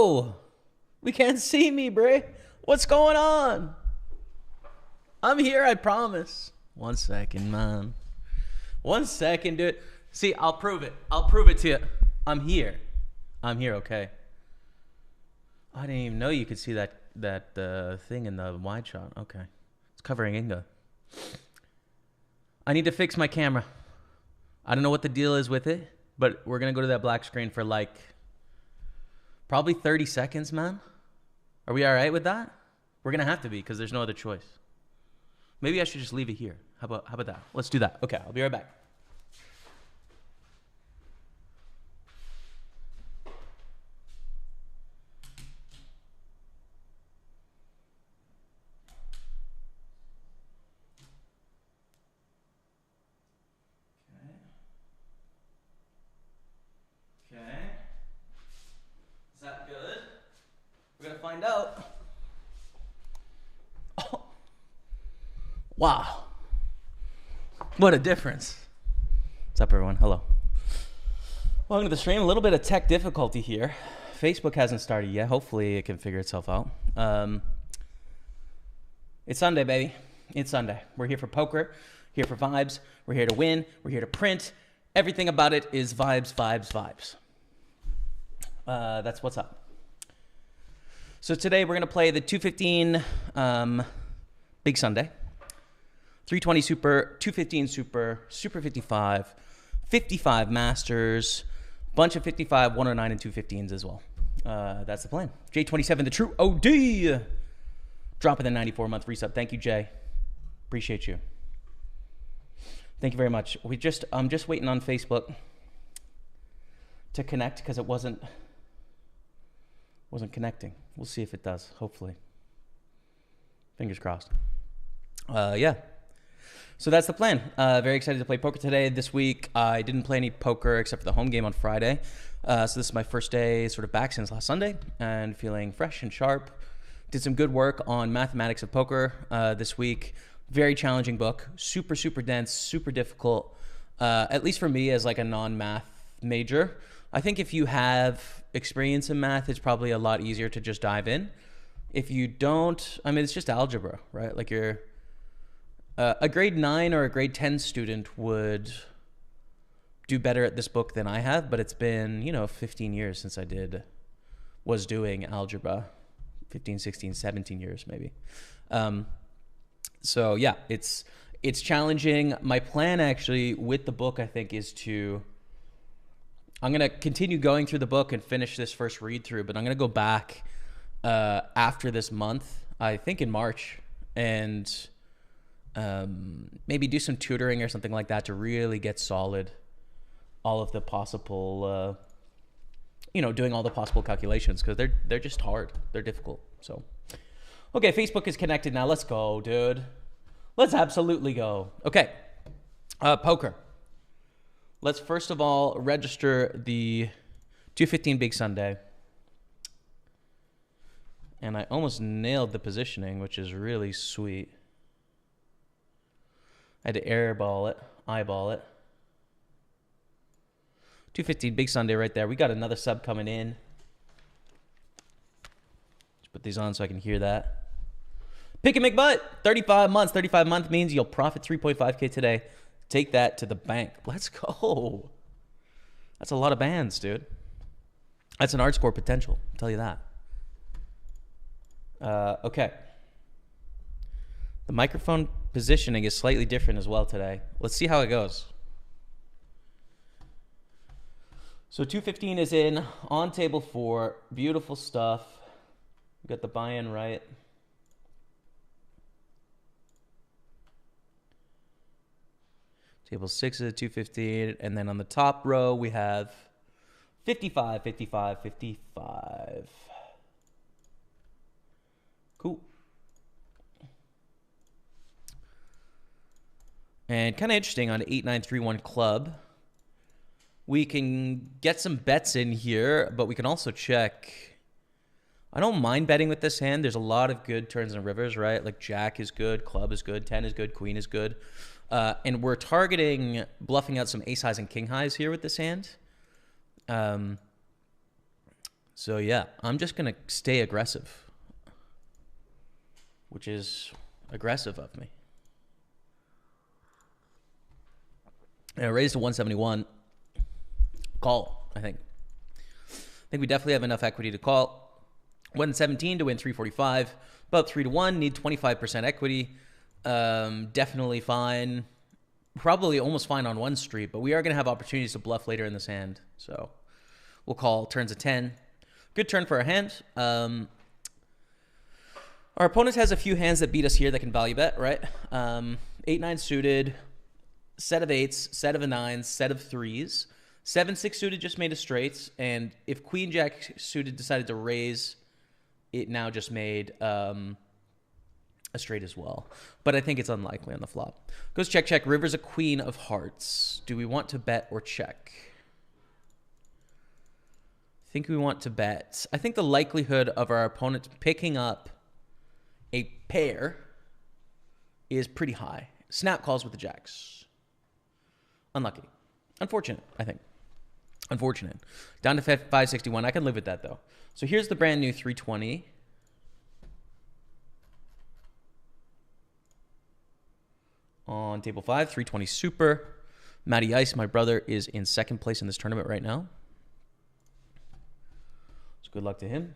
Yo! We can't see me, Bray. What's going on? I'm here, I promise. 1 second, man. 1 second, dude. See, I'll prove it. I'll prove it to you. I'm here. I'm here, okay. I didn't even know you could see that thing in the wide shot. Okay. It's covering Inga. I need to fix my camera. I don't know what the deal is with it, but we're going to go to that black screen for like probably 30 seconds, man. Are we all right with that? We're going to have to be because there's no other choice. Maybe I should just leave it here. How about that? Let's do that. Okay, I'll be right back. Okay. Is that good? We're going to find out. Oh. Wow. What a difference. What's up, everyone? Hello. Welcome to the stream. A little bit of tech difficulty here. Facebook hasn't started yet. Hopefully it can figure itself out. It's Sunday, baby. It's Sunday. We're here for poker, here for vibes. We're here to win. We're here to print. Everything about it is vibes, vibes, vibes. That's what's up. So today we're going to play the 215 Big Sunday. 320 Super, 215 Super, Super 55, 55 Masters, bunch of 55, 109, and 215s as well. That's the plan. J27, the true OD. Dropping the 94-month resub. Thank you, Jay. Appreciate you. Thank you very much. I'm just waiting on Facebook to connect because it wasn't connecting. We'll see if it does, hopefully. Fingers crossed. Yeah. So that's the plan. Very excited to play poker today. This week, I didn't play any poker except for the home game on Friday. So this is my first day sort of back since last Sunday and feeling fresh and sharp. Did some good work on mathematics of poker this week. Very challenging book. Super, super dense, super difficult. At least for me as like a non-math major. I think if you have experience in math, it's probably a lot easier to just dive in. If you don't, I mean, it's just algebra, right? Like you're... a grade 9 or a grade 10 student would do better at this book than I have, but it's been, 15 years since I was doing algebra. 15, 16, 17 years maybe. So yeah, it's challenging. My plan actually with the book, I think, is I'm going to continue going through the book and finish this first read through, but I'm going to go back after this month, I think in March, and maybe do some tutoring or something like that to really get solid all of the possible, doing all the possible calculations because they're just hard. They're difficult. So, okay, Facebook is connected now. Let's go, dude. Let's absolutely go. Okay, poker. Let's first of all register the 215 Big Sunday. And I almost nailed the positioning, which is really sweet. I had to eyeball it. 215 Big Sunday right there. We got another sub coming in. Let's put these on so I can hear that. Pick a McButt. 35 months. 35 month means you'll profit 3.5K today. Take that to the bank. Let's go. That's a lot of bands, dude. That's an art score potential. I'll tell you that. Okay. The microphone positioning is slightly different as well today. Let's see how it goes. So 215 is in on table 4. Beautiful stuff. We got the buy-in right. Table 6 is a 215. And then on the top row, we have 55, 55, 55. Cool. And kind of interesting on 8931 club. We can get some bets in here, but we can also check. I don't mind betting with this hand. There's a lot of good turns and rivers, right? Like Jack is good, club is good, 10 is good, queen is good. And we're targeting bluffing out some ace highs and king highs here with this hand. So yeah, I'm just going to stay aggressive, which is aggressive of me. And I raised to 171. Call, I think. I think we definitely have enough equity to call. 117 to win 345. About 3 to 1. Need 25% equity. Definitely fine. Probably almost fine on one street, but we are going to have opportunities to bluff later in this hand. So we'll call. Turns a 10. Good turn for our hand. Our opponent has a few hands that beat us here that can value bet, right? 8-9 suited, set of 8s, set of 9s, set of 3s. 7-6 suited just made a straight, and if Queen Jack suited decided to raise, it now just made a straight as well. But I think it's unlikely on the flop. Goes check, check. River's a queen of hearts. Do we want to bet or check? I think we want to bet. I think the likelihood of our opponent picking up a pair is pretty high. Snap calls with the jacks. Unlucky. Unfortunate, I think. Unfortunate. Down to 561. I can live with that, though. So here's the brand new 320. On table 5, 320 super. Matty Ice, my brother, is in second place in this tournament right now. So good luck to him.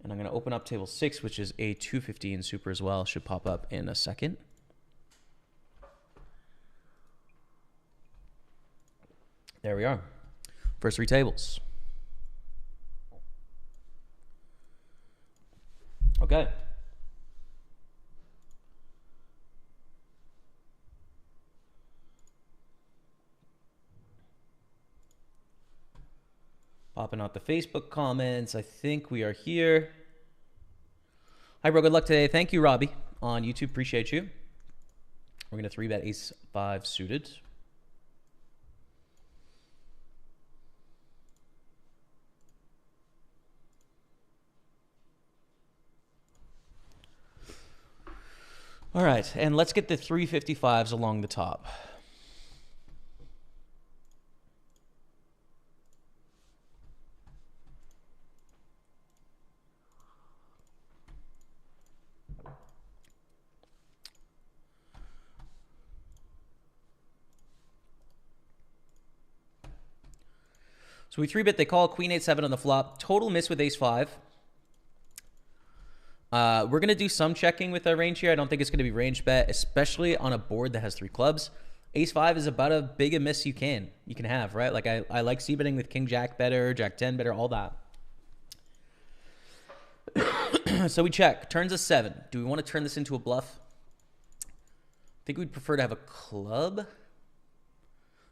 And I'm going to open up table 6, which is a 215 super as well. Should pop up in a second. There we are. First 3 tables. Okay. Popping out the Facebook comments. I think we are here. Hi, bro. Good luck today. Thank you, Robbie, on YouTube. Appreciate you. We're going to 3-bet ace-5 suited. All right, and let's get the 355s along the top. So we 3-bet, they call Queen 8-7 on the flop. Total miss with ace-5. We're going to do some checking with our range here. I don't think it's going to be range bet, especially on a board that has 3 clubs. Ace-5 is about a big a miss you can have, right? Like I like c-betting with King Jack better, Jack 10 better, all that. So we check. Turns a 7. Do we want to turn this into a bluff? I think we'd prefer to have a club.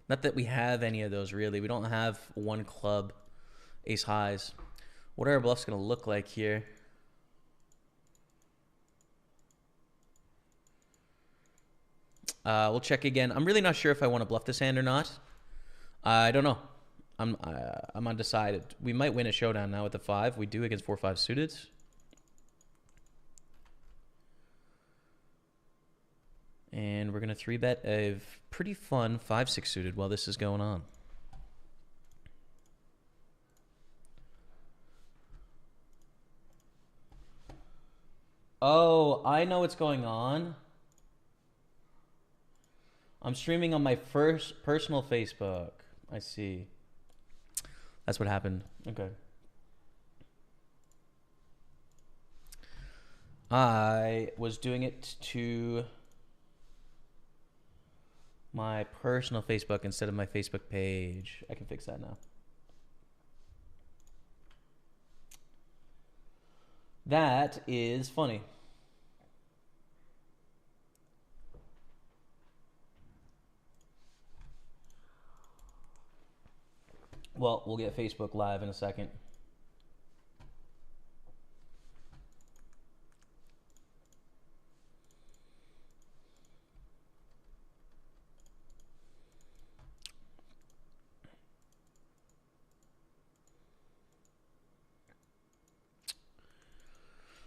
Not that we have any of those, really. We don't have one club, ace highs. What are our bluffs going to look like here? We'll check again. I'm really not sure if I want to bluff this hand or not. I don't know. I'm undecided. We might win a showdown now with the 5. We do against 4-5 suited. And we're going to 3-bet a pretty fun 5-6 suited while this is going on. Oh, I know what's going on. I'm streaming on my first personal Facebook. I see. That's what happened. Okay. I was doing it to my personal Facebook instead of my Facebook page. I can fix that now. That is funny. Well, we'll get Facebook Live in a second.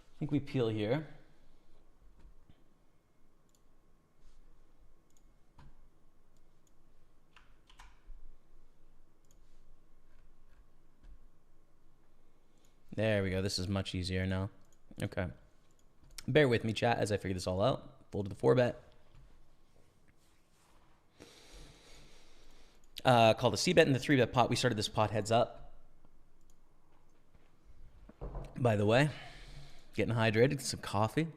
I think we peel here. There we go. This is much easier now. Okay. Bear with me, chat, as I figure this all out. Fold to the 4-bet. Call the C-bet in the 3-bet pot. We started this pot heads up. By the way, getting hydrated, some coffee.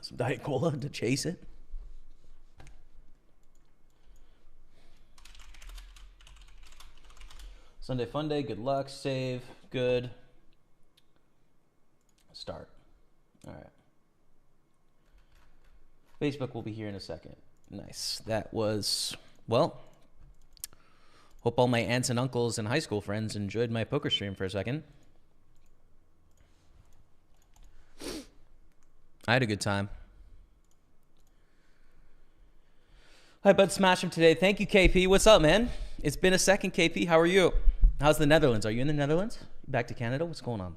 Some Diet Cola to chase it. Sunday fun day, good luck, save, good. Start. All right. Facebook will be here in a second. Nice. That was, well, hope all my aunts and uncles and high school friends enjoyed my poker stream for a second. I had a good time. Hi, bud. Smash him today. Thank you, KP. What's up, man? It's been a second, KP. How are you? How's the Netherlands? Are you in the Netherlands? Back to Canada? What's going on?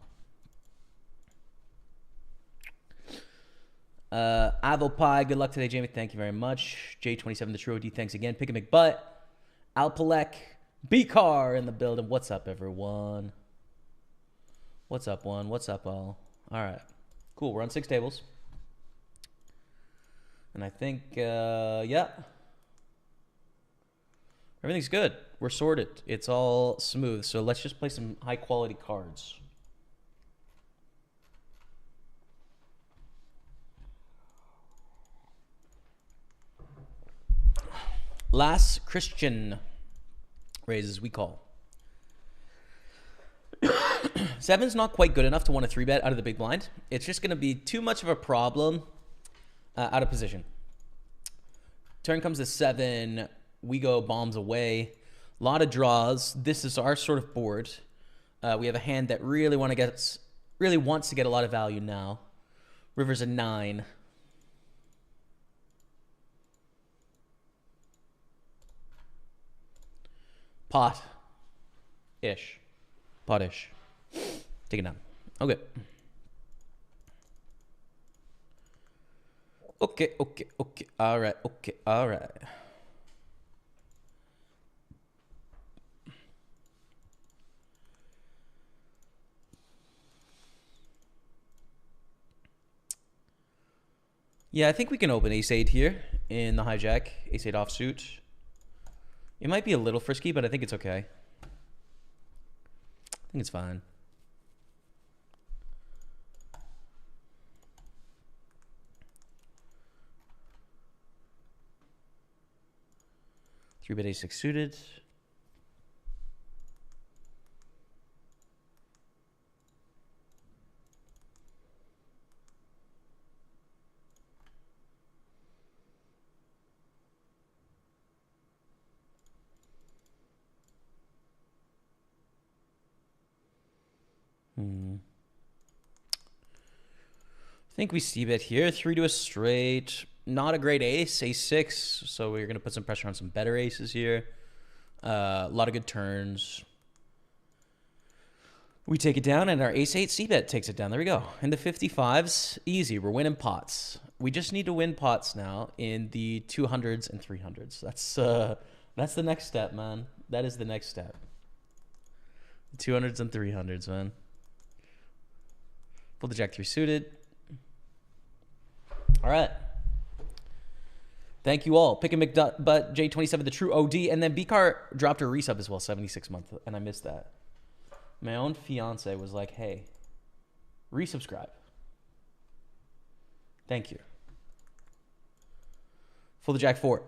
Avo Pie, good luck today, Jamie. Thank you very much. J27, the True OD, thanks again. Pick a McButt. Alpalek, B-Car in the building. What's up, everyone? What's up, one? What's up, all? All right. Cool. We're on 6 tables. And I think, yeah. Everything's good. We're sorted. It's all smooth. So let's just play some high-quality cards. Last Christian raises, we call. 7's not quite good enough to want a 3-bet out of the big blind. It's just going to be too much of a problem out of position. Turn comes to 7. We go bombs away. A lot of draws. This is our sort of board. We have a hand that really wants to get a lot of value now. River's a 9. Pot-ish. Pot-ish. Take it down. Okay. Okay. All right. Okay. All right. Yeah, I think we can open ace-8 here in the hijack. Ace-8 offsuit. It might be a little frisky, but I think it's okay. I think it's fine. Three-bet ace-6 suited. I think we c-bet here. 3 to a straight. Not a great ace. Ace-6. So we're going to put some pressure on some better aces here. A lot of good turns. We take it down, and our ace-8 c-bet takes it down. There we go. And the 55s, easy. We're winning pots. We just need to win pots now in the 200s and 300s. That's the next step, man. That is the next step. The 200s and 300s, man. Pull the Jack-3 suited. All right. Thank you all. Pick a McButt, J27, the True OD, and then B-Car dropped her resub as well, 76 month, and I missed that. My own fiance was like, hey, resubscribe. Thank you. Full the Jack-4.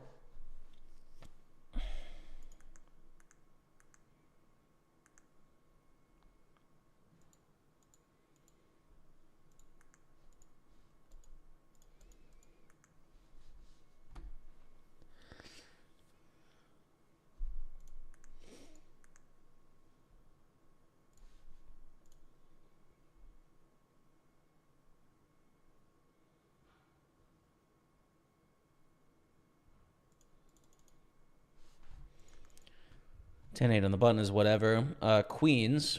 Ten-8 on the button is whatever. Queens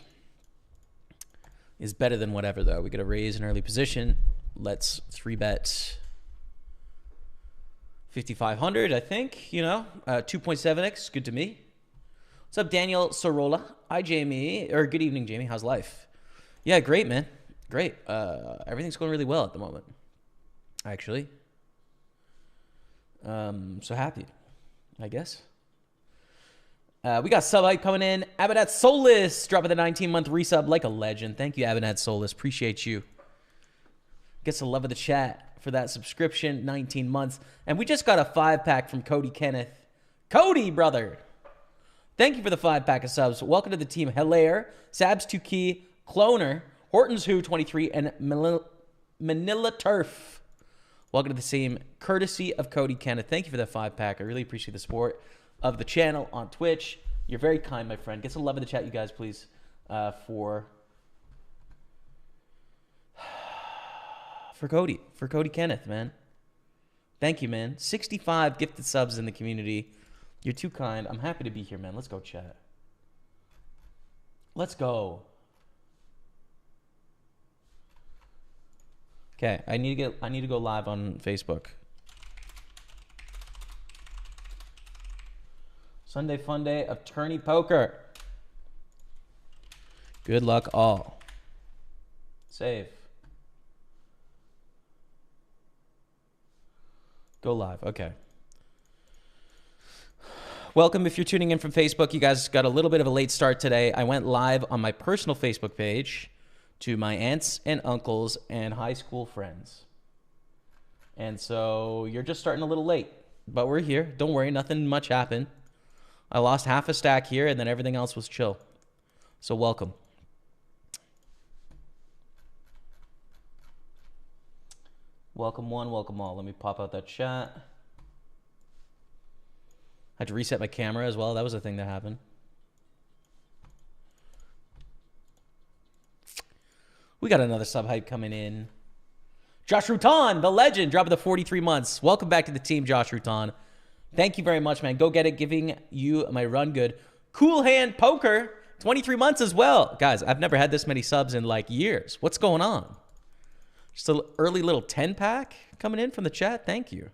is better than whatever, though. We get a raise in early position. Let's 3-bet 5,500, I think. 2.7x, good to me. What's up, Daniel Sorolla? Hi, Jamie. Or good evening, Jamie. How's life? Yeah, great, man. Great. Everything's going really well at the moment, actually. So happy, I guess. We got sub hype coming in. Abinat Solis dropping the 19-month resub like a legend. Thank you, Abinat Solis. Appreciate you. Gets the love of the chat for that subscription, 19 months. And we just got a 5-pack from Cody Kenneth. Cody, brother. Thank you for the 5-pack of subs. Welcome to the team. Hilaire, Sabs 2Key, Cloner, Hortons Who 23, and Manila Turf. Welcome to the team, courtesy of Cody Kenneth. Thank you for that 5-pack. I really appreciate the support of the channel on Twitch. You're very kind, my friend. Get some love in the chat, you guys, please, for Cody Kenneth, man. Thank you, man. 65 gifted subs in the community. You're too kind. I'm happy to be here, man. Let's go, chat. Let's go. Okay, I need to go live on Facebook. Sunday fun day of tourney poker. Good luck all. Save. Go live. Okay. Welcome if you're tuning in from Facebook. You guys got a little bit of a late start today. I went live on my personal Facebook page to my aunts and uncles and high school friends. And so you're just starting a little late, but we're here. Don't worry, nothing much happened. I lost half a stack here and then everything else was chill. So welcome. Welcome one, welcome all. Let me pop out that chat. I had to reset my camera as well. That was a thing that happened. We got another sub hype coming in. Josh Rutan, the legend, dropping the 43 months. Welcome back to the team, Josh Rutan. Thank you very much, man. Go get it. Giving you my run good. Cool Hand Poker, 23 months as well. Guys, I've never had this many subs in like years. What's going on? Just an early little 10-pack coming in from the chat. Thank you.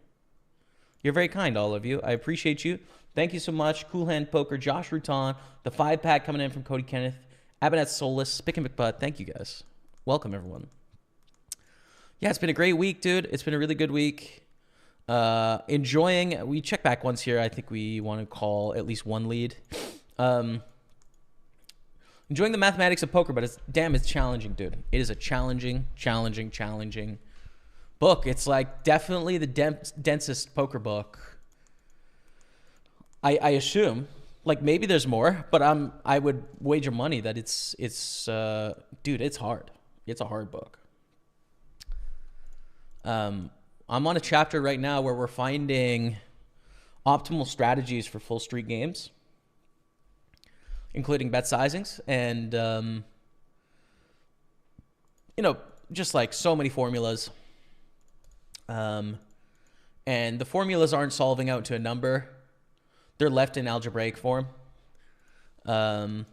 You're very kind, all of you. I appreciate you. Thank you so much. Cool Hand Poker, Josh Rutan, the 5-pack coming in from Cody Kenneth, Abinat Solis, Spick and McButt. Thank you, guys. Welcome, everyone. Yeah, it's been a great week, dude. It's been a really good week. Enjoying. We check back once here. I think we want to call at least one lead. Enjoying the mathematics of poker, but it's challenging, dude. It is a challenging book. It's like definitely the densest poker book. I assume. Like maybe there's more, but I would wager money that it's dude, it's hard. It's a hard book. I'm on a chapter right now where we're finding optimal strategies for full street games, including bet sizings and, just like so many formulas. And the formulas aren't solving out to a number. They're left in algebraic form. Yeah,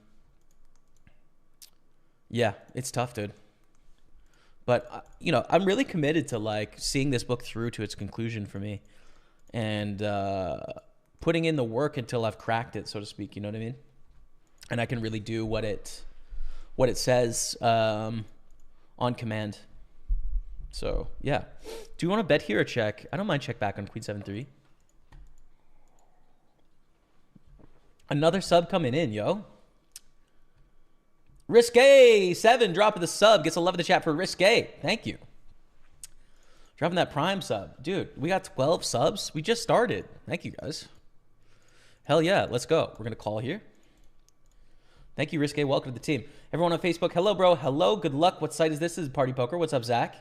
it's tough, dude. But, I'm really committed to, like, seeing this book through to its conclusion for me. And putting in the work until I've cracked it, so to speak, you know what I mean? And I can really do what it says on command. So, yeah. Do you want to bet here or check? I don't mind check back on Queen 7-3. Another sub coming in, yo. Risque7 dropping the sub. Gets a love in the chat for Risque. Thank you. Dropping that prime sub. Dude, we got 12 subs. We just started. Thank you, guys. Hell yeah. Let's go. We're going to call here. Thank you, Risque. Welcome to the team. Everyone on Facebook, hello, bro. Hello. Good luck. What site is this? This is PartyPoker. What's up, Zach?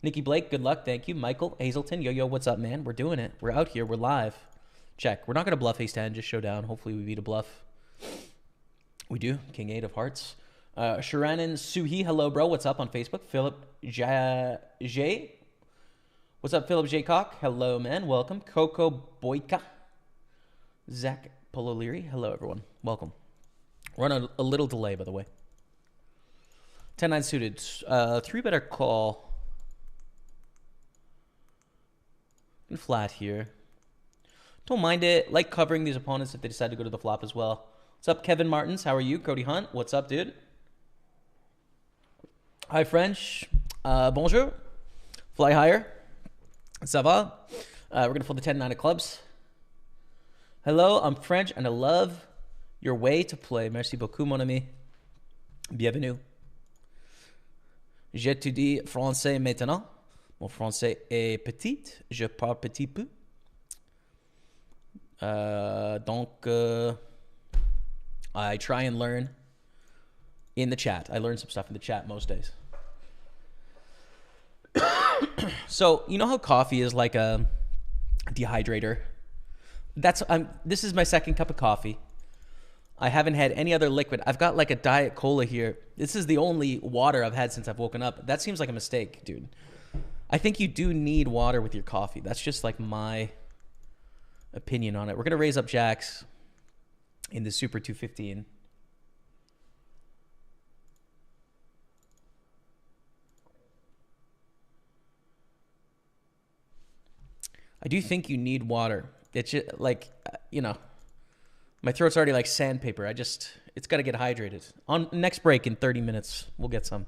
Nikki Blake, good luck. Thank you. Michael Hazelton. Yo, what's up, man? We're doing it. We're out here. We're live. Check. We're not going to bluff ace 10. Just show down. Hopefully we beat a bluff. We do. King 8 of hearts. Sharanan Suhi, hello, bro. What's up on Facebook? Philip J. What's up, Philip J. Cock? Hello, man. Welcome. Coco Boyka. Zach Pololiri. Hello, everyone. Welcome. We're on a little delay, by the way. 10-9 suited. 3-better call. And flat here. Don't mind it. Like covering these opponents if they decide to go to the flop as well. What's up, Kevin Martins? How are you? Cody Hunt, what's up, dude? Hi, French. Bonjour. Fly higher. Ça va? We're going to pull the 10-9 of clubs. Hello, I'm French, and I love your way to play. Merci beaucoup, mon ami. Bienvenue. J'étudie français maintenant. Mon français est petit. Je parle petit peu. Donc, I try and learn in the chat. I learn some stuff in the chat most days. So, you know how coffee is like a dehydrator? This is my second cup of coffee. I haven't had any other liquid. I've got like a Diet Cola here. This is the only water I've had since I've woken up. That seems like a mistake, dude. I think you do need water with your coffee. That's just like my opinion on it. We're going to raise up jacks in the Super 215. I do think you need water. It's just like, my throat's already like sandpaper. It's got to get hydrated. On next break in 30 minutes, we'll get some.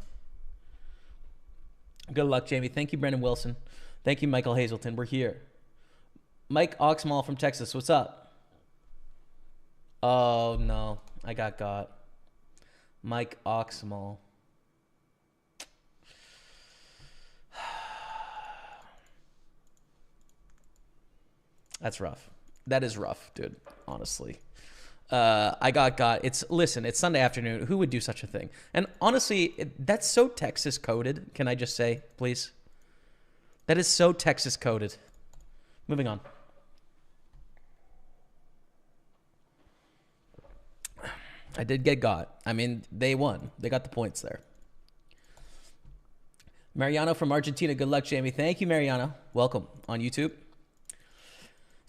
Good luck, Jamie. Thank you, Brendan Wilson. Thank you, Michael Hazelton. We're here. Mike Oxmall from Texas. What's up? Oh, no. I got. Mike Oxmall. That's rough. That is rough, dude. Honestly. I got. It's Sunday afternoon. Who would do such a thing? And honestly, that's so Texas coded. Can I just say, please? That is so Texas coded. Moving on. I did get got. I mean, they won. They got the points there. Mariano from Argentina. Good luck, Jamie. Thank you, Mariano. Welcome on YouTube.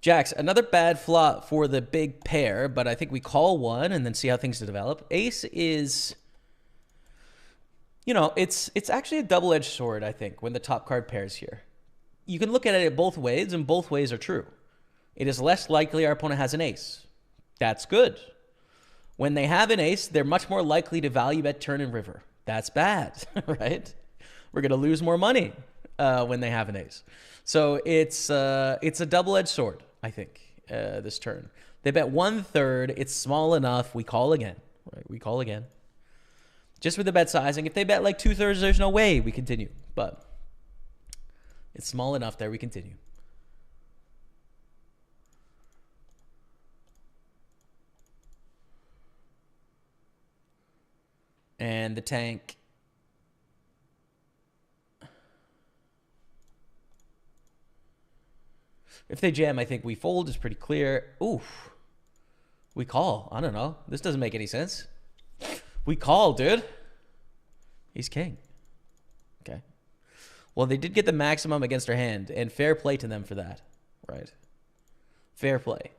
Jax, another bad flop for the big pair, but I think we call one and then see how things develop. Ace is, it's actually a double-edged sword, I think, when the top card pairs here. You can look at it both ways, and both ways are true. It is less likely our opponent has an ace. That's good. When they have an ace, they're much more likely to value bet turn and river. That's bad, right? We're going to lose more money when they have an ace. So it's a double-edged sword, I think, this turn. They bet 1/3. It's small enough. We call again, right? We call again. Just with the bet sizing. If they bet like 2/3, there's no way we continue. But it's small enough there. We continue. And the tank. If they jam, I think we fold is pretty clear. Oof. We call. I don't know. This doesn't make any sense. We call, dude. He's king. Okay. Well, they did get the maximum against our hand, and fair play to them for that. Right. Fair play.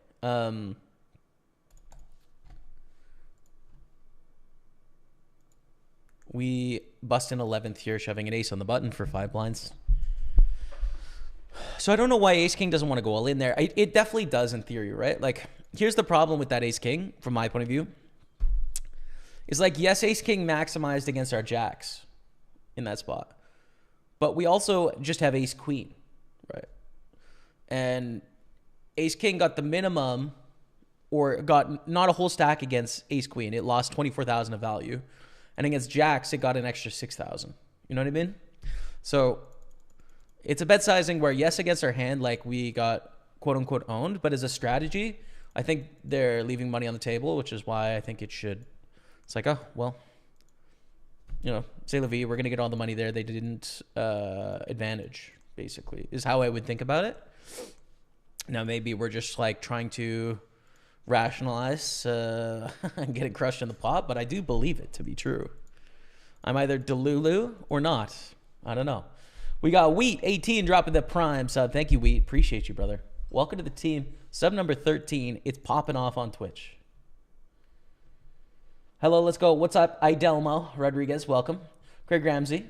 We bust in 11th here, shoving an ace on the button for 5 blinds. So I don't know why Ace-King doesn't want to go all in there. It definitely does in theory, right? Like, here's the problem with that Ace-King, from my point of view. Is like, yes, Ace-King maximized against our jacks in that spot. But we also just have Ace-Queen, right? And Ace-King got the minimum, or got not a whole stack against Ace-Queen. It lost 24,000 of value. And against jacks, it got an extra 6,000. You know what I mean? So it's a bet sizing where, yes, against our hand, like we got quote unquote owned, but as a strategy, I think they're leaving money on the table, which is why I think it should. It's like, oh, well, c'est la vie. We're going to get all the money there. They didn't advantage, basically, is how I would think about it. Now, maybe we're just like trying to rationalize and getting crushed in the pot, but I do believe it to be true. I'm either Delulu or not. I don't know. We got Wheat 18 dropping the prime sub. Thank you, Wheat. Appreciate you, brother. Welcome to the team. Sub number 13. It's popping off on Twitch. Hello, let's go. What's up, Idelmo Rodriguez? Welcome. Craig Ramsey.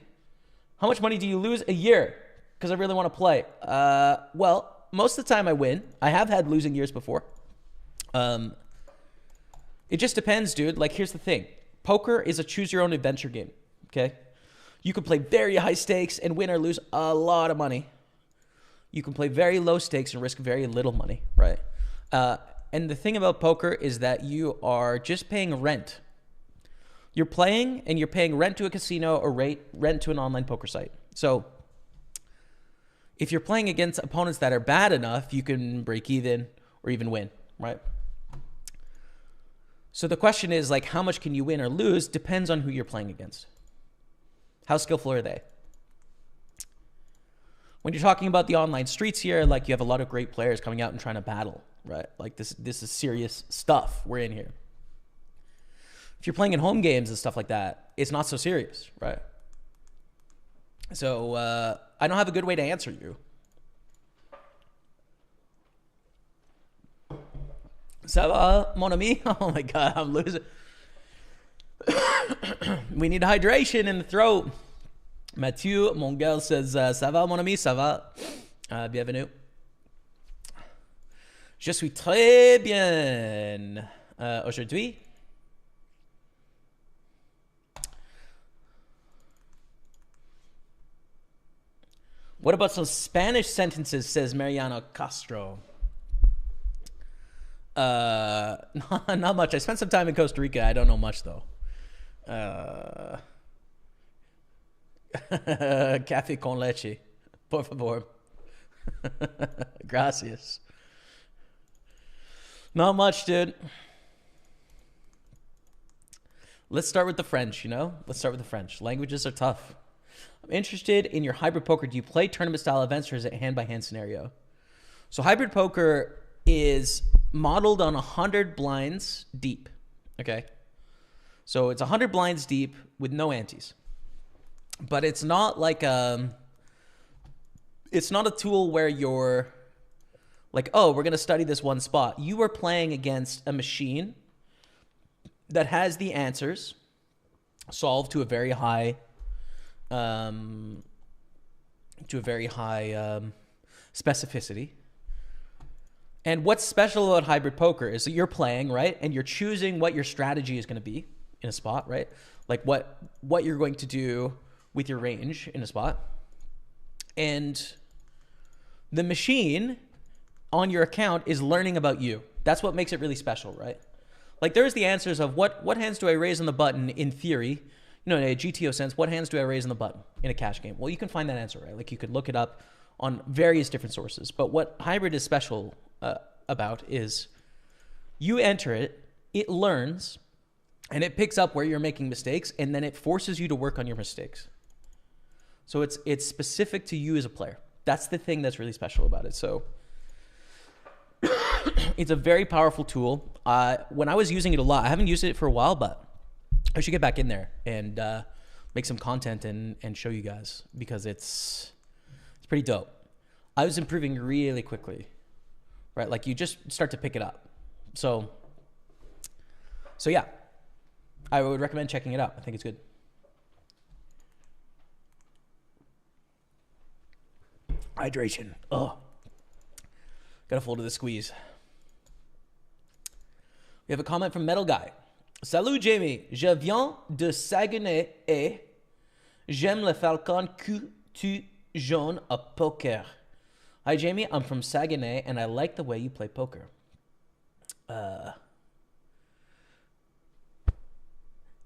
How much money do you lose a year? Because I really want to play. Well, most of the time I win. I have had losing years before. It just depends, dude. Like, here's the thing. Poker is a choose-your-own-adventure game, okay? You can play very high stakes and win or lose a lot of money. You can play very low stakes and risk very little money, right? And the thing about poker is that you are just paying rent. You're playing and you're paying rent to a casino or rent to an online poker site. So if you're playing against opponents that are bad enough, you can break even or even win, right? So the question is, like, how much can you win or lose depends on who you're playing against. How skillful are they? When you're talking about the online streets here, like, you have a lot of great players coming out and trying to battle, right? Like, this is serious stuff we're in here. If you're playing in home games and stuff like that, it's not so serious, right? So I don't have a good way to answer you. Ça va, mon ami? Oh my God, I'm losing. We need hydration in the throat. Mathieu, mon gars, says, ça va, mon ami? Ça va? Bienvenue. Je suis très bien aujourd'hui. What about some Spanish sentences, says Mariano Castro? Not much. I spent some time in Costa Rica. I don't know much, though. Café con leche. Por favor. Gracias. Not much, dude. Let's start with the French, you know? Let's start with the French. Languages are tough. I'm interested in your hybrid poker. Do you play tournament-style events or is it hand-by-hand scenario? So hybrid poker is modeled on 100 blinds deep, okay? So it's 100 blinds deep with no antes. But it's not like it's not a tool where you're like, oh, we're going to study this one spot. You are playing against a machine that has the answers solved to a very high specificity. And what's special about hybrid poker is that you're playing, right? And you're choosing what your strategy is going to be in a spot, right? Like what you're going to do with your range in a spot. And the machine on your account is learning about you. That's what makes it really special, right? Like, there's the answers of what hands do I raise on the button in theory, you know, in a GTO sense, what hands do I raise on the button in a cash game? Well, you can find that answer, right? Like, you could look it up on various different sources. But what hybrid is special about is you enter it, it learns, and it picks up where you're making mistakes, and then it forces you to work on your mistakes. So it's specific to you as a player. That's the thing that's really special about it. So it's a very powerful tool. When I was using it a lot, I haven't used it for a while, but I should get back in there and make some content and show you guys, because it's pretty dope. I was improving really quickly, right? Like, you just start to pick it up. So yeah, I would recommend checking it out. I think it's good. Hydration. Oh, got a fold of the squeeze. We have a comment from Metal Guy. Salut Jamie, je viens de Saguenay et j'aime le falcon que tu joues à poker. Hi Jamie, I'm from Saguenay and I like the way you play poker.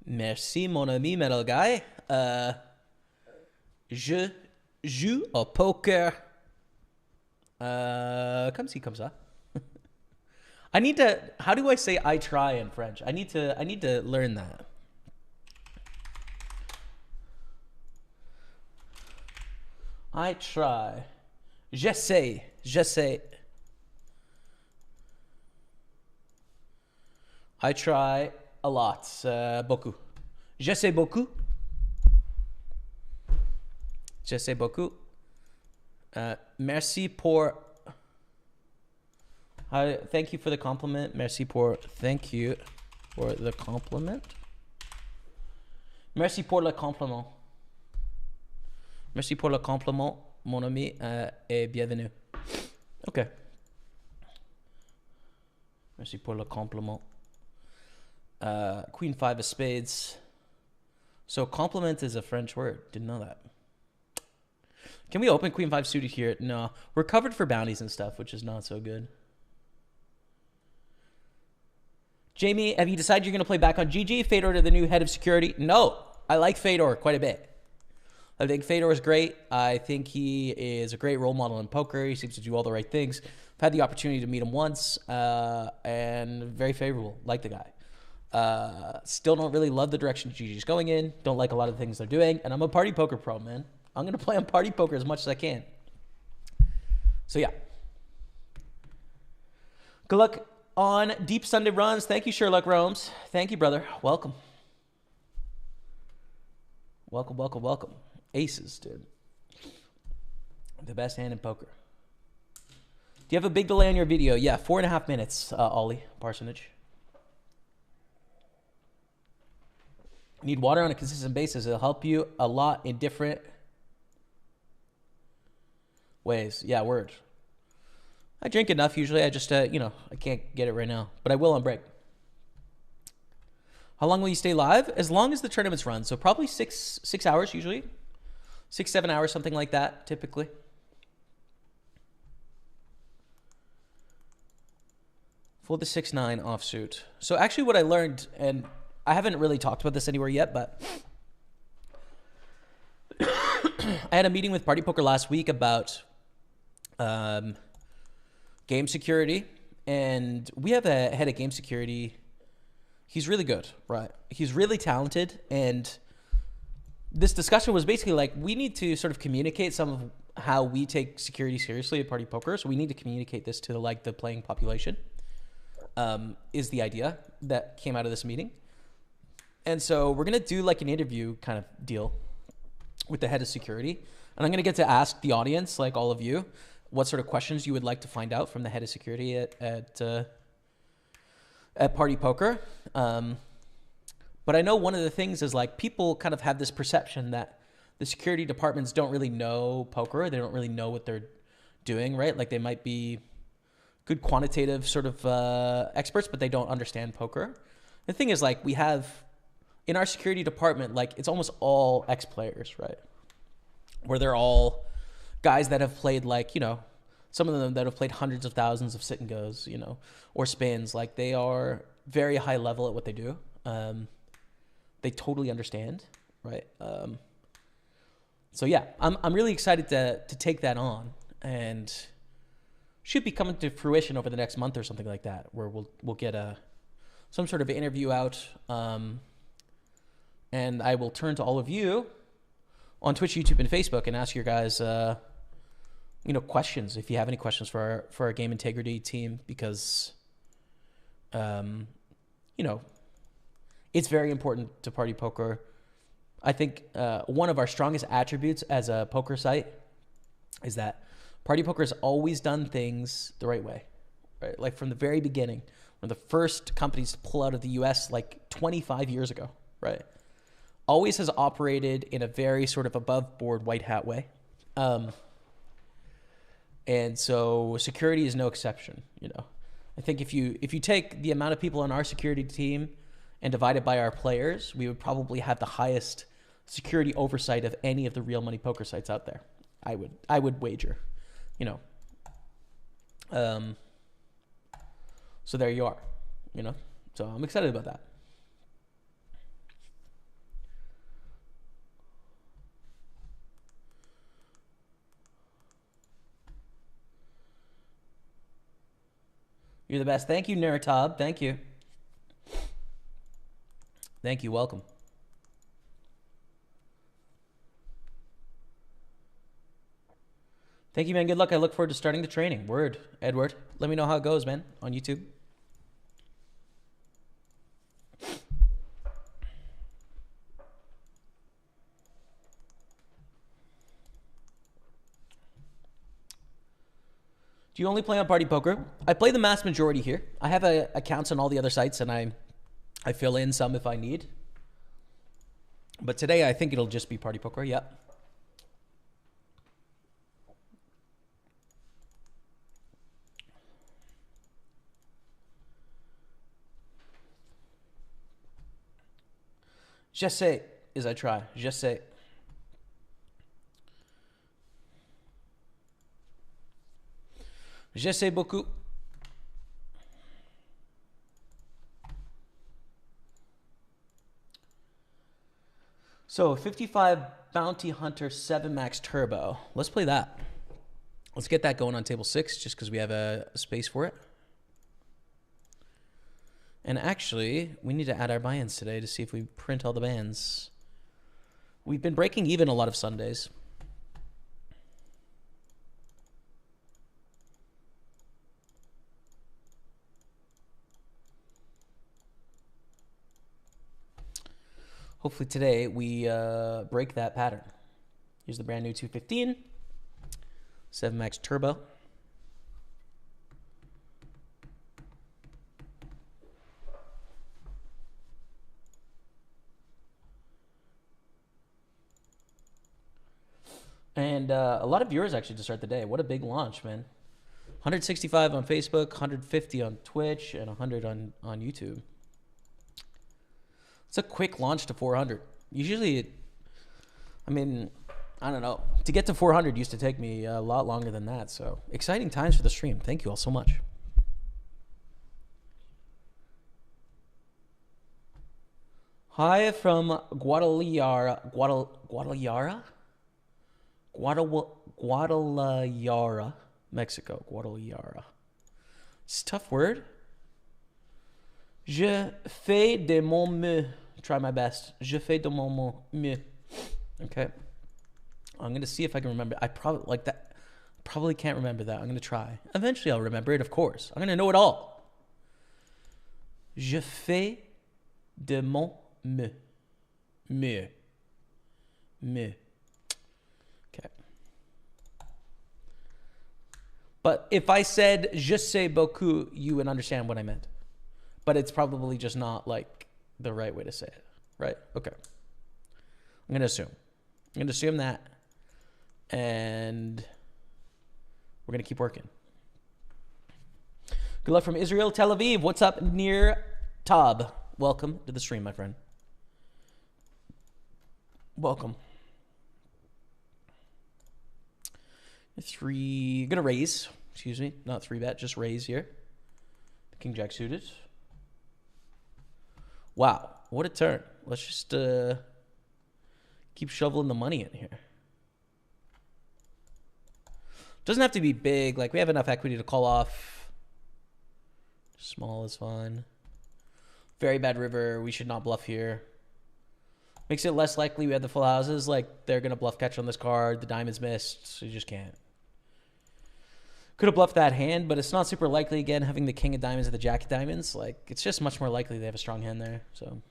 Merci mon ami Metal Guy. Je joue au poker. Comme ci, comme ça. I need to, how do I say I try in French? I need to learn that. I try. J'essaie. I try a lot. Beaucoup. J'essaie beaucoup. J'essaie beaucoup. Merci pour... thank you for the compliment. Thank you for the compliment. Merci pour le compliment. Merci pour le compliment, mon ami, et bienvenue. Okay. Merci pour le compliment. Queen 5 of spades. So compliment is a French word. Didn't know that. Can we open Queen 5 suited here? No. We're covered for bounties and stuff, which is not so good. Jamie, have you decided you're going to play back on GG? Fedor to the new head of security? No. I like Fedor quite a bit. I think Fedor is great. I think he is a great role model in poker. He seems to do all the right things. I've had the opportunity to meet him once, and very favorable. Like the guy. Still don't really love the direction GG's going in. Don't like a lot of the things they're doing. And I'm a party poker pro, man. I'm going to play on party poker as much as I can. So, yeah. Good luck on Deep Sunday runs. Thank you, Sherlock Romes. Thank you, brother. Welcome. Welcome, welcome, welcome. Aces, dude. The best hand in poker. Do you have a big delay on your video? Yeah, 4.5 minutes, Ollie Parsonage. Need water on a consistent basis. It'll help you a lot in different ways. Yeah, word. I drink enough usually. I just, I can't get it right now. But I will on break. How long will you stay live? As long as the tournaments run. So probably 6 hours usually. 6-7 hours, something like that, typically. For the 6-9 offsuit. So actually what I learned, and I haven't really talked about this anywhere yet, but I had a meeting with Party Poker last week about game security, and we have a head of game security. He's really good, right? He's really talented, and this discussion was basically like, we need to sort of communicate some of how we take security seriously at Party Poker, so we need to communicate this to like the playing population, is the idea that came out of this meeting. And so we're going to do like an interview kind of deal with the head of security, and I'm going to get to ask the audience, like all of you, what sort of questions you would like to find out from the head of security at Party Poker. But I know one of the things is like people kind of have this perception that the security departments don't really know poker. They don't really know what they're doing, right? Like they might be good quantitative sort of experts, but they don't understand poker. The thing is like we have in our security department, like it's almost all ex-players, right? Where they're all guys that have played like, some of them that have played hundreds of thousands of sit and goes, or spins. Like they are very high level at what they do. They totally understand, right? So yeah, I'm really excited to take that on, and should be coming to fruition over the next month or something like that, where we'll get some sort of interview out, and I will turn to all of you on Twitch, YouTube, and Facebook and ask your guys, questions if you have any questions for our game integrity team, because, it's very important to Party Poker. I think one of our strongest attributes as a poker site is that Party Poker has always done things the right way, right? Like from the very beginning, one of the first companies to pull out of the US like 25 years ago, right? Always has operated in a very sort of above board white hat way. And so security is no exception, I think if you take the amount of people on our security team and divide it by our players, we would probably have the highest security oversight of any of the real money poker sites out there. I would wager, So there you are, So I'm excited about that. You're the best. Thank you, Neratab. Thank you. Thank you. Welcome. Thank you, man. Good luck. I look forward to starting the training. Word, Edward. Let me know how it goes, man, on YouTube. Do you only play on Party Poker? I play the mass majority here. I have accounts on all the other sites, and I fill in some if I need. But today, I think it'll just be Party Poker. Yep. J'essaie is I try. J'essaie. J'essaie beaucoup. So 55 Bounty Hunter 7 Max Turbo. Let's play that. Let's get that going on table 6 just because we have a space for it. And actually, we need to add our buy-ins today to see if we print all the bands. We've been breaking even a lot of Sundays. Hopefully today we break that pattern. Here's the brand new 215. 7 Max Turbo. And a lot of viewers actually to start the day. What a big launch, man. 165 on Facebook, 150 on Twitch, and 100 on YouTube. It's a quick launch to 400. Usually, I mean, I don't know. To get to 400 used to take me a lot longer than that. So exciting times for the stream. Thank you all so much. Hi from Guadalajara, Mexico. Guadalajara. It's a tough word. Je fais de mon mieux. Try my best. Je fais de mon mieux. Okay. I'm going to see if I can remember. I probably like that. Probably can't remember that. I'm going to try. Eventually I'll remember it, of course. I'm going to know it all. Je fais de mon mieux. Mieux. Mieux. Okay. But if I said je sais beaucoup, you would understand what I meant. But it's probably just not like the right way to say it, right? Okay. I'm going to assume. I'm going to assume that. And we're going to keep working. Good luck from Israel, Tel Aviv. What's up, Nir Tab? Welcome to the stream, my friend. Welcome. Gonna raise. Excuse me. Not 3-bet, just raise here. King Jack suited. Wow, what a turn. Let's just keep shoveling the money in here. Doesn't have to be big. Like, we have enough equity to call off. Small is fine. Very bad river. We should not bluff here. Makes it less likely we have the full houses. Like, they're going to bluff catch on this card. The diamond's missed, so you just can't. Could have bluffed that hand, but it's not super likely, again, having the king of diamonds and the jack of diamonds. Like, it's just much more likely they have a strong hand there. So,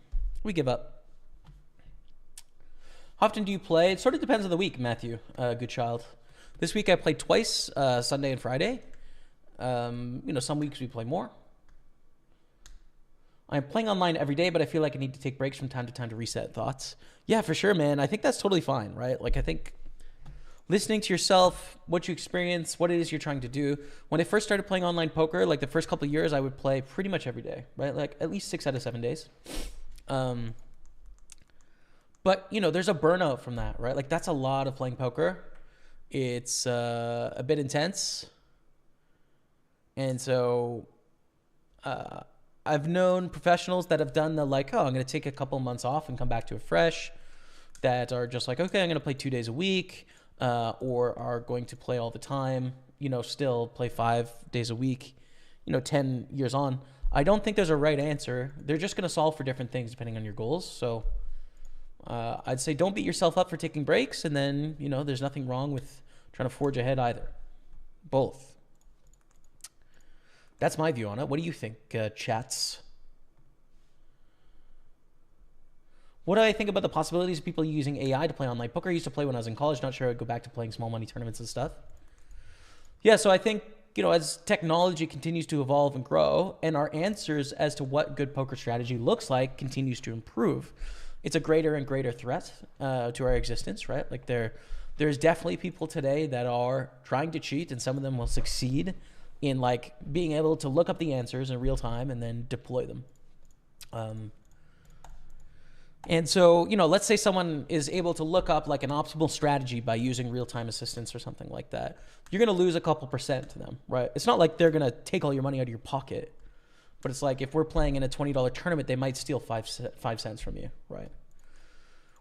we give up. How often do you play? It sort of depends on the week, Matthew. Good child. This week I played twice, Sunday and Friday. Some weeks we play more. I'm playing online every day, but I feel like I need to take breaks from time to time to reset thoughts. Yeah, for sure, man. I think that's totally fine, right? Like, I think listening to yourself, what you experience, what it is you're trying to do. When I first started playing online poker, like the first couple of years, I would play pretty much every day, right? Like at least 6 out of 7 days. But, there's a burnout from that, right? Like that's a lot of playing poker. It's a bit intense. And so I've known professionals that have done the like, I'm going to take a couple months off and come back to it fresh, that are just like, okay, I'm going to play 2 days a week, or are going to play all the time, still play 5 days a week, 10 years on. I don't think there's a right answer. They're just going to solve for different things depending on your goals. So I'd say don't beat yourself up for taking breaks. And then, there's nothing wrong with trying to forge ahead either. Both. That's my view on it. What do you think, chats? What do I think about the possibilities of people using AI to play online poker? I used to play when I was in college. Not sure I'd go back to playing small money tournaments and stuff. Yeah, so I think, as technology continues to evolve and grow, and our answers as to what good poker strategy looks like continues to improve, it's a greater and greater threat to our existence, right? Like there's definitely people today that are trying to cheat, and some of them will succeed in like being able to look up the answers in real time and then deploy them. And so, you know, let's say someone is able to look up like an optimal strategy by using real-time assistance or something like that. You're going to lose a couple percent to them, right? It's not like they're going to take all your money out of your pocket, but it's like if we're playing in a $20 tournament, they might steal 5 cents from you, right?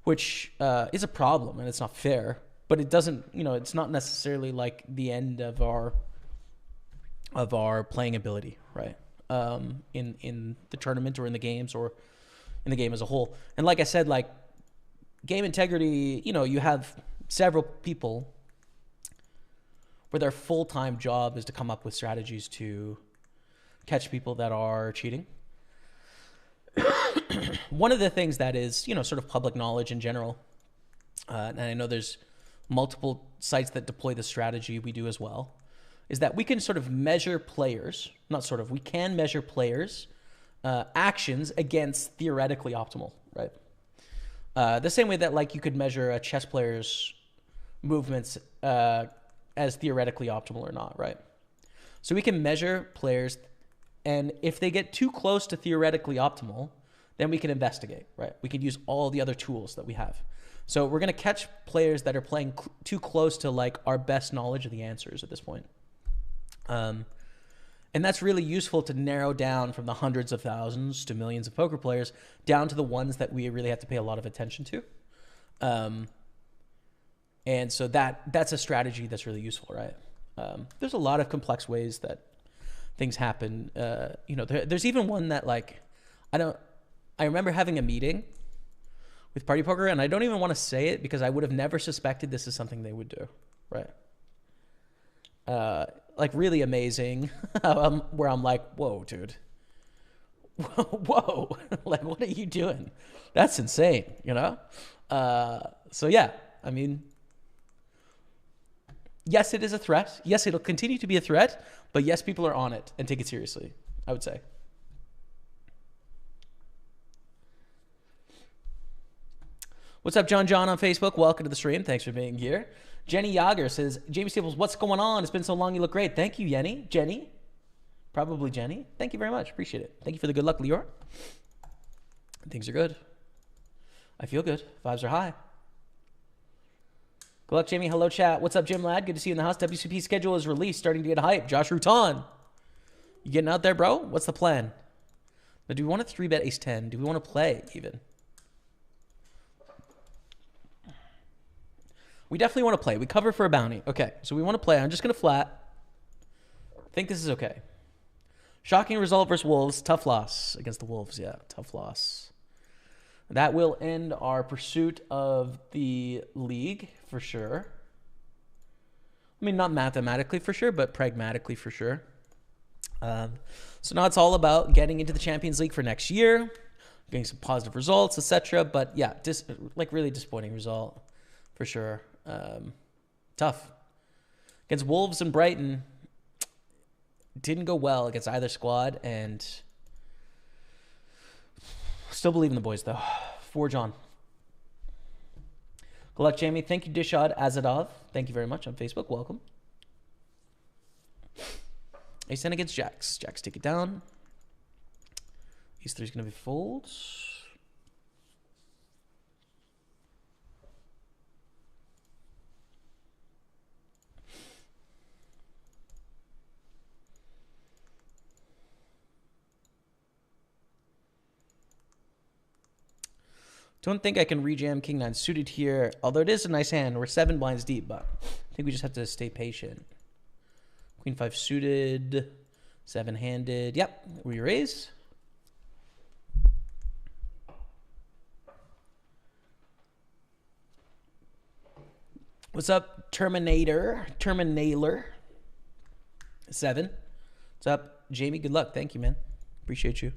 Which is a problem and it's not fair, but it doesn't, you know, it's not necessarily like the end of our playing ability, right? In the tournament or in the games or in the game as a whole. And like I said, like game integrity, you know, you have several people where their full-time job is to come up with strategies to catch people that are cheating. One of the things that is, you know, sort of public knowledge in general, and I know there's multiple sites that deploy the strategy, we do as well, is that we can sort of measure players, not sort of, we can measure players' actions against theoretically optimal, right? The same way that like you could measure a chess player's movements as theoretically optimal or not, right? So we can measure players, and if they get too close to theoretically optimal, then we can investigate, right? We can use all the other tools that we have. So we're going to catch players that are playing too close to like our best knowledge of the answers at this point. And that's really useful to narrow down from the hundreds of thousands to millions of poker players down to the ones that we really have to pay a lot of attention to. And so that's a strategy that's really useful, right? There's a lot of complex ways that things happen. You know, there's even one that like, I remember having a meeting with PartyPoker, and I don't even want to say it because I would have never suspected this is something they would do, right? Like really amazing, where I'm like, whoa, dude. Whoa, like what are you doing? That's insane, you know? So yeah, I mean, yes, it is a threat. Yes, it'll continue to be a threat, but yes, people are on it and take it seriously, I would say. What's up, John on Facebook? Welcome to the stream. Thanks for being here. Jenny Yager says, Jaime Staples, what's going on? It's been so long. You look great. Thank you, Jenny. Probably Jenny. Thank you very much. Appreciate it. Thank you for the good luck, Lior. Things are good. I feel good. Vibes are high. Good luck, Jamie. Hello, chat. What's up, Jim Lad? Good to see you in the house. WCP schedule is released. Starting to get hype. Josh Rutan. You getting out there, bro? What's the plan? But do we want to 3-bet ace-10? Do we want to play even? We definitely want to play. We cover for a bounty. Okay, so we want to play. I'm just going to flat. I think this is okay. Shocking result versus Wolves. Tough loss against the Wolves. Yeah, tough loss. That will end our pursuit of the league for sure. I mean, not mathematically for sure, but pragmatically for sure. So now it's all about getting into the Champions League for next year, getting some positive results, etc. But yeah, like really disappointing result for sure. Tough. Against Wolves and Brighton, didn't go well against either squad, and still believe in the boys, though. Forge on. Good luck, Jamie. Thank you, Dishad Azadov. Thank you very much on Facebook. Welcome. Ace-10 against Jacks. Jacks take it down. Ace-3 is going to be folds. Don't think I can rejam King 9 suited here, although it is a nice hand. We're 7 blinds deep, but I think we just have to stay patient. Queen 5 suited, 7-handed. Yep, we raise. What's up, Terminator? 7. What's up, Jamie? Good luck. Thank you, man. Appreciate you.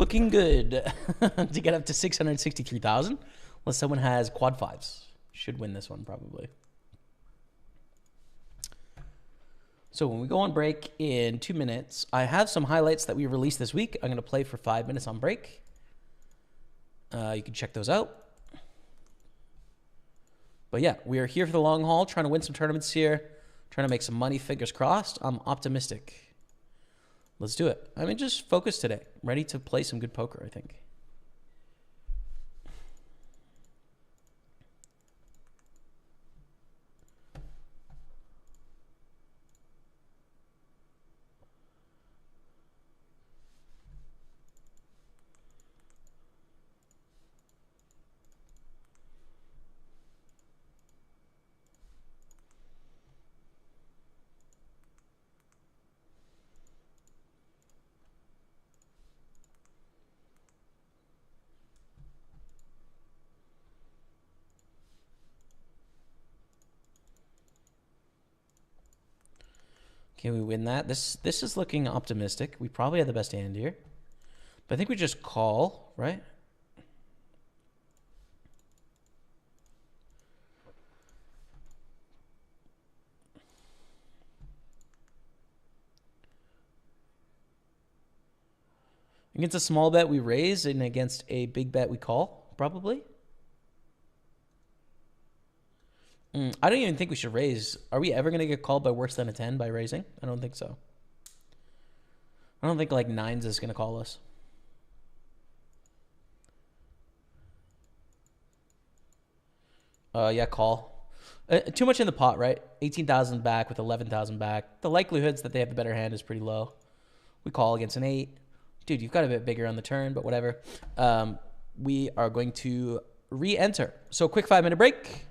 Looking good to get up to 663,000. Unless someone has quad fives. Should win this one probably. So when we go on break in 2 minutes, I have some highlights that we released this week. I'm going to play for 5 minutes on break. You can check those out. But yeah, we are here for the long haul, trying to win some tournaments here, trying to make some money, fingers crossed. I'm optimistic. Let's do it. I mean, just focus today. Ready to play some good poker, I think. Can we win that? This is looking optimistic. We probably have the best hand here. But I think we just call, right? Against a small bet, we raise, and against a big bet, we call, probably. I don't even think we should raise. Are we ever going to get called by worse than a 10 by raising? I don't think so. I don't think like nines is going to call us. Yeah, call. Too much in the pot, right? 18,000 back with 11,000 back. The likelihoods that they have the better hand is pretty low. We call against an 8. Dude, you've got a bit bigger on the turn, but whatever. We are going to re-enter. So quick 5-minute break.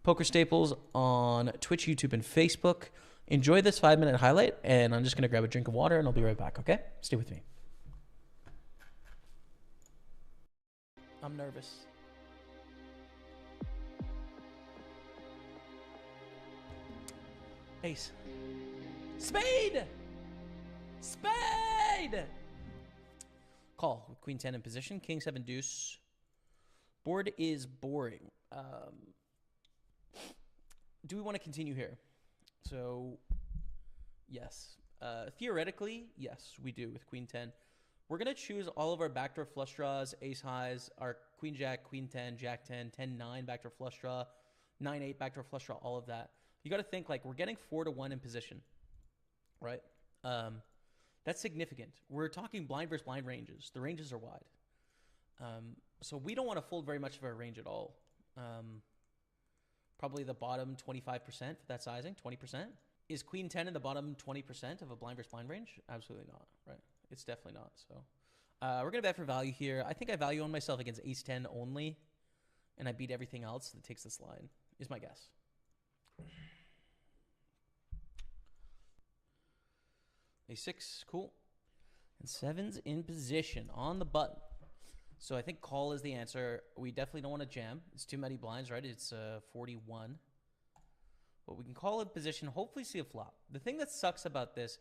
Pokerstaples on Twitch, YouTube, and Facebook. Enjoy this 5-minute highlight, and I'm just going to grab a drink of water, and I'll be right back, okay? Stay with me. I'm nervous. Ace. Spade! Spade! Call with queen 10 in position. King 7 deuce. Board is boring. Do we want to continue here? So, yes. Theoretically, yes, we do with queen 10. We're going to choose all of our backdoor flush draws, ace highs, our queen jack, queen 10, jack 10, 10 9 backdoor flush draw, 9 8 backdoor flush draw, all of that. You got to think like we're getting 4-1 in position, right? That's significant. We're talking blind versus blind ranges. The ranges are wide. So we don't want to fold very much of our range at all. Probably the bottom 25% for that sizing, 20%. Is queen 10 in the bottom 20% of a blind versus blind range? Absolutely not, right? It's definitely not. So we're going to bet for value here. I think I value on myself against ace 10 only, and I beat everything else that takes this line, is my guess. A6, cool. And 7's in position on the button. So I think call is the answer. We definitely don't want to jam. It's too many blinds, right? It's 41. But we can call in position, hopefully see a flop. The thing that sucks about this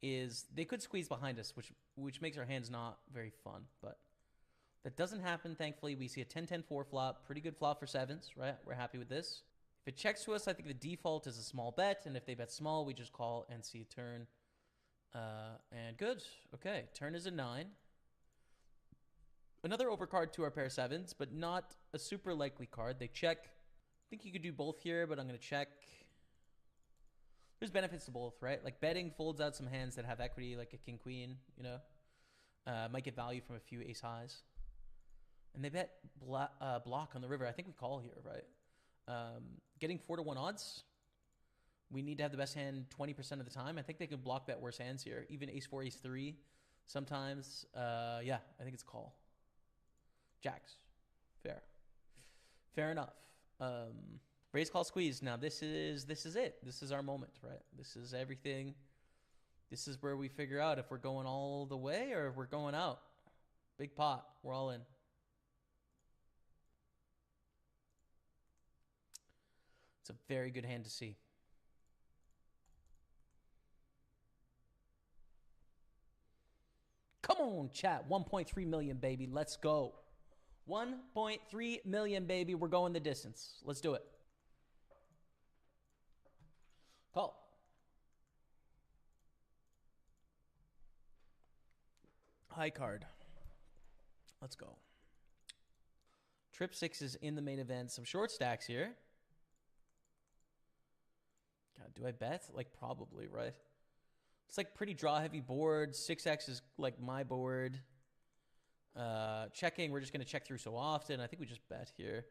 is they could squeeze behind us, which makes our hands not very fun. But that doesn't happen, thankfully. We see a 10-10-4 flop. Pretty good flop for 7s, right? We're happy with this. If it checks to us, I think the default is a small bet. And if they bet small, we just call and see a turn. And good. Okay, turn is a 9. Another overcard to our pair of 7s, but not a super likely card. They check. I think you could do both here, but I'm going to check. There's benefits to both, right? Like betting folds out some hands that have equity, like a king-queen, you know. Might get value from a few ace-highs. And they bet block on the river. I think we call here, right? Getting 4-1 odds. We need to have the best hand 20% of the time. I think they can block bet worse hands here. Even ace-4, ace-3 sometimes. Yeah, I think it's a call. Jacks. Fair. Fair enough. Raise, call, squeeze. Now this is it. This is our moment, right? This is everything. This is where we figure out if we're going all the way or if we're going out. Big pot. We're all in. It's a very good hand to see. Come on, chat. 1.3 million, baby. Let's go. 1.3 million, baby. We're going the distance. Let's do it. Call. High card. Let's go. Trip 6 is in the main event. Some short stacks here. God, do I bet? Like, probably, right? It's like pretty draw-heavy board. 6x is like my board. Checking, we're just going to check through so often. I think we just bet here.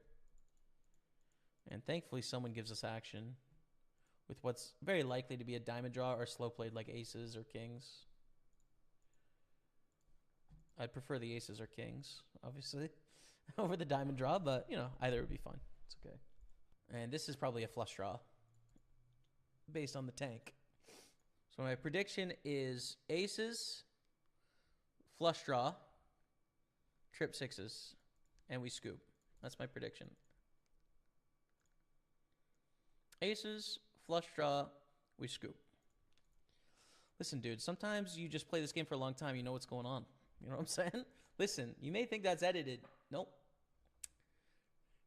And thankfully, someone gives us action with what's very likely to be a diamond draw or slow played like aces or kings. I'd prefer the aces or kings, obviously, over the diamond draw, but, you know, either would be fine. It's okay. And this is probably a flush draw based on the tank. So my prediction is aces, flush draw, trip 6s, and we scoop. That's my prediction. Aces, flush draw, we scoop. Listen, dude, sometimes you just play this game for a long time. You know what's going on. You know what I'm saying? Listen, you may think that's edited. Nope.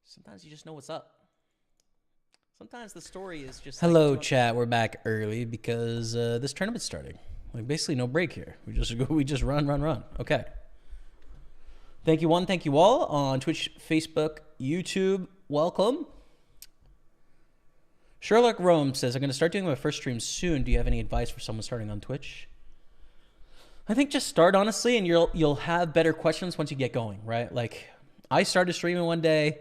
Sometimes you just know what's up. Sometimes the story is just... Hello, like, chat. We're back early because this tournament's starting. Like, basically no break here. We just run. Okay. Thank you, one. Thank you all on Twitch, Facebook, YouTube. Welcome. Sherlock Rome says, I'm going to start doing my first stream soon. Do you have any advice for someone starting on Twitch? I think just start, honestly, and you'll have better questions once you get going, right? Like, I started streaming one day,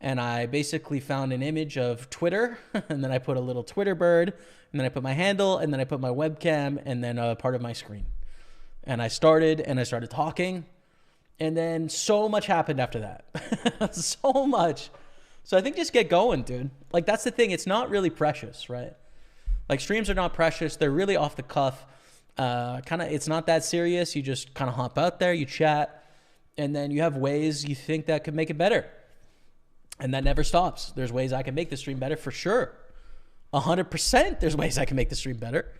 and I basically found an image of Twitter, and then I put a little Twitter bird, and then I put my handle, and then I put my webcam, and then a part of my screen. And I started talking, and then so much happened after that. So much. So I think just get going, dude. Like, that's the thing. It's not really precious, right? Like, streams are not precious. They're really off the cuff. It's not that serious. You just kind of hop out there, you chat, and then you have ways you think that could make it better. And that never stops. There's ways I can make the stream better for sure. 100% there's ways I can make the stream better.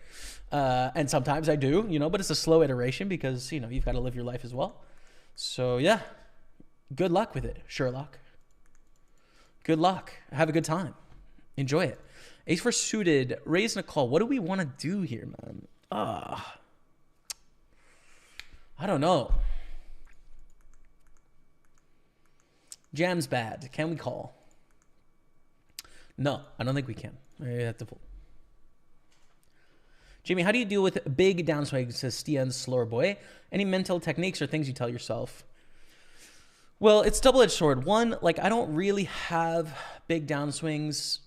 And sometimes I do, you know, but it's a slow iteration because, you know, you've got to live your life as well. So yeah, good luck with it, Sherlock. Good luck. Have a good time. Enjoy it. Ace 4 suited, raising a call. What do we want to do here, man? I don't know. Jam's bad. Can we call? No, I don't think we can. We have to fold. Jamie, how do you deal with big downswings, says Stian's slower boy? Any mental techniques or things you tell yourself? Well, it's double-edged sword. One, like, I don't really have big downswings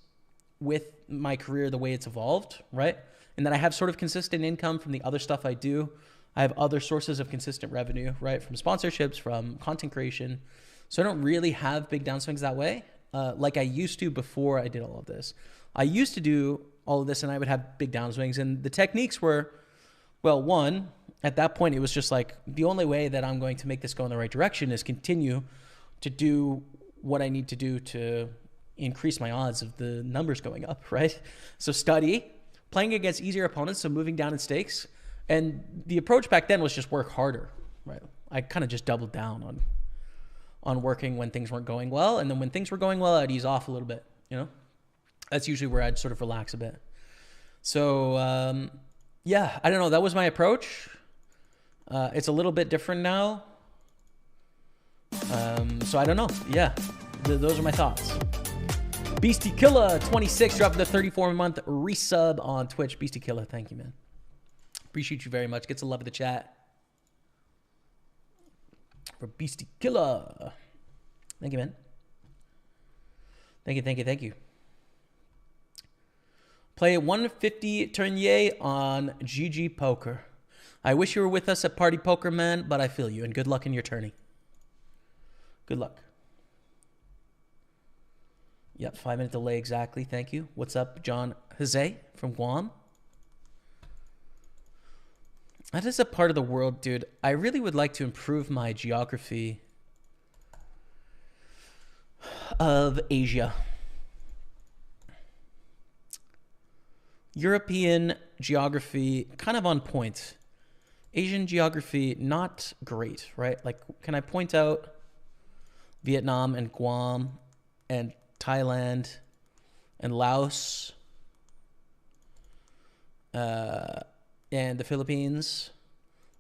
with my career the way it's evolved, right? And then I have sort of consistent income from the other stuff I do. I have other sources of consistent revenue, right? From sponsorships, from content creation. So I don't really have big downswings that way, like I used to before I did all of this. I used to do all of this and I would have big downswings. And the techniques were, well, one, at that point, it was just like, the only way that I'm going to make this go in the right direction is continue to do what I need to do to increase my odds of the numbers going up, right? So study, playing against easier opponents, so moving down in stakes. And the approach back then was just work harder, right? I kind of just doubled down on working when things weren't going well. And then when things were going well, I'd ease off a little bit, you know? That's usually where I'd sort of relax a bit. So, yeah, I don't know. That was my approach. It's a little bit different now. So I don't know. Yeah, those are my thoughts. Beastie Killer 26 dropping the 34-month resub on Twitch. Beastie Killer, thank you, man. Appreciate you very much. Get some love in the chat for Beastie Killer. Thank you, man. Thank you. Play 150 Tournier on GG Poker. I wish you were with us at Party Poker, man, but I feel you. And good luck in your tourney. Good luck. Yep, 5-minute delay exactly. Thank you. What's up, John Jose from Guam? That is a part of the world, dude. I really would like to improve my geography of Asia. European geography, kind of on point. Asian geography, not great, right? Like, can I point out Vietnam and Guam and Thailand and Laos and the Philippines?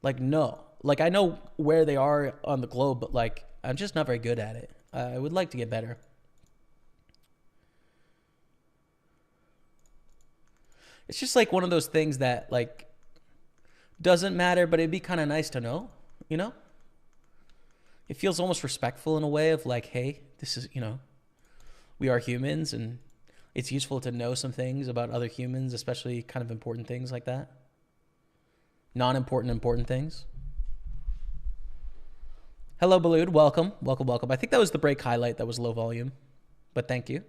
Like, no. Like, I know where they are on the globe, but like, I'm just not very good at it. I would like to get better. It's just like one of those things that like doesn't matter, but it'd be kind of nice to know, you know? It feels almost respectful in a way of like, hey, this is, you know, we are humans and it's useful to know some things about other humans, especially kind of important things like that. Non-important, important things. Hello, Balloon. Welcome. Welcome, welcome. I think that was the break highlight that was low volume, but thank you.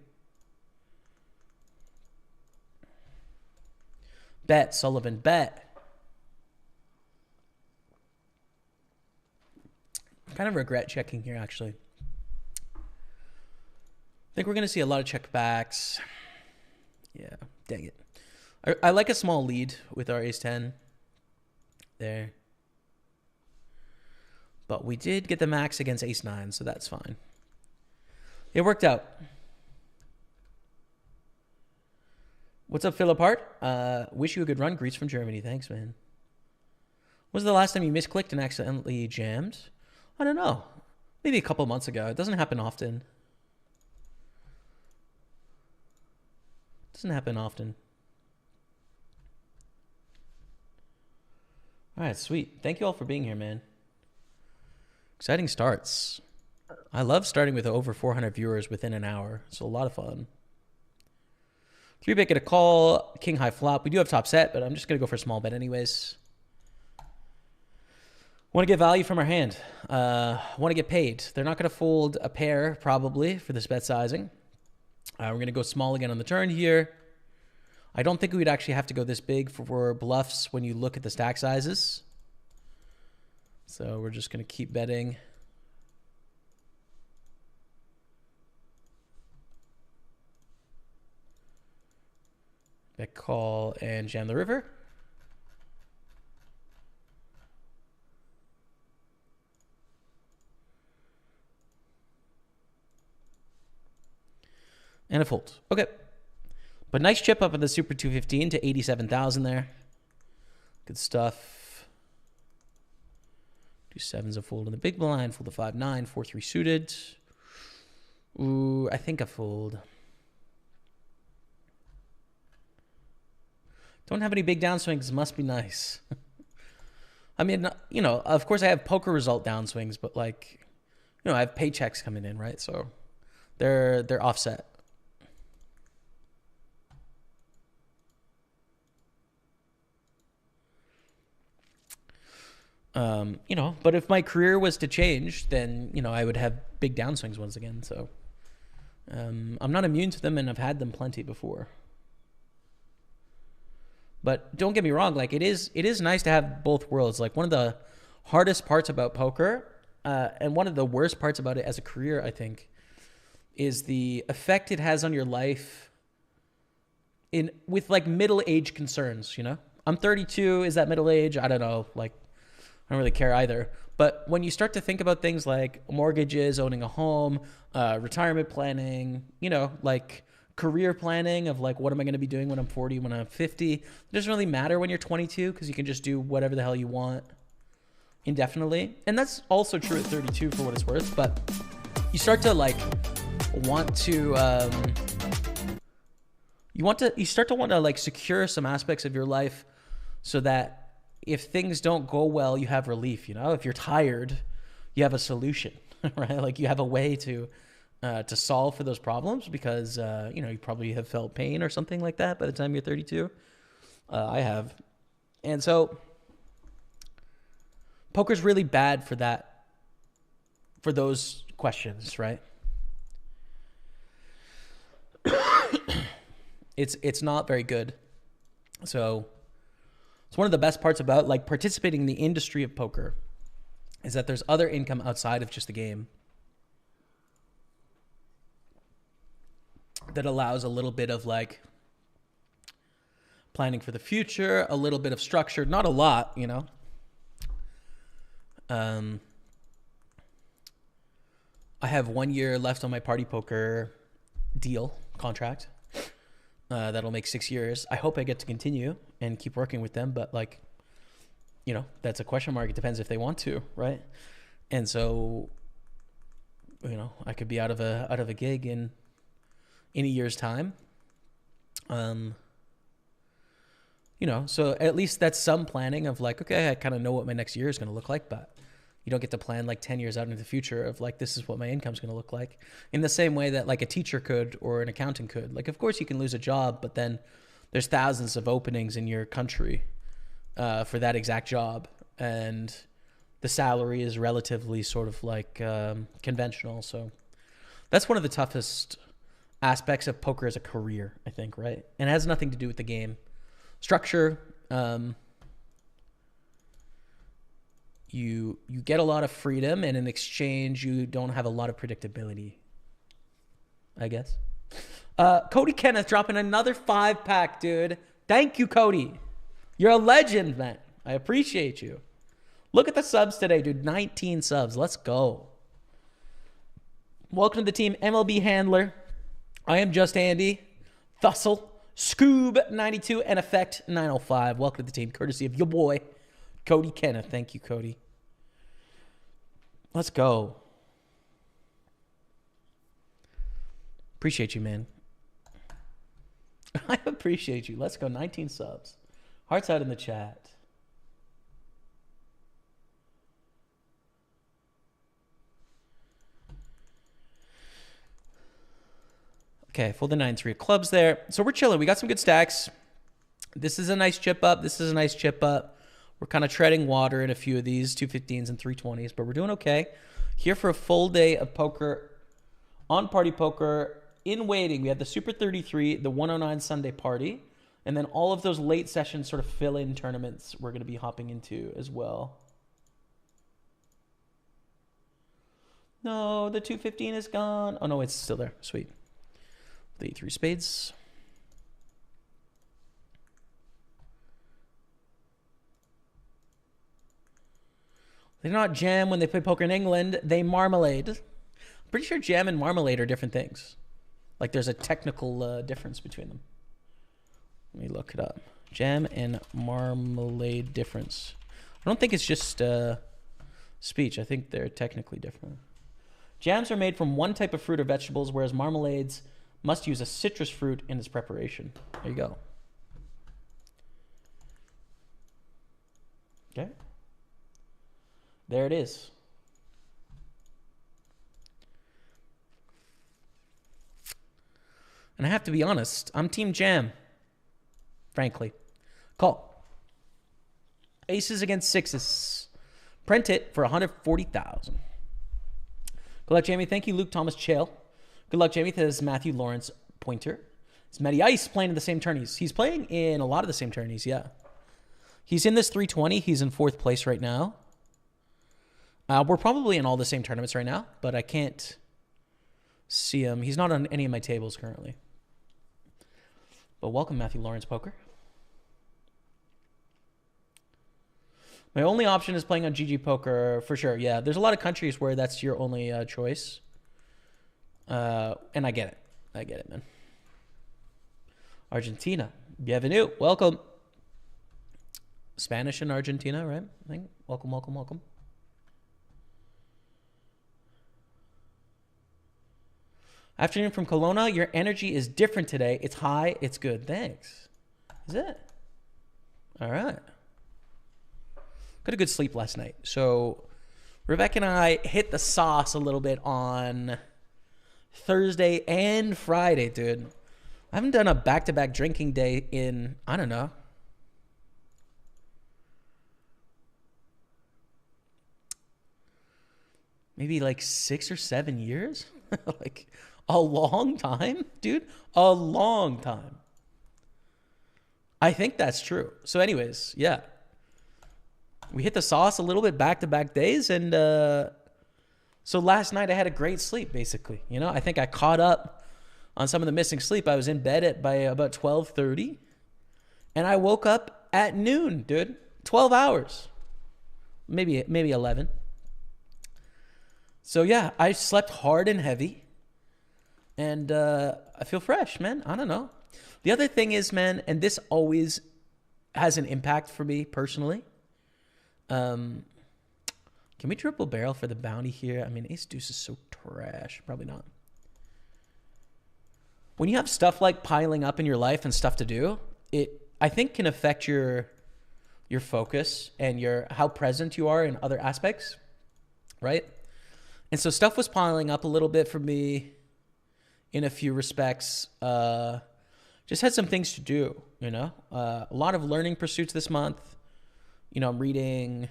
Bet, Sullivan, bet. I kind of regret checking here, actually. I think we're going to see a lot of checkbacks. Yeah, dang it. I like a small lead with our ace-10 there. But we did get the max against ace-9, so that's fine. It worked out. What's up, Philip Hart? Wish you a good run. Greets from Germany. Thanks, man. When was the last time you misclicked and accidentally jammed? I don't know. Maybe a couple months ago. It doesn't happen often. Doesn't happen often. All right, sweet. Thank you all for being here, man. Exciting starts. I love starting with over 400 viewers within an hour. It's a lot of fun. 3-bet, get a call. King high flop. We do have top set, but I'm just going to go for a small bet anyways. Want to get value from our hand. Want to get paid. They're not going to fold a pair, probably, for this bet sizing. We're going to go small again on the turn here. I don't think we would actually have to go this big for bluffs when you look at the stack sizes. So we're just going to keep betting. Bet call and jam the river. And a fold. Okay. But nice chip up at the Super 215 to 87,000 there. Good stuff. Do sevens a fold in the big blind. Fold the 5-9. 4-3 suited. Ooh, I think a fold. Don't have any big downswings. Must be nice. I mean, you know, of course I have poker result downswings, but like, you know, I have paychecks coming in, right? So they're offset. You know, but if my career was to change, then, you know, I would have big downswings once again. So I'm not immune to them, and I've had them plenty before. But don't get me wrong, like it is nice to have both worlds. Like one of the hardest parts about poker, and one of the worst parts about it as a career, I think, is the effect it has on your life with like middle age concerns, you know? I'm 32, is that middle age? I don't know. Like, I don't really care either. But when you start to think about things like mortgages, owning a home, retirement planning, you know, like career planning of like, what am I going to be doing when I'm 40, when I'm 50? It doesn't really matter when you're 22 because you can just do whatever the hell you want indefinitely. And that's also true at 32 for what it's worth. But you start to like want to, you start to want to like secure some aspects of your life so that if things don't go well, you have relief, you know? If you're tired, you have a solution, right? Like you have a way to solve for those problems because, you know, you probably have felt pain or something like that by the time you're 32. I have. And so poker's really bad for that, for those questions, right? It's not very good. So it's one of the best parts about like participating in the industry of poker is that there's other income outside of just the game that allows a little bit of like planning for the future, a little bit of structure, not a lot, you know, I have 1 year left on my PartyPoker deal contract. That'll make 6 years. I hope I get to continue and keep working with them, but like, you know, that's a question mark. It depends if they want to, right? And so, you know, I could be out of a gig in a year's time. You know, so at least that's some planning of like, okay, I kind of know what my next year is going to look like, but you don't get to plan like 10 years out into the future of like, this is what my income's going to look like, in the same way that like a teacher could or an accountant could. Like, of course you can lose a job, but then there's thousands of openings in your country for that exact job. And the salary is relatively sort of like conventional. So that's one of the toughest aspects of poker as a career, I think, right? And it has nothing to do with the game structure. You get a lot of freedom, and in exchange, you don't have a lot of predictability, I guess. Cody Kenneth dropping another 5-pack, dude. Thank you, Cody. You're a legend, man. I appreciate you. Look at the subs today, dude. 19 subs. Let's go. Welcome to the team, MLB Handler. I am Just Andy. Thussle. Scoob92 and Effect 905. Welcome to the team, courtesy of your boy, Cody Kenneth. Thank you, Cody. Let's go. Appreciate you, man. I appreciate you. Let's go. 19 subs. Hearts out in the chat. Okay, full the 9-3 clubs there. So we're chilling. We got some good stacks. This is a nice chip up. This is a nice chip up. We're kind of treading water in a few of these, 215s and 320s, but we're doing okay. Here for a full day of poker on PartyPoker. In waiting, we have the Super 33, the 109 Sunday Party, and then all of those late session sort of fill-in tournaments we're going to be hopping into as well. No, the 215 is gone. Oh, no, it's still there. Sweet. The 3 spades. They do not jam when they play poker in England. They marmalade. I'm pretty sure jam and marmalade are different things. Like there's a technical difference between them. Let me look it up. Jam and marmalade difference. I don't think it's just speech. I think they're technically different. Jams are made from one type of fruit or vegetables, whereas marmalades must use a citrus fruit in its preparation. There you go. Okay. There it is. And I have to be honest, I'm Team Jam. Frankly. Call. Aces against sixes. Print it for $140,000. Good luck, Jamie. Thank you, Luke Thomas Chael. Good luck, Jamie. This is Matthew Lawrence Pointer. It's Matty Ice playing in the same tourneys. He's playing in a lot of the same tourneys, yeah. He's in this 320. He's in 4th place right now. We're probably in all the same tournaments right now, but I can't see him. He's not on any of my tables currently. But welcome, Matthew Lawrence Poker. My only option is playing on GG Poker for sure. Yeah, there's a lot of countries where that's your only choice. And I get it. I get it, man. Argentina. Bienvenue. Welcome. Spanish in Argentina, right? I think. Welcome, welcome, welcome. Afternoon from Kelowna. Your energy is different today. It's high. It's good. Thanks. Is it? All right. Got a good sleep last night. So Rebecca and I hit the sauce a little bit on Thursday and Friday, dude. I haven't done a back-to-back drinking day in, I don't know, maybe like 6 or 7 years. Like a long time, dude. A long time. I think that's true. So anyways, yeah. We hit the sauce a little bit back-to-back days. And so last night I had a great sleep, basically. You know, I think I caught up on some of the missing sleep. I was in bed by about 12:30. And I woke up at noon, dude. 12 hours. Maybe 11. So yeah, I slept hard and heavy, and I feel fresh, man. I don't know. The other thing is, man, and this always has an impact for me personally. Can we triple barrel for the bounty here? I mean, ace deuce is so trash. Probably not. When you have stuff like piling up in your life and stuff to do, it, I think, can affect your focus and how present you are in other aspects, right? And so stuff was piling up a little bit for me in a few respects. Just had some things to do, you know? A lot of learning pursuits this month. You know, I'm reading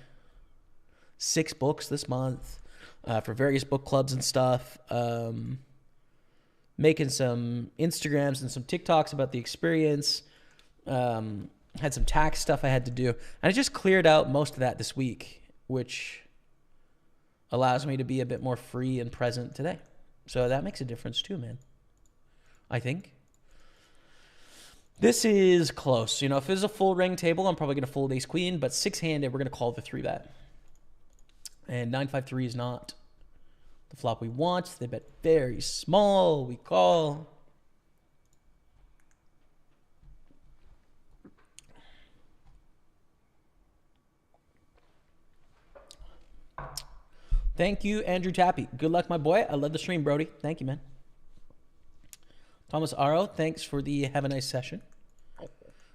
6 books this month for various book clubs and stuff. Making some Instagrams and some TikToks about the experience. Had some tax stuff I had to do. And I just cleared out most of that this week, which allows me to be a bit more free and present today. So that makes a difference too, man. I think. This is close. You know, if it was a full ring table, I'm probably going to fold ace queen, but 6-handed, we're going to call the 3-bet. And 9-5-3 is not the flop we want. They bet very small. We call. Thank you, Andrew Tappy. Good luck, my boy. I love the stream, Brody. Thank you, man. Thomas Aro, thanks for the have a nice session.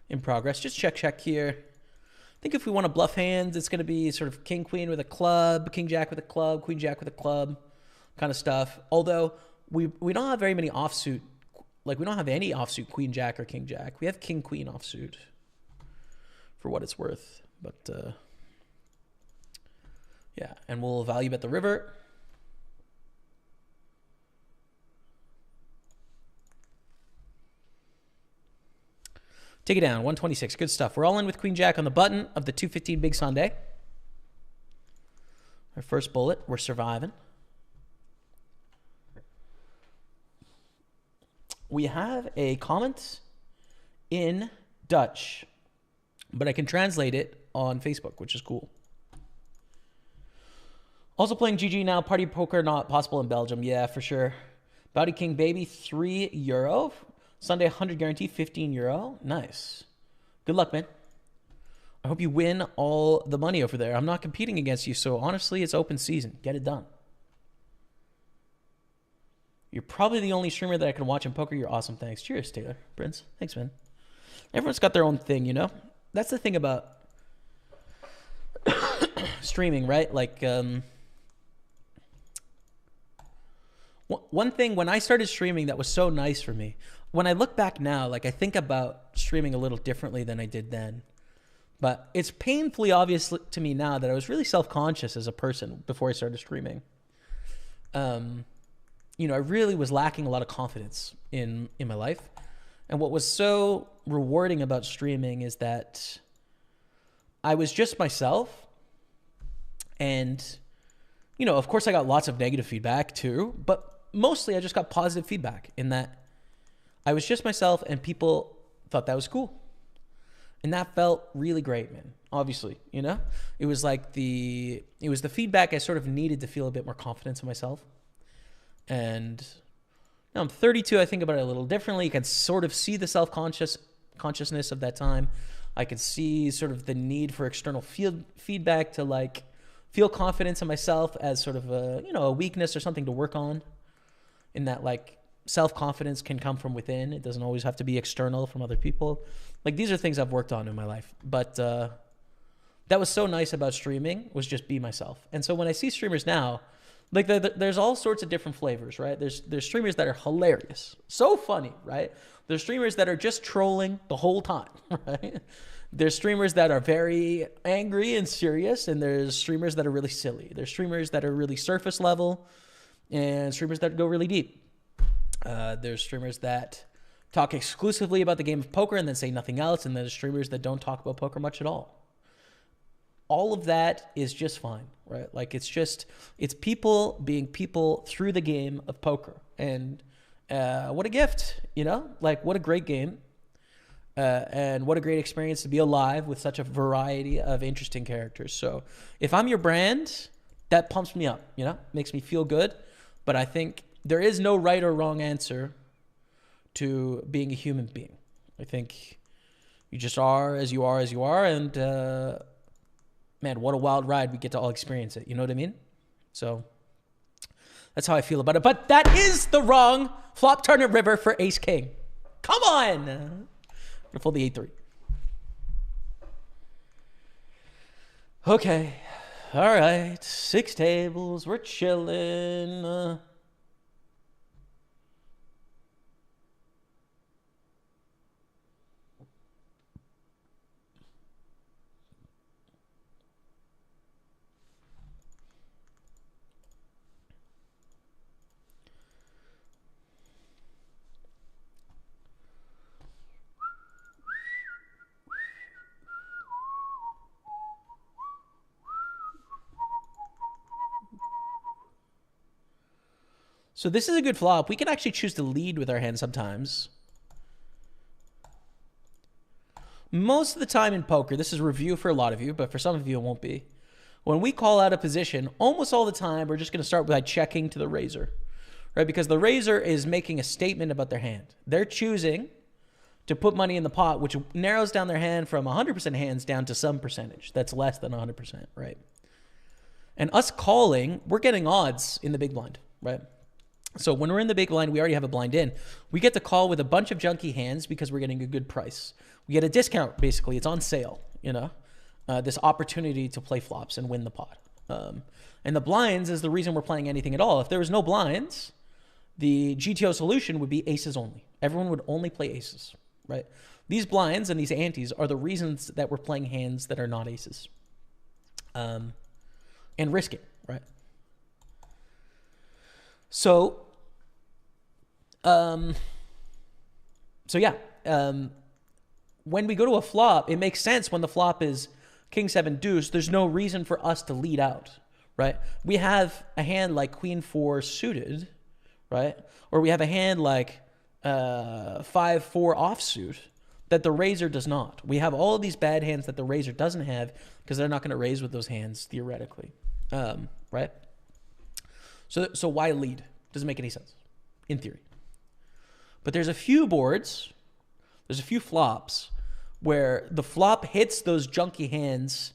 In progress. Just check here. I think if we want to bluff hands, it's going to be sort of king, queen with a club, king, jack with a club, queen, jack with a club kind of stuff. Although we don't have very many offsuit. Like, we don't have any offsuit queen, jack, or king, jack. We have king, queen offsuit for what it's worth. But, yeah, and we'll value bet the river. Take it down, 126. Good stuff. We're all in with queen jack on the button of the 215 Big Sunday. Our first bullet. We're surviving. We have a comment in Dutch, but I can translate it on Facebook, which is cool. Also playing GG now. Party poker not possible in Belgium. Yeah, for sure. Bounty King Baby, €3. Sunday 100 guarantee, €15. Nice. Good luck, man. I hope you win all the money over there. I'm not competing against you, so honestly, it's open season. Get it done. You're probably the only streamer that I can watch in poker. You're awesome. Thanks. Cheers, Taylor. Prince. Thanks, man. Everyone's got their own thing, you know? That's the thing about streaming, right? Like, one thing when I started streaming that was so nice for me, when I look back now, like, I think about streaming a little differently than I did then. But it's painfully obvious to me now that I was really self-conscious as a person before I started streaming. You know, I really was lacking a lot of confidence in my life. And what was so rewarding about streaming is that I was just myself. And, you know, of course I got lots of negative feedback too, but mostly I just got positive feedback in that I was just myself and people thought that was cool. And that felt really great, man. Obviously, you know, it was like the feedback I sort of needed to feel a bit more confidence in myself. And now I'm 32. I think about it a little differently. You can sort of see the consciousness of that time. I could see sort of the need for external feedback to like feel confidence in myself as sort of a, you know, a weakness or something to work on. In that, like, self-confidence can come from within. It doesn't always have to be external from other people. Like, these are things I've worked on in my life. But that was so nice about streaming, was just be myself. And so when I see streamers now, like, there's all sorts of different flavors, right? There's streamers that are hilarious, so funny, right? There's streamers that are just trolling the whole time, right? There's streamers that are very angry and serious, and there's streamers that are really silly. There's streamers that are really surface level, and streamers that go really deep. There's streamers that talk exclusively about the game of poker and then say nothing else, and there's streamers that don't talk about poker much at all. All of that is just fine, right? Like, it's people being people through the game of poker. And what a gift, you know? Like, what a great game. And what a great experience to be alive with such a variety of interesting characters. So if I'm your brand, that pumps me up, you know, makes me feel good. But I think there is no right or wrong answer to being a human being. I think you just are as you are as you are. And man, what a wild ride. We get to all experience it. You know what I mean? So that's how I feel about it. But that is the wrong flop turn and river for ace king. Come on. I'm going to fold the 8-3. Okay. All right. 6 tables. We're chilling. So this is a good flop. We can actually choose to lead with our hand sometimes. Most of the time in poker, this is review for a lot of you, but for some of you it won't be. When we call out a position, almost all the time, we're just going to start by checking to the raiser, right? Because the raiser is making a statement about their hand. They're choosing to put money in the pot, which narrows down their hand from 100% hands down to some percentage. That's less than 100%, right? And us calling, we're getting odds in the big blind, right? So when we're in the big blind, we already have a blind in. We get to call with a bunch of junky hands because we're getting a good price. We get a discount, basically. It's on sale, you know, this opportunity to play flops and win the pot. And the blinds is the reason we're playing anything at all. If there was no blinds, the GTO solution would be aces only. Everyone would only play aces, right? These blinds and these antes are the reasons that we're playing hands that are not aces. And risking, right? So yeah, when we go to a flop, it makes sense when the flop is king 7 deuce. There's no reason for us to lead out, right? We have a hand like queen 4 suited, right? Or we have a hand like 5-4 offsuit that the raiser does not. We have all of these bad hands that the raiser doesn't have because they're not going to raise with those hands theoretically, right? So why lead? Doesn't make any sense in theory. But there's a few boards, there's a few flops where the flop hits those junky hands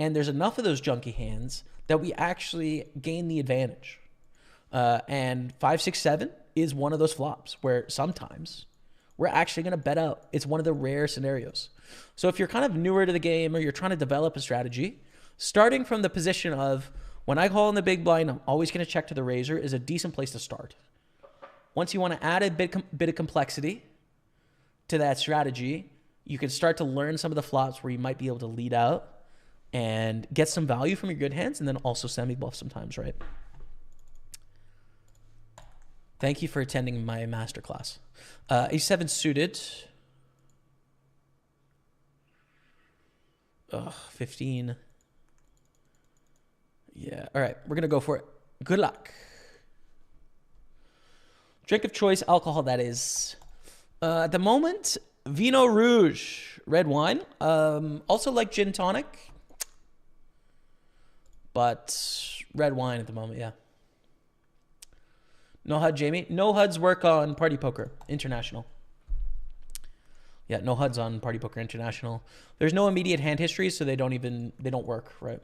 and there's enough of those junky hands that we actually gain the advantage. And 5, 6, 7 is one of those flops where sometimes we're actually going to bet out. It's one of the rare scenarios. So if you're kind of newer to the game or you're trying to develop a strategy, starting from the position of when I call in the big blind, I'm always going to check to the raiser is a decent place to start. Once you want to add a bit of complexity to that strategy, you can start to learn some of the flops where you might be able to lead out and get some value from your good hands and then also semi-bluff sometimes, right? Thank you for attending my masterclass. A7 suited. 15. Yeah. All right. We're going to go for it. Good luck. Drink of choice, alcohol, that is. At the moment, Vino Rouge, red wine. Also like gin tonic. But red wine at the moment, yeah. No HUD, Jamie. No HUDs work on PartyPoker International. Yeah, no HUDs on PartyPoker International. There's no immediate hand history, so they don't work, right?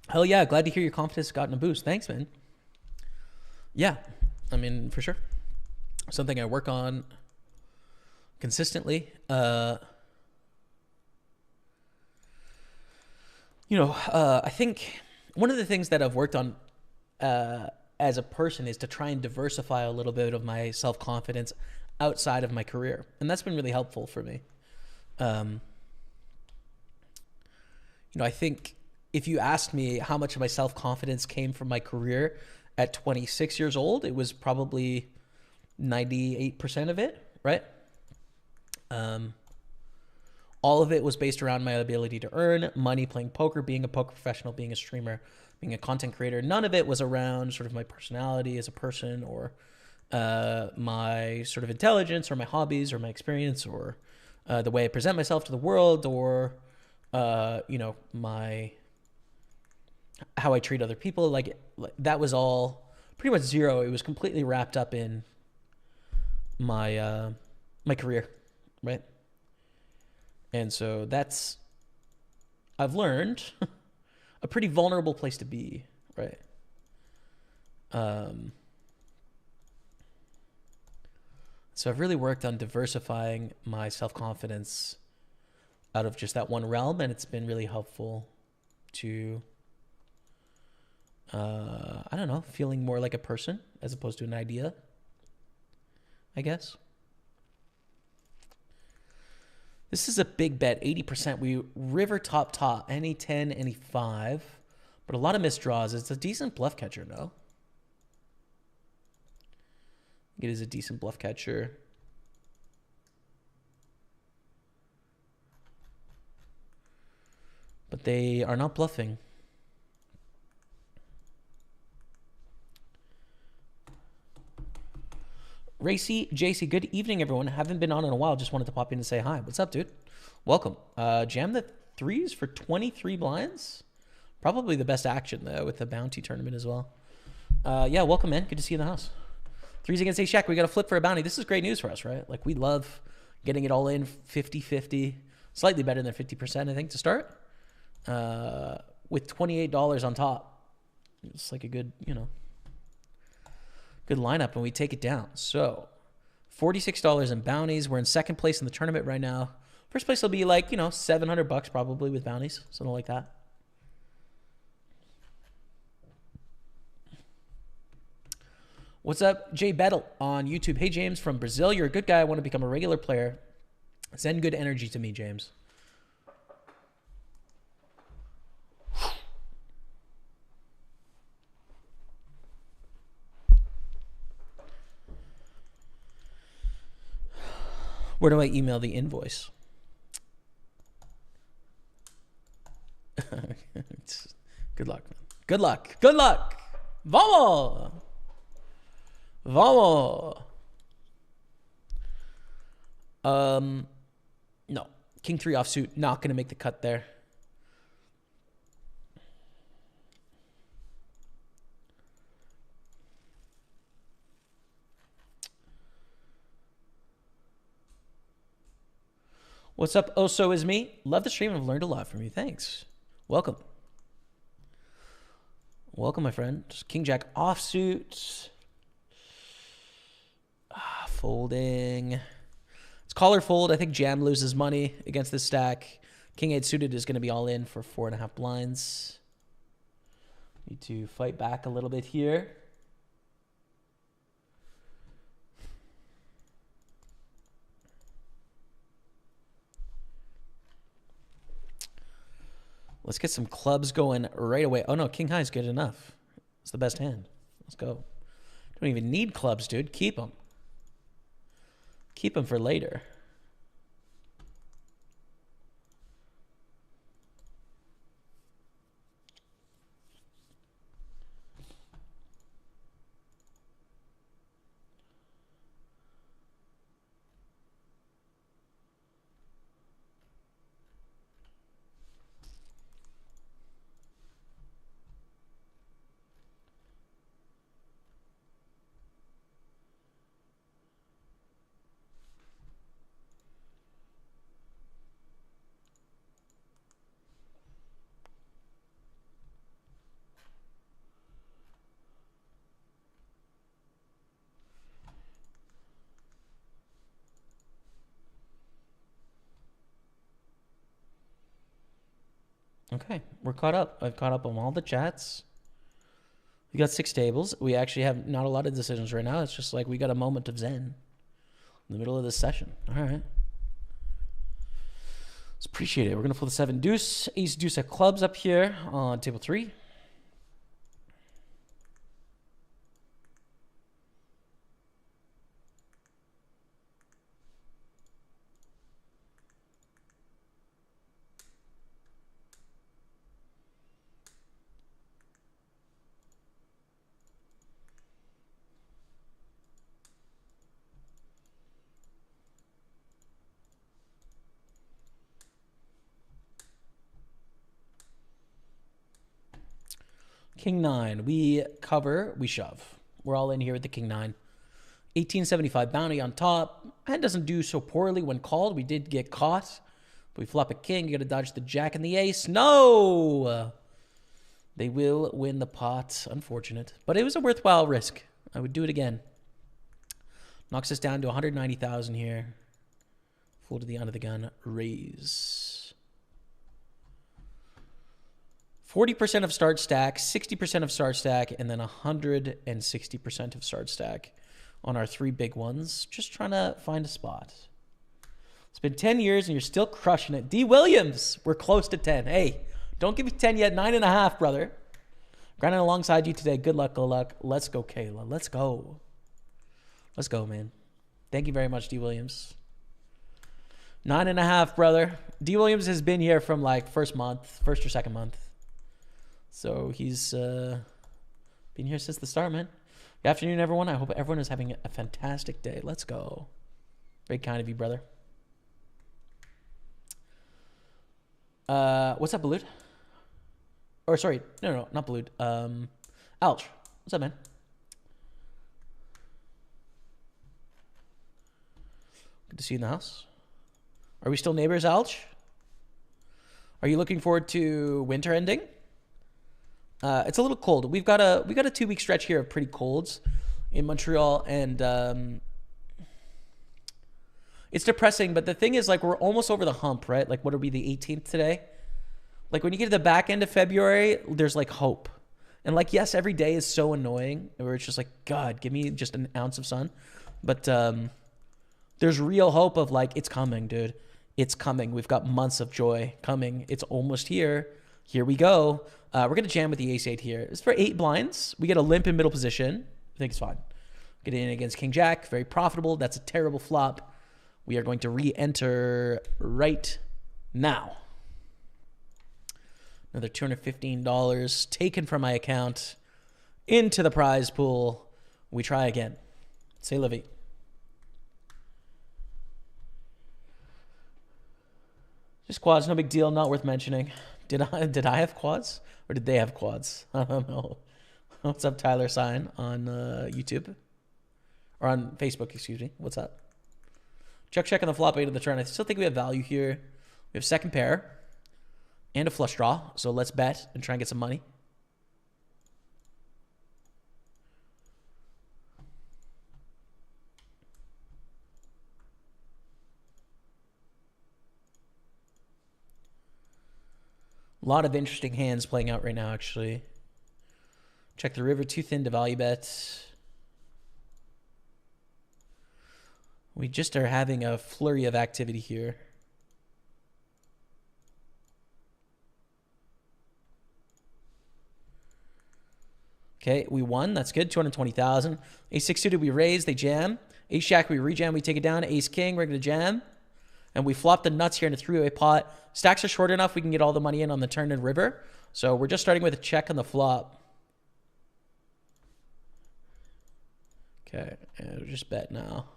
Hell yeah, glad to hear your confidence has gotten a boost. Thanks, man. Yeah, I mean, for sure. Something I work on consistently. I think one of the things that I've worked on as a person is to try and diversify a little bit of my self-confidence outside of my career. And that's been really helpful for me. I think if you asked me how much of my self-confidence came from my career at 26 years old, it was probably 98% of it, right? All of it was based around my ability to earn money playing poker, being a poker professional, being a streamer, being a content creator. None of it was around sort of my personality as a person or my sort of intelligence or my hobbies or my experience or the way I present myself to the world or, my how I treat other people. Like that was all pretty much zero. It was completely wrapped up in my my career, right? And so I've learned a pretty vulnerable place to be, right? So I've really worked on diversifying my self-confidence out of just that one realm, and it's been really helpful to, I don't know, feeling more like a person as opposed to an idea, I guess. This is a big bet, 80%. We river top, any 10, any 5, but a lot of missed draws. It's a decent bluff catcher, no? It is a decent bluff catcher. But they are not bluffing. Racy, JC, good evening, everyone. Haven't been on in a while. Just wanted to pop in and say hi. What's up, dude? Welcome. Jam the 3s for 23 blinds. Probably the best action, though, with the bounty tournament as well. Yeah, welcome, man. Good to see you in the house. 3s against A-Shack. We got to flip for a bounty. This is great news for us, right? Like, we love getting it all in 50-50. Slightly better than 50%, I think, to start. With $28 on top. It's like a good, good lineup, and we take it down. So $46 in bounties. We're in second place in the tournament right now. First place will be like, $700 probably with bounties, something like that. What's up, Jay Bettle on YouTube? Hey, James from Brazil. You're a good guy. I want to become a regular player. Send good energy to me, James. Where do I email the invoice? Good luck, man. Good luck. Good luck. Vamos. Vamos. No. King 3 offsuit. Not going to make the cut there. What's up? Oh, so is me. Love the stream. I've learned a lot from you. Thanks. Welcome. Welcome, my friend. King Jack offsuit. Folding. It's call or fold. I think Jam loses money against this stack. King 8 suited is going to be all in for 4.5 blinds. Need to fight back a little bit here. Let's get some clubs going right away. Oh, no, King High is good enough. It's the best hand. Let's go. Don't even need clubs, dude. Keep them. Keep them for later. Okay, we're caught up. I've caught up on all the chats. We got 6 tables. We actually have not a lot of decisions right now. It's just like we got a moment of zen in the middle of this session. All right. Let's appreciate it. We're going to pull the 7 deuce, ace deuce of clubs up here on table 3. King 9. We cover, we shove. We're all in here with the King 9. 1875 bounty on top. Hand doesn't do so poorly when called. We did get caught. But we flop a king. You got to dodge the jack and the ace. No! They will win the pot. Unfortunate. But it was a worthwhile risk. I would do it again. Knocks us down to 190,000 here. Full to the end of the gun. Raise. 40% of start stack, 60% of start stack, and then 160% of start stack on our 3 big ones. Just trying to find a spot. It's been 10 years and you're still crushing it. D. Williams, we're close to 10. Hey, don't give me 10 yet. 9.5, brother. Grinding alongside you today. Good luck, good luck. Let's go, Kayla. Let's go. Let's go, man. Thank you very much, D. Williams. 9.5, brother. D. Williams has been here from like first or second month. So he's been here since the start, man. Good afternoon, everyone. I hope everyone is having a fantastic day. Let's go. Very kind of you, brother. What's up, Balut? Or sorry, no, not Balut. Alch. What's up, man? Good to see you in the house. Are we still neighbors, Alch? Are you looking forward to winter ending? It's a little cold. We got a 2-week stretch here of pretty colds in Montreal, and it's depressing. But the thing is, like, we're almost over the hump, right? Like, what will be the 18th today? Like, when you get to the back end of February, there's like hope. And like, yes, every day is so annoying where it's just like, God, give me just an ounce of sun. But there's real hope of like, it's coming, dude. It's coming. We've got months of joy coming. It's almost here. Here we go. We're going to jam with the ace-8 here. It's for 8 blinds. We get a limp in middle position. I think it's fine. Get in against king-jack. Very profitable. That's a terrible flop. We are going to re-enter right now. Another $215 taken from my account into the prize pool. We try again. Say Livy. Just quads, no big deal. Not worth mentioning. Did I have quads? Or did they have quads? I don't know. What's up, Tyler Sign on YouTube? Or on Facebook, excuse me. What's up? Check on the flop 8 of the turn. I still think we have value here. We have second pair and a flush draw. So let's bet and try and get some money. A lot of interesting hands playing out right now, actually. Check the river, too thin to value bet. We just are having a flurry of activity here. Okay, we won. That's good. 220,000. Ace-6 suited, we raise. They jam. Ace-jack, we rejam. We take it down. Ace-king, we're going to jam. And we flop the nuts here in a 3-way pot. Stacks are short enough. We can get all the money in on the turn and river. So we're just starting with a check on the flop. Okay, and we'll just bet now.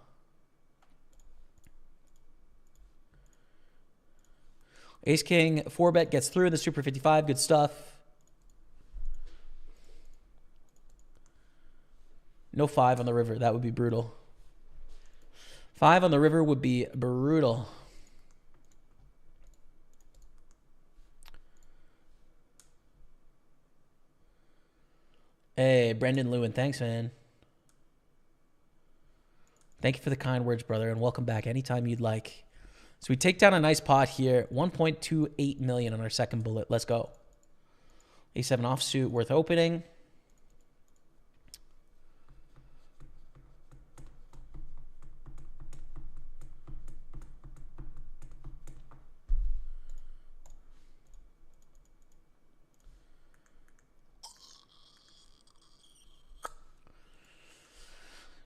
Ace-king, 4-bet gets through the Super 55. Good stuff. No 5 on the river. That would be brutal. 5 on the river would be brutal. Hey, Brendan Lewin. Thanks, man. Thank you for the kind words, brother, and welcome back anytime you'd like. So we take down a nice pot here. 1.28 million on our second bullet. Let's go. A7 offsuit worth opening.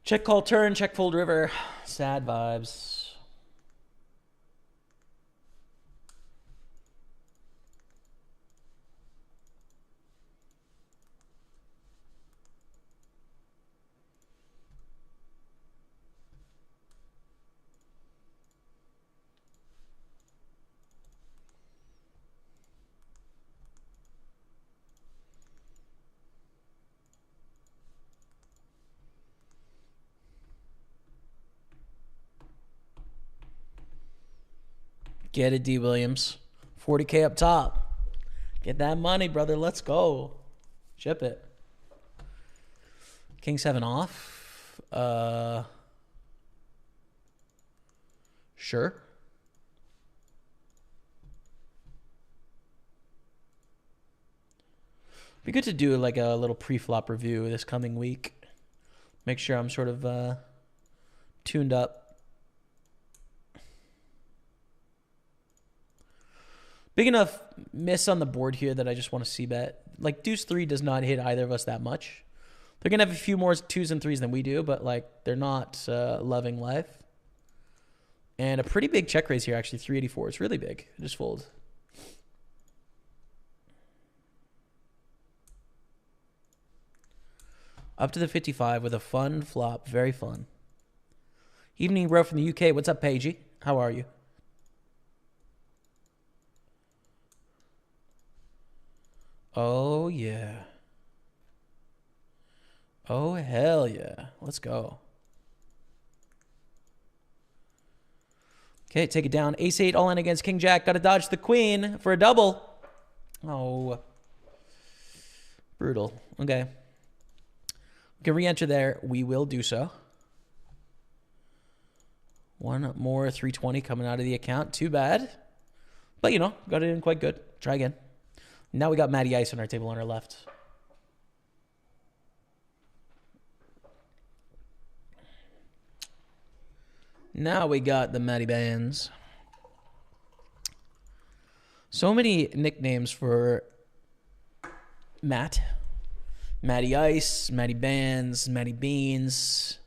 Check call turn, check fold river. Sad vibes. Get it, D. Williams. 40K up top. Get that money, brother. Let's go. Ship it. King 7 off. Sure. Be good to do like a little pre-flop review this coming week. Make sure I'm sort of tuned up. Big enough miss on the board here that I just want to see bet. Like deuce 3 does not hit either of us that much. They're going to have a few more 2s and 3s than we do, but like they're not loving life. And a pretty big check raise here, actually, 384. It's really big. I just fold. Up to the 55 with a fun flop. Very fun. Evening bro from the UK. What's up, Paigey? How are you? Oh, yeah. Oh, hell yeah. Let's go. Okay, take it down. Ace-8 all in against King-Jack. Got to dodge the queen for a double. Oh. Brutal. Okay. We can re-enter there. We will do so. One more 320 coming out of the account. Too bad. But, you know, got it in quite good. Try again. Now we got Matty Ice on our table on our left. Now we got the Matty Bands. So many nicknames for Matt. Matty Ice, Matty Bands, Matty Beans.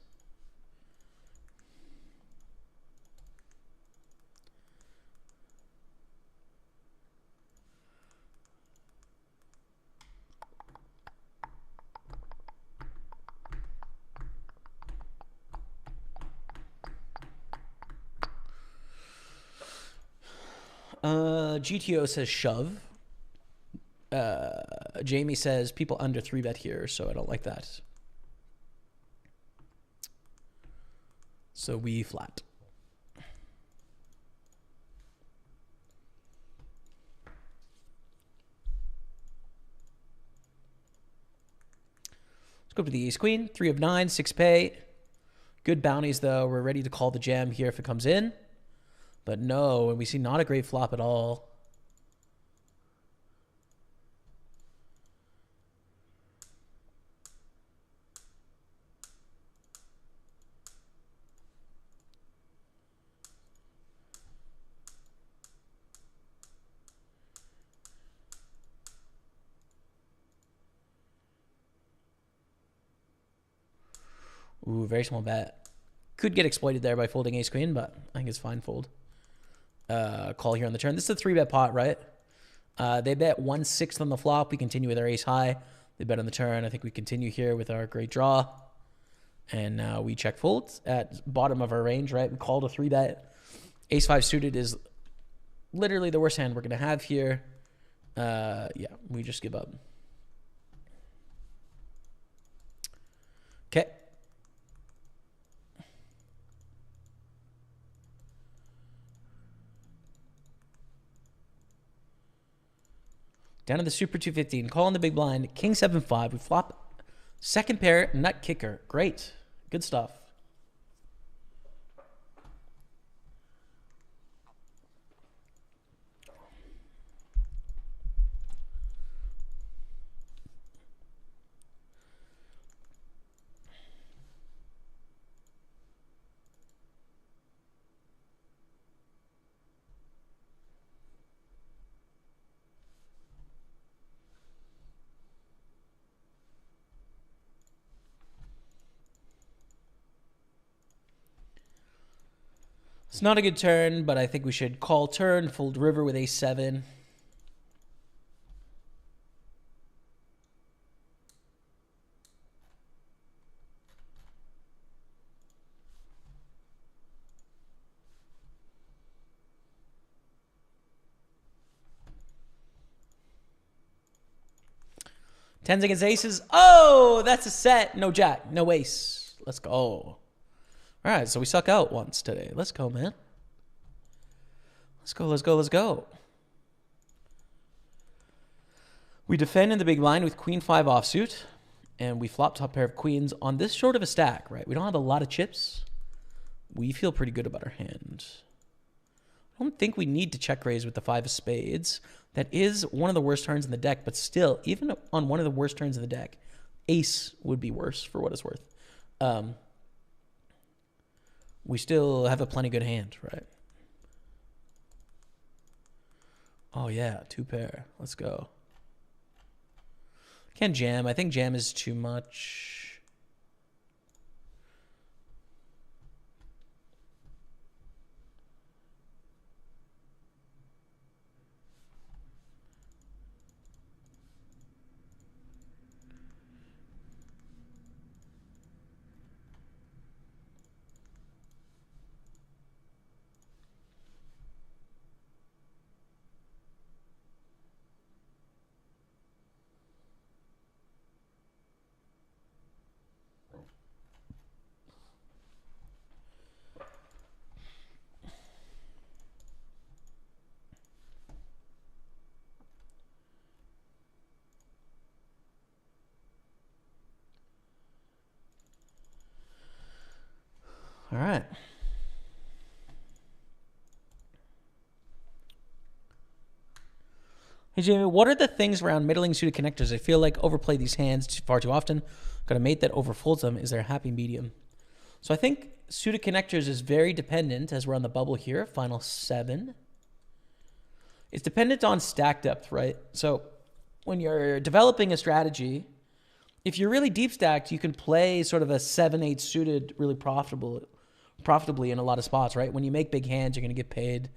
GTO says shove. Jamie says people under 3-bet here, so I don't like that. So we flat. Let's go up to the ace queen. 3 of 9, 6 pay. Good bounties though. We're ready to call the jam here if it comes in. But no, and we see not a great flop at all. Ooh, very small bet. Could get exploited there by folding ace queen, but I think it's fine fold. Call here on the turn. This is a 3-bet pot, right? They bet 1/6 on the flop. We continue with our ace high. They bet on the turn. I think we continue here with our great draw. And now we check fold at bottom of our range, right? We called a 3-bet. Ace 5 suited is literally the worst hand we're going to have here. Yeah, we just give up. Okay. Down to the Super 215. Call on the big blind. King 7-5. We flop. Second pair. Nut kicker. Great. Good stuff. It's not a good turn, but I think we should call turn, fold river with ace 7. Tens against aces. Oh, that's a set. No jack, no ace. Let's go. All right, so we suck out once today. Let's go, man. Let's go, let's go, let's go. We defend in the big blind with queen 5 offsuit, and we flop top pair of queens on this short of a stack, right? We don't have a lot of chips. We feel pretty good about our hand. I don't think we need to check raise with the 5 of spades. That is one of the worst turns in the deck, but still, even on one of the worst turns in the deck, ace would be worse for what it's worth. We still have a plenty good hand, right? Oh yeah, 2 pair. Let's go. Can't jam. I think jam is too much. All right. Hey, Jamie, what are the things around middling suited connectors? I feel like overplay these hands far too often. Got a mate that overfolds them. Is there a happy medium? So I think suited connectors is very dependent, as we're on the bubble here, final 7. It's dependent on stack depth, right? So when you're developing a strategy, if you're really deep stacked, you can play sort of a 7-8 suited really profitably in a lot of spots, right? When you make big hands, you're going to get paid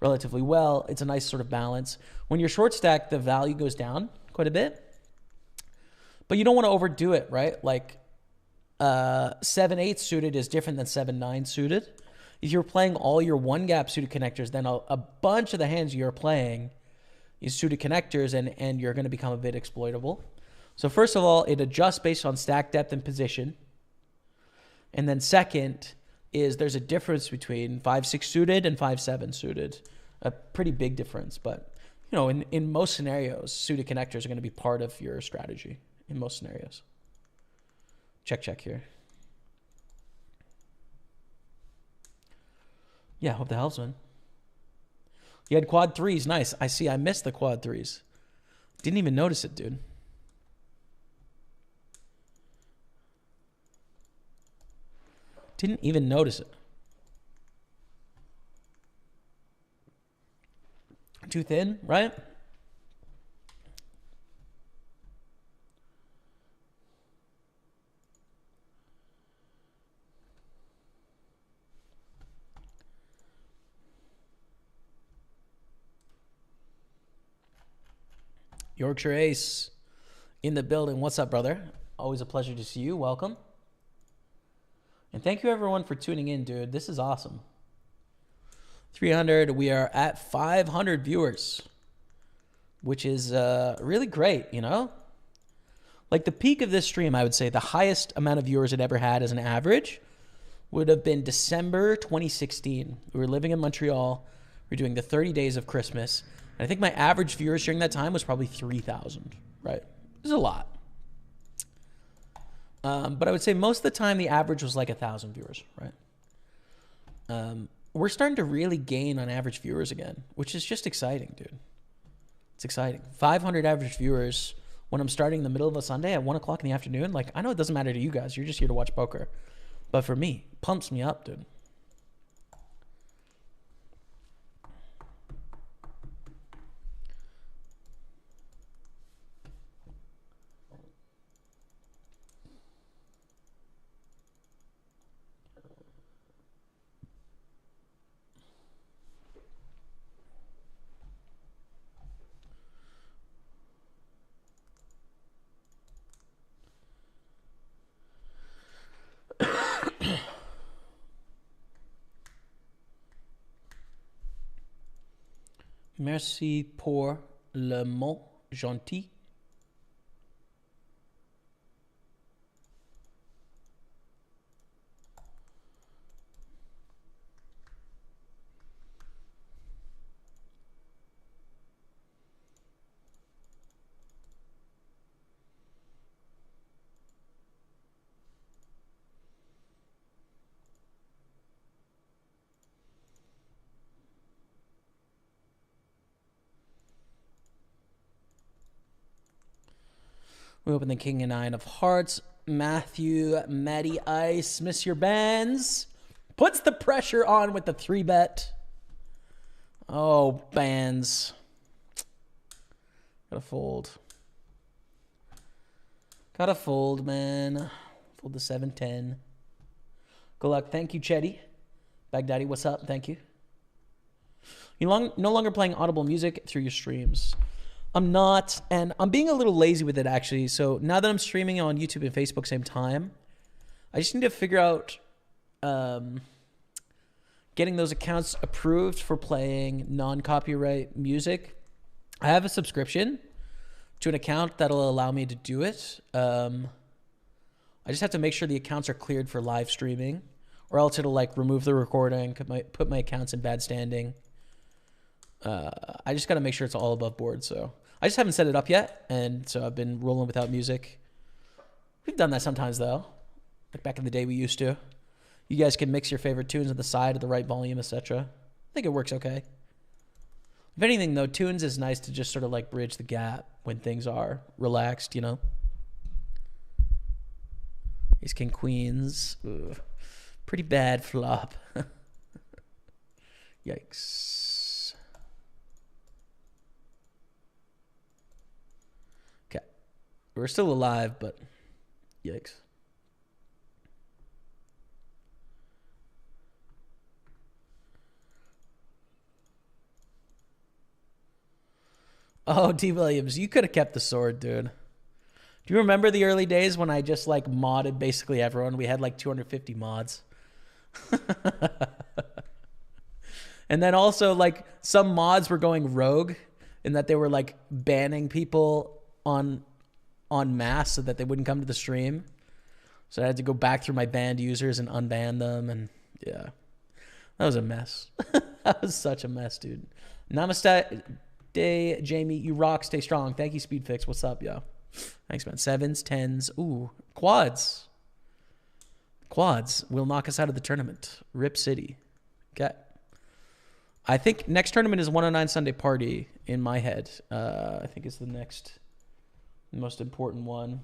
relatively well. It's a nice sort of balance. When you're short stacked, the value goes down quite a bit, but you don't want to overdo it, right? Like 7-8 suited is different than 7-9 suited. If you're playing all your 1-gap suited connectors, then a bunch of the hands you're playing is suited connectors, and you're going to become a bit exploitable. So first of all, it adjusts based on stack depth and position. And then second is there's a difference between 5-6 suited and 5-7 suited. A pretty big difference, but you know, in most scenarios, suited connectors are going to be part of your strategy in most scenarios. Check here. Yeah, hope that helps, man. You had quad 3s. Nice. I see. I missed the quad 3s. Didn't even notice it, dude. Didn't even notice it. Too thin, right? Yorkshire Ace in the building. What's up, brother? Always a pleasure to see you. Welcome. And thank you, everyone, for tuning in, dude. This is awesome. 300. We are at 500 viewers, which is really great, you know? Like the peak of this stream, I would say the highest amount of viewers it ever had as an average would have been December 2016. We were living in Montreal. We were doing the 30 days of Christmas. And I think my average viewers during that time was probably 3,000, right? It was a lot. But I would say most of the time the average was like 1,000 viewers, right? We're starting to really gain on average viewers again, which is just exciting, dude. It's exciting. 500 average viewers when I'm starting in the middle of a Sunday at 1 o'clock in the afternoon. Like, I know it doesn't matter to you guys. You're just here to watch poker. But for me, pumps me up, dude. Merci pour le mot gentil. We open the king and nine of hearts. Matthew, Matty Ice, miss your bands. Puts the pressure on with the 3-bet. Oh, bands. Gotta fold. Gotta fold, man. Fold the 7-10. Good luck. Thank you, Chetty. Baghdadi, what's up? Thank you. You're no longer playing audible music through your streams. I'm not, and I'm being a little lazy with it, actually. So now that I'm streaming on YouTube and Facebook same time, I just need to figure out getting those accounts approved for playing non-copyright music. I have a subscription to an account that'll allow me to do it. I just have to make sure the accounts are cleared for live streaming, or else it'll like remove the recording, put my accounts in bad standing. I just got to make sure it's all above board. So I just haven't set it up yet, and so I've been rolling without music. We've done that sometimes though, like back in the day we used to. You guys can mix your favorite tunes on the side at the right volume, etc. I think it works okay. If anything though, tunes is nice to just sort of like bridge the gap when things are relaxed, you know. Ace King Queens, ugh. Pretty bad flop. Yikes. Okay, we're still alive, but yikes. Oh, D. Williams, you could have kept the sword, dude. Do you remember the early days when I just like modded basically everyone? We had like 250 mods. And then also like some mods were going rogue in that they were like banning people on mass so that they wouldn't come to the stream. So I had to go back through my banned users and unban them. And yeah, that was a mess. That was such a mess, dude. Namaste. Day, Jamie, you rock, stay strong. Thank you, Speedfix. What's up, yo? Thanks, man. 7s, 10s. Ooh, quads. Quads will knock us out of the tournament. Rip City. Okay. I think next tournament is 109 Sunday Party in my head. I think it's the next most important one.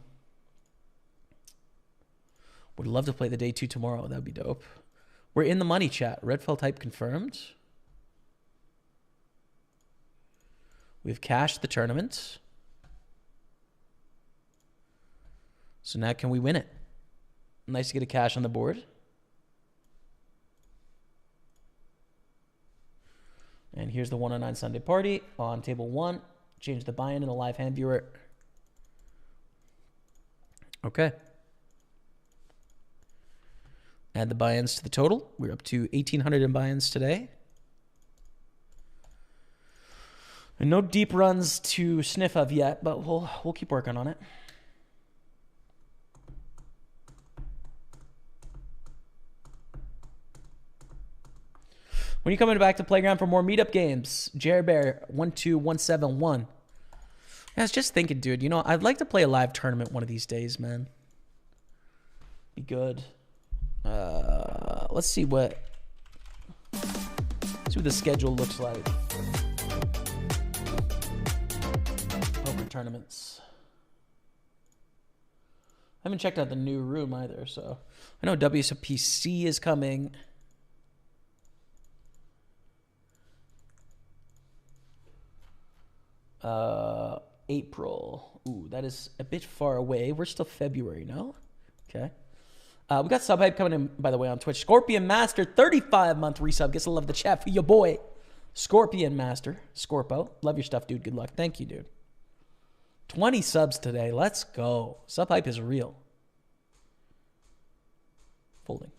Would love to play the day 2 tomorrow. That would be dope. We're in the money chat. Redfell type confirmed. We've cashed the tournament. So now can we win it? Nice to get a cash on the board. And here's the 109 Sunday Party on table 1. Change the buy-in in the live hand viewer. Okay. Add the buy-ins to the total. We're up to 1,800 in buy-ins today. And no deep runs to sniff of yet, but we'll keep working on it. When are you coming back to Playground for more meetup games? Jerbear 12171. I was just thinking, dude, you know, I'd like to play a live tournament one of these days, man. Be good. Let's see what the schedule looks like. Poker tournaments. I haven't checked out the new room either, so I know WSPC is coming. April. Ooh, that is a bit far away. We're still February, no? Okay. We got Subhype coming in, by the way, on Twitch. Scorpion Master, 35-month resub. Guess I love the chat for your boy. Scorpion Master. Scorpo. Love your stuff, dude. Good luck. Thank you, dude. 20 subs today. Let's go. Subhype is real. Folding.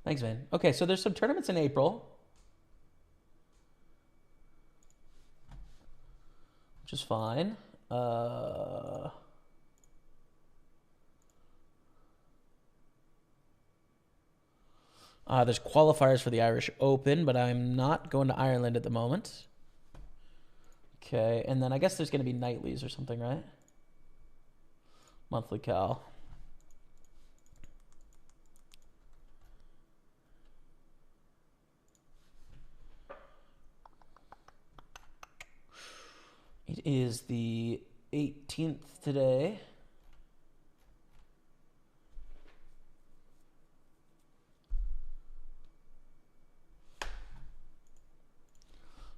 Thanks, man. Okay, so there's some tournaments in April. Which is fine. There's qualifiers for the Irish Open, but I'm not going to Ireland at the moment. Okay, and then I guess there's going to be nightlies or something, right? Monthly Cal. It is the 18th today.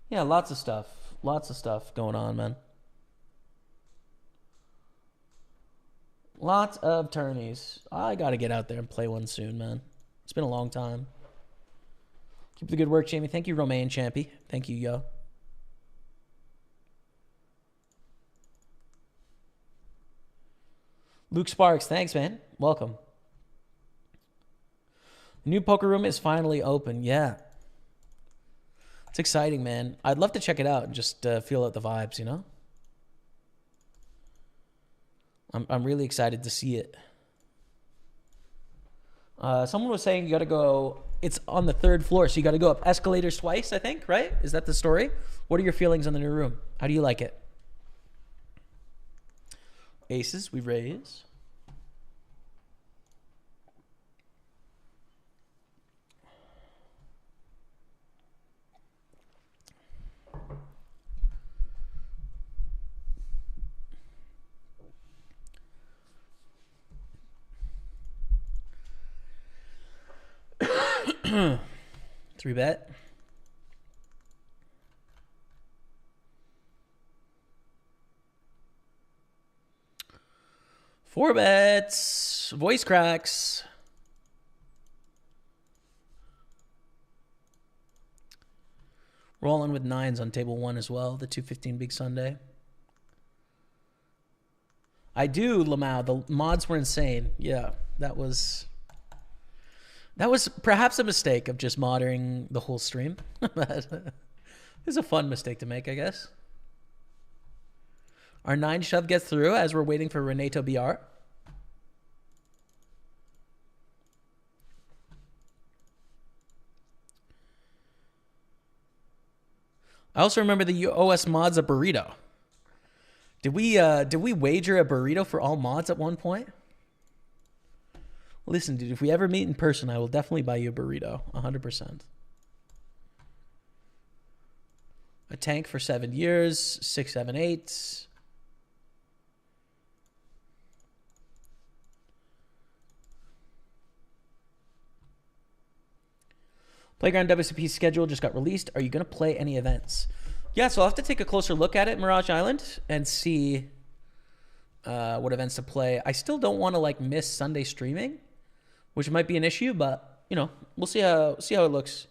Yeah, lots of stuff. Lots of stuff going on, man. Lots of tourneys. I got to get out there and play one soon, man. It's been a long time. Keep the good work, Jamie. Thank you, Romain Champy. Thank you, yo. Luke Sparks, thanks, man. Welcome. New poker room is finally open. Yeah. It's exciting, man. I'd love to check it out and just feel out the vibes, you know? I'm really excited to see it. Someone was saying you got to go... It's on the 3rd floor, so you got to go up escalators twice, I think, right? Is that the story? What are your feelings on the new room? How do you like it? Aces, we raise. Three bet. Four bets. Voice cracks. Rolling with 9s on table 1 as well. The 215 Big Sunday. I do, Lamau. The mods were insane. Yeah, that was perhaps a mistake of just modding the whole stream. It was a fun mistake to make, I guess. Our 9 shove gets through as we're waiting for Renato BR. I also remember the OS mods a burrito. Did we wager a burrito for all mods at one point? Listen, dude, if we ever meet in person, I will definitely buy you a burrito. 100%. A tank for 7 years. 6, 7, 8. Playground WCP schedule just got released. Are you going to play any events? Yeah, so I'll have to take a closer look at it, Mirage Island, and see what events to play. I still don't want to like miss Sunday streaming, which might be an issue, but you know, we'll see how it looks.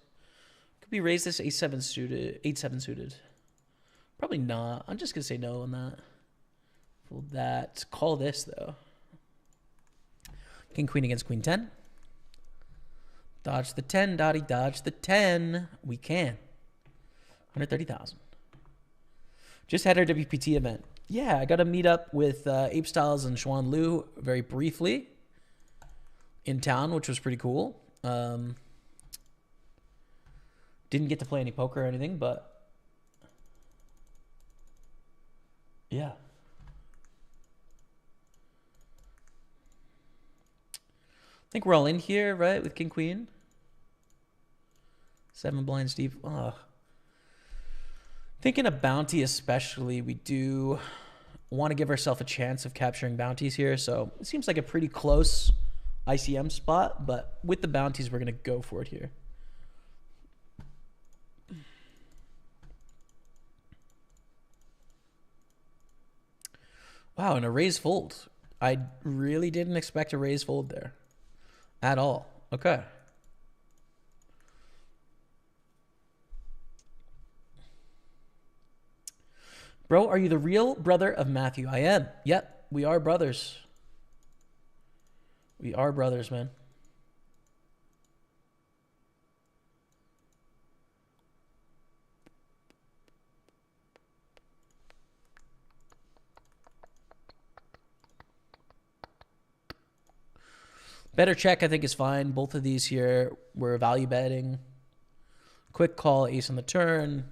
Could we raise this 8-7 suited? 8-7 suited. Probably not. I'm just gonna say no on that. Fold that. Call this though. King Queen against Queen 10. Dodge the 10, Dottie. Dodge the 10. We can. 130,000. Just had our WPT event. Yeah, I got to meet up with Ape Styles and Xuan Liu very briefly in town, which was pretty cool. Didn't get to play any poker or anything, but yeah. I think we're all in here, right, with King Queen. 7 blinds deep. Oh. Thinking of bounty especially, we do want to give ourselves a chance of capturing bounties here. So it seems like a pretty close ICM spot, but with the bounties, we're going to go for it here. Wow, and a raise fold. I really didn't expect a raise fold there at all. Okay. Bro, are you the real brother of Matthew? I am. Yep, we are brothers. We are brothers, man. Better check, I think, is fine. Both of these here, we're value betting. Quick call, ace on the turn.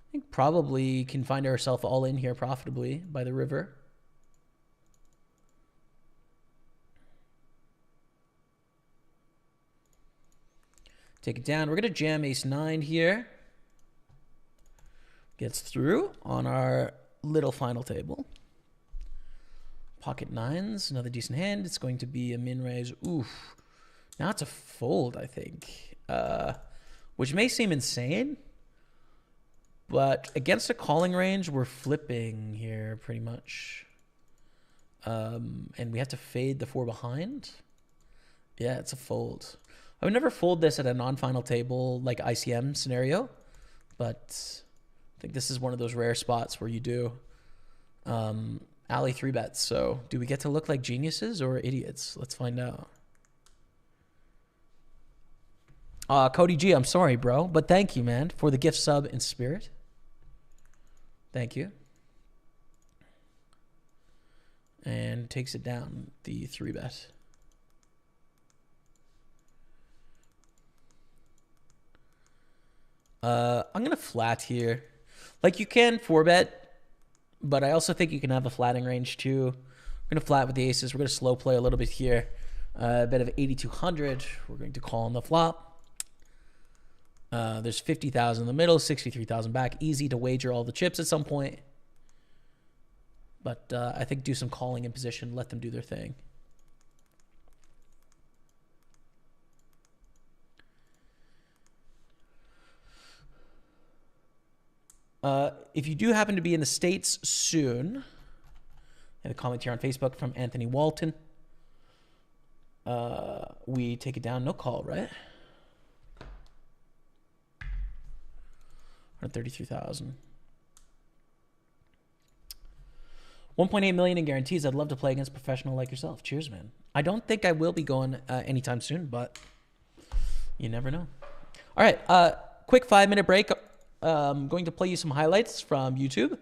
I think probably can find ourselves all in here profitably by the river. Take it down. We're going to jam ace-9 here. Gets through on our little final table. pocket nines, another decent hand. It's going to be a min raise. Oof. Now it's a fold, I think. Which may seem insane, but against a calling range, we're flipping here pretty much. And we have to fade the 4 behind. Yeah, it's a fold. I would never fold this at a non-final table like ICM scenario, but I think this is one of those rare spots where you do alley 3 bets. So do we get to look like geniuses or idiots? Let's find out. Cody G, I'm sorry, bro, but thank you, man, for the gift sub in spirit. Thank you. And takes it down, the 3 bet. I'm going to flat here. Like, you can 4-bet, but I also think you can have a flatting range too. We're going to flat with the aces. We're going to slow play a little bit here. A bet of 8,200. We're going to call on the flop. There's 50,000 in the middle, 63,000 back. Easy to wager all the chips at some point. But I think do some calling in position. Let them do their thing. If you do happen to be in the States soon, I have a comment here on Facebook from Anthony Walton. We take it down, no call, right? 133,000. 1.8 million in guarantees. I'd love to play against a professional like yourself. Cheers, man. I don't think I will be going anytime soon, but you never know. All right, quick 5-minute break. I'm going to play you some highlights from YouTube.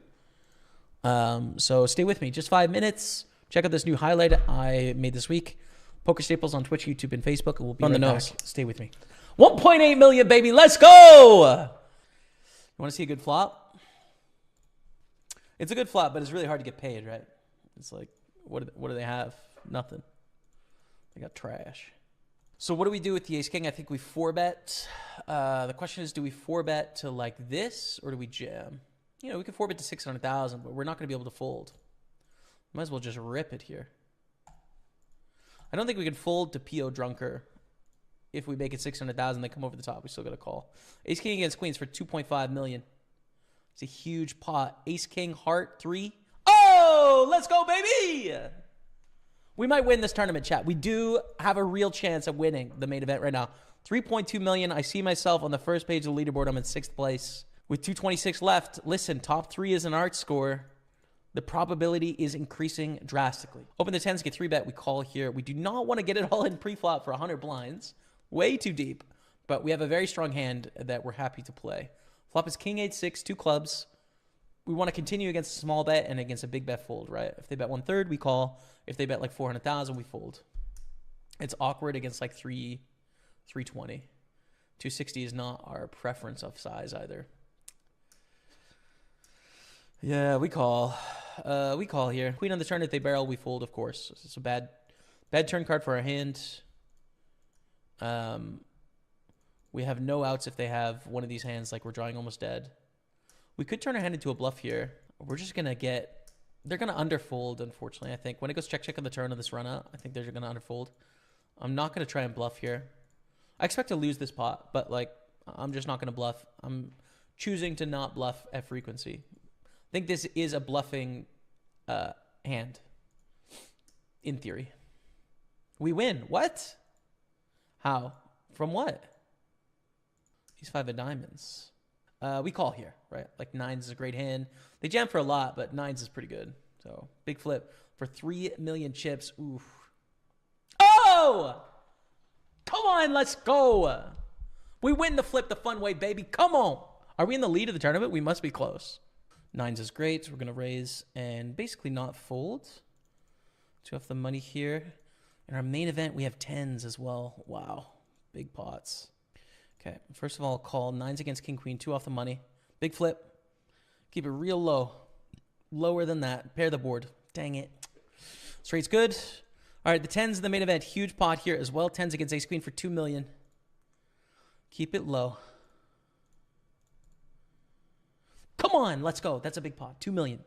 So stay with me. Just 5 minutes. Check out this new highlight I made this week. Pokerstaples on Twitch, YouTube, and Facebook. We'll be on right the nose. Back. Stay with me. 1.8 million, baby. Let's go. You want to see a good flop? It's a good flop, but it's really hard to get paid, right? It's like, what do they have? Nothing. They got trash. So what do we do with the ace king? I think we 4-bet. The question is, do we 4-bet to like this, or do we jam? You know, we could 4-bet to 600,000, but we're not going to be able to fold. Might as well just rip it here. I don't think we can fold to PO Drunker. If we make it 600,000, they come over the top. We still got a call. Ace king against queens for 2.5 million. It's a huge pot. Ace king heart 3. Oh, let's go, baby. We might win this tournament, chat. We do have a real chance of winning the main event right now. 3.2 million. I see myself on the first page of the leaderboard. I'm in 6th place with 226 left. Listen, top 3 is an art score. The probability is increasing drastically. Open the 10s, get 3-bet. We call here. We do not want to get it all in pre-flop for 100 blinds. Way too deep. But we have a very strong hand that we're happy to play. Flop is king 8-6, 2 clubs. We want to continue against a small bet and against a big bet fold, right? If they bet 1/3, we call. If they bet like 400,000, we fold. It's awkward against like 320. 260 is not our preference of size either. Yeah, we call. We call here. Queen on the turn. If they barrel, we fold, of course. It's a bad turn card for our hand. We have no outs if they have one of these hands like we're drawing almost dead. We could turn our hand into a bluff here. We're just going to get... They're going to underfold, unfortunately, I think. When it goes check on the turn of this run out, I think they're going to underfold. I'm not going to try and bluff here. I expect to lose this pot, but like I'm just not going to bluff. I'm choosing to not bluff at frequency. I think this is a bluffing hand, in theory. We win. What? How? From what? He's 5 of diamonds. We call here, right? Like 9s is a great hand. They jam for a lot, but 9s is pretty good. So big flip for 3 million chips. Oof. Oh! Come on, let's go. We win the flip the fun way, baby. Come on. Are we in the lead of the tournament? We must be close. 9s is great. So we're going to raise and basically not fold. 2 off the money here. In our main event, we have 10s as well. Wow. Big pots. Okay, first of all, call 9s against king, queen, 2 off the money. Big flip. Keep it real low. Lower than that. Pair the board. Dang it. Straight's good. All right, the 10s in the main event. Huge pot here as well. 10s against ace, queen for 2 million. Keep it low. Come on, let's go. That's a big pot. 2 million.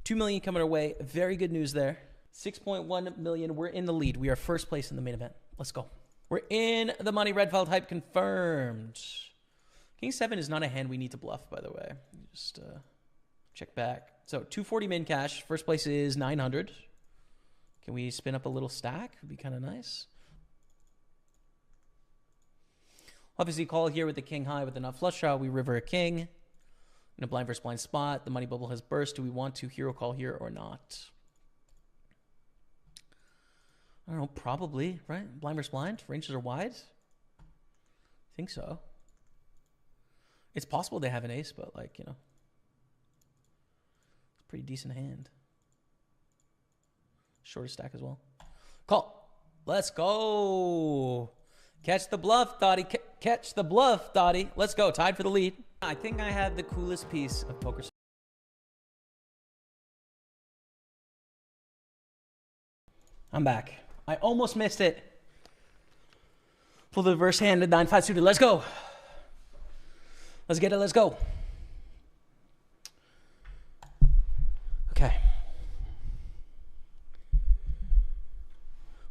$2 million coming our way. Very good news there. 6.1 million. We're in the lead. We are first place in the main event. Let's go. We're in the money. Redfeld hype confirmed. King 7 is not a hand we need to bluff, by the way. Just check back. So 240 min cash. First place is 900. Can we spin up a little stack? Would be kind of nice. Obviously, call here with the king high with the nut flush draw. We river a king in a blind versus blind spot. The money bubble has burst. Do we want to hero call here or not? I don't know. Probably, right? Blind versus blind. Ranges are wide. I think so. It's possible they have an ace, but like, you know, it's a pretty decent hand. Shorter stack as well. Call. Let's go. Catch the bluff, Dottie. Catch the bluff, Dottie. Let's go. Tied for the lead. I think I have the coolest piece of poker. I'm back. I almost missed it. Pull the reverse hand to 9-5 suited. Let's go. Let's get it. Let's go. Okay.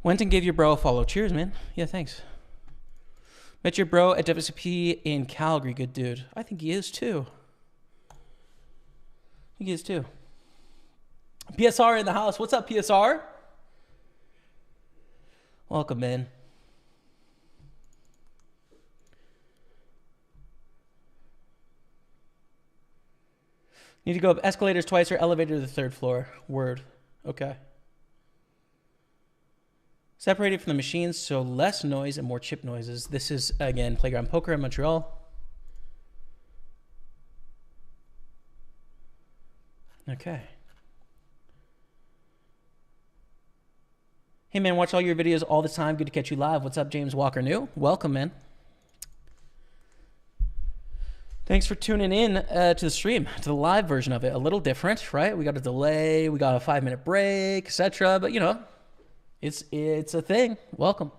Went and gave your bro a follow. Cheers, man. Yeah, thanks. Met your bro at WSP in Calgary. Good dude. I think he is too. I think he is too. PSR in the house. What's up, PSR? Welcome, man. Need to go up escalators twice or elevator to the third floor. Word. Okay. Separated from the machines, so less noise and more chip noises. This is, again, Playground Poker in Montreal. Okay. Hey, man, watch all your videos all the time. Good to catch you live. What's up, James Walker New? Welcome, man. Thanks for tuning in to the stream, to the live version of it. A little different, right? We got a delay. We got a 5-minute break, etc. But, you know, it's a thing. Welcome.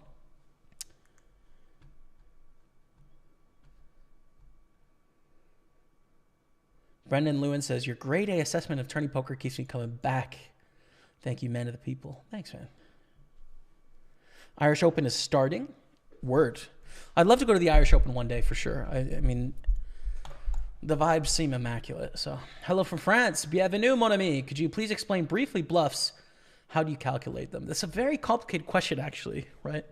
Brendan Lewin says, your grade A assessment of tourney poker keeps me coming back. Thank you, man of the people. Thanks, man. Irish Open is starting. Word. I'd love to go to the Irish Open one day for sure. I mean, the vibes seem immaculate. So, hello from France. Bienvenue, mon ami. Could you please explain briefly bluffs? How do you calculate them? That's a very complicated question, actually, right?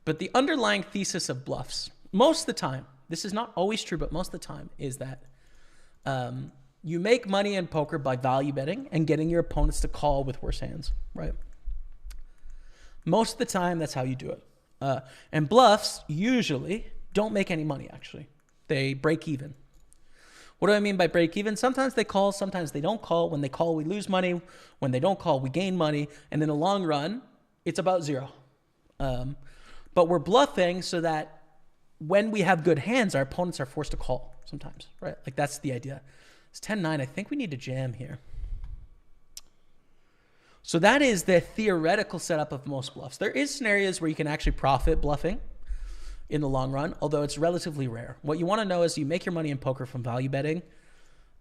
But the underlying thesis of bluffs, most of the time, this is not always true, but most of the time, is that you make money in poker by value betting and getting your opponents to call with worse hands, right? Most of the time, that's how you do it. And bluffs usually don't make any money, actually. They break even. What do I mean by break even? Sometimes they call, sometimes they don't call. When they call, we lose money. When they don't call, we gain money. And in the long run, it's about zero. But we're bluffing so that when we have good hands, our opponents are forced to call sometimes, right? Like that's the idea. It's 10-9. I think we need to jam here. So that is the theoretical setup of most bluffs. There is scenarios where you can actually profit bluffing in the long run, although it's relatively rare. What you want to know is you make your money in poker from value betting,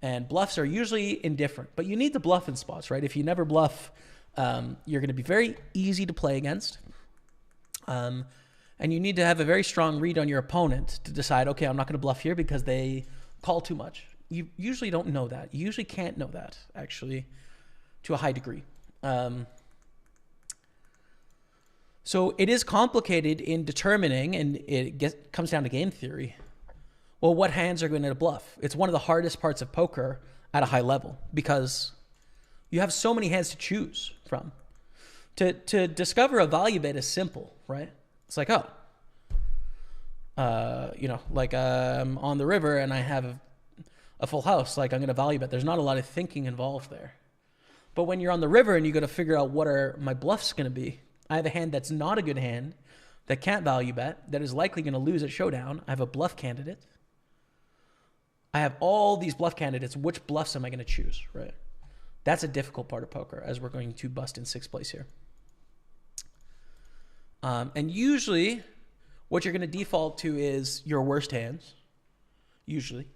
and bluffs are usually indifferent, but you need to bluff in spots, right? If you never bluff, you're going to be very easy to play against. And you need to have a very strong read on your opponent to decide, okay, I'm not going to bluff here because they call too much. You usually don't know that. You usually can't know that, actually, to a high degree. So it is complicated in determining, and it comes down to game theory. Well, what hands are going to bluff? It's one of the hardest parts of poker at a high level because you have so many hands to choose from. To discover a value bet is simple, right? It's like, I'm on the river and I have a full house. Like, I'm going to value bet. There's not a lot of thinking involved there. But when you're on the river and you got to figure out what are my bluffs going to be, I have a hand that's not a good hand, that can't value bet, that is likely going to lose at showdown. I have a bluff candidate. I have all these bluff candidates. Which bluffs am I going to choose, right? That's a difficult part of poker, as we're going to bust in 6th place here. And usually, what you're going to default to is your worst hands, usually.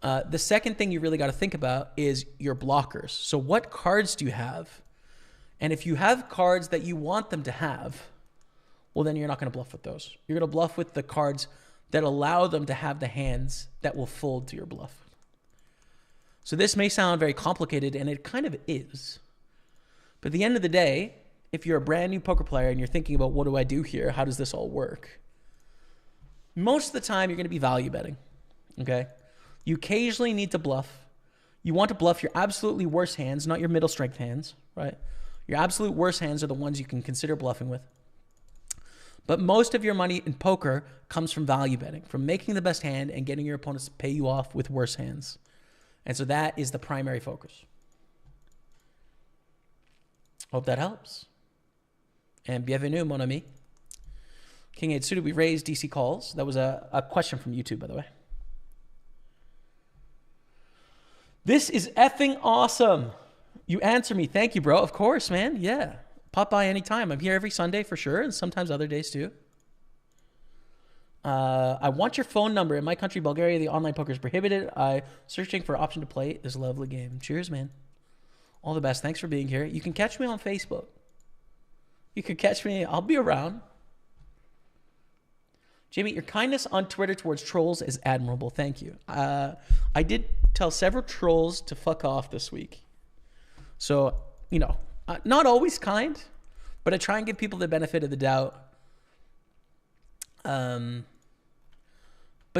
The second thing you really got to think about is your blockers. So what cards do you have? And if you have cards that you want them to have, well, then you're not going to bluff with those. You're going to bluff with the cards that allow them to have the hands that will fold to your bluff. So this may sound very complicated, and it kind of is. But at the end of the day, if you're a brand new poker player and you're thinking about, what do I do here? How does this all work? Most of the time, you're going to be value betting, okay? You occasionally need to bluff. You want to bluff your absolutely worst hands, not your middle strength hands, right? Your absolute worst hands are the ones you can consider bluffing with. But most of your money in poker comes from value betting, from making the best hand and getting your opponents to pay you off with worse hands. And so that is the primary focus. Hope that helps. And bienvenue, mon ami. King 8 suited, we raised DC calls. That was a question from YouTube, by the way. This is effing awesome. You answer me. Thank you, bro. Of course, man. Yeah. Pop by anytime. I'm here every Sunday for sure, and sometimes other days too. I want your phone number. In my country, Bulgaria, the online poker is prohibited. I'm searching for an option to play this lovely game. Cheers, man. All the best. Thanks for being here. You can catch me on Facebook. You can catch me. I'll be around. Jamie, your kindness on Twitter towards trolls is admirable. Thank you. I did tell several trolls to fuck off this week. So, you know, not always kind, but I try and give people the benefit of the doubt. But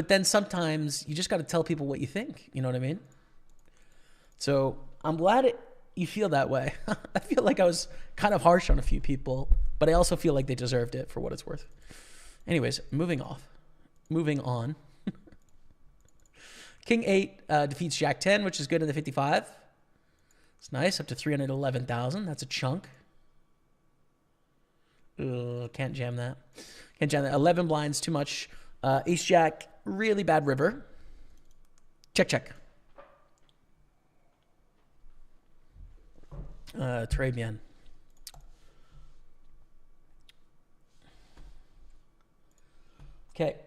then sometimes you just got to tell people what you think. You know what I mean? So I'm glad you feel that way. I feel like I was kind of harsh on a few people, but I also feel like they deserved it for what it's worth. Anyways, moving on. King 8 defeats Jack 10, which is good in the 55. It's nice, up to 311,000. That's a chunk. Can't jam that. Can't jam that. 11 blinds, too much. Ace Jack, really bad river. Check, check. Très bien. Okay.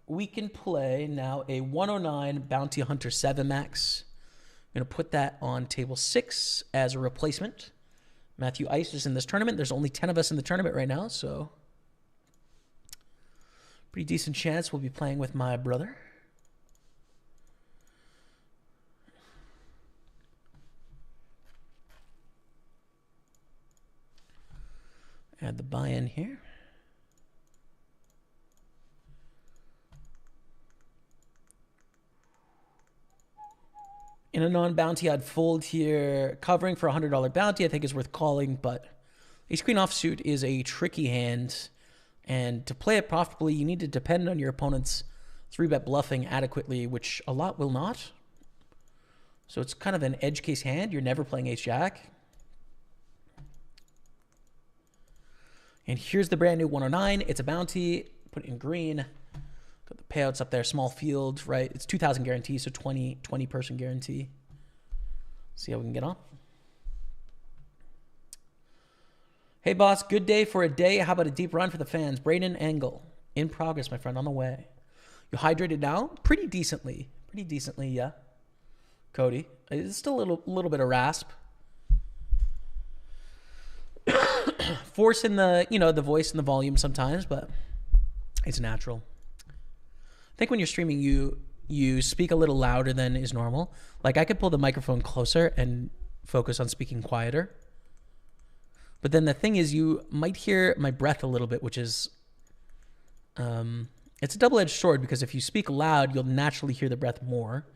We can play now a 109 Bounty Hunter 7 max. I'm going to put that on table 6 as a replacement. Matthew Ice is in this tournament. There's only 10 of us in the tournament right now, so pretty decent chance we'll be playing with my brother. Add the buy-in here. In a non-bounty, I'd fold here. Covering for a $100 bounty, I think is worth calling, but ace-queen offsuit is a tricky hand, and to play it profitably, you need to depend on your opponent's 3-bet bluffing adequately, which a lot will not. So it's kind of an edge case hand. You're never playing ace-jack. And here's the brand new 109. It's a bounty. Put it in green. Got the payouts up there. Small field, right? It's 2,000 guarantee, so 20 person guarantee. See how we can get on. Hey, boss. Good day for a day. How about a deep run for the fans? Braden Engel. In progress, my friend. On the way. You hydrated now? Pretty decently. Pretty decently, yeah. Cody. It's still a little bit of rasp. Force in the, the voice and the volume sometimes, but it's natural. I think when you're streaming, you speak a little louder than is normal. Like I could pull the microphone closer and focus on speaking quieter. But then the thing is, you might hear my breath a little bit, which is, it's a double-edged sword because if you speak loud, you'll naturally hear the breath more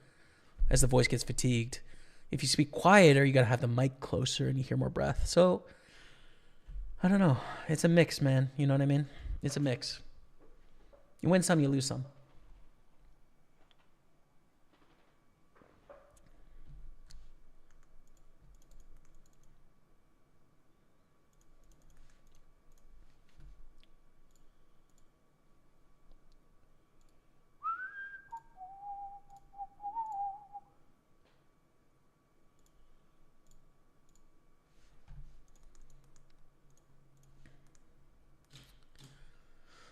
as the voice gets fatigued. If you speak quieter, you got to have the mic closer and you hear more breath. So I don't know. It's a mix, man. You know what I mean? It's a mix. You win some, you lose some.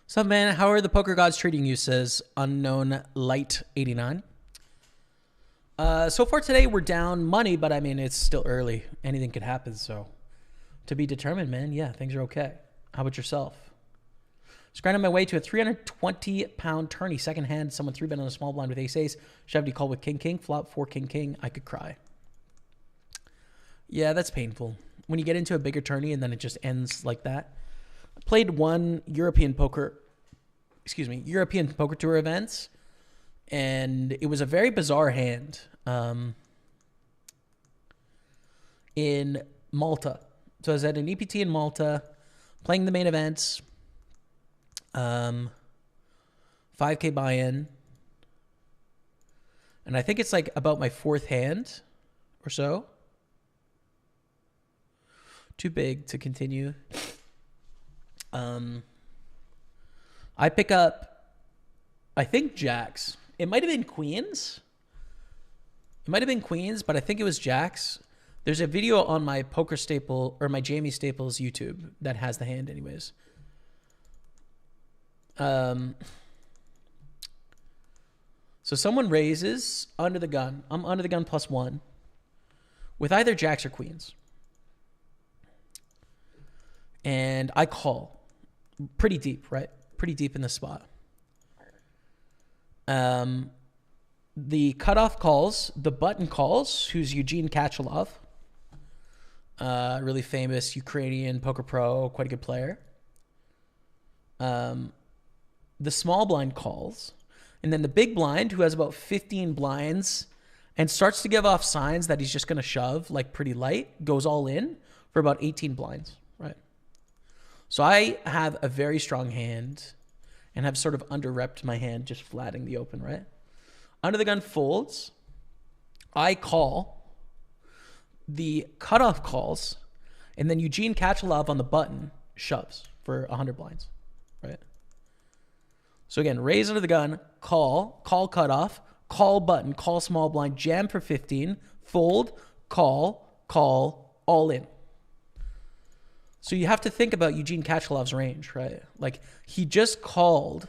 What's up, man? How are the poker gods treating you? Says unknown light 89. So far today, we're down money, but I mean, it's still early. Anything could happen. So to be determined, man. Yeah, things are okay. How about yourself? Just grinding my way to a 320-pound tourney. Second hand, someone 3-bet on a small blind with ace-ace. Chevy call with king-king. Flop 4 king-king. I could cry. Yeah, that's painful. When you get into a bigger tourney and then it just ends like that. I played one European Poker Tour events, and it was a very bizarre hand in Malta. So I was at an EPT in Malta, playing the main events, 5K buy-in, and I think it's like about my fourth hand or so. Too big to continue. I pick up, I think, jacks. It might have been queens. But I think it was jacks. There's a video on my my Jaime Staples YouTube that has the hand anyways. So someone raises under the gun. I'm under the gun +1 with either jacks or queens. And I call pretty deep, right? Pretty deep in the spot. The cutoff calls, the button calls, who's Eugene Kachalov, really famous Ukrainian poker pro, quite a good player. The small blind calls, and then the big blind, who has about 15 blinds and starts to give off signs that he's just going to shove like pretty light, goes all in for about 18 blinds, right? So I have a very strong hand and have sort of under-repped my hand, just flatting the open, right? Under the gun folds. I call. The cutoff calls. And then Eugene Kachalov on the button shoves for 100 blinds, right? So again, raise under the gun, call cutoff, call button, call small blind, jam for 15, fold, call, all in. So you have to think about Eugene Kachalov's range, right? Like, he just called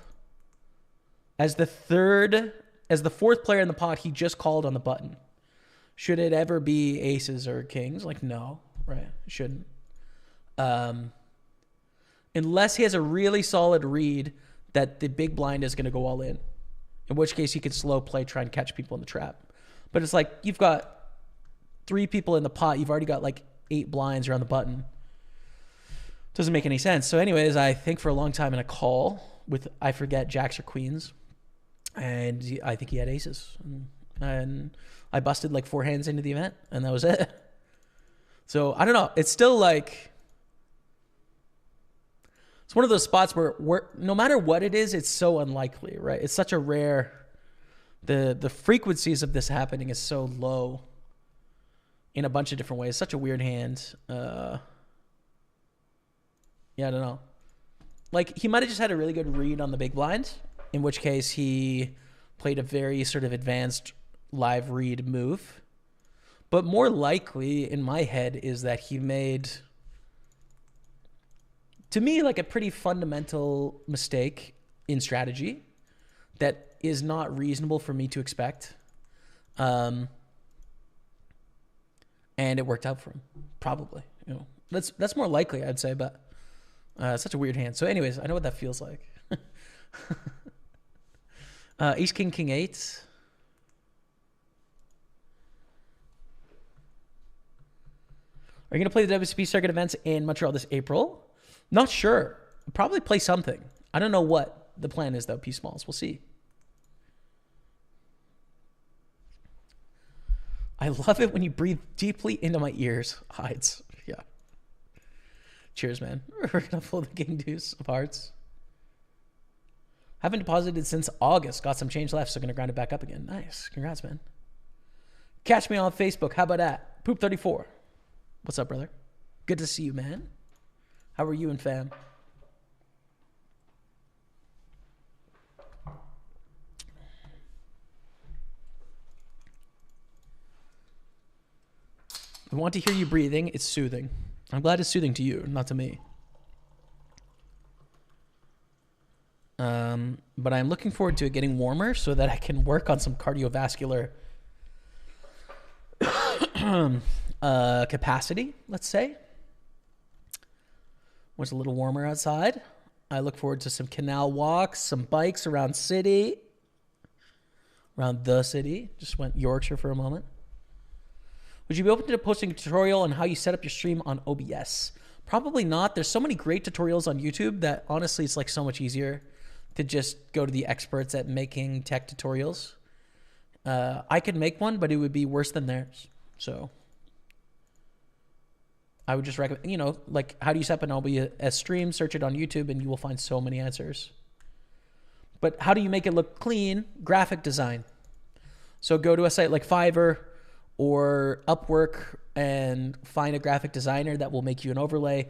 as the fourth player in the pot. He just called on the button. Should it ever be aces or kings? Like, no, right? It shouldn't. Unless he has a really solid read that the big blind is going to go all in which case he could slow play, try and catch people in the trap. But it's like, you've got 3 people in the pot. You've already got like 8 blinds around the button. Doesn't make any sense. So anyways, I think for a long time in a call with, I forget, jacks or queens. And I think he had aces. And I busted like 4 hands into the event, and that was it. So I don't know. It's still like, it's one of those spots where no matter what it is, it's so unlikely, right? It's such a rare, the frequencies of this happening is so low in a bunch of different ways. Such a weird hand. Yeah, I don't know. Like, he might have just had a really good read on the big blind, in which case he played a very sort of advanced live read move. But more likely, in my head, is that he made, to me, like a pretty fundamental mistake in strategy that is not reasonable for me to expect. And it worked out for him, probably. You know, that's more likely, I'd say, but such a weird hand. So anyways, I know what that feels like. Ace, king, king, 8. Are you going to play the WSP circuit events in Montreal this April? Not sure. Probably play something. I don't know what the plan is, though. P Smalls. We'll see. I love it when you breathe deeply into my ears. Hides. Yeah. Cheers, man. We're going to pull the king deuce of hearts. Haven't deposited since August. Got some change left, so going to grind it back up again. Nice. Congrats, man. Catch me on Facebook. How about that? Poop34. What's up, brother? Good to see you, man. How are you and fam? We want to hear you breathing. It's soothing. I'm glad it's soothing to you, not to me. But I'm looking forward to it getting warmer so that I can work on some cardiovascular capacity, let's say. When it's a little warmer outside. I look forward to some canal walks, some bikes around the city. Just went Yorkshire for a moment. Would you be open to posting a tutorial on how you set up your stream on OBS? Probably not. There's so many great tutorials on YouTube that honestly it's like so much easier to just go to the experts at making tech tutorials. I could make one, but it would be worse than theirs. So I would just recommend, like how do you set up an OBS stream? Search it on YouTube and you will find so many answers. But how do you make it look clean? Graphic design. So go to a site like Fiverr or Upwork and find a graphic designer that will make you an overlay.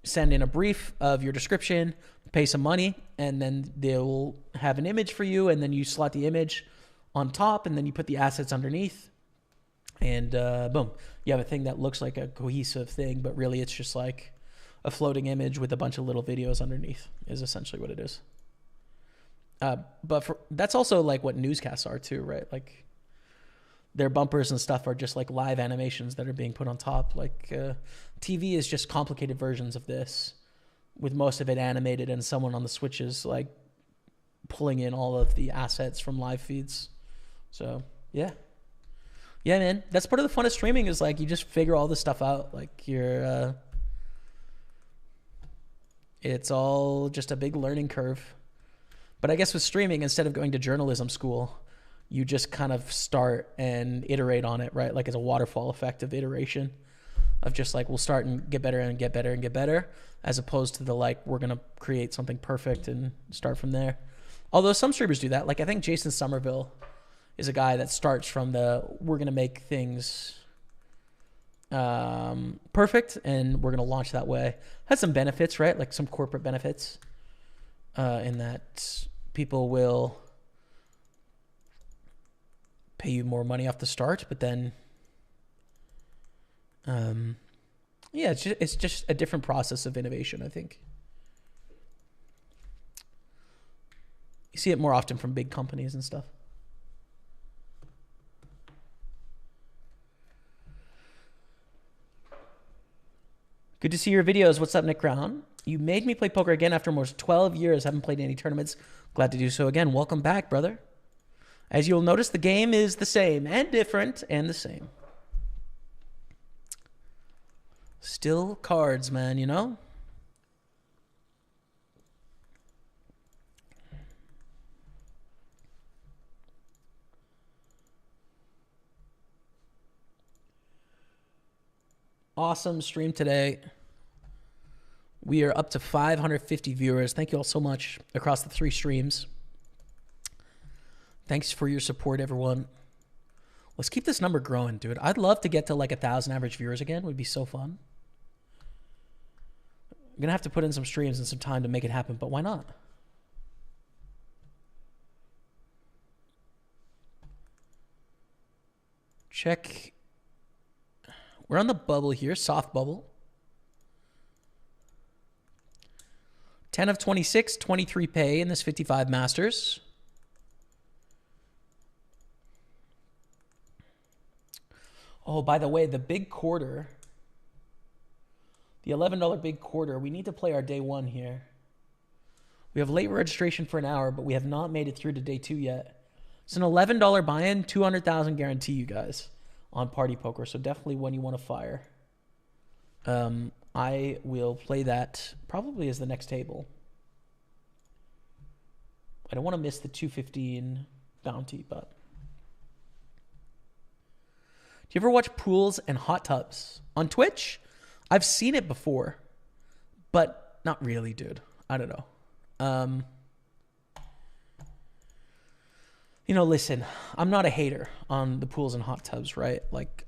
Send in a brief of your description, pay some money, and then they'll have an image for you, and then you slot the image on top, and then you put the assets underneath, and boom. You have a thing that looks like a cohesive thing, but really it's just like a floating image with a bunch of little videos underneath is essentially what it is. But that's also like what newscasts are too, right? Like their bumpers and stuff are just like live animations that are being put on top. Like TV is just complicated versions of this with most of it animated and someone on the switches like pulling in all of the assets from live feeds. So yeah, man, that's part of the fun of streaming is like you just figure all this stuff out. Like it's all just a big learning curve. But I guess with streaming, instead of going to journalism school, you just kind of start and iterate on it, right? Like it's a waterfall effect of iteration of just like, we'll start and get better and get better and get better, as opposed to the like, we're going to create something perfect and start from there. Although some streamers do that. Like I think Jason Somerville is a guy that starts from we're going to make things perfect and we're going to launch that way. Has some benefits, right? Like some corporate benefits in that people will pay you more money off the start, but then yeah, it's just a different process of innovation, I think. You see it more often from big companies and stuff. Good to see your videos. What's up, Nick Brown? You made me play poker again after almost 12 years. Haven't played any tournaments. Glad to do so again. Welcome back, brother. As you'll notice, the game is the same and different and the same. Still cards, man, you know? Awesome stream today. We are up to 550 viewers. Thank you all so much across the 3 streams. Thanks for your support, everyone. Let's keep this number growing, dude. I'd love to get to like 1,000 average viewers again. It would be so fun. I'm going to have to put in some streams and some time to make it happen, but why not? Check. We're on the bubble here, soft bubble. 10 of 26, 23 pay in this 55 Masters. Oh, by the way, the big quarter, the $11 big quarter, we need to play our day 1 here. We have late registration for an hour, but we have not made it through to day 2 yet. It's an $11 buy-in, 200,000 guarantee, you guys, on PartyPoker. So definitely one you want to fire. I will play that probably as the next table. I don't want to miss the 215 bounty, but. Do you ever watch pools and hot tubs on Twitch? I've seen it before, but not really, dude. I don't know. You know, listen, I'm not a hater on the pools and hot tubs, right? Like,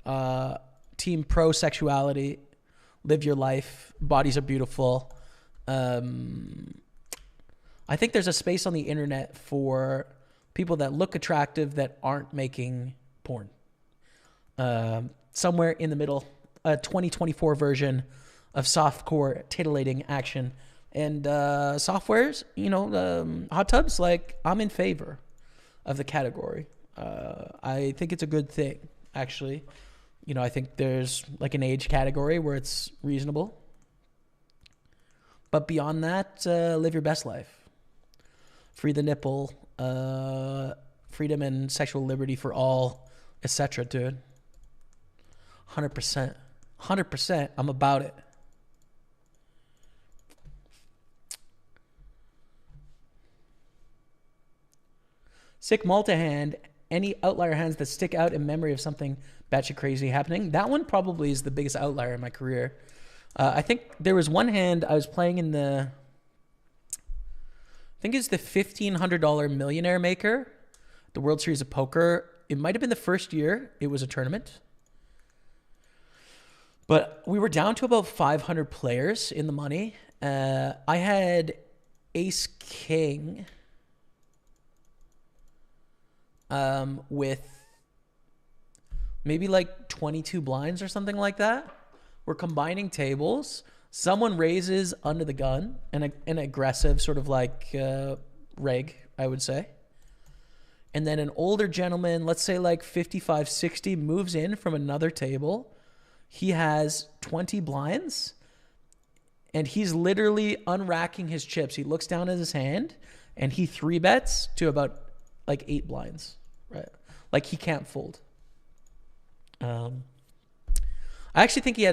team pro sexuality, live your life, bodies are beautiful. I think there's a space on the internet for people that look attractive that aren't making porn. Somewhere in the middle, a 2024 version of softcore titillating action. And softwares, you know, hot tubs, like, I'm in favor of the category. I think it's a good thing, actually. You know, I think there's like an age category where it's reasonable. But beyond that, live your best life. Free the nipple, freedom and sexual liberty for all, etc., dude. 100%. 100%. I'm about it. Sick multi-hand. Any outlier hands that stick out in memory of something batshit crazy happening? That one probably is the biggest outlier in my career. I think there was one hand I was playing in the... I think it's the $1,500 Millionaire Maker, the World Series of Poker. It might have been the first year it was a tournament. But we were down to about 500 players in the money. I had Ace King with maybe like 22 blinds or something like that. We're combining tables. Someone raises under the gun, an aggressive sort of like reg, I would say. And then an older gentleman, let's say like 55, 60, moves in from another table. He has 20 blinds, and he's literally unracking his chips. He looks down at his hand, and he 3-bets to about like 8 blinds, right? Like he can't fold. I actually think he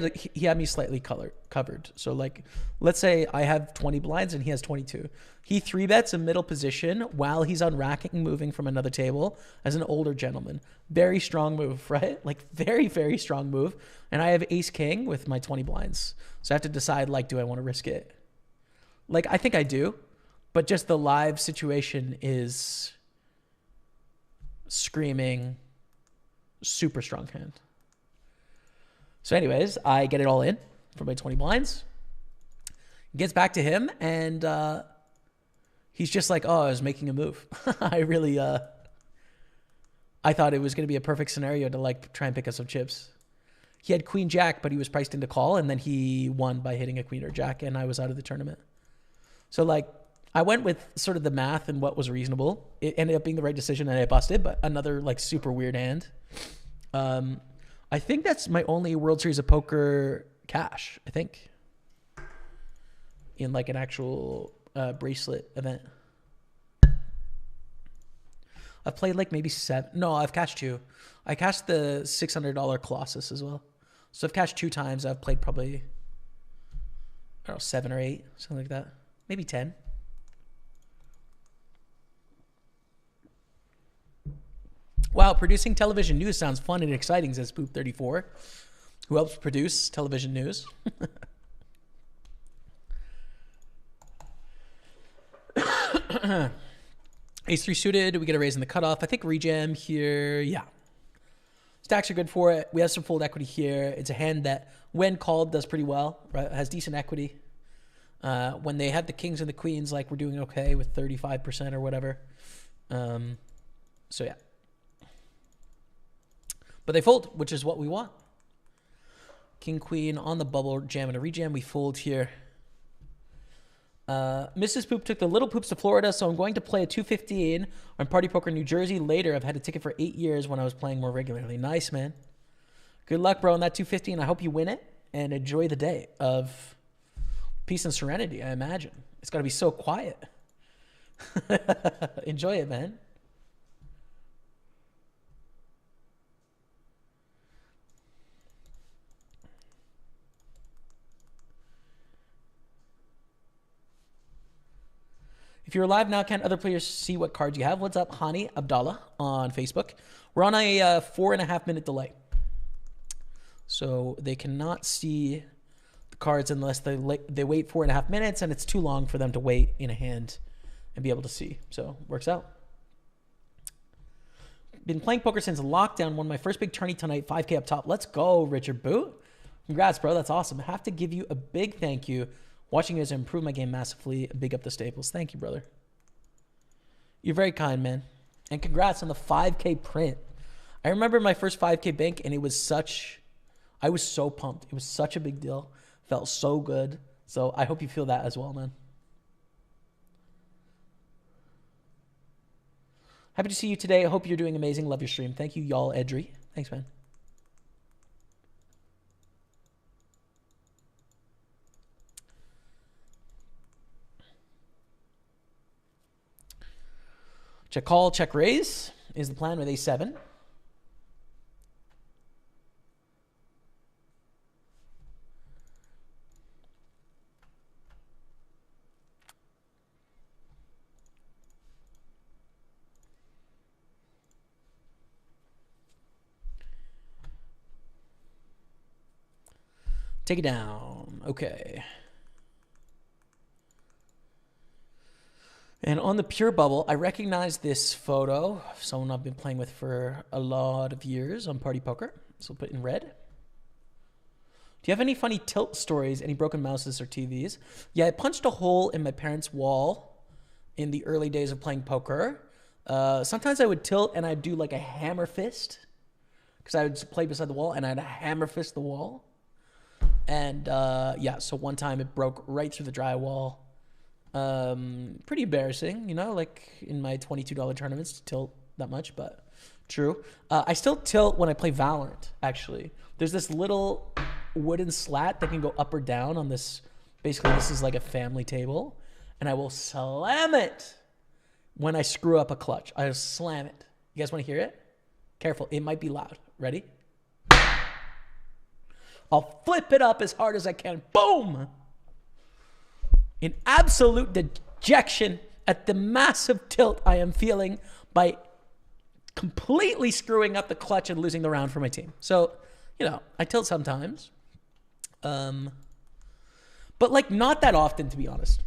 had me slightly covered. So like, let's say I have 20 blinds and he has 22. He 3-bets a middle position while he's unracking, moving from another table as an older gentleman. Very strong move, right? Like very, very strong move. And I have Ace King with my 20 blinds. So I have to decide, like, do I want to risk it? Like, I think I do, but just the live situation is screaming super strong hand. So anyways, I get it all in for my 20 blinds. Gets back to him, and he's just like, oh, I was making a move. I really, I thought it was going to be a perfect scenario to like try and pick up some chips. He had Queen Jack, but he was priced into call, and then he won by hitting a Queen or Jack, and I was out of the tournament. So like, I went with sort of the math and what was reasonable. It ended up being the right decision, and I busted, but another like super weird hand. I think that's my only World Series of Poker cash, I think, in like an actual bracelet event. I've played like maybe 7. No, I've cashed 2. I cashed the $600 Colossus as well. So I've cashed 2 times. I've played probably, I don't know, 7 or 8, something like that. Maybe 10. Wow, producing television news sounds fun and exciting, says Poop34, who helps produce television news. Ace-3 suited. We get a raise in the cutoff. I think rejam here. Yeah. Stacks are good for it. We have some fold equity here. It's a hand that, when called, does pretty well. Right? It has decent equity. When they have the kings and the queens, like, we're doing okay with 35% or whatever. So, yeah. But they fold, which is what we want. King, queen on the bubble, jam and a rejam. We fold here. Mrs. Poop took the little poops to Florida, so I'm going to play a 215 on Party Poker New Jersey later. I've had a ticket for 8 years when I was playing more regularly. Nice, man. Good luck, bro, on that 215. I hope you win it and enjoy the day of peace and serenity, I imagine. It's got to be so quiet. Enjoy it, man. If you're live now, can other players see what cards you have? What's up, Hani Abdallah on Facebook? We're on a 4.5 minute delay. So they cannot see the cards unless they wait 4.5 minutes, and it's too long for them to wait in a hand and be able to see. So works out. Been playing poker since lockdown. Won my first big tourney tonight, 5K up top. Let's go, Richard Boot. Congrats, bro. That's awesome. I have to give you a big thank you. Watching you guys improve my game massively. Big up the Staples. Thank you, brother. You're very kind, man. And congrats on the 5K print. I remember my first 5K bank, and it was such... I was so pumped. It was such a big deal. Felt so good. So I hope you feel that as well, man. Happy to see you today. I hope you're doing amazing. Love your stream. Thank you, y'all, Edry. Thanks, man. Check call, check raise is the plan with A7. Take it down. Okay. And on the pure bubble, I recognize this photo. Someone I've been playing with for a lot of years on Party Poker. So we'll put it in red. Do you have any funny tilt stories? Any broken mouses or TVs? Yeah, I punched a hole in my parents' wall in the early days of playing poker. Sometimes I would tilt and I'd do like a hammer fist because I would play beside the wall and I'd hammer fist the wall. And yeah, so one time it broke right through the drywall. Pretty embarrassing, you know, like in my $22 tournaments to tilt that much, but true. I still tilt when I play Valorant, actually. There's this little wooden slat that can go up or down on this. Basically, this is like a family table, and I will slam it when I screw up a clutch. I just slam it. You guys want to hear it? Careful, it might be loud. Ready? I'll flip it up as hard as I can. Boom! In absolute dejection at the massive tilt I am feeling by completely screwing up the clutch and losing the round for my team. So, you know, I tilt sometimes. But like not that often, to be honest.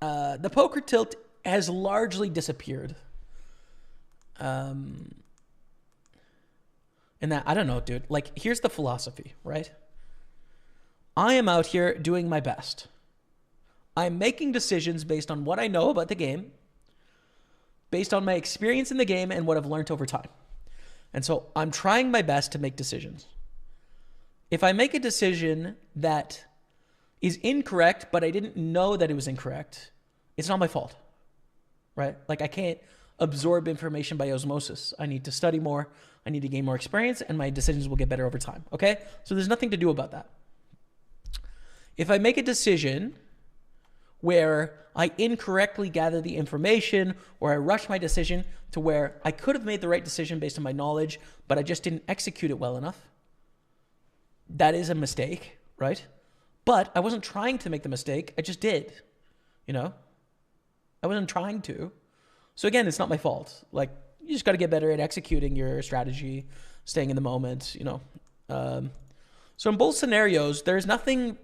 The poker tilt has largely disappeared. And that, I don't know, dude. Like, here's the philosophy, right? I am out here doing my best. I'm making decisions based on what I know about the game, based on my experience in the game and what I've learned over time. And so I'm trying my best to make decisions. If I make a decision that is incorrect, but I didn't know that it was incorrect, it's not my fault, right? Like, I can't absorb information by osmosis. I need to study more. I need to gain more experience, and my decisions will get better over time, okay? So there's nothing to do about that. If I make a decision where I incorrectly gather the information or I rush my decision to where I could have made the right decision based on my knowledge, but I just didn't execute it well enough, that is a mistake, right? But I wasn't trying to make the mistake. I just did, you know? I wasn't trying to. So again, it's not my fault. Like, you just got to get better at executing your strategy, staying in the moment, you know? So in both scenarios, there's nothing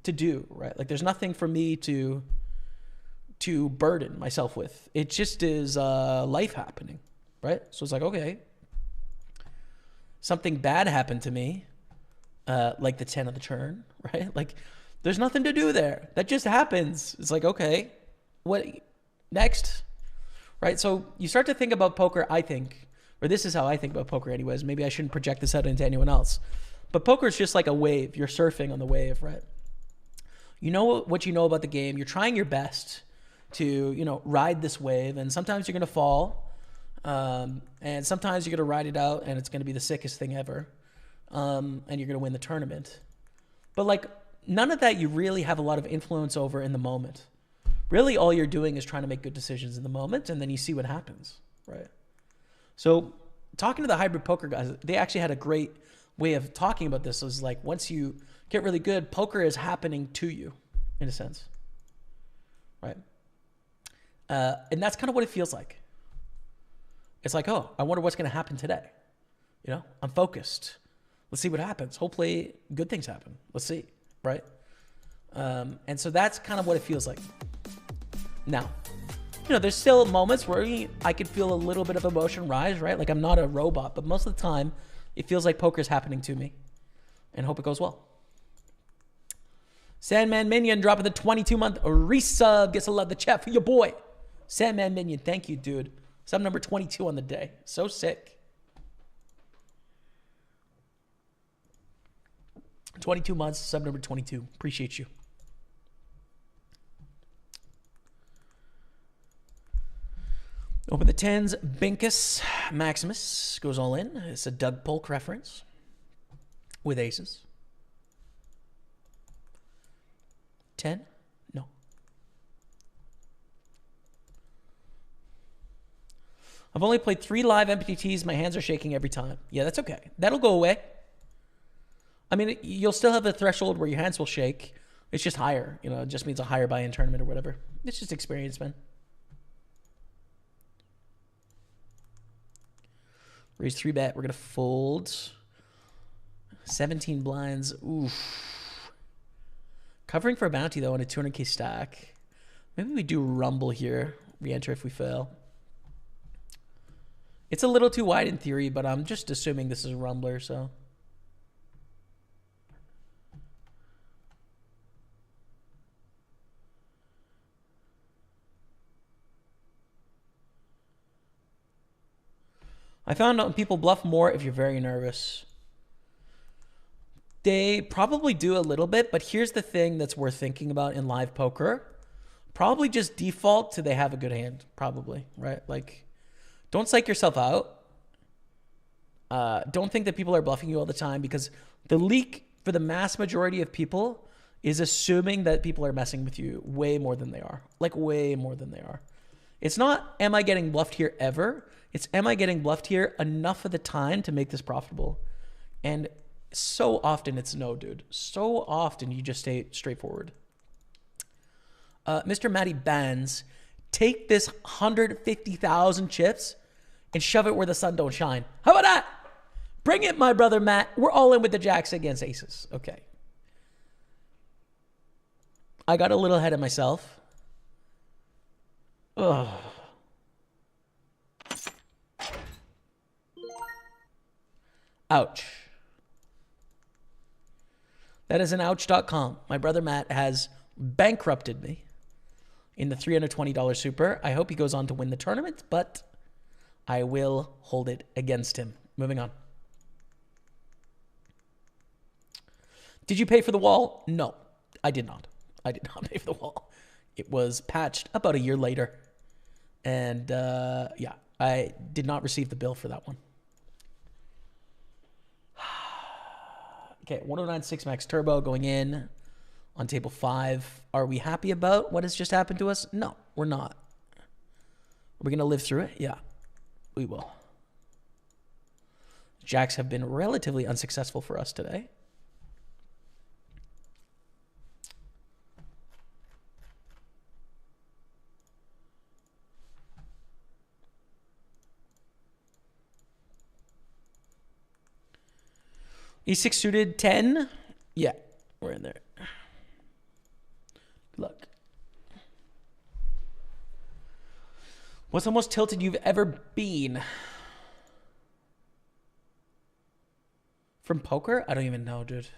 to do, right? Like, there's nothing for me to burden myself with. It just is life happening, right? So it's like, okay, something bad happened to me, like the 10 of the turn, right? Like, there's nothing to do there. That just happens. It's like, okay, what next? Right? So you start to think about poker, I think, or this is how I think about poker anyways. Maybe I shouldn't project this out into anyone else. But poker is just like a wave. You're surfing on the wave, right? You know what you know about the game. You're trying your best to, you know, ride this wave. And sometimes you're going to fall. And sometimes you're going to ride it out and it's going to be the sickest thing ever. And you're going to win the tournament. But like, none of that you really have a lot of influence over in the moment. Really, all you're doing is trying to make good decisions in the moment, and then you see what happens, right? So talking to the hybrid poker guys, they actually had a great way of talking about this. It was like, once you get really good, poker is happening to you, in a sense, right? And that's kind of what it feels like. It's like, oh, I wonder what's going to happen today. You know, I'm focused. Let's see what happens. Hopefully good things happen. Let's see, right? And so that's kind of what it feels like. Now, you know, there's still moments where I could feel a little bit of emotion rise, right? Like, I'm not a robot, but most of the time it feels like poker is happening to me, and hope it goes well. Sandman Minion dropping the 22-month resub. Gets a love the chat for your boy. Sandman Minion, thank you, dude. Sub number 22 on the day. So sick. 22 months, sub number 22. Appreciate you. Open the 10s. Binkus Maximus goes all in. It's a Doug Polk reference with aces. 10? No. I've only played 3 live MPTs. My hands are shaking every time. Yeah, that's okay. That'll go away. I mean, you'll still have a threshold where your hands will shake. It's just higher. You know, it just means a higher buy-in tournament or whatever. It's just experience, man. Raise 3-bet. We're going to fold. 17 blinds. Oof. Covering for a bounty, though, on a 200k stack. Maybe we do rumble here. Re-enter if we fail. It's a little too wide in theory, but I'm just assuming this is a rumbler, so. I found people bluff more if you're very nervous. They probably do a little bit, but here's the thing that's worth thinking about in live poker. Probably just default to they have a good hand, probably, right? Like, don't psych yourself out. Don't think that people are bluffing you all the time, because the leak for the mass majority of people is assuming that people are messing with you way more than they are. Like, way more than they are. It's not, am I getting bluffed here ever? It's, am I getting bluffed here enough of the time to make this profitable? And so often it's no, dude. So often you just stay straightforward. Mr. Matty Bands, take this 150,000 chips and shove it where the sun don't shine. How about that? Bring it, my brother Matt. We're all in with the jacks against aces. Okay. I got a little ahead of myself. Ugh. Ouch. That is an ouch.com. My brother Matt has bankrupted me in the $320 super. I hope he goes on to win the tournament, but I will hold it against him. Moving on. Did you pay for the wall? No, I did not. I did not pay for the wall. It was patched about a year later. And yeah, I did not receive the bill for that one. Okay, 109.6 max turbo going in on table 5. Are we happy about what has just happened to us? No, we're not. Are we going to live through it? Yeah, we will. Jacks have been relatively unsuccessful for us today. E6 suited 10. Yeah, we're in there. Good luck. What's the most tilted you've ever been? From poker? I don't even know, dude.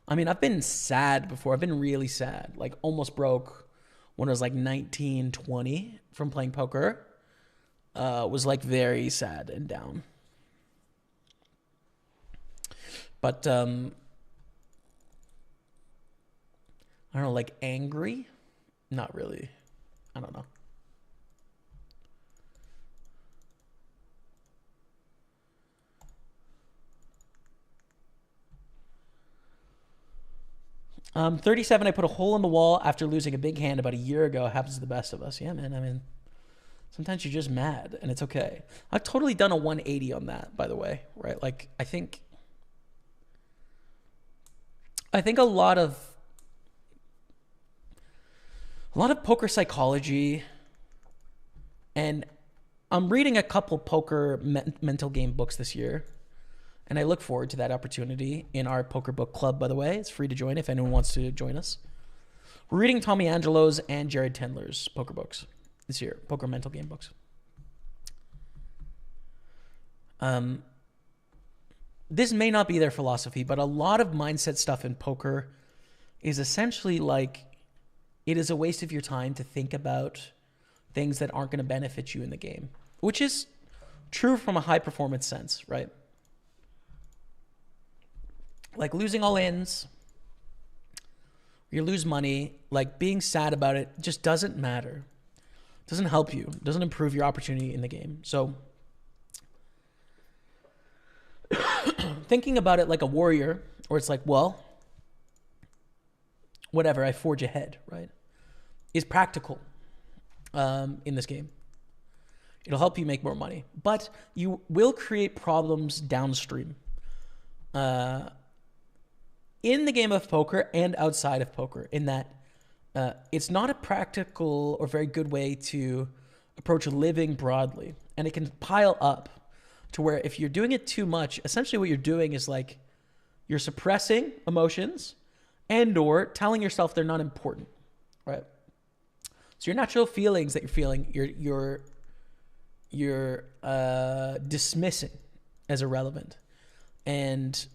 I mean, I've been sad before. I've been really sad. Like, almost broke when I was like 19, 20 from playing poker. Was like very sad and down. But, I don't know, like angry? Not really. I don't know. Um, 37, I put a hole in the wall after losing a big hand about a year ago. Happens to the best of us. Yeah, man, I mean, sometimes you're just mad, and it's okay. I've totally done a 180 on that, by the way, right? Like, I think a lot of poker psychology, and I'm reading a couple poker mental game books this year, and I look forward to that opportunity in our poker book club, by the way. It's free to join if anyone wants to join us. We're reading Tommy Angelo's and Jared Tendler's poker books this year, poker mental game books. This may not be their philosophy, but a lot of mindset stuff in poker is essentially like, it is a waste of your time to think about things that aren't going to benefit you in the game, which is true from a high performance sense, right? Like losing all ins, you lose money, like being sad about it just doesn't matter. It doesn't help you. It doesn't improve your opportunity in the game. So thinking about it like a warrior, where it's like, well, whatever, I forge ahead, right, is practical in this game. It'll help you make more money, but you will create problems downstream. In the game of poker and outside of poker, in that it's not a practical or very good way to approach living broadly. And it can pile up to where if you're doing it too much, essentially what you're doing is like you're suppressing emotions and or telling yourself they're not important, right? So your natural feelings that you're feeling, you're dismissing as irrelevant. And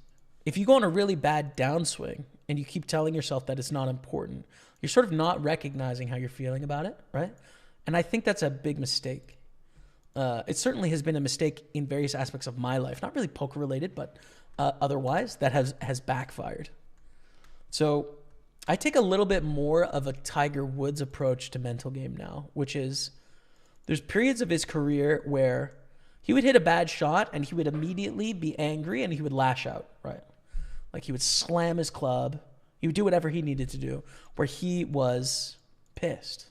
if you go on a really bad downswing and you keep telling yourself that it's not important, you're sort of not recognizing how you're feeling about it, right? And I think that's a big mistake. It certainly has been a mistake in various aspects of my life, not really poker related, but otherwise that has backfired. So I take a little bit more of a Tiger Woods approach to mental game now, which is there's periods of his career where he would hit a bad shot and he would immediately be angry and he would lash out, right? Like he would slam his club. He would do whatever he needed to do where he was pissed.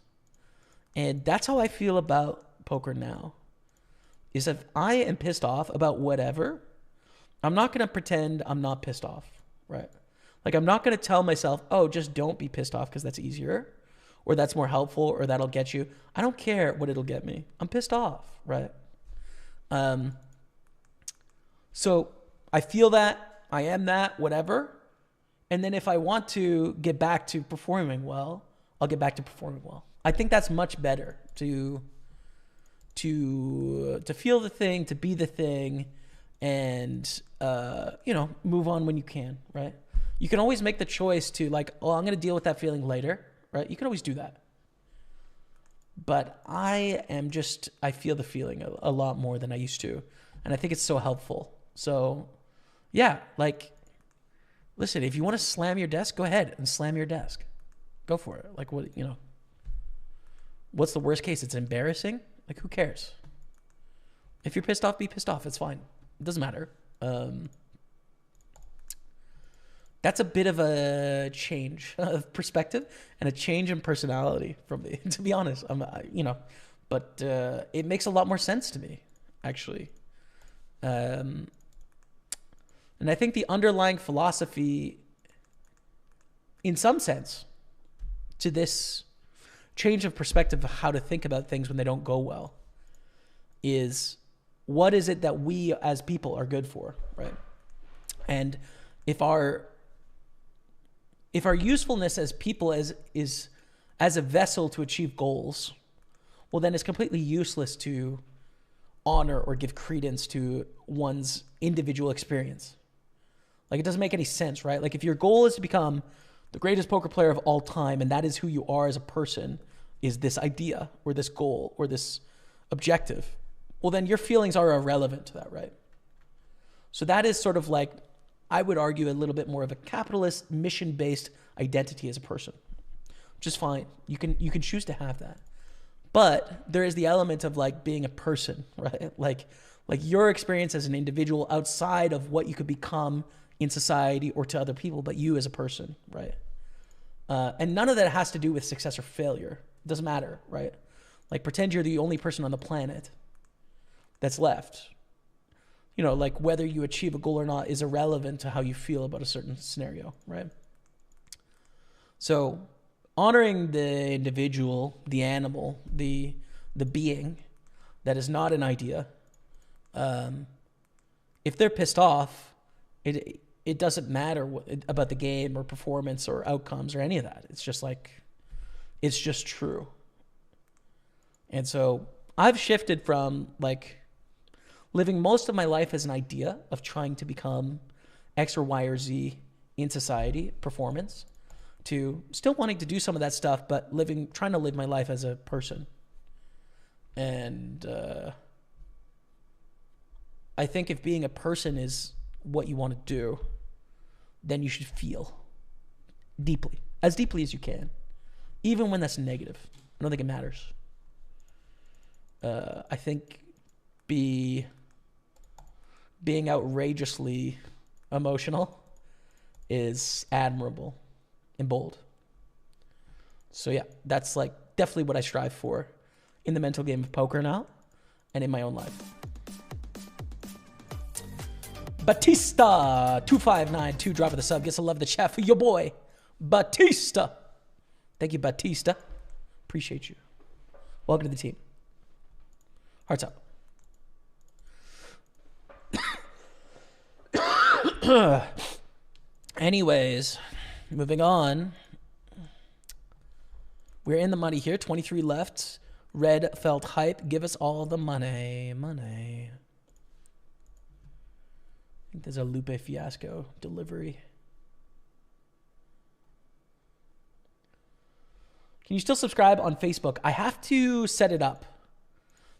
And that's how I feel about poker now. Is if I am pissed off about whatever, I'm not going to pretend I'm not pissed off, right? Like I'm not going to tell myself, oh, just don't be pissed off because that's easier or that's more helpful or that'll get you. I don't care what it'll get me. I'm pissed off, right? So I feel that, I am that, whatever. And then if I want to get back to performing well, I'll get back to performing well. I think that's much better to feel the thing, to be the thing, and move on when you can, right? You can always make the choice to like, oh, I'm going to deal with that feeling later, right? You can always do that. But I feel the feeling a lot more than I used to. And I think it's so helpful. So yeah, like, listen, if you want to slam your desk, go ahead and slam your desk. Go for it. Like what, what's the worst case? It's embarrassing. Like who cares? If you're pissed off, be pissed off. It's fine. It doesn't matter. That's a bit of a change of perspective and a change in personality from me, to be honest. But it makes a lot more sense to me, actually. And I think the underlying philosophy, in some sense, to this change of perspective of how to think about things when they don't go well, is what is it that we as people are good for, right? And if our usefulness as people is as a vessel to achieve goals, well, then it's completely useless to honor or give credence to one's individual experience. Like it doesn't make any sense, right? Like if your goal is to become the greatest poker player of all time, and that is who you are as a person, is this idea or this goal or this objective, well, then your feelings are irrelevant to that, right? So that is sort of like, I would argue, a little bit more of a capitalist, mission-based identity as a person, which is fine. You can choose to have that. But there is the element of like being a person, right? Like your experience as an individual outside of what you could become in society or to other people, but you as a person, right? And none of that has to do with success or failure. It doesn't matter, right? Like pretend you're the only person on the planet that's left. Like whether you achieve a goal or not is irrelevant to how you feel about a certain scenario, right? So honoring the individual, the animal, the being that is not an idea, if they're pissed off, it doesn't matter about the game or performance or outcomes or any of that. It's just true. And so I've shifted from like living most of my life as an idea of trying to become X or Y or Z in society, performance, to still wanting to do some of that stuff, but trying to live my life as a person. And I think if being a person is what you want to do, then you should feel deeply as you can, even when that's negative. I don't think it matters. I think being outrageously emotional is admirable and bold. So yeah, that's like definitely what I strive for in the mental game of poker now. and in my own life. Batista 2592 drop of the sub. Gets a love of the chat for your boy Batista. Thank you, Batista. Appreciate you. Welcome to the team. Hearts up. Anyways, moving on. We're in the money here. 23 left. Red felt hype. Give us all the money. Money. I think there's a Lupe Fiasco delivery. Can you still subscribe on Facebook? I have to set it up.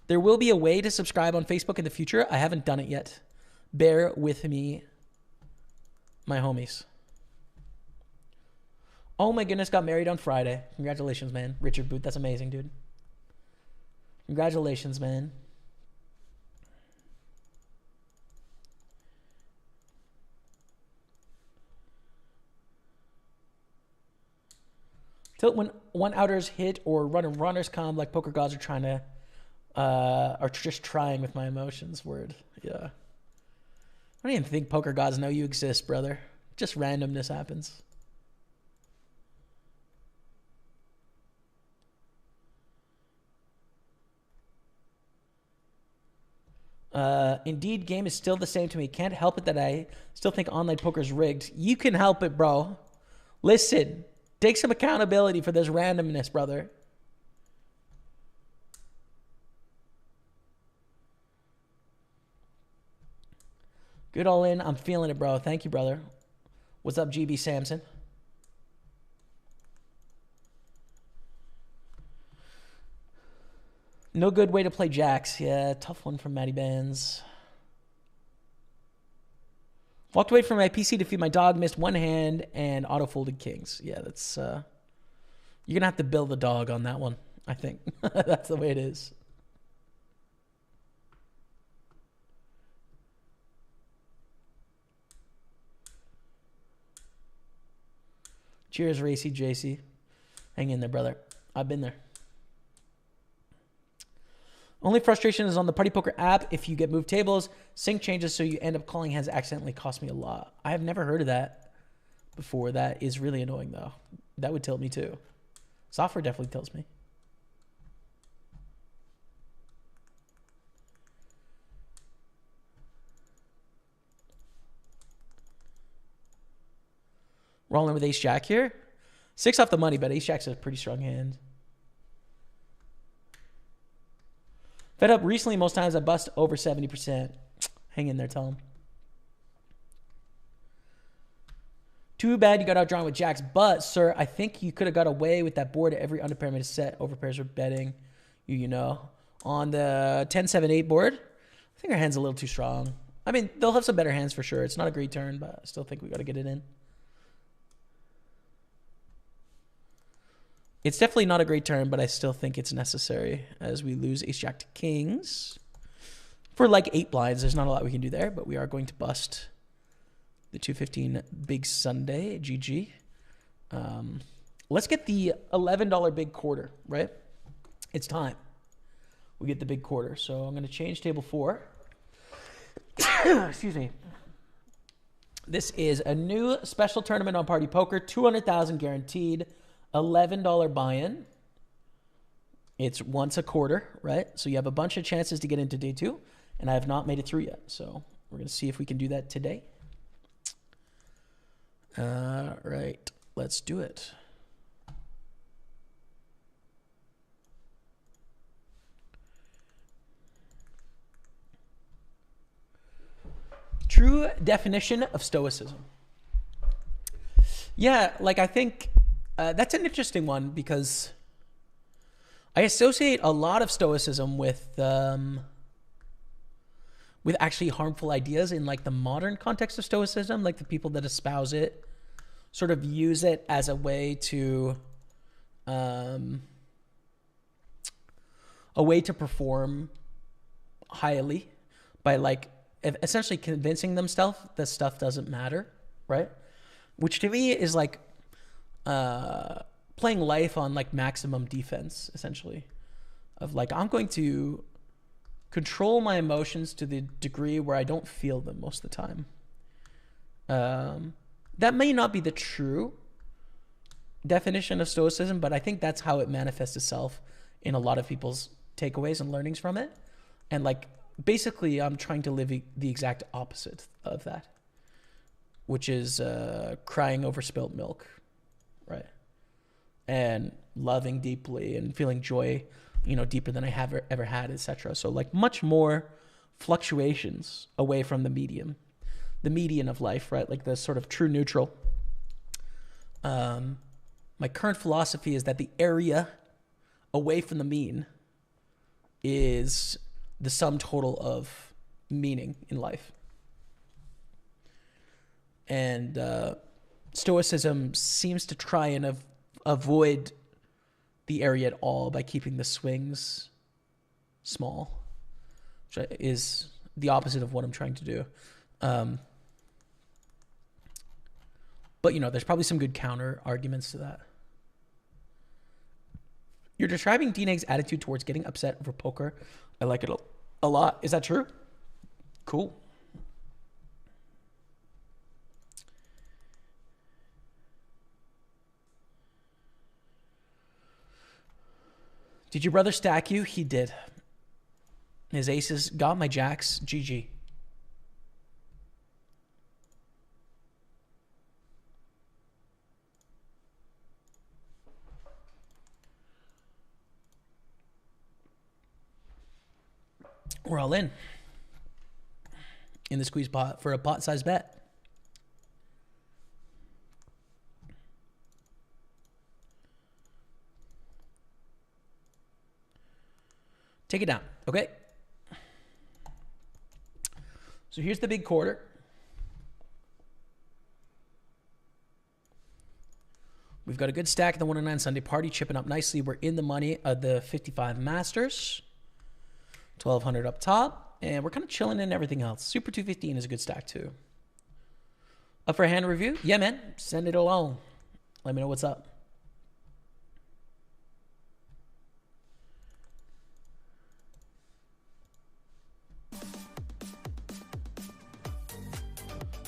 There will be a way to subscribe on Facebook in the future. I haven't done it yet. Bear with me, my homies. Oh my goodness, got married on Friday. Congratulations, man. Richard Booth, that's amazing, dude. Congratulations, man. Till when one outers hit or runners come, like poker gods are trying to, are just trying with my emotions. Word, yeah. I don't even think poker gods know you exist, brother. Just randomness happens. Indeed, game is still the same to me. Can't help it that I still think online poker is rigged. You can help it, bro. Listen, take some accountability for this randomness, brother. Good all in. I'm feeling it, bro. Thank you, brother. What's up, GB Samson? No good way to play jacks. Yeah, tough one from Matty Bands. Walked away from my PC to feed my dog, missed one hand, and auto-folded kings. Yeah, that's... you're going to have to bill the dog on that one, I think. That's the way it is. Cheers, Racy JC. Hang in there, brother. I've been there. Only frustration is on the PartyPoker app. If you get moved tables, sync changes so you end up calling has accidentally cost me a lot. I have never heard of that before. That is really annoying, though. That would tilt me, too. Software definitely tilts me. Rolling with ace-jack here. 6 off the money, but ace-jack's a pretty strong hand. Fed up recently, most times I bust over 70%. Hang in there, tell him. Too bad you got outdrawn with jacks, but, sir, I think you could have got away with that board. Every underpair made a set. Overpairs are betting. You know. On the 10-7-8 board, I think our hand's a little too strong. I mean, they'll have some better hands for sure. It's not a great turn, but I still think we got to get it in. It's definitely not a great turn, but I still think it's necessary as we lose ace-jack to kings. For like 8 blinds, there's not a lot we can do there, but we are going to bust the 215 Big Sunday. GG. Let's get the $11 big quarter, right? It's time. We get the big quarter. So I'm going to change table 4. Excuse me. This is a new special tournament on PartyPoker. 200,000 guaranteed. $11 buy-in. It's once a quarter, right? So you have a bunch of chances to get into day 2, and I have not made it through yet. So we're going to see if we can do that today. All right, let's do it. True definition of stoicism. Yeah, like I think that's an interesting one because I associate a lot of stoicism with actually harmful ideas in like the modern context of stoicism. Like the people that espouse it sort of use it as a way to perform highly by like essentially convincing themselves that stuff doesn't matter, right? Which to me is like playing life on like maximum defense, essentially, of like I'm going to control my emotions to the degree where I don't feel them most of the time. That may not be the true definition of stoicism, but I think that's how it manifests itself in a lot of people's takeaways and learnings from it. And like, basically I'm trying to live the exact opposite of that, which is crying over spilt milk, right? And loving deeply and feeling joy, you know, deeper than I have ever had, etc. So like much more fluctuations away from the median of life, right? Like the sort of true neutral. My current philosophy is that the area away from the mean is the sum total of meaning in life. And Stoicism seems to try and avoid the area at all by keeping the swings small, which is the opposite of what I'm trying to do. But, you know, there's probably some good counter arguments to that. You're describing DNAG's attitude towards getting upset over poker. I like it a lot. Is that true? Cool. Did your brother stack you? He did. His aces got my jacks. GG. We're all in the squeeze pot for a pot-sized bet. Take it down, okay? So here's the big quarter. We've got a good stack of the 109 Sunday party chipping up nicely. We're in the money of the 55 Masters. 1200 up top, and we're kind of chilling in everything else. Super 215 is a good stack too. Up for a hand review? Yeah, man. Send it along. Let me know what's up.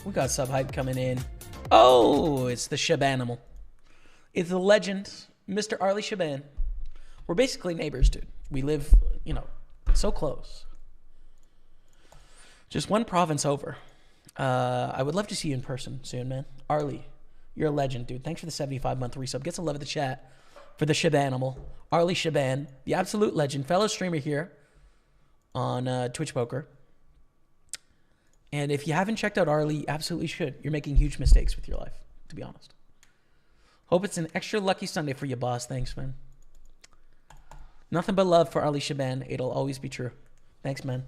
We got sub hype coming in. Oh, it's the Shabanimal. It's the legend, Mr. Arlie Shaban. We're basically neighbors, dude. We live, you know, so close. Just one province over. I would love to see you in person soon, man. Arlie, you're a legend, dude. Thanks for the 75-month resub. Get some love of the chat for the Shabanimal. Arlie Shaban, the absolute legend, fellow streamer here on Twitch Poker. And if you haven't checked out Arlie, you absolutely should. You're making huge mistakes with your life, to be honest. Hope it's an extra lucky Sunday for you, boss. Thanks, man. Nothing but love for Arlie Shaban. It'll always be true. Thanks, man.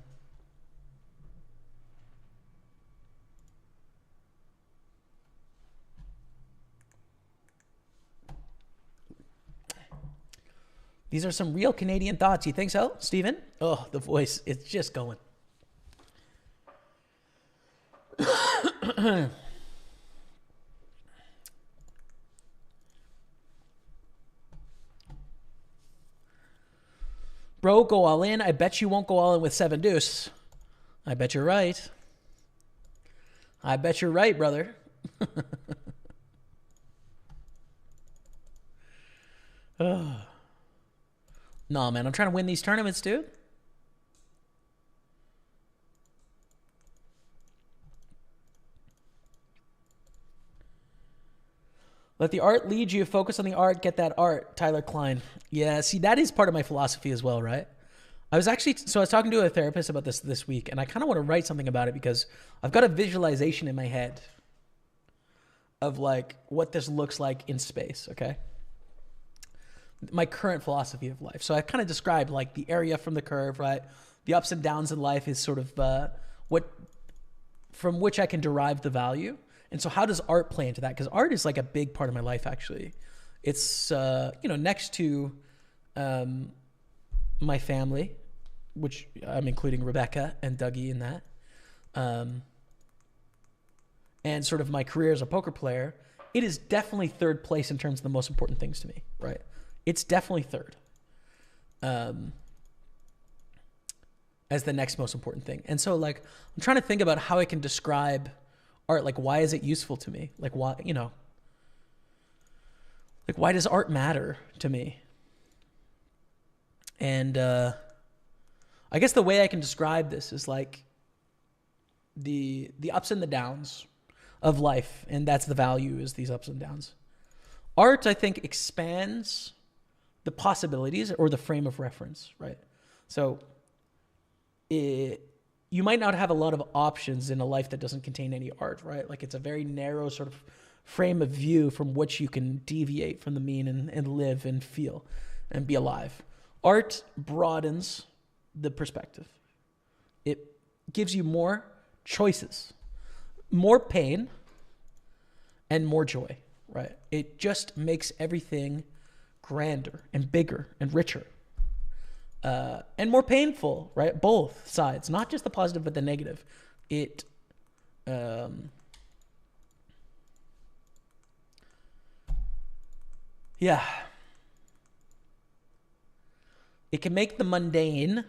These are some real Canadian thoughts. You think so, Steven? Oh, the voice. It's just going. Bro, go all in. I bet you won't go all in with 7 deuce. I bet you're right. I bet you're right, brother. Oh. No, man. I'm trying to win these tournaments, dude. Let the art lead you. Focus on the art. Get that art. Tyler Klein. Yeah, see, that is part of my philosophy as well, right? I was talking to a therapist about this week, and I kind of want to write something about it because I've got a visualization in my head of like what this looks like in space, okay? My current philosophy of life. So I kind of described like the area from the curve, right? The ups and downs in life is sort of from which I can derive the value. And so how does art play into that? Because art is like a big part of my life, actually. It's, next to my family, which I'm including Rebecca and Dougie in that, and sort of my career as a poker player, it is definitely third place in terms of the most important things to me, right? It's definitely third. as the next most important thing. And so like I'm trying to think about how I can describe art. Like, why is it useful to me? Like, why, you know, like, why does art matter to me? And I guess the way I can describe this is like the ups and the downs of life, and that's the value, is these ups and downs. Art, I think, expands the possibilities or the frame of reference, right? So you might not have a lot of options in a life that doesn't contain any art, right? Like, it's a very narrow sort of frame of view from which you can deviate from the mean and live and feel and be alive. Art broadens the perspective. It gives you more choices, more pain, and more joy, right? It just makes everything grander and bigger and richer. And more painful, right? Both sides, not just the positive, but the negative. It, yeah. It can make the mundane,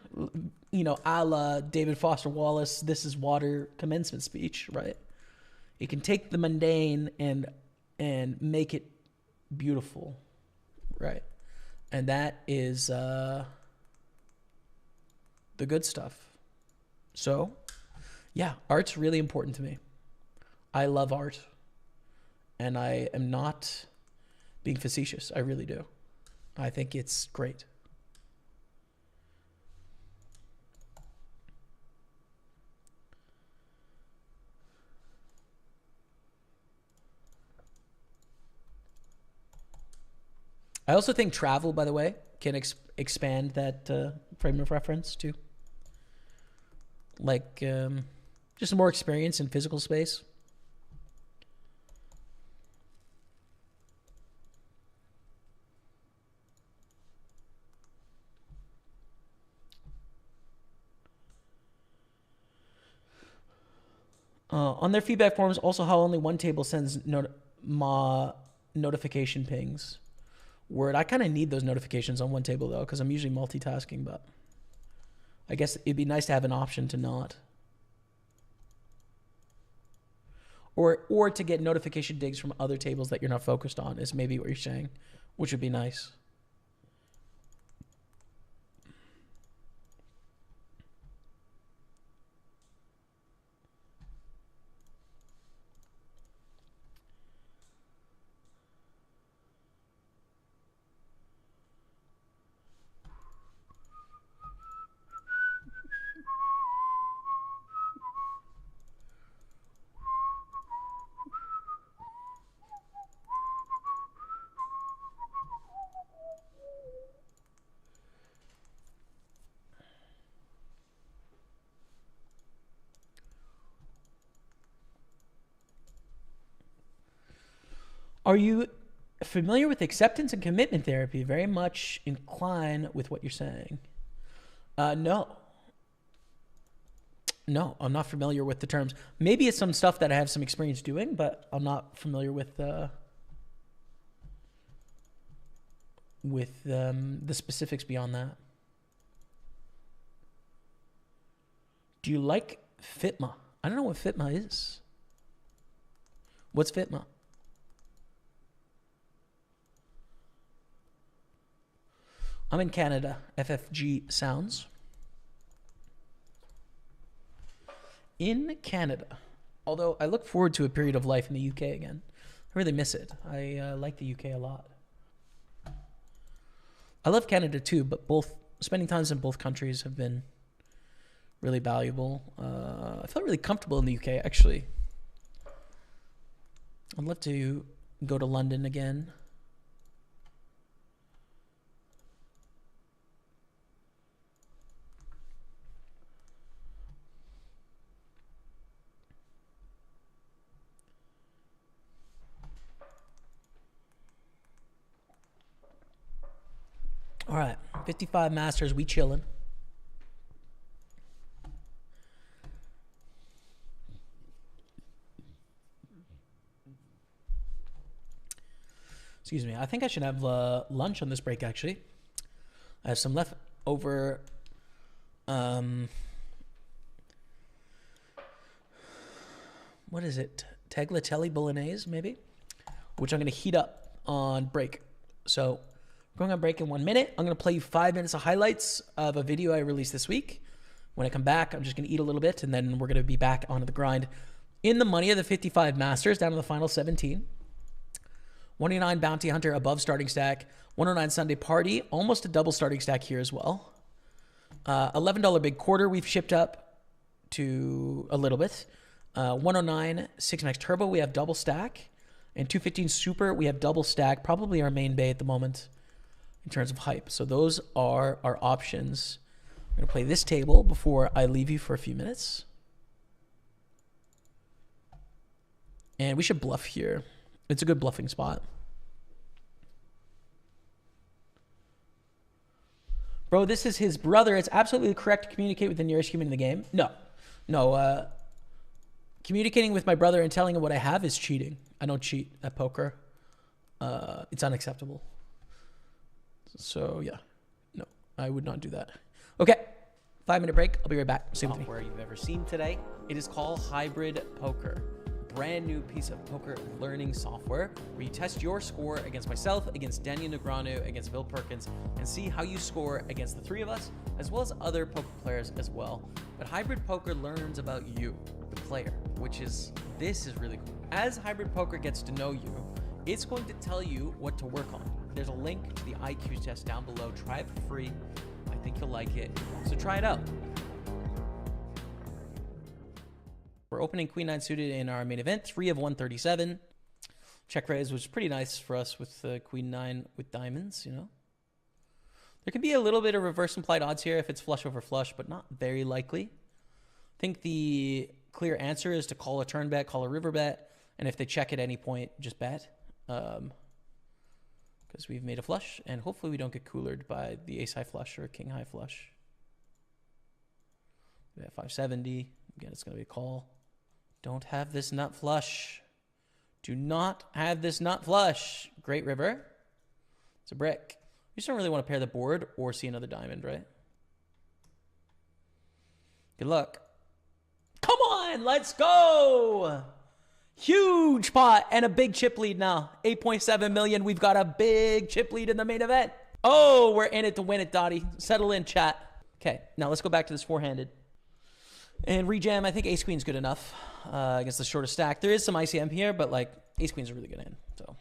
you know, a la David Foster Wallace, "This is Water" commencement speech, right? It can take the mundane and make it beautiful, right? And that is the good stuff. So, yeah, art's really important to me. I love art, and I am not being facetious. I really do. I think it's great. I also think travel, by the way, can expand that frame of reference too. Like, just more experience in physical space. On their feedback forms, also how only one table sends notification pings. Word, I kind of need those notifications on one table though, because I'm usually multitasking, but I guess it'd be nice to have an option to not. Or to get notification dings from other tables that you're not focused on is maybe what you're saying, which would be nice. Are you familiar with acceptance and commitment therapy? Very much incline with what you're saying. No, I'm not familiar with the terms. Maybe it's some stuff that I have some experience doing, but I'm not familiar with the specifics beyond that. Do you like FITMA? I don't know what FITMA is. What's FITMA? I'm in Canada. FFG sounds. In Canada. Although I look forward to a period of life in the UK again. I really miss it. I like the UK a lot. I love Canada too, but spending times in both countries have been really valuable. I felt really comfortable in the UK, actually. I'd love to go to London again. All right, 55 Masters, we chillin'. Excuse me. I think I should have lunch on this break, actually. I have some leftover what is it? Tagliatelle bolognese, maybe? Which I'm going to heat up on break. So going on break in 1 minute. I'm going to play you 5 minutes of highlights of a video I released this week. When I come back, I'm just going to eat a little bit, and then we're going to be back onto the grind. In the money of the 55 Masters, down to the final 17. 109 Bounty Hunter above starting stack. 109 Sunday Party, almost a double starting stack here as well. $11 big quarter we've shipped up to a little bit. 109 6 Max Turbo, we have double stack. And 215 Super, we have double stack. Probably our main bay at the moment in terms of hype. So those are our options. I'm going to play this table before I leave you for a few minutes. And we should bluff here. It's a good bluffing spot. Bro, this is his brother. It's absolutely correct to communicate with the nearest human in the game. No. Communicating with my brother and telling him what I have is cheating. I don't cheat at poker. It's unacceptable. So, yeah. No, I would not do that. Okay. 5-minute break. I'll be right back. Same with me. Software you've ever seen today. It is called Hybrid Poker. Brand new piece of poker learning software where you test your score against myself, against Daniel Negreanu, against Bill Perkins, and see how you score against the three of us, as well as other poker players as well. But Hybrid Poker learns about you, the player, this is really cool. As Hybrid Poker gets to know you, it's going to tell you what to work on. There's a link to the IQ test down below. Try it for free. I think you'll like it. So try it out. We're opening Queen 9 suited in our main event, 3 of 137. Check raise was pretty nice for us with Queen 9 with diamonds, you know. There could be a little bit of reverse implied odds here if it's flush over flush, but not very likely. I think the clear answer is to call a turn bet, call a river bet, and if they check at any point, just bet. Because we've made a flush, and hopefully we don't get coolered by the ace high flush or king high flush. We have 570. Again, it's going to be a call. Don't have this nut flush. Do not have this nut flush. Great river. It's a brick. We just don't really want to pair the board or see another diamond, right? Good luck. Come on, let's go. Huge pot and a big chip lead now. 8.7 million. We've got a big chip lead in the main event. Oh, we're in it to win it, Dottie. Settle in, chat. Okay, now let's go back to this four-handed. And rejam, I think ace queen's good enough against the shortest stack. There is some ICM here, but like ace queen's a really good hand. So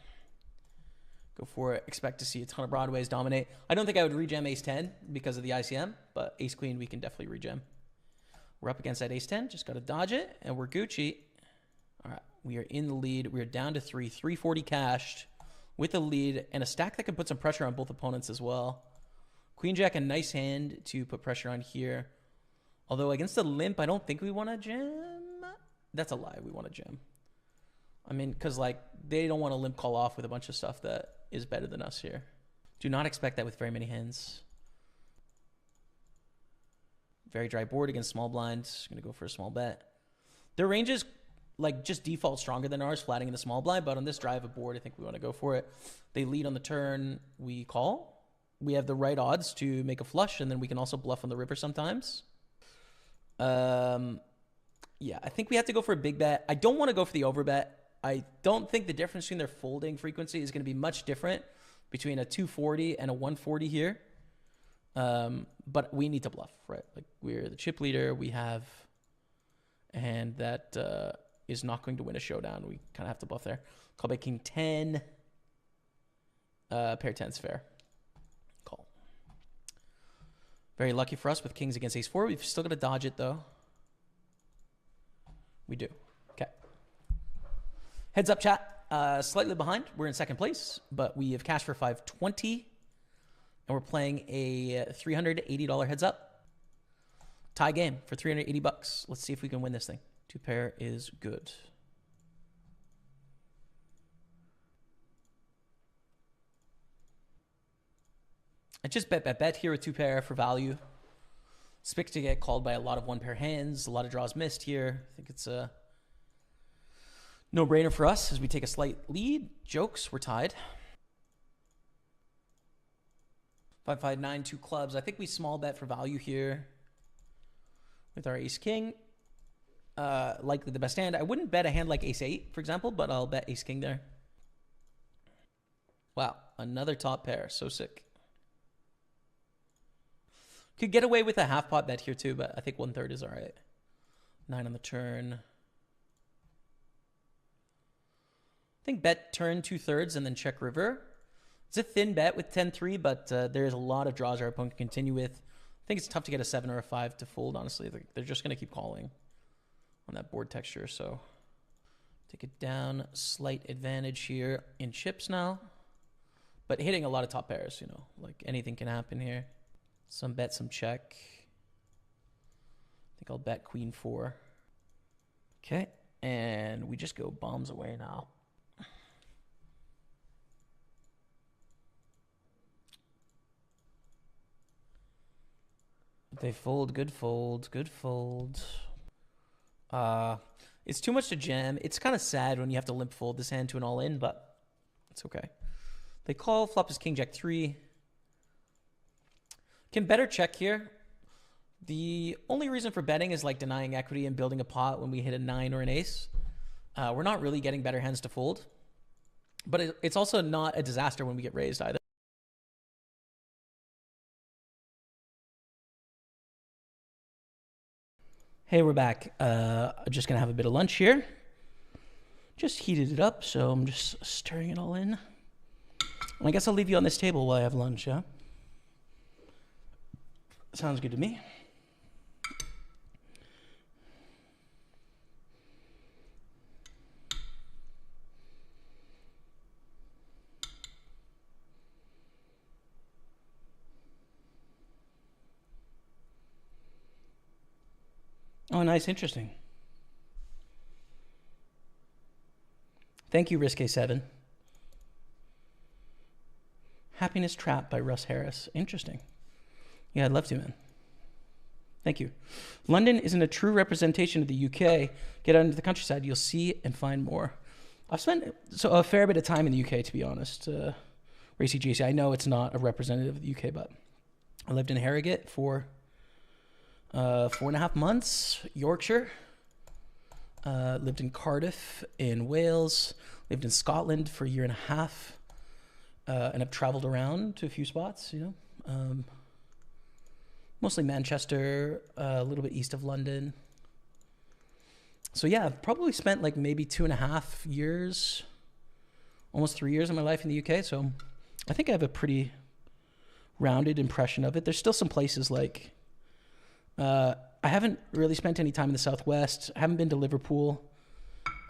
go for it. Expect to see a ton of broadways dominate. I don't think I would rejam ace 10 because of the ICM, but ace queen we can definitely rejam. We're up against that ace 10. Just got to dodge it, and we're Gucci. All right, we are in the lead. We are down to 340 cashed with a lead and a stack that can put some pressure on both opponents as well. Queen jack, a nice hand to put pressure on here. Although against the limp, I don't think we want to jam. That's a lie. We want to jam. I mean, because like they don't want to limp call off with a bunch of stuff that is better than us here. Do not expect that with very many hands. Very dry board against small blinds. Going to go for a small bet. Their range is like just default stronger than ours, flatting in the small blind. But on this drive of board, I think we want to go for it. They lead on the turn. We call. We have the right odds to make a flush, and then we can also bluff on the river sometimes. Yeah, I think we have to go for a big bet. I don't want to go for the over bet. I don't think the difference between their folding frequency is going to be much different between a 240 and a 140 here. But we need to bluff, right? Like we're the chip leader. We have a hand that is not going to win a showdown. We kind of have to bluff there. Call by king 10. Pair 10's fair. Call. Very lucky for us with kings against ace 4. We've still got to dodge it, though. We do. Okay. Heads up, chat. Slightly behind. We're in second place, but we have cashed for 520, and we're playing a $380 heads up. Tie game for 380 bucks. Let's see if we can win this thing. Two pair is good. I just bet here with two pair for value. Expect to get called by a lot of one pair hands. A lot of draws missed here. I think it's a no-brainer for us as we take a slight lead. Jokes, we're tied. 5-5-9, 2 clubs. I think we small bet for value here with our ace king. likely the best hand. I wouldn't bet a hand like ace-8, for example, but I'll bet ace-king there. Wow, another top pair. So sick. Could get away with a half pot bet here too, but I think 1/3 is all right. 9 on the turn. I think bet turn 2/3 and then check river. It's a thin bet with 10-3, but there's a lot of draws our opponent can continue with. I think it's tough to get a 7 or a 5 to fold, honestly. They're just going to keep calling on that board texture. So take it down. Slight advantage here in chips now. But hitting a lot of top pairs, you know, like anything can happen here. Some bet, some check. I think I'll bet queen 4. Okay, and we just go bombs away now. They fold, good fold, good fold. It's too much to jam. It's kind of sad when you have to limp fold this hand to an all-in, but it's okay. They call, flop is king jack 3. Can better check here. The only reason for betting is like denying equity and building a pot when we hit a 9 or an ace. We're not really getting better hands to fold. But it's also not a disaster when we get raised either. Hey, we're back. I'm just going to have a bit of lunch here. Just heated it up, so I'm just stirring it all in. And I guess I'll leave you on this table while I have lunch, yeah? Sounds good to me. Oh, nice. Interesting. Thank you, Risque7. Happiness Trap by Russ Harris. Interesting. Yeah, I'd love to, man. Thank you. London isn't a true representation of the UK. Get out into the countryside. You'll see and find more. I've spent a fair bit of time in the UK, to be honest. Racy JC. I know it's not a representative of the UK, but I lived in Harrogate for 4.5 months. Yorkshire. Lived in Cardiff in Wales. Lived in Scotland for a year and a half. And I've traveled around to a few spots, you know. Mostly Manchester, a little bit east of London. So yeah, I've probably spent like maybe 2.5 years, almost 3 years of my life in the UK. So I think I have a pretty rounded impression of it. There's still some places like, I haven't really spent any time in the Southwest. I haven't been to Liverpool.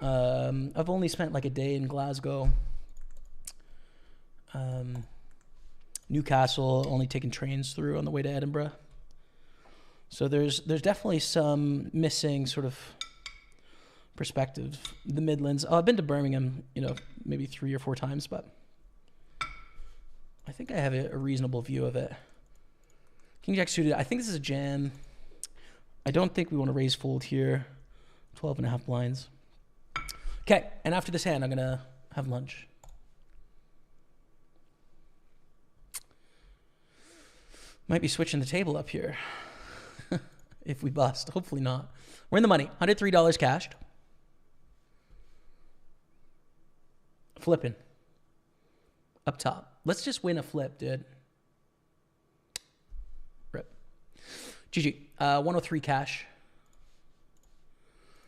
I've only spent like a day in Glasgow. Newcastle, only taking trains through on the way to Edinburgh. So there's definitely some missing sort of perspective. The Midlands. Oh, I've been to Birmingham, you know, maybe 3 or 4 times, but I think I have a reasonable view of it. King Jack suited. I think this is a jam. I don't think we want to raise fold here. 12.5 blinds. Okay, and after this hand, I'm going to have lunch. Might be switching the table up here if we bust. Hopefully not. We're in the money. $103 cashed. Flipping. Up top. Let's just win a flip, dude. Rip. GG. 103 cash.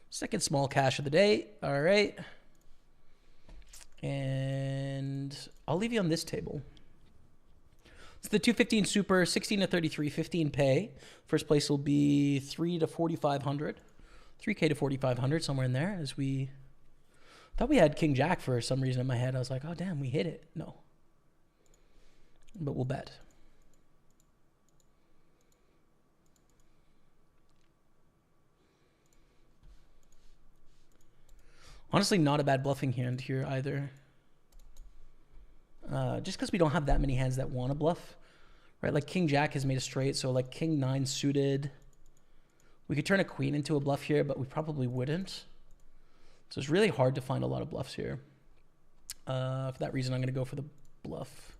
Second small cash of the day. All right. And I'll leave you on this table. It's the 215 super, 16 to 33, 15 pay. First place will be 3 to 4,500, 3K to 4,500, somewhere in there. As we thought we had King Jack for some reason in my head. I was like, oh damn, we hit it. No, but we'll bet. Honestly, not a bad bluffing hand here either. Just because we don't have that many hands that want to bluff, right? Like King Jack has made a straight, so like King 9 suited. We could turn a queen into a bluff here, but we probably wouldn't. So it's really hard to find a lot of bluffs here. For that reason, I'm going to go for the bluff.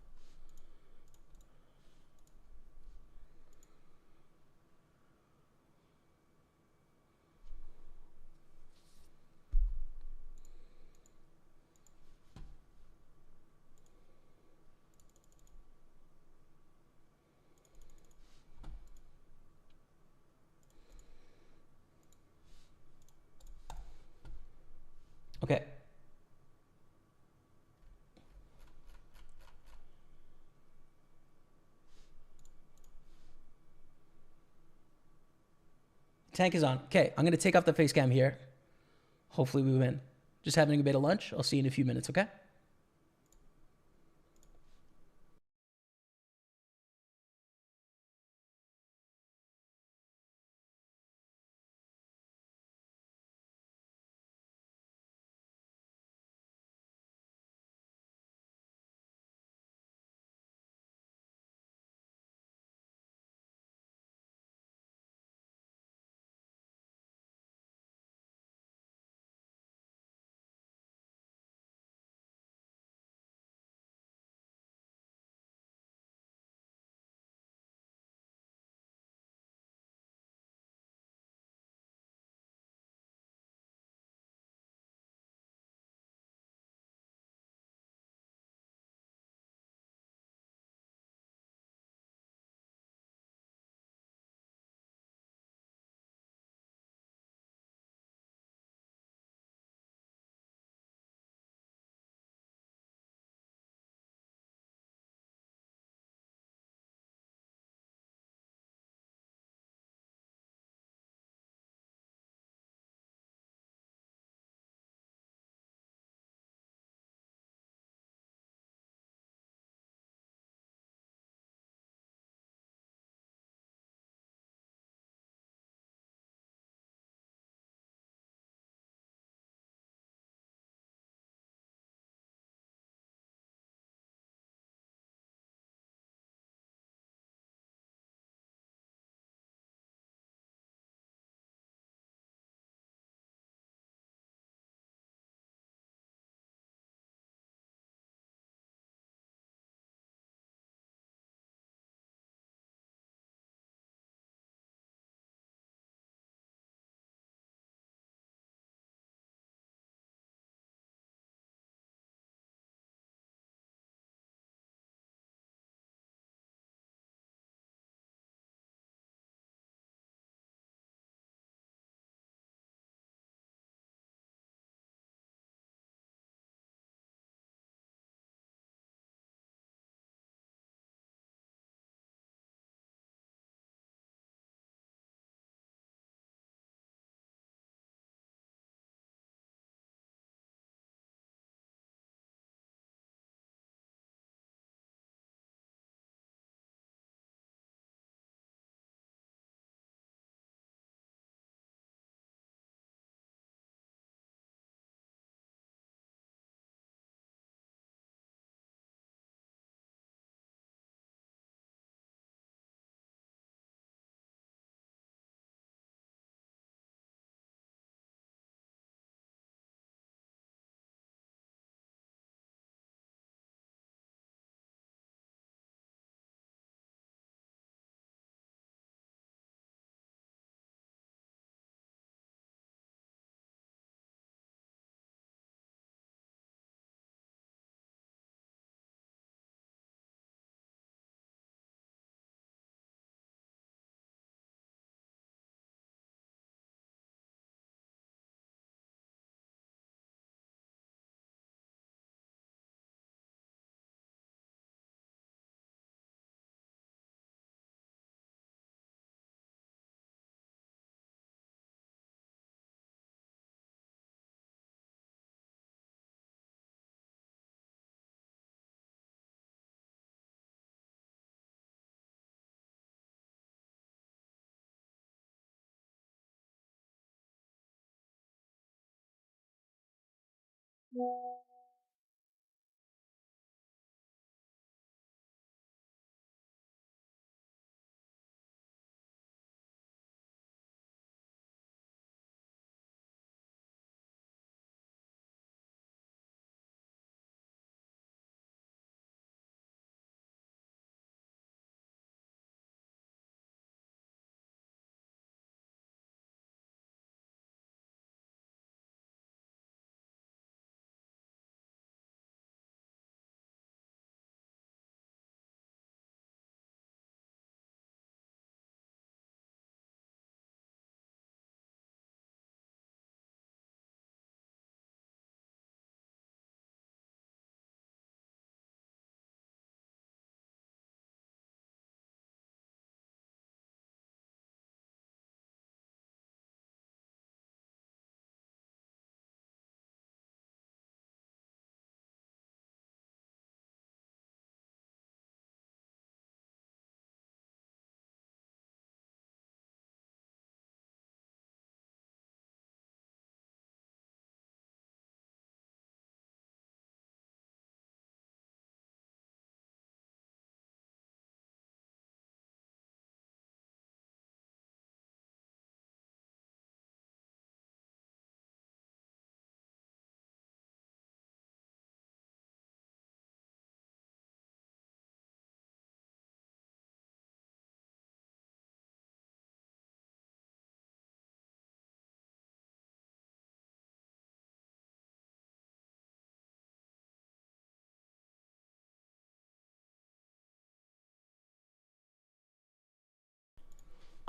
Tank is on. Okay, I'm going to take off the face cam here. Hopefully we win. Just having a bit of lunch. I'll see you in a few minutes, okay?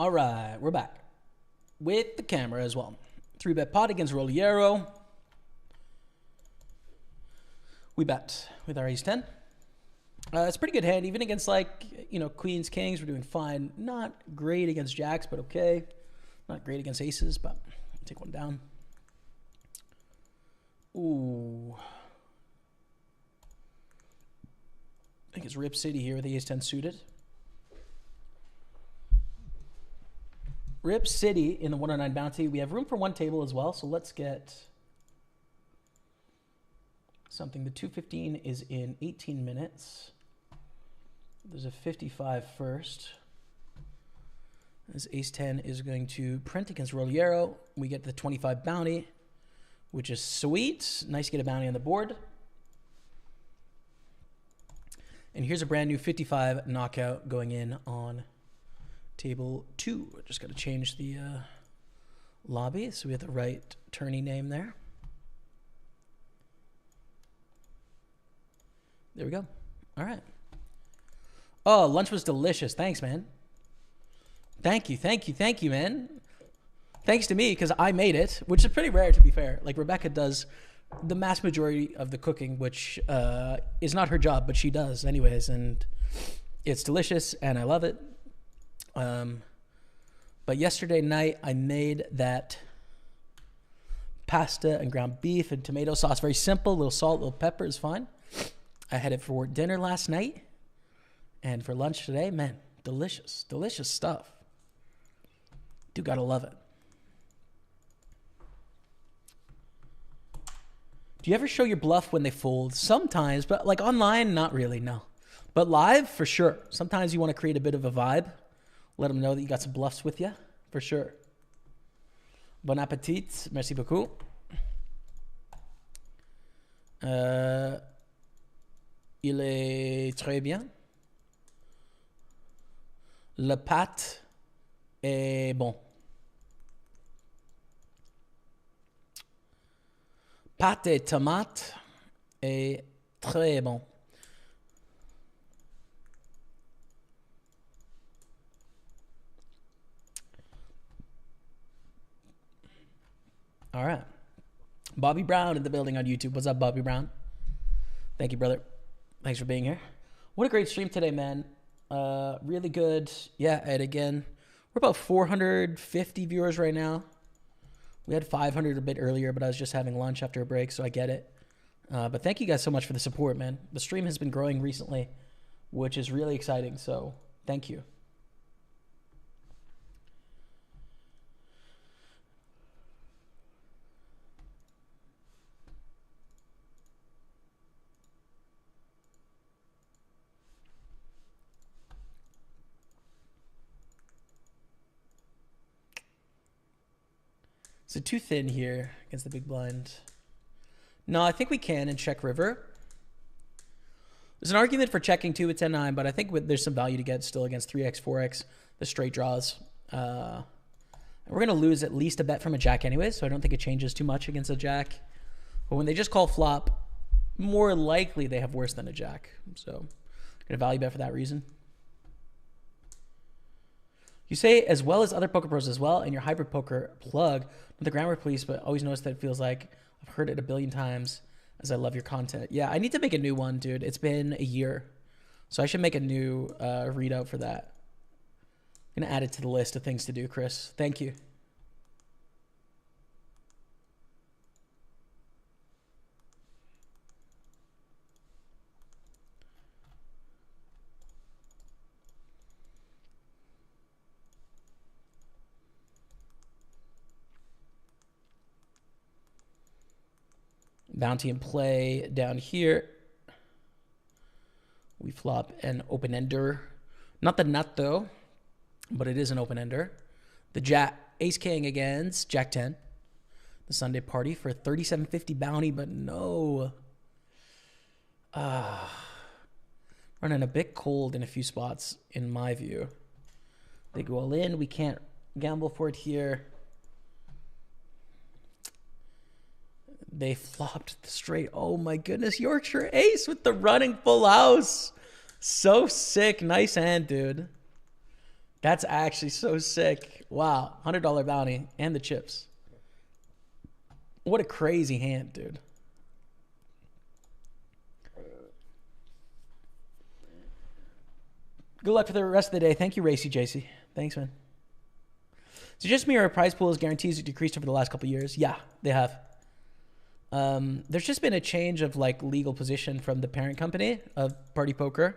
All right, we're back with the camera as well. 3-bet pot against Roliero. We bet with our ace 10. It's a pretty good hand, even against, like, you know, queens, kings. We're doing fine. Not great against jacks, but okay. Not great against aces, but take one down. Ooh. I think it's Rip City here with the ace 10 suited. Rip City in the 109 bounty. We have room for one table as well, so let's get something. The 215 is in 18 minutes. There's a 55 first. This ace 10 is going to print against Roliero. We get the 25 bounty, which is sweet. Nice to get a bounty on the board. And here's a brand new 55 knockout going in on table 2. Just got to change the lobby so we have the right tourney name there. There we go. All right. Oh, lunch was delicious. Thanks, man. Thank you, man. Thanks to me, because I made it, which is pretty rare, to be fair. Like, Rebecca does the mass majority of the cooking, which is not her job, but she does anyways, and it's delicious, and I love it. But yesterday night, I made that pasta and ground beef and tomato sauce. Very simple. A little salt, a little pepper is fine. I had it for dinner last night. And for lunch today, man, delicious. Delicious stuff. Do gotta love it. Do you ever show your bluff when they fold? Sometimes, but like online, not really, no. But live, for sure. Sometimes you want to create a bit of a vibe. Let them know that you got some bluffs with you, for sure. Bon appetit. Merci beaucoup. Il est très bien. Le pâte est bon. Pâte et tomate est très bon. All right. Bobby Brown in the building on YouTube. What's up, Bobby Brown? Thank you, brother. Thanks for being here. What a great stream today, man. Really good. Yeah, and again, we're about 450 viewers right now. We had 500 a bit earlier, but I was just having lunch after a break, so I get it. But thank you guys so much for the support, man. The stream has been growing recently, which is really exciting, so thank you. Is it too thin here against the big blind? No, I think we can in check river. There's an argument for checking too with 10-9, but I think there's some value to get still against 3x, 4x, the straight draws. We're going to lose at least a bet from a jack anyway, so I don't think it changes too much against a jack. But when they just call flop, more likely they have worse than a jack. So I'm going to value bet for that reason. You say, as well as other poker pros as well, and your hybrid poker plug, with the grammar please, but always notice that it feels like I've heard it a billion times as I love your content. Yeah, I need to make a new one, dude. It's been a year. So I should make a new readout for that. I'm going to add it to the list of things to do, Chris. Thank you. Bounty in play down here. We flop an open ender. Not the nut though, but it is an open ender. The jack, ace king against jack 10. The Sunday party for 37.50 bounty, but no. Running a bit cold in a few spots in my view. They go all in. We can't gamble for it here. They flopped the straight. Oh my goodness. Yorkshire ace with the running full house. So sick. Nice hand, dude. That's actually so sick. Wow. $100 bounty and the chips. What a crazy hand, dude. Good luck for the rest of the day. Thank you, Racy JC. Thanks, man. So just me or prize pools guarantees have decreased over the last couple of years? Yeah, they have. There's just been a change of like legal position from the parent company of PartyPoker.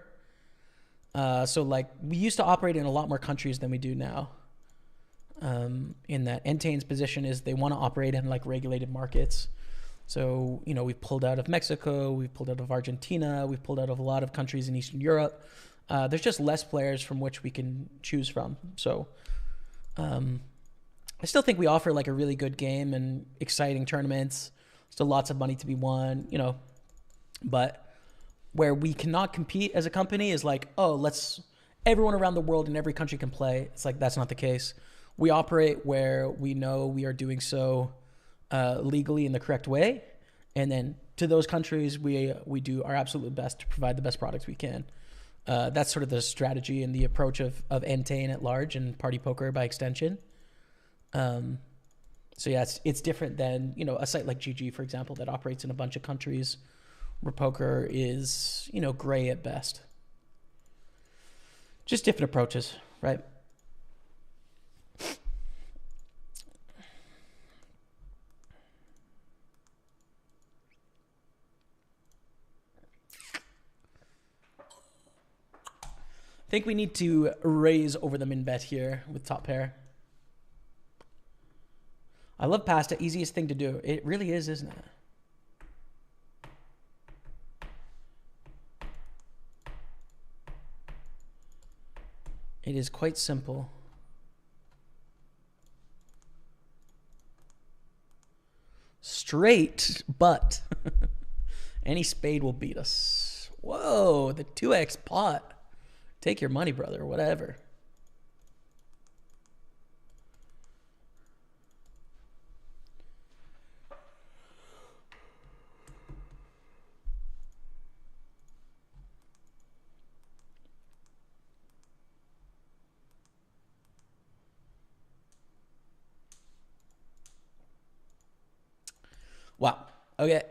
So like we used to operate in a lot more countries than we do now. In that Entain's position is they want to operate in like regulated markets. So, you know, we've pulled out of Mexico, we've pulled out of Argentina, we've pulled out of a lot of countries in Eastern Europe. There's just less players from which we can choose from. So, I still think we offer like a really good game and exciting tournaments. Still lots of money to be won, you know, but where we cannot compete as a company is like, oh, everyone around the world in every country can play. It's like, that's not the case. We operate where we know we are doing so legally in the correct way. And then to those countries, we do our absolute best to provide the best products we can. That's sort of the strategy and the approach of Entain at large and PartyPoker by extension. So yeah, it's different than, you know, a site like GG, for example, that operates in a bunch of countries where poker is, you know, gray at best. Just different approaches, right? I think we need to raise over the min bet here with top pair. I love pasta, easiest thing to do. It really is, isn't it? It is quite simple. Straight, but any spade will beat us. Whoa, the 2x pot. Take your money, brother, whatever. Wow. Okay.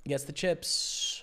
Gets the chips.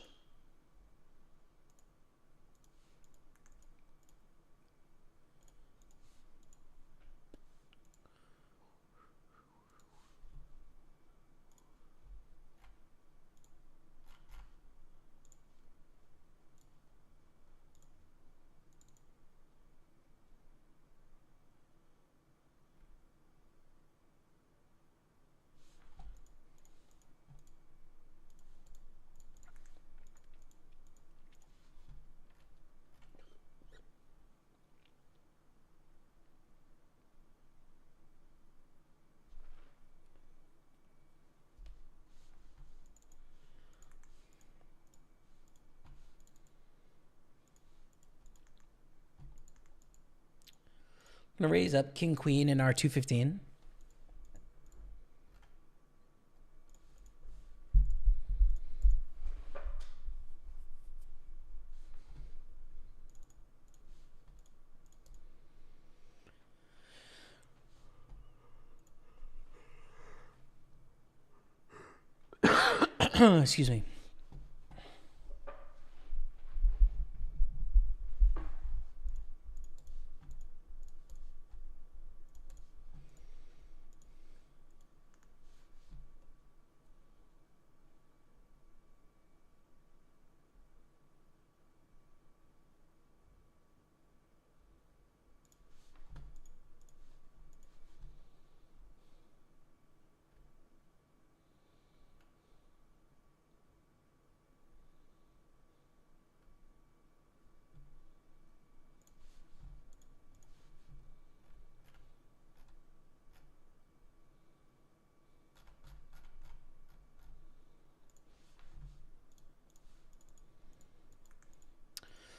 I'm gonna raise up King Queen in our 215. Excuse me.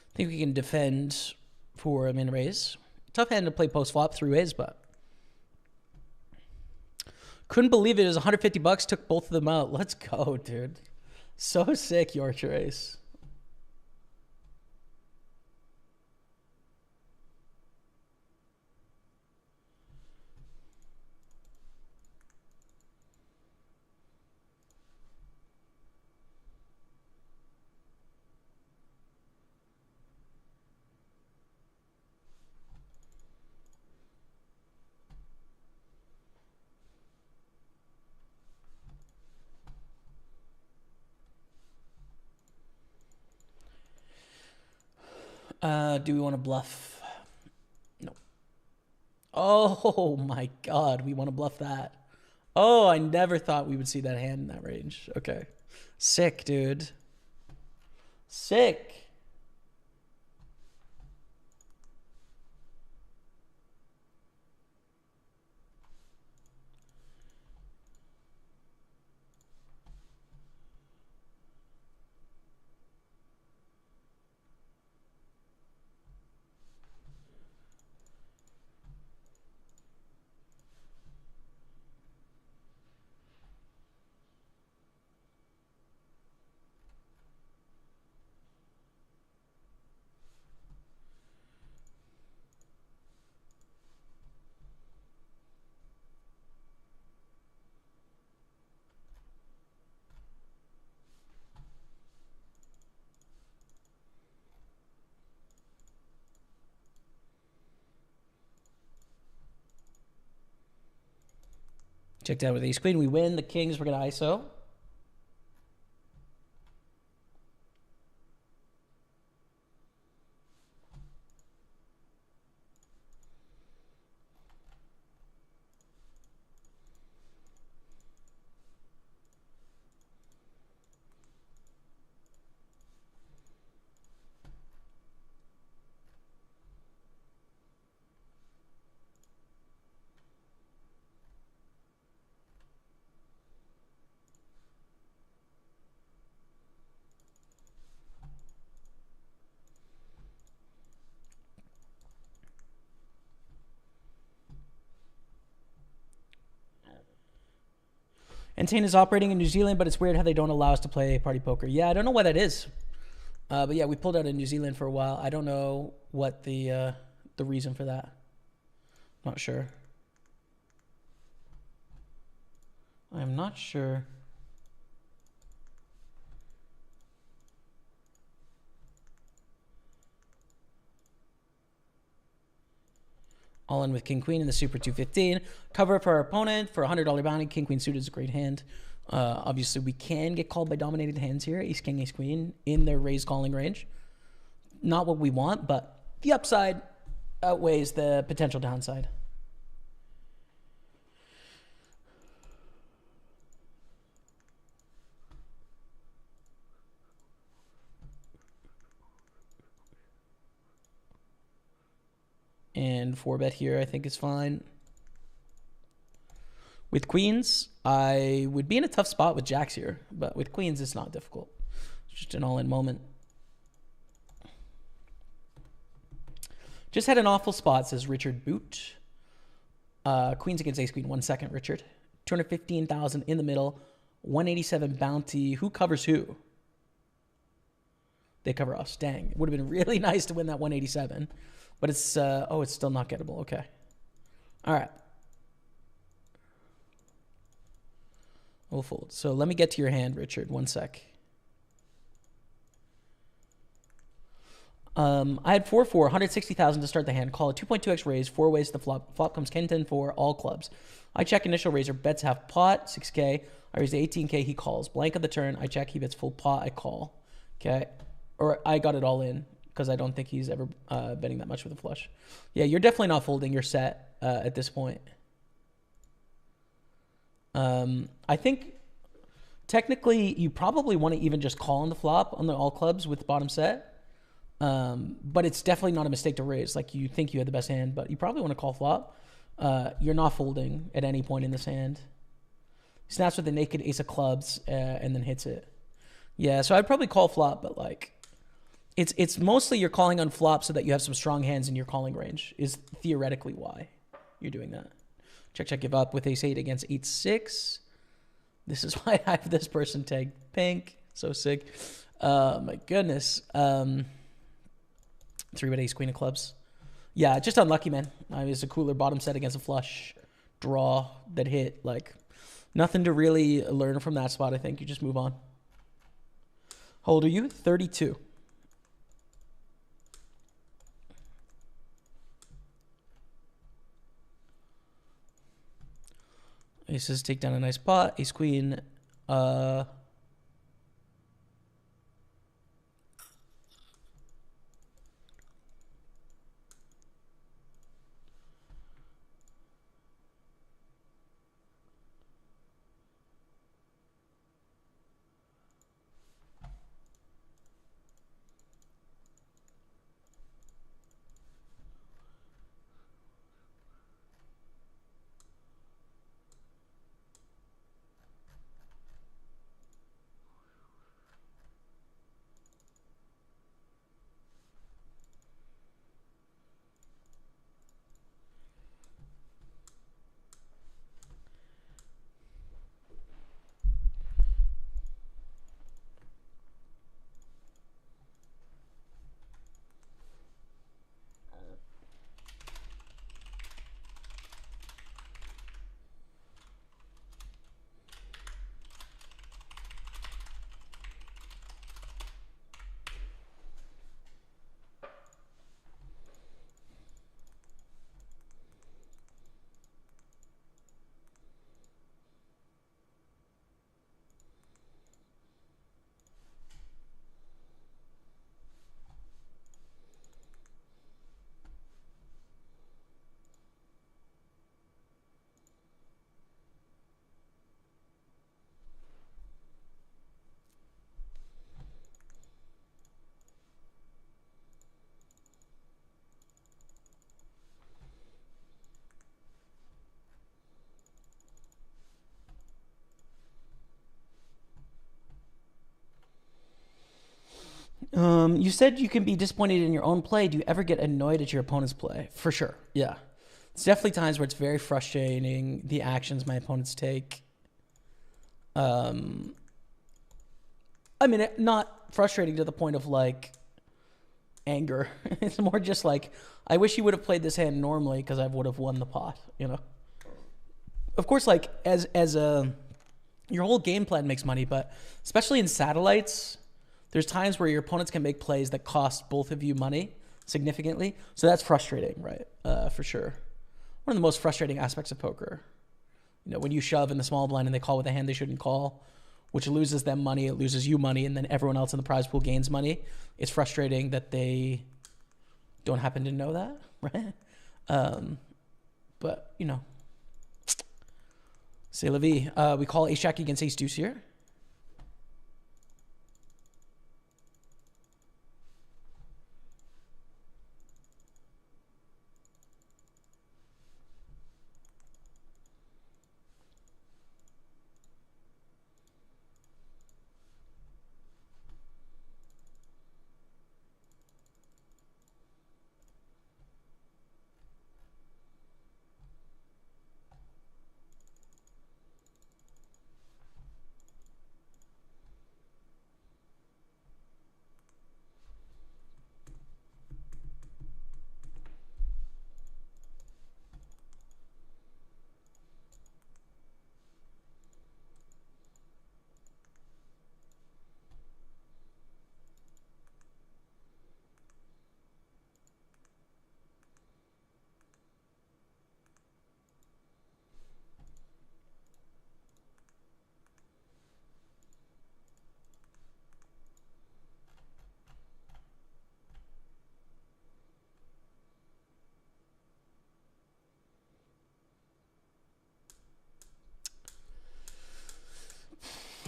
I think we can defend for a min raise. Tough hand to play post flop through is, but couldn't believe it was 150 bucks. Took both of them out. Let's go, dude. So sick, Yorkshire ace. Do we want to bluff? No. Oh my God, we want to bluff that. Oh, I never thought we would see that hand in that range. Okay. Sick, dude. Sick. Check down with ace queen. We win. The kings, we're going to ISO. Antane is operating in New Zealand, but it's weird how they don't allow us to play party poker. Yeah, I don't know why that is. But yeah, we pulled out of New Zealand for a while. I don't know what the reason for that. Not sure. I'm not sure. All in with King Queen in the Super 215. Cover for our opponent for a $100 bounty. King Queen suited is a great hand. Obviously, we can get called by dominated hands here. Ace King, Ace Queen in their raise calling range. Not what we want, but the upside outweighs the potential downside. And 4-bet here, I think, is fine. With queens, I would be in a tough spot with jacks here. But with queens, it's not difficult. It's just an all-in moment. Just had an awful spot, says Richard Boot. Queens against ace queen. 1 second, Richard. 215,000 in the middle. 187 bounty. Who covers who? They cover us. Dang. It would have been really nice to win that 187. But it's, oh, it's still not gettable. Okay. All right. We'll fold. So let me get to your hand, Richard. 1 sec. I had 4-4, 160,000 to start the hand. Call a 2.2x raise, 4 ways to the flop. Flop comes 10-10-4, all clubs. I check initial raiser, bets half pot, 6K. I raise 18K, he calls. Blank of the turn, I check, he bets full pot, I call. Okay. Or I got it all in because I don't think he's ever betting that much with a flush. Yeah, you're definitely not folding. You're set at this point. I think technically you probably want to even just call on the flop on the all clubs with the bottom set. But it's definitely not a mistake to raise. Like, you think you had the best hand, but you probably want to call flop. You're not folding at any point in this hand. Snaps with the naked ace of clubs and then hits it. Yeah, so I'd probably call flop, but like it's mostly you're calling on flop so that you have some strong hands in your calling range is theoretically why you're doing that. Check, check, give up with ace 8 against 8-6. This is why I have this person tagged pink. So sick. My goodness. 3-bet ace queen of clubs. Yeah, just unlucky, man. It's a cooler bottom set against a flush draw that hit. Like, nothing to really learn from that spot, I think. You just move on. How old are you? 32. Aces take down a nice pot. Ace queen. You said you can be disappointed in your own play. Do you ever get annoyed at your opponent's play? For sure. Yeah. It's definitely times where it's very frustrating, the actions my opponents take. I mean, not frustrating to the point of like anger. It's more just like, I wish you would have played this hand normally because I would have won the pot, you know? Of course, like as your whole game plan makes money, but especially in satellites, there's times where your opponents can make plays that cost both of you money significantly. So that's frustrating, right? For sure. One of the most frustrating aspects of poker. You know, when you shove in the small blind and they call with a hand they shouldn't call, which loses them money, it loses you money, and then everyone else in the prize pool gains money. It's frustrating that they don't happen to know that, right? But, you know, c'est la vie. We call ace jack against ace deuce here.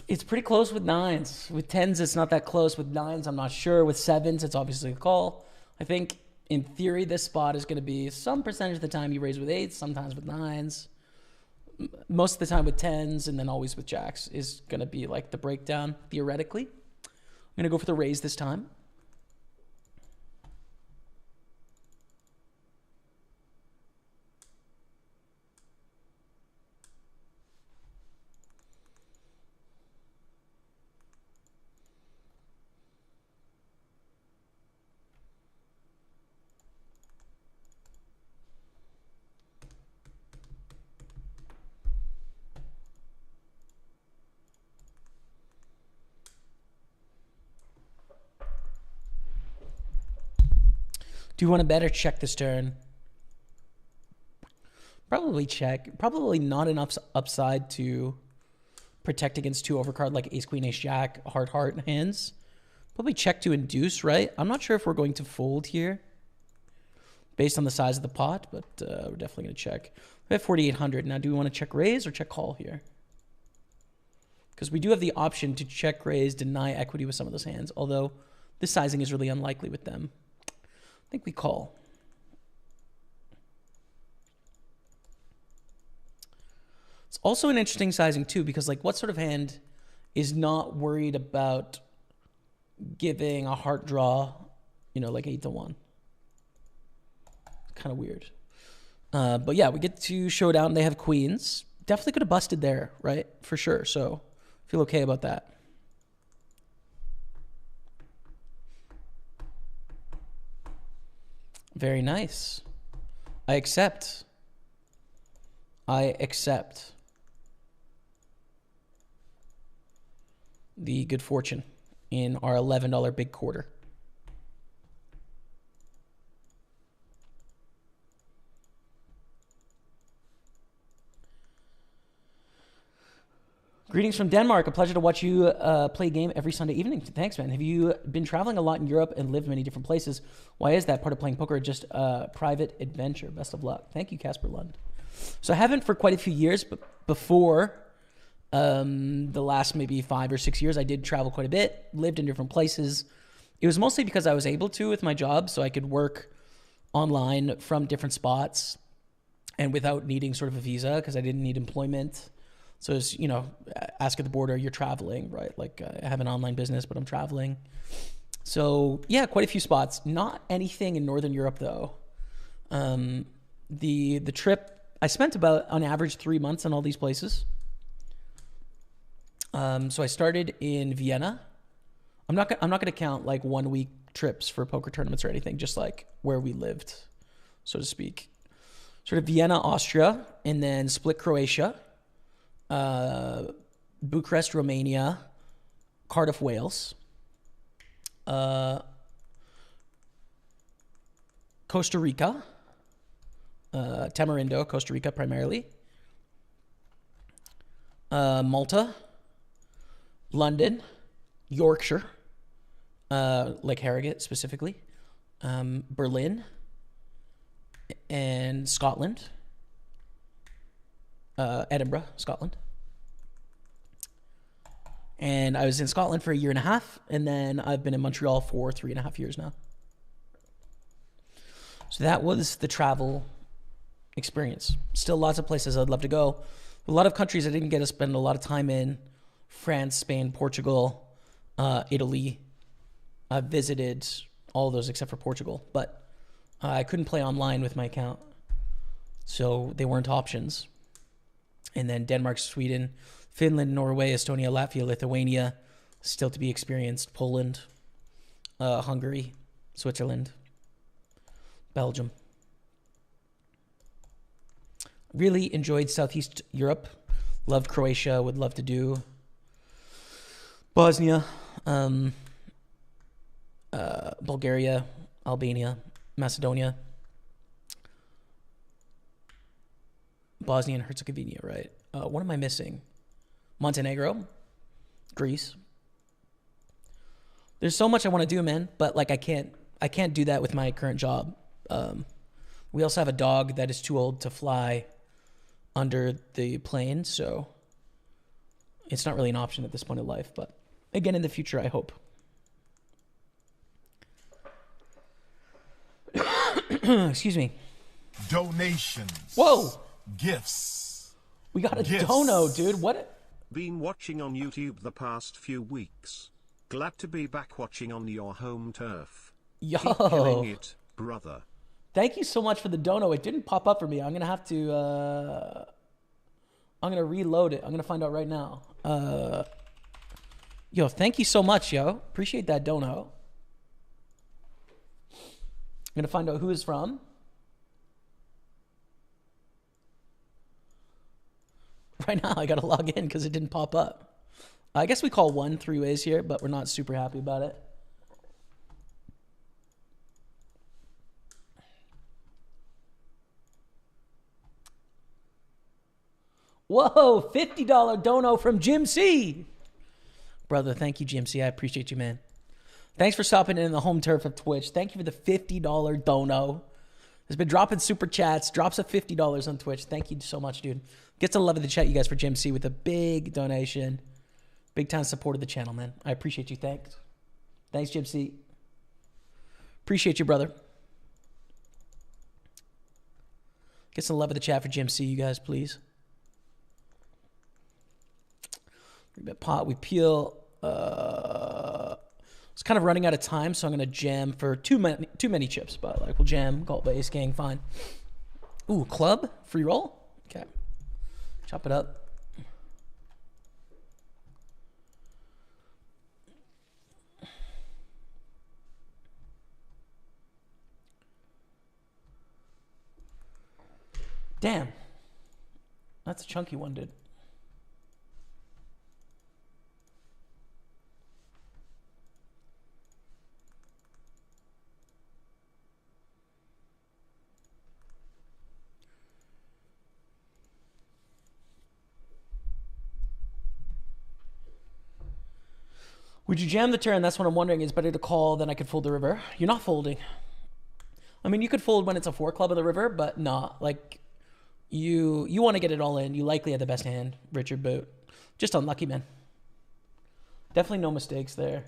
It's pretty close with nines. With tens, it's not that close. With nines, I'm not sure. With sevens, it's obviously a call. I think, in theory, this spot is going to be some percentage of the time you raise with eights, sometimes with nines. Most of the time with tens, and then always with jacks is going to be like the breakdown, theoretically. I'm going to go for the raise this time. Do you want to bet or check this turn? Probably check. Probably not enough upside to protect against two overcard like ace, queen, ace, jack, heart, heart hands. Probably check to induce, right? I'm not sure if we're going to fold here based on the size of the pot, but we're definitely going to check. We have 4,800. Now, do we want to check raise or check call here? Because we do have the option to check raise, deny equity with some of those hands, although this sizing is really unlikely with them. I think we call. It's also an interesting sizing too, because like what sort of hand is not worried about giving a heart draw, you know, like 8-1. Kind of weird. But yeah, we get to showdown. They have queens. Definitely could have busted there, right? For sure. So feel okay about that. Very nice. I accept. I accept the good fortune in our $11 big quarter. Greetings from Denmark. A pleasure to watch you play a game every Sunday evening. Thanks, man. Have you been traveling a lot in Europe and lived many different places? Why is that part of playing poker just a private adventure? Best of luck. Thank you, Casper Lund. So I haven't for quite a few years, but before the last maybe 5 or 6 years, I did travel quite a bit, lived in different places. It was mostly because I was able to with my job, so I could work online from different spots and without needing sort of a visa because I didn't need employment. So it's, you know, ask at the border, you're traveling, right? Like I have an online business, but I'm traveling. So yeah, quite a few spots. Not anything in Northern Europe though. The trip I spent about on average 3 months in all these places. So I started in Vienna. I'm not going to count like 1 week trips for poker tournaments or anything. Just like where we lived, so to speak. Sort of Vienna, Austria, and then Split, Croatia, Bucharest, Romania, Cardiff, Wales. Costa Rica, Tamarindo, Costa Rica primarily, Malta, London, Yorkshire, like Harrogate specifically, Berlin, and Scotland, Edinburgh, Scotland. And I was in Scotland for 1.5 years, and then I've been in Montreal for 3.5 years now. So that was the travel experience. Still lots of places I'd love to go. A lot of countries I didn't get to spend a lot of time in. France, Spain, Portugal, Italy. I visited all of those except for Portugal, but I couldn't play online with my account, so they weren't options. And then Denmark, Sweden, Finland, Norway, Estonia, Latvia, Lithuania, still to be experienced. Poland, Hungary, Switzerland, Belgium. Really enjoyed Southeast Europe. Loved Croatia. Would love to do Bosnia, Bulgaria, Albania, Macedonia, Bosnia and Herzegovina, right? What am I missing? Montenegro, Greece. There's so much I want to do, man, but like I can't do that with my current job. We also have a dog that is too old to fly under the plane, so it's not really an option at this point in life, but again in the future I hope. Excuse me. Donations. Whoa. Gifts. We got a dono, dude. What? Been watching on YouTube the past few weeks. Glad to be back watching on your home turf. Yo. Keep killing it, brother. Thank you so much for the dono. It didn't pop up for me. I'm going to have to... I'm going to reload it. I'm going to find out right now. Yo, thank you so much, yo. Appreciate that dono. I'm going to find out who it's from. Right now, I got to log in because it didn't pop up. I guess we call one 3 ways here, but we're not super happy about it. Whoa, $50 dono from Jim C. Brother, thank you, Jim C. I appreciate you, man. Thanks for stopping in the home turf of Twitch. Thank you for the $50 dono. Has been dropping super chats. Drops of $50 on Twitch. Thank you so much, dude. Gets to love of the chat, you guys, for Jim C with a big donation. Big time support of the channel, man. I appreciate you. Thanks. Thanks, Jim C. Appreciate you, brother. Get some love of the chat for Jim C, you guys, please. Pot, we peel. It's kind of running out of time, so I'm gonna jam for too many chips, but like we'll jam, Gulp Ace Gang, fine. Ooh, club, free roll. Okay, chop it up. Damn, that's a chunky one, dude. Would you jam the turn? That's what I'm wondering. It's better to call than I could fold the river. You're not folding. I mean, you could fold when it's a 4 club of the river, but not like you want to get it all in. You likely had the best hand, Richard Boot. Just unlucky, man. Definitely no mistakes there.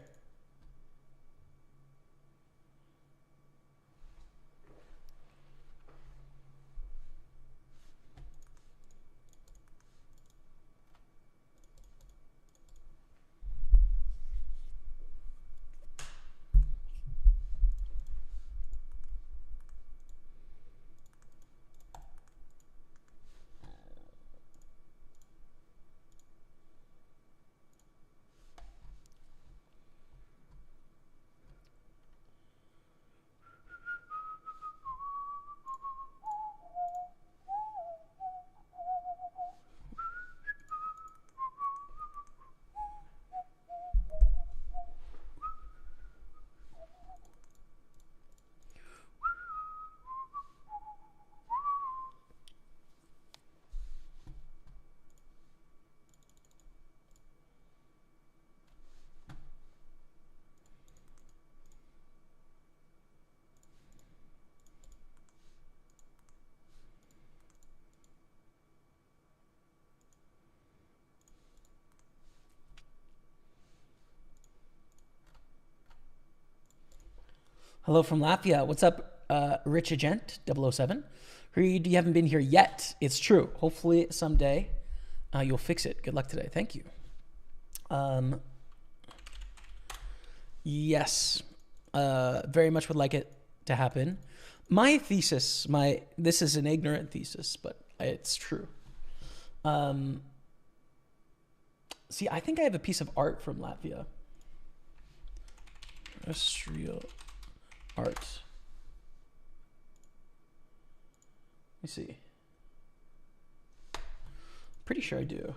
Hello from Latvia. What's up, Rich Agent 007? Reed, you haven't been here yet. It's true. Hopefully someday you'll fix it. Good luck today. Thank you. Yes. Very much would like it to happen. My thesis, this is an ignorant thesis, but it's true. See, I think I have a piece of art from Latvia. Industrial art. Let me see. Pretty sure I do.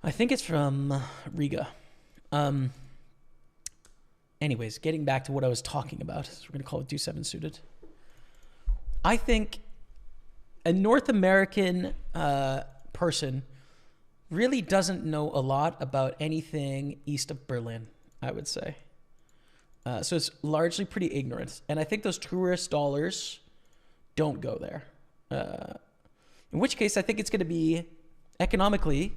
I think it's from Riga. Anyways, getting back to what I was talking about. So we're going to call it do 7 suited. I think a North American person really doesn't know a lot about anything east of Berlin, I would say. So it's largely pretty ignorant. And I think those tourist dollars don't go there. In which case, I think it's going to be economically,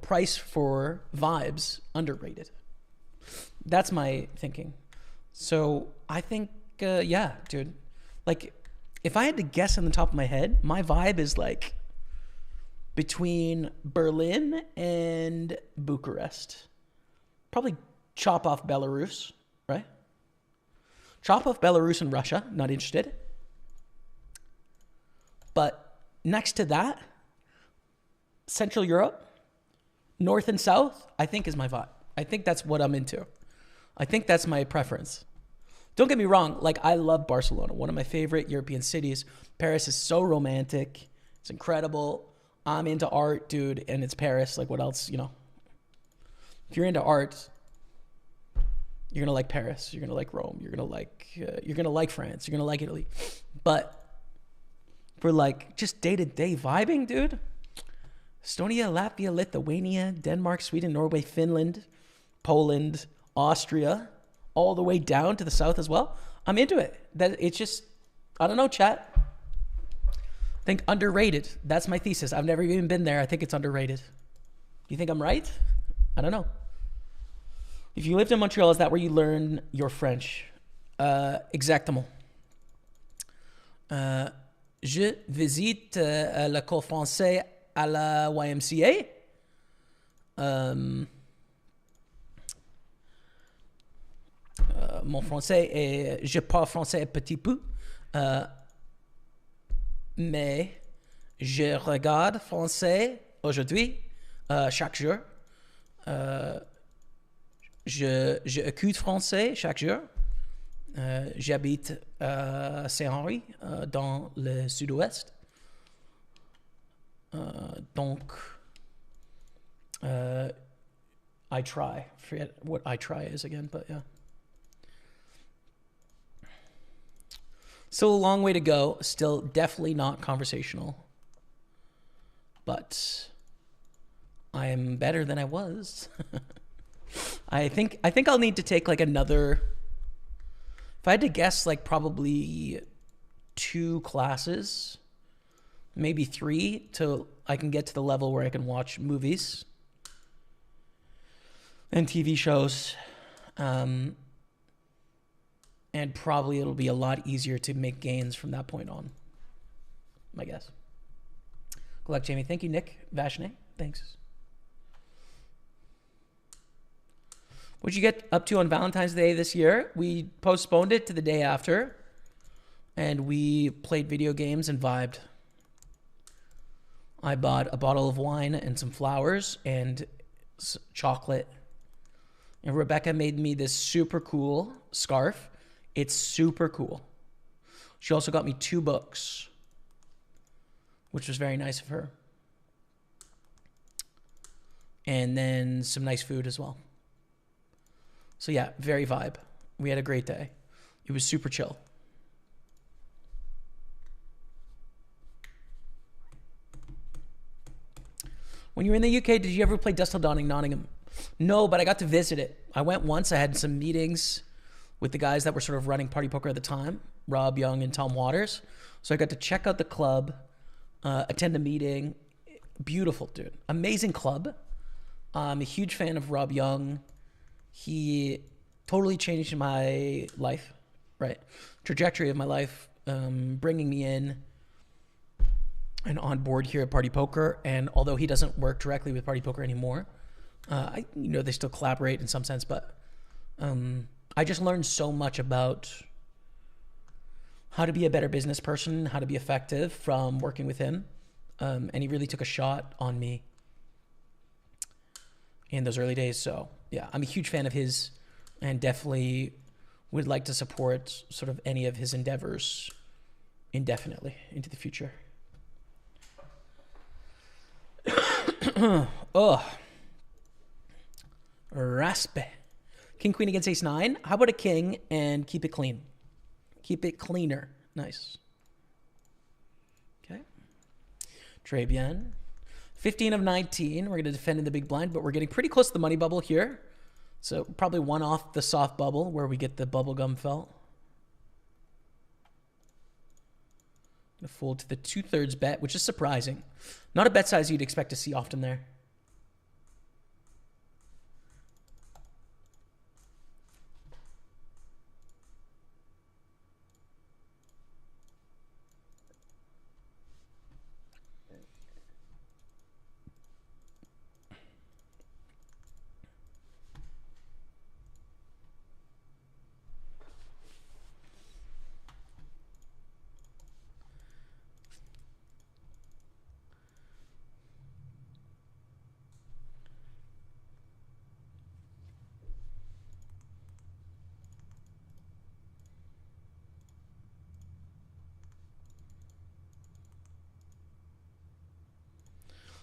price for vibes underrated. That's my thinking. So I think, yeah, dude. Like, if I had to guess on the top of my head, my vibe is like between Berlin and Bucharest. Probably chop off Belarus, right? Chop off Belarus and Russia, not interested. But next to that, Central Europe, North and South, I think is my vibe. I think that's what I'm into. I think that's my preference. Don't get me wrong. Like, I love Barcelona, one of my favorite European cities. Paris is so romantic. It's incredible. I'm into art, dude, and it's Paris. Like, what else, If you're into art, you're going to like Paris. You're going to like Rome. You're going to like France. You're going to like Italy. But for, like, just day-to-day vibing, dude, Estonia, Latvia, Lithuania, Denmark, Sweden, Norway, Finland, Poland, Austria, all the way down to the south as well. I'm into it. That it's just, I don't know, chat. I think underrated. That's my thesis. I've never even been there. I think it's underrated. You think I'm right? I don't know. If you lived in Montreal, is that where you learn your French? Exactement. Je visite le cours français à la YMCA. Mon français est... Je parle français un petit peu. Mais je regarde français aujourd'hui, chaque jour. Je écoute français chaque jour. J'habite à Saint-Henri, dans le sud-ouest. Donc, I try. Forget what I try is again, but yeah. Still a long way to go. Still definitely not conversational. But I am better than I was. I think I'll need to take like another, if I had to guess, like probably 2 classes, maybe 3 till I can get to the level where I can watch movies and TV shows. And probably it'll be a lot easier to make gains from that point on, my guess. Good luck, Jamie. Thank you, Nick Vashne. Thanks. What'd you get up to on Valentine's Day this year? We postponed it to the day after, and we played video games and vibed. I bought a bottle of wine and some flowers and chocolate. And Rebecca made me this super cool scarf. It's super cool. She also got me 2 books, which was very nice of her. And then some nice food as well. So yeah, very vibe. We had a great day. It was super chill. When you were in the UK, did you ever play Dusk Till Dawn in Nottingham? No, but I got to visit it. I went once. I had some meetings with the guys that were sort of running Party Poker at the time, Rob Young and Tom Waters. So I got to check out the club, attend a meeting. Beautiful, dude. Amazing club. I'm a huge fan of Rob Young. He totally changed my life, right? Trajectory of my life, bringing me in and on board here at Party Poker. And although he doesn't work directly with Party Poker anymore, they still collaborate in some sense, but I just learned so much about how to be a better business person, how to be effective from working with him. And he really took a shot on me in those early days. So yeah, I'm a huge fan of his and definitely would like to support sort of any of his endeavors indefinitely into the future. Oh, raspe. King, queen against ace nine. How about a king and keep it clean? Keep it cleaner. Nice. Okay. Très bien. 15 of 19. We're going to defend in the big blind, but we're getting pretty close to the money bubble here. So probably one off the soft bubble where we get the bubblegum felt. Going to fold to the 2/3 bet, which is surprising. Not a bet size you'd expect to see often there.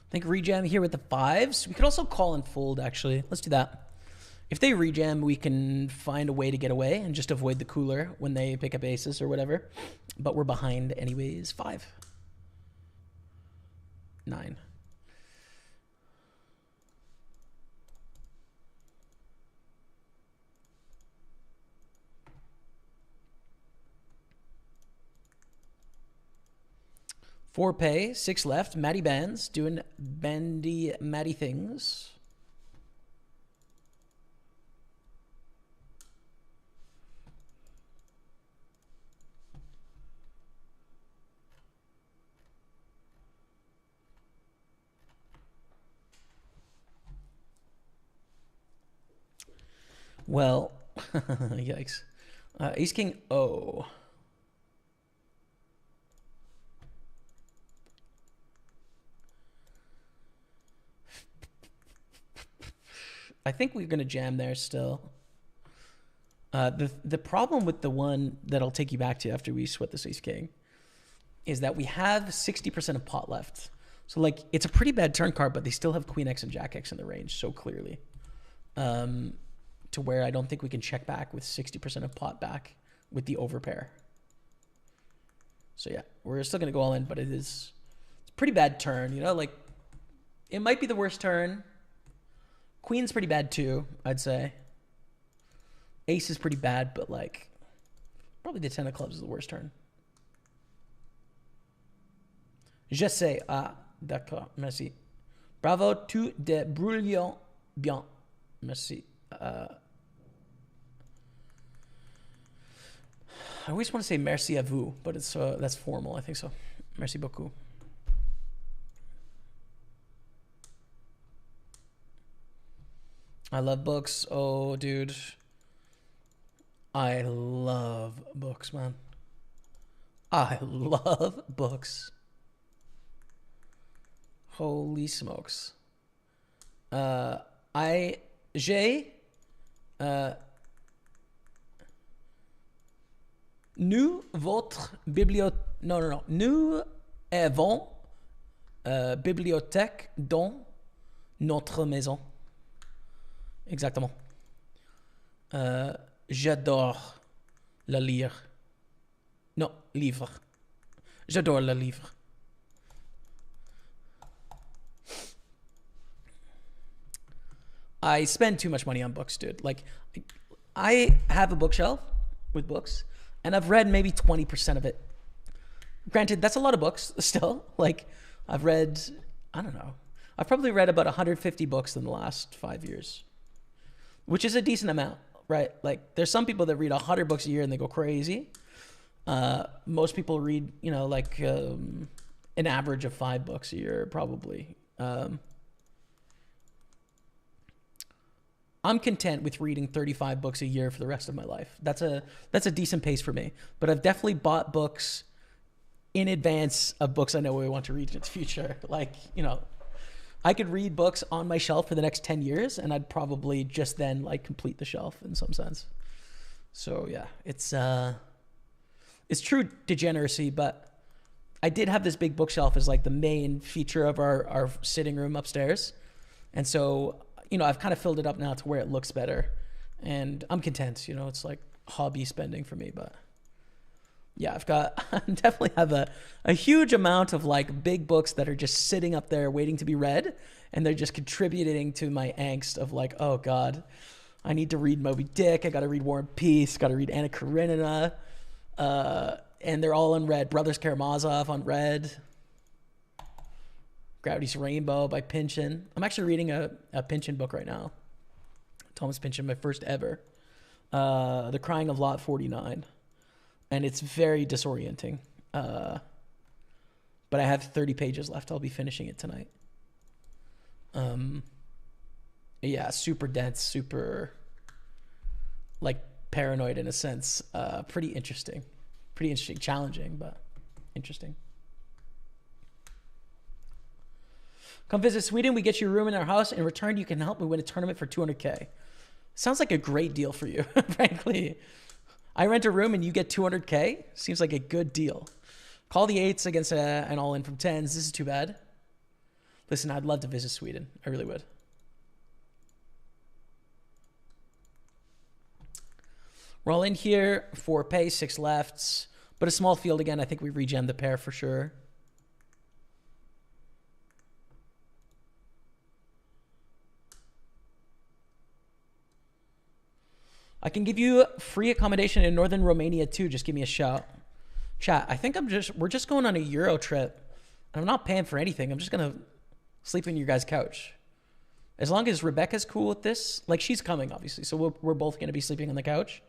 I think rejam here with the fives. We could also call and fold, actually. Let's do that. If they rejam, we can find a way to get away and just avoid the cooler when they pick up aces or whatever. But we're behind anyways. 5. 9. Four pay, 6 left. Matty Bands doing bandy Matty things. Well, yikes. Ace King O. I think we're going to jam there still. The problem with the one that I'll take you back to after we sweat this ace king is that we have 60% of pot left. So like it's a pretty bad turn card, but they still have queen X and jack X in the range so clearly. To where I don't think we can check back with 60% of pot back with the overpair. So yeah, we're still going to go all in, but it's a pretty bad turn, you know, like it might be the worst turn. Queen's pretty bad too, I'd say. Ace is pretty bad, but like probably the 10 of clubs is the worst turn. Je sais. Ah, d'accord. Merci. Bravo, tu débrouilles bien. Merci. I always want to say merci à vous, but it's that's formal, I think so. Merci beaucoup. I love books. Oh, dude. I love books, man. I love books. Holy smokes. Nous, votre bibliothèque... Non. Nous avons bibliothèque dans notre maison. Exactement. J'adore le lire. Non, livre. J'adore le livre. I spend too much money on books, dude. Like, I have a bookshelf with books, and I've read maybe 20% of it. Granted, that's a lot of books still. Like, I've read, I don't know, I've probably read about 150 books in the last 5 years, which is a decent amount, right? Like, there's some people that read 100 books a year and they go crazy. Most people read, you know, like an average of 5 books a year, probably. I'm content with reading 35 books a year for the rest of my life. That's a decent pace for me. But I've definitely bought books in advance of books I know I want to read in the future. Like, you know, I could read books on my shelf for the next 10 years and I'd probably just then like complete the shelf in some sense. So yeah, it's true degeneracy, but I did have this big bookshelf as like the main feature of our sitting room upstairs. And so, you know, I've kind of filled it up now to where it looks better and I'm content, you know, it's like hobby spending for me, but yeah, I definitely have a huge amount of like big books that are just sitting up there waiting to be read. And they're just contributing to my angst of like, oh God, I need to read Moby Dick. I got to read War and Peace. Got to read Anna Karenina. And they're all unread. Brothers Karamazov unread. Gravity's Rainbow by Pynchon. I'm actually reading a Pynchon book right now. Thomas Pynchon, my first ever. The Crying of Lot 49. And it's very disorienting. But I have 30 pages left. I'll be finishing it tonight. Yeah, super dense, super like paranoid in a sense. Pretty interesting. Challenging, but interesting. Come visit Sweden. We get you a room in our house. In return, you can help me win a tournament for 200K. Sounds like a great deal for you, frankly. I rent a room and you get 200K. Seems like a good deal. Call the 8s against an all-in from 10s. This is too bad. Listen, I'd love to visit Sweden. I really would. We're all in here. 4 pay, 6 lefts. But a small field again. I think we regen the pair for sure. I can give you free accommodation in northern Romania too. Just give me a shout. Chat, I think we're just going on a Euro trip. I'm not paying for anything. I'm just going to sleep in your guys' couch. As long as Rebecca's cool with this, like she's coming obviously. So we're both going to be sleeping on the couch.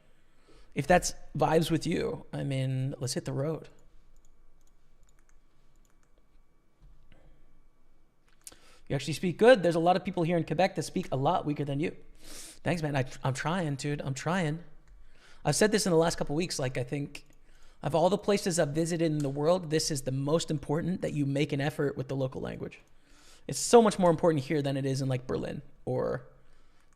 If that's vibes with you, I mean, let's hit the road. You actually speak good. There's a lot of people here in Quebec that speak a lot weaker than you. Thanks, man. I'm trying, dude. I'm trying. I've said this in the last couple of weeks. Like, I think of all the places I've visited in the world, this is the most important that you make an effort with the local language. It's so much more important here than it is in like Berlin or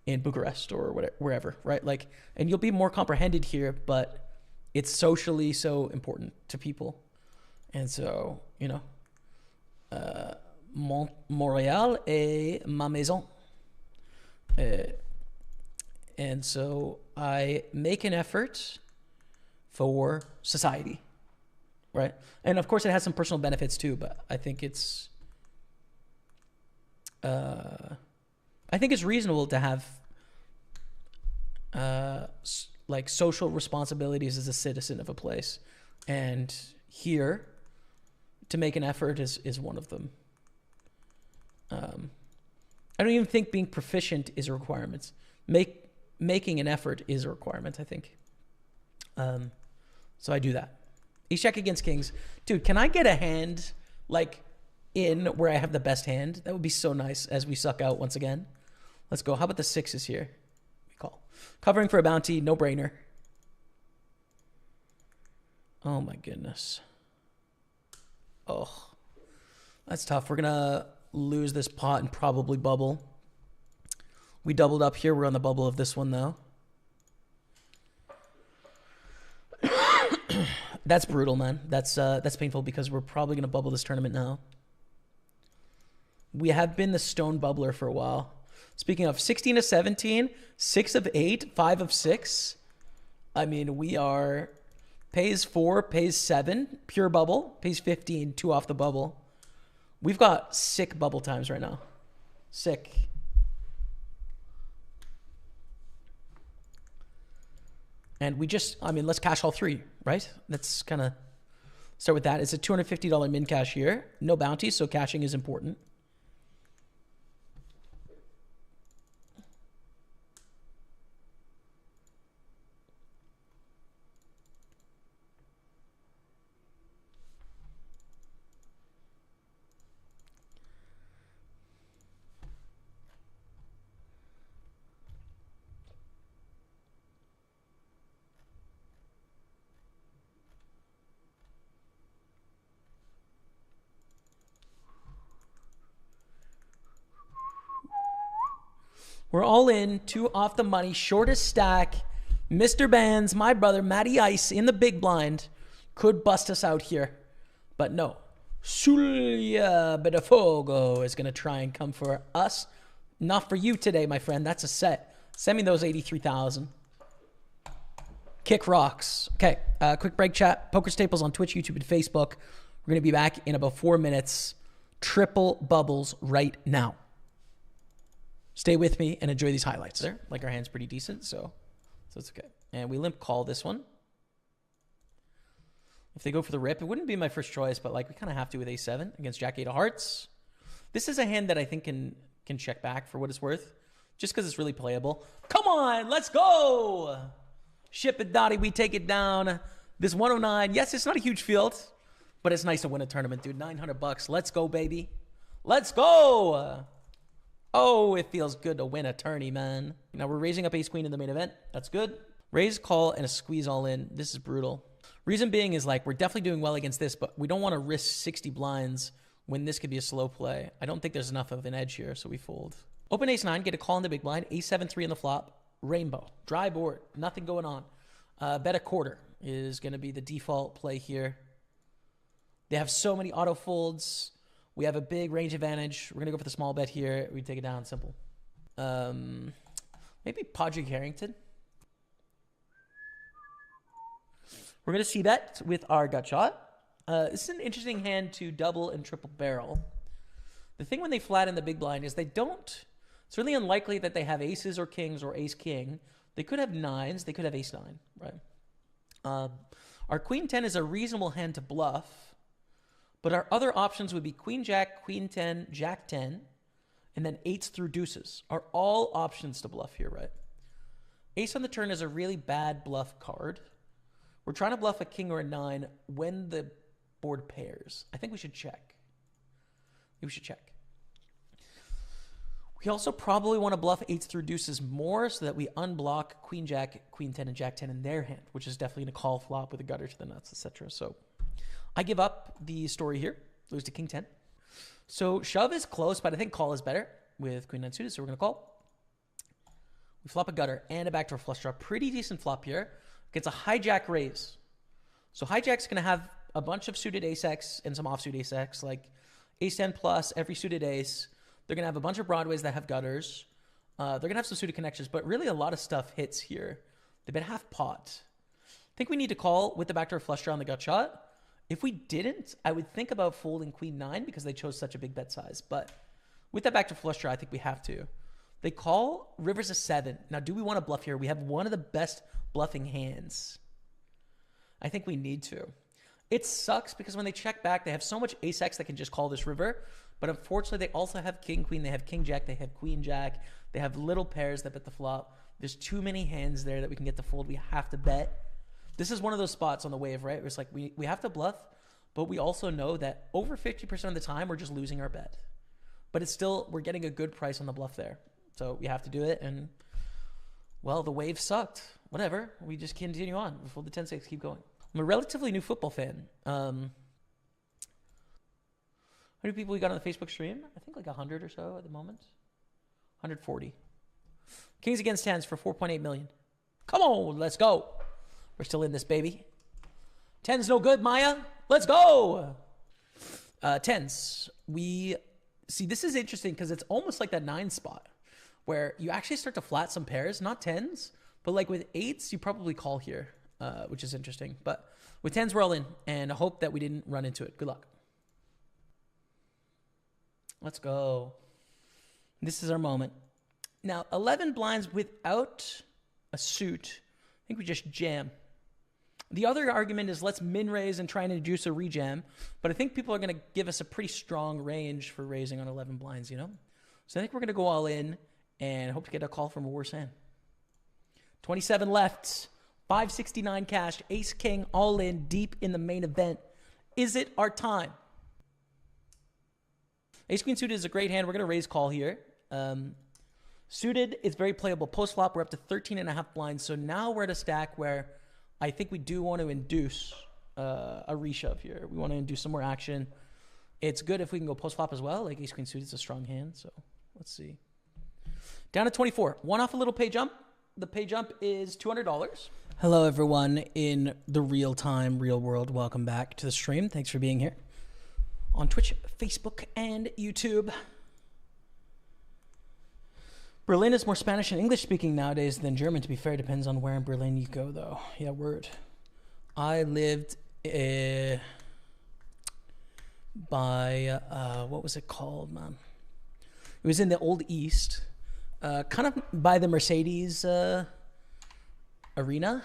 in Bucharest or whatever, wherever, right? Like, and you'll be more comprehended here, but it's socially so important to people. And so, you know, Montréal est ma maison. And so I make an effort for society, right? And of course it has some personal benefits too, but I think it's reasonable to have like social responsibilities as a citizen of a place. And here, to make an effort is one of them. I don't even think being proficient is a requirement. Making an effort is a requirement, I think. So I do that. Ace Jack against Kings. Dude, can I get a hand like in where I have the best hand? That would be so nice as we suck out once again. Let's go. How about the 6s here? We call. Covering for a bounty, no brainer. Oh my goodness. Oh, that's tough. We're going to lose this pot and probably bubble. We doubled up here. We're on the bubble of this one, though. That's brutal, man. That's painful because we're probably going to bubble this tournament now. We have been the stone bubbler for a while. Speaking of 16 to 17, 6 of 8, 5 of 6. I mean, we are pays 4, pays 7, pure bubble, pays 15, 2 off the bubble. We've got sick bubble times right now. Sick. And we just, I mean, let's cash all three, right? Let's kind of start with that. It's a $250 min cash here. No bounty, so cashing is important. We're all in, 2 off the money, shortest stack. Mr. Bands, my brother, Matty Ice in the big blind could bust us out here. But no. Sulia Bedafogo is going to try and come for us. Not for you today, my friend. That's a set. Send me those 83,000. Kick rocks. Okay, quick break chat. Pokerstaples on Twitch, YouTube, and Facebook. We're going to be back in about 4 minutes. Triple bubbles right now. Stay with me and enjoy these highlights. There, like our hand's pretty decent, so it's okay. And we limp call this one. If they go for the rip, it wouldn't be my first choice, but like we kind of have to with A7 against Jack 8 of hearts. This is a hand that I think can check back for what it's worth, just because it's really playable. Come on, let's go. Ship it, Dottie. We take it down. This 109. Yes, it's not a huge field, but it's nice to win a tournament, dude. $900. Let's go, baby. Let's go. Oh, it feels good to win a tourney, man. Now we're raising up ace queen in the main event. That's good. Raise, call, and a squeeze all in. This is brutal. Reason being is like we're definitely doing well against this, but we don't want to risk 60 blinds when this could be a slow play. I don't think there's enough of an edge here, so we fold. Open ace 9, get a call in the big blind. Ace 7, 3 on the flop. Rainbow. Dry board. Nothing going on. Bet a quarter is going to be the default play here. They have so many auto folds. We have a big range advantage. We're going to go for the small bet here. We take it down simple. Maybe Padraig Harrington. We're going to see bet with our gut shot. This is an interesting hand to double and triple barrel. The thing when they flat in the big blind is they don't. It's really unlikely that they have aces or kings or ace king. They could have nines. They could have ace 9, right? Our queen 10 is a reasonable hand to bluff. But our other options would be queen jack, queen 10, jack 10, and then 8s through deuces are all options to bluff here, right? Ace on the turn is a really bad bluff card. We're trying to bluff a king or a 9 when the board pairs. I think we should check. We should check. We also probably want to bluff 8s through deuces more so that we unblock queen jack, queen 10, and jack 10 in their hand, which is definitely going to call flop with a gutter to the nuts, etc. So I give up the story here. Lose to king 10. So shove is close, but I think call is better with queen 9 suited, so we're going to call. We flop a gutter and a backdoor flush draw. Pretty decent flop here. Gets a hijack raise. So hijack's going to have a bunch of suited ace-x and some offsuit ace-x, like ace 10 plus, every suited ace. They're going to have a bunch of broadways that have gutters. They're going to have some suited connections, but really a lot of stuff hits here. They bet half pot. I think we need to call with the backdoor flush draw on the gut shot. If we didn't, I would think about folding queen 9 because they chose such a big bet size. But with that backdoor flush draw, I think we have to. They call, river's a 7. Now, do we want to bluff here? We have one of the best bluffing hands. I think we need to. It sucks because when they check back, they have so much ace-x that can just call this river. But unfortunately, they also have king, queen. They have king, jack. They have queen, jack. They have little pairs that bet the flop. There's too many hands there that we can get to fold. We have to bet. This is one of those spots on the wave, right? Where it's like we have to bluff, but we also know that over 50% of the time, we're just losing our bet. But it's still, we're getting a good price on the bluff there. So we have to do it. And, well, the wave sucked. Whatever. We just continue on. We fold the 10-6, keep going. I'm a relatively new football fan. How many people we got on the Facebook stream? I think like 100 or so at the moment. 140. Kings against 10s for 4.8 million. Come on, let's go. We're still in this, baby. 10's no good, Maya. Let's go. 10s. We see, this is interesting because it's almost like that 9 spot where you actually start to flat some pairs, not 10s, but like with 8s, you probably call here, which is interesting. But with 10s, we're all in, and I hope that we didn't run into it. Good luck. Let's go. This is our moment. Now, 11 blinds without a suit think we just jam. The other argument is let's min raise and try and induce a rejam, but I think people are going to give us a pretty strong range for raising on 11 blinds, you know? So I think we're going to go all in and hope to get a call from a worse hand. 27 left, 569 cash, ace king all in deep in the main event. Is it our time? Ace queen suited is a great hand. We're going to raise call here. Suited, it's very playable. Post flop, we're up to 13.5 blinds. So now we're at a stack where I think we do want to induce a reshove here. We want to induce some more action. It's good if we can go post flop as well. Like ace queen suited is a strong hand. So let's see. Down to 24. One off a little pay jump. The pay jump is $200. Hello, everyone in the real time, real world. Welcome back to the stream. Thanks for being here on Twitch, Facebook, and YouTube. Berlin is more Spanish and English speaking nowadays than German. To be fair, depends on where in Berlin you go, though. Yeah, word. I lived by, what was it called, man? It was in the Old East, kind of by the Mercedes arena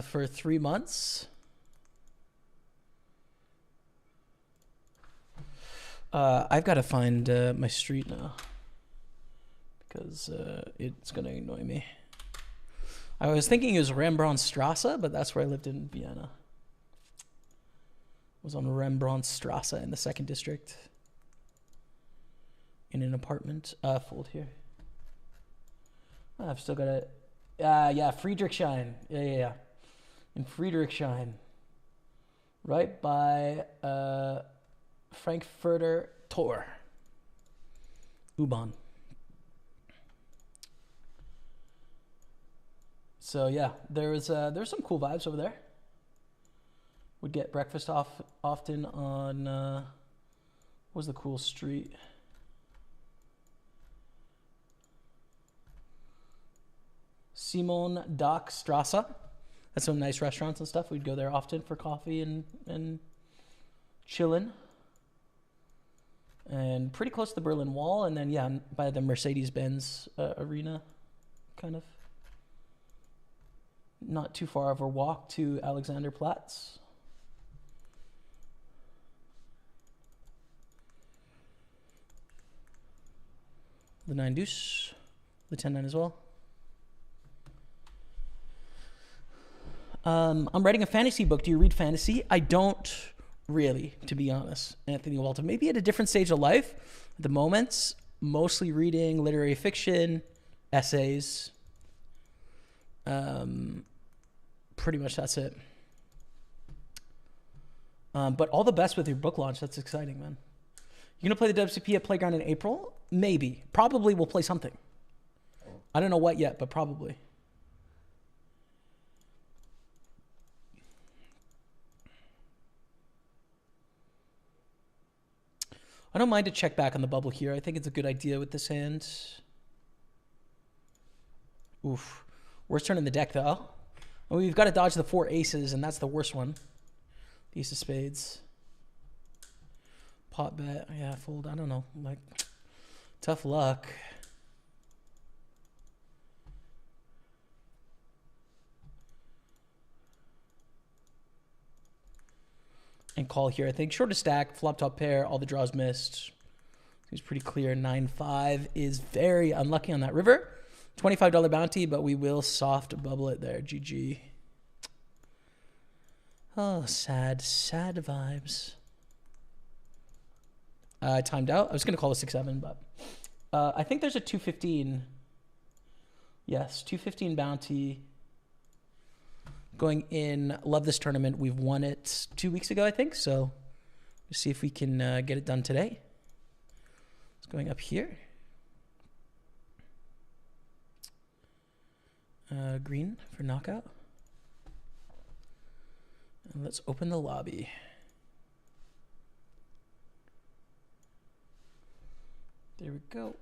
for 3 months. I've got to find my street now because it's going to annoy me. I was thinking it was Rembrandtstrasse, but that's where I lived in Vienna. I was on Rembrandtstrasse in the 2nd district in an apartment. Fold here. I've still got it. Yeah, Friedrichshain. Yeah. In Friedrichshain. Right by Frankfurter Tor. U-Bahn. So yeah, there's some cool vibes over there. Would get breakfast often on what was the cool street? Simon Dock Strasse. That's some nice restaurants and stuff. We'd go there often for coffee and chilling. And pretty close to the Berlin Wall, and then yeah, by the Mercedes-Benz arena, kind of. Not too far of a walk to Alexanderplatz. The 9 deuce, the 10-9 as well. I'm writing a fantasy book. Do you read fantasy? I don't really, to be honest, Anthony Walton. Maybe at a different stage of life. At the moment, mostly reading literary fiction, essays. Pretty much that's it. But all the best with your book launch. That's exciting, man. You gonna play the WCP at Playground in April? Maybe. Probably we'll play something. I don't know what yet, but probably. I don't mind to check back on the bubble here. I think it's a good idea with this hand. Oof. Worst turn in the deck, though. And we've got to dodge the 4 aces, and that's the worst one. The ace of spades. Pot bet. Yeah, fold. I don't know. Like, tough luck. And call here. I think shortest stack, flop top pair, all the draws missed. Seems pretty clear. 9-5 is very unlucky on that river. $25 bounty, but we will soft bubble it there. GG. Oh, sad vibes. I timed out. I was going to call it 6-7, but I think there's a 215. Yes, 215 bounty. Going in. Love this tournament. We've won it 2 weeks ago, I think. So let's see if we can get it done today. It's going up here. Green for knockout. And let's open the lobby. There we go.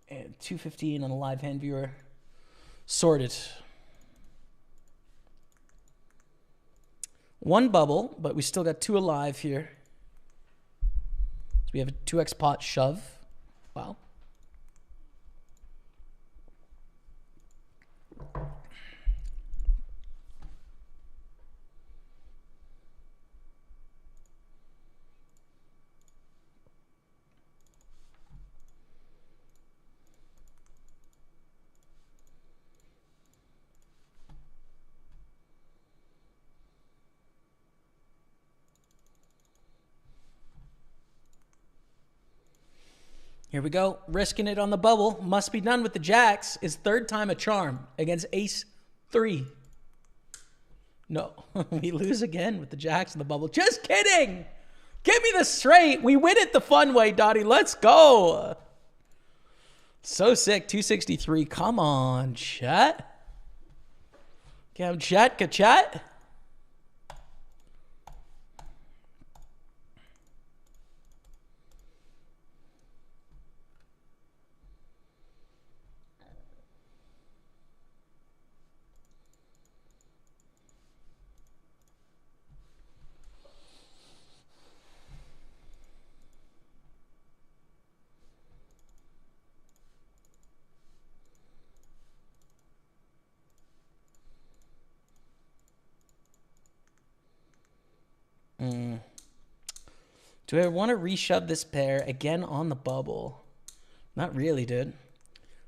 And 215 on the live hand viewer. Sorted. One bubble, but we still got 2 alive here. So we have a 2x pot shove. Wow. Here we go. Risking it on the bubble. Must be done with the jacks. Is third time a charm against ace 3. No, we lose again with the jacks in the bubble. Just kidding. Give me the straight. We win it the fun way, Dottie. Let's go. So sick. 263. Come on, chat. Cam chat, ka-chat. Do I want to reshove this pair again on the bubble? Not really, dude. I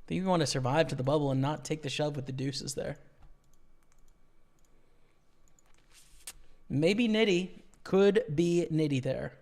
think you want to survive to the bubble and not take the shove with the deuces there. Maybe nitty. Could be nitty there.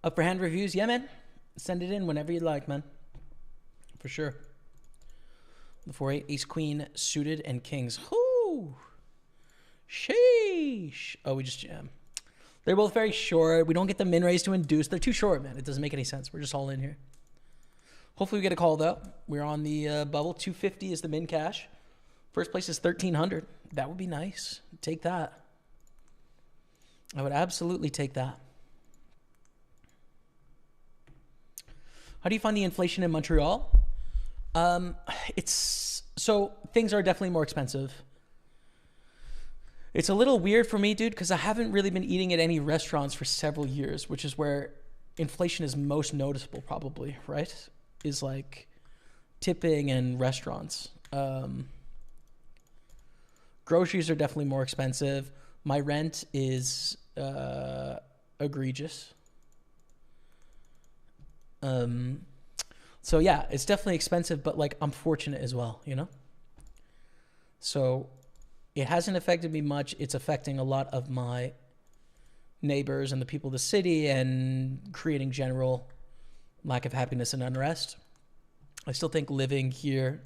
Up for hand reviews? Yeah, man. Send it in whenever you like, man. For sure. The 4-8, ace, queen, suited, and kings. Whoo! Sheesh. Oh, we just jam. They're both very short. We don't get the min raise to induce. They're too short, man. It doesn't make any sense. We're just all in here. Hopefully we get a call, though. We're on the bubble. 250 is the min cash. First place is 1,300. That would be nice. Take that. I would absolutely take that. How do you find the inflation in Montreal? So things are definitely more expensive. It's a little weird for me, dude, because I haven't really been eating at any restaurants for several years, which is where inflation is most noticeable, probably, right? Is like tipping and restaurants. Groceries are definitely more expensive. My rent is egregious. So yeah, it's definitely expensive, but like I'm fortunate as well, you know? So it hasn't affected me much. It's affecting a lot of my neighbors and the people of the city and creating general lack of happiness and unrest. I still think living here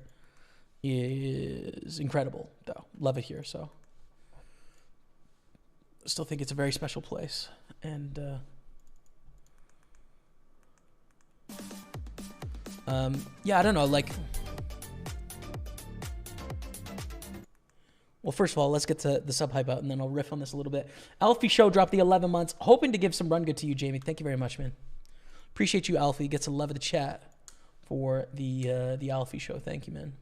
is incredible, though. Love it here, so. Still think it's a very special place. And, yeah, I don't know, like, well, first of all, let's get to the sub hype out and then I'll riff on this a little bit. Alfie Show dropped the 11 months, hoping to give some run good to you, Jamie. Thank you very much, man. Appreciate you, Alfie. Get some love of the chat for the Alfie Show. Thank you, man.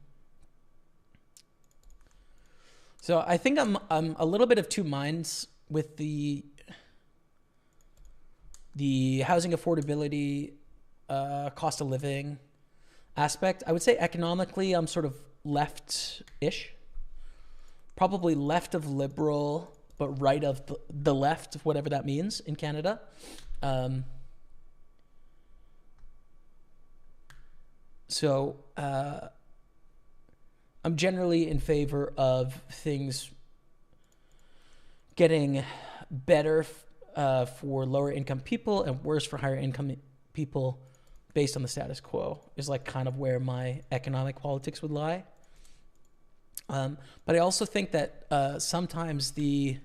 So I think I'm a little bit of two minds with the housing affordability, cost of living aspect. I would say economically, I'm sort of left-ish. Probably left of liberal, but right of the left, whatever that means in Canada. So I'm generally in favor of things getting better for lower income people and worse for higher income people based on the status quo is like kind of where my economic politics would lie. But I also think that sometimes the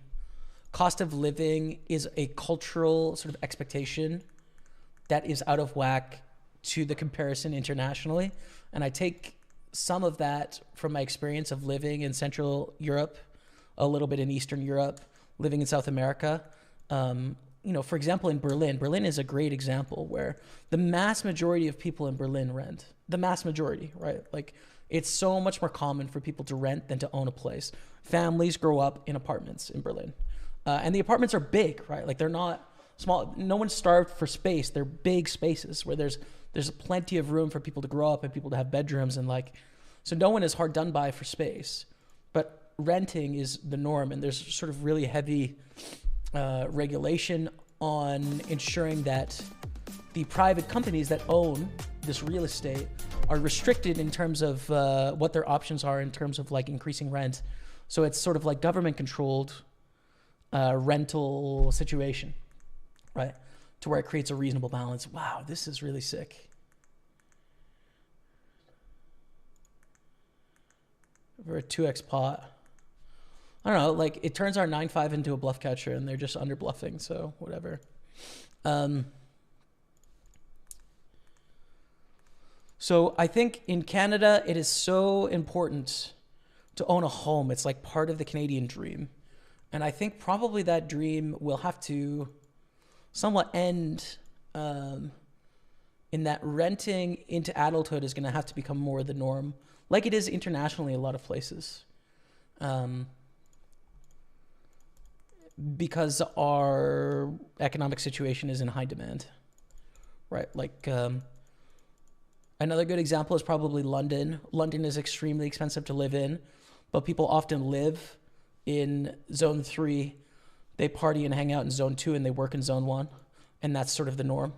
cost of living is a cultural sort of expectation that is out of whack to the comparison internationally. And I take some of that from my experience of living in Central Europe, a little bit in Eastern Europe, living in South America. for example, in Berlin is a great example where the mass majority of people in Berlin rent. The mass majority, right? Like, it's so much more common for people to rent than to own a place. Families grow up in apartments in Berlin. And the apartments are big, right? Like, they're not small. No one's starved for space. They're big spaces where there's plenty of room for people to grow up and people to have bedrooms, and like, so no one is hard done by for space. But renting is the norm, and there's sort of really heavy regulation on ensuring that the private companies that own this real estate are restricted in terms of what their options are in terms of like increasing rent. So it's sort of like government controlled rental situation, right? To where it creates a reasonable balance. Wow, this is really sick. For a 2x pot. I don't know, like, it turns our 9-5 into a bluff catcher, and they're just under bluffing, so whatever. So I think in Canada, it is so important to own a home. It's like part of the Canadian dream. And I think probably that dream will have to somewhat end in that renting into adulthood is going to have to become more the norm, like it is internationally in a lot of places. Because our economic situation is in high demand, right? Like, another good example is probably London. London is extremely expensive to live in, but people often live in zone 3. They party and hang out in zone 2, and they work in zone 1. And that's sort of the norm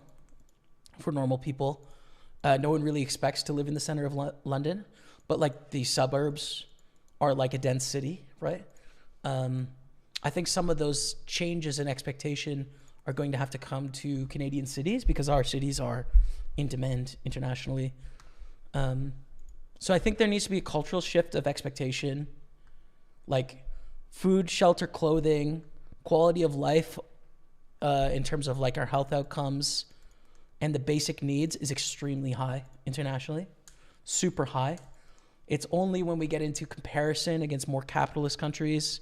for normal people. No one really expects to live in the center of London, but like the suburbs are like a dense city, right? I think some of those changes in expectation are going to have to come to Canadian cities because our cities are in demand internationally. So I think there needs to be a cultural shift of expectation, like food, shelter, clothing, quality of life, in terms of like our health outcomes and the basic needs is extremely high internationally, super high. It's only when we get into comparison against more capitalist countries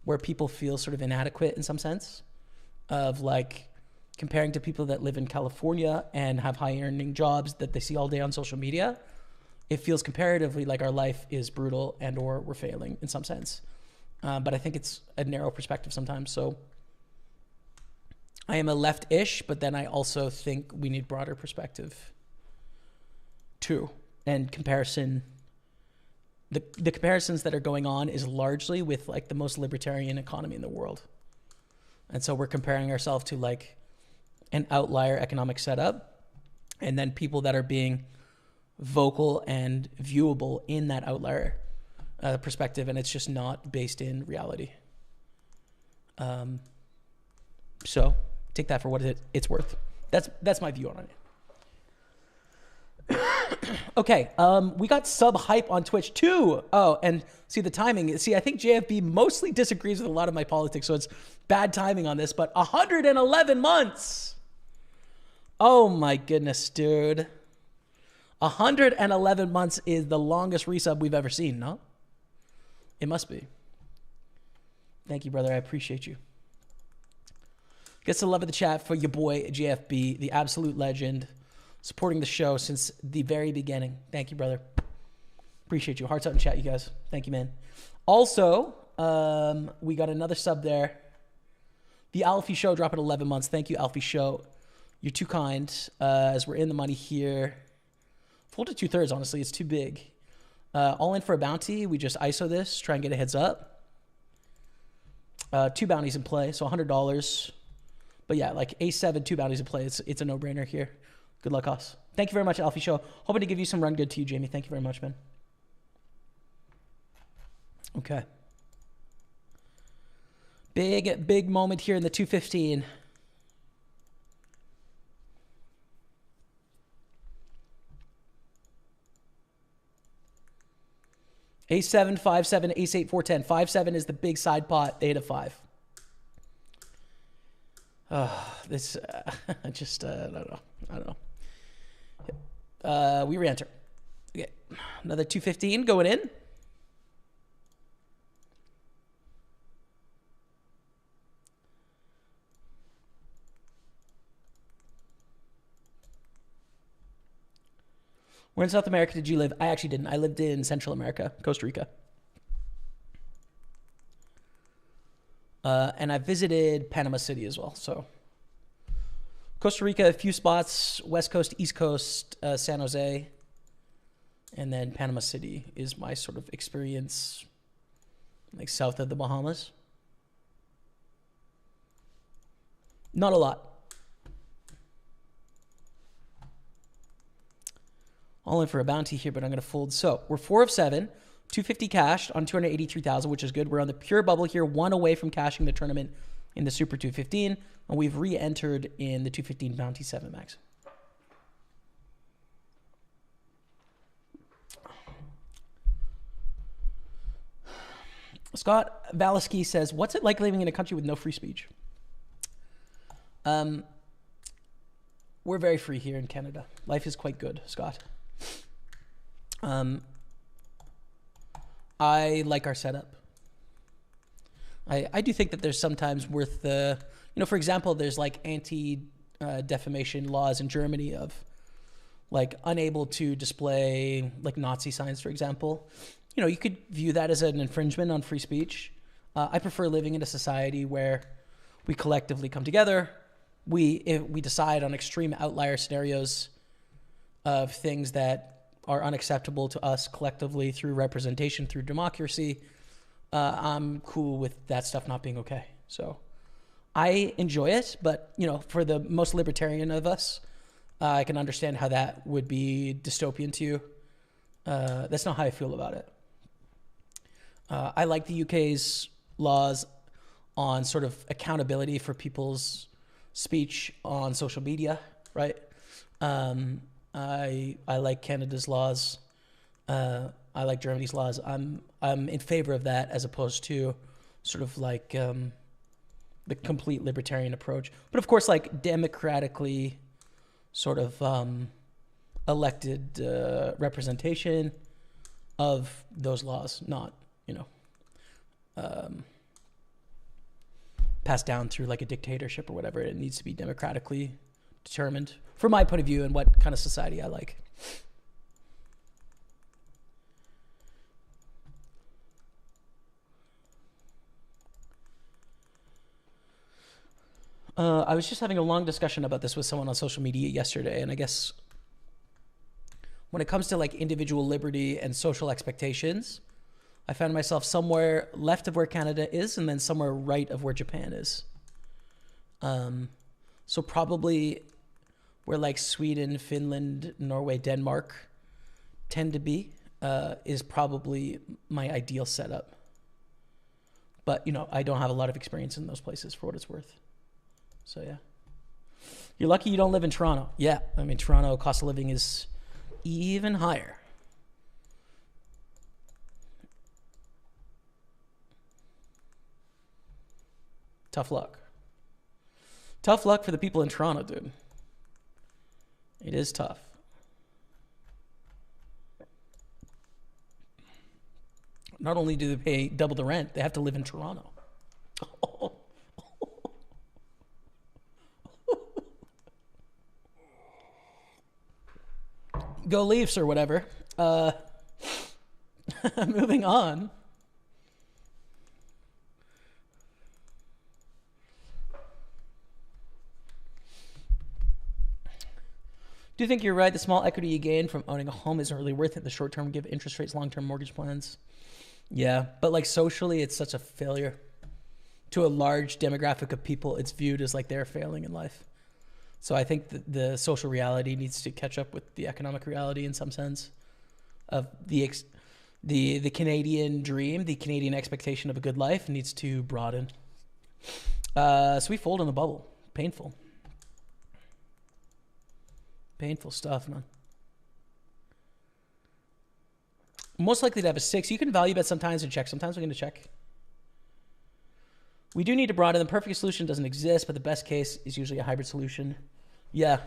where people feel sort of inadequate in some sense, of like comparing to people that live in California and have high earning jobs that they see all day on social media. It feels comparatively like our life is brutal and or we're failing in some sense. But I think it's a narrow perspective sometimes. So I am a left-ish, but then I also think we need broader perspective too. And comparison, the comparisons that are going on is largely with like the most libertarian economy in the world. And so we're comparing ourselves to like an outlier economic setup, and then people that are being vocal and viewable in that outlier perspective, and it's just not based in reality. So take that for what it's worth. That's my view on it. Okay, we got sub hype on Twitch too. Oh, and see the timing. See, I think JFB mostly disagrees with a lot of my politics, so it's bad timing on this, but 111 months. Oh my goodness, dude. 111 months is the longest resub we've ever seen, no? It must be. Thank you, brother. I appreciate you. Gets the love of the chat for your boy, JFB, the absolute legend, supporting the show since the very beginning. Thank you, brother. Appreciate you. Hearts out in chat, you guys. Thank you, man. Also, we got another sub there. The Alfie Show dropping 11 months. Thank you, Alfie Show. You're too kind. As we're in the money here. Full to 2/3, honestly. It's too big. All in for a bounty. We just ISO this. Try and get a heads up. 2 bounties in play, so $100. But yeah, like A7, 2 bounties in play. It's a no-brainer here. Good luck, us. Thank you very much, Alfie Show. Hoping to give you some run good to you, Jamie. Thank you very much, man. Okay. Big moment here in the 215. A7, 5-7, Ace-8, 4-10. 5-7 is the big side pot. They hit a 5. This, just, I don't know. We re-enter. Okay. Another 215 going in. Where in South America did you live? I actually didn't. I lived in Central America, Costa Rica. And I visited Panama City as well. So Costa Rica, a few spots, West Coast, East Coast, San Jose. And then Panama City is my sort of experience, like south of the Bahamas. Not a lot. All in for a bounty here, but I'm going to fold. So we're 4 of 7, 250 cashed on 283,000, which is good. We're on the pure bubble here, 1 away from cashing the tournament in the Super 215, and we've re-entered in the 215 bounty 7 max. Scott Valaski says, what's it like living in a country with no free speech? We're very free here in Canada. Life is quite good, Scott. I like our setup. I do think that there's sometimes worth the, for example, there's like anti-defamation laws in Germany of like unable to display like Nazi signs, for example. You could view that as an infringement on free speech. I prefer living in a society where we collectively come together. We decide on extreme outlier scenarios of things that are unacceptable to us collectively through representation, through democracy. I'm cool with that stuff not being okay. So I enjoy it, but for the most libertarian of us, I can understand how that would be dystopian to you. That's not how I feel about it. I like the UK's laws on sort of accountability for people's speech on social media, right? I like Canada's laws. I like Germany's laws. I'm in favor of that as opposed to sort of like the complete libertarian approach. But of course, like democratically sort of elected representation of those laws, not passed down through like a dictatorship or whatever. It needs to be democratically determined from my point of view and what kind of society I like. I was just having a long discussion about this with someone on social media yesterday, and I guess when it comes to like individual liberty and social expectations, I found myself somewhere left of where Canada is and then somewhere right of where Japan is. So probably where like Sweden, Finland, Norway, Denmark tend to be is probably my ideal setup. But, I don't have a lot of experience in those places for what it's worth. So, yeah. You're lucky you don't live in Toronto. Yeah, Toronto cost of living is even higher. Tough luck. Tough luck for the people in Toronto, dude. It is tough. Not only do they pay double the rent, they have to live in Toronto. Go Leafs or whatever. Moving on. Do you think you're right? The small equity you gain from owning a home isn't really worth it. The short term give interest rates, long-term mortgage plans. Yeah, but like socially, it's such a failure. To a large demographic of people, it's viewed as like they're failing in life. So I think that the social reality needs to catch up with the economic reality in some sense of the Canadian dream, the Canadian expectation of a good life needs to broaden. So we fold in the bubble. Painful. Painful stuff, man. Most likely to have a 6. You can value bet sometimes and check. Sometimes we're going to check. We do need to broaden. The perfect solution doesn't exist, but the best case is usually a hybrid solution. Yeah.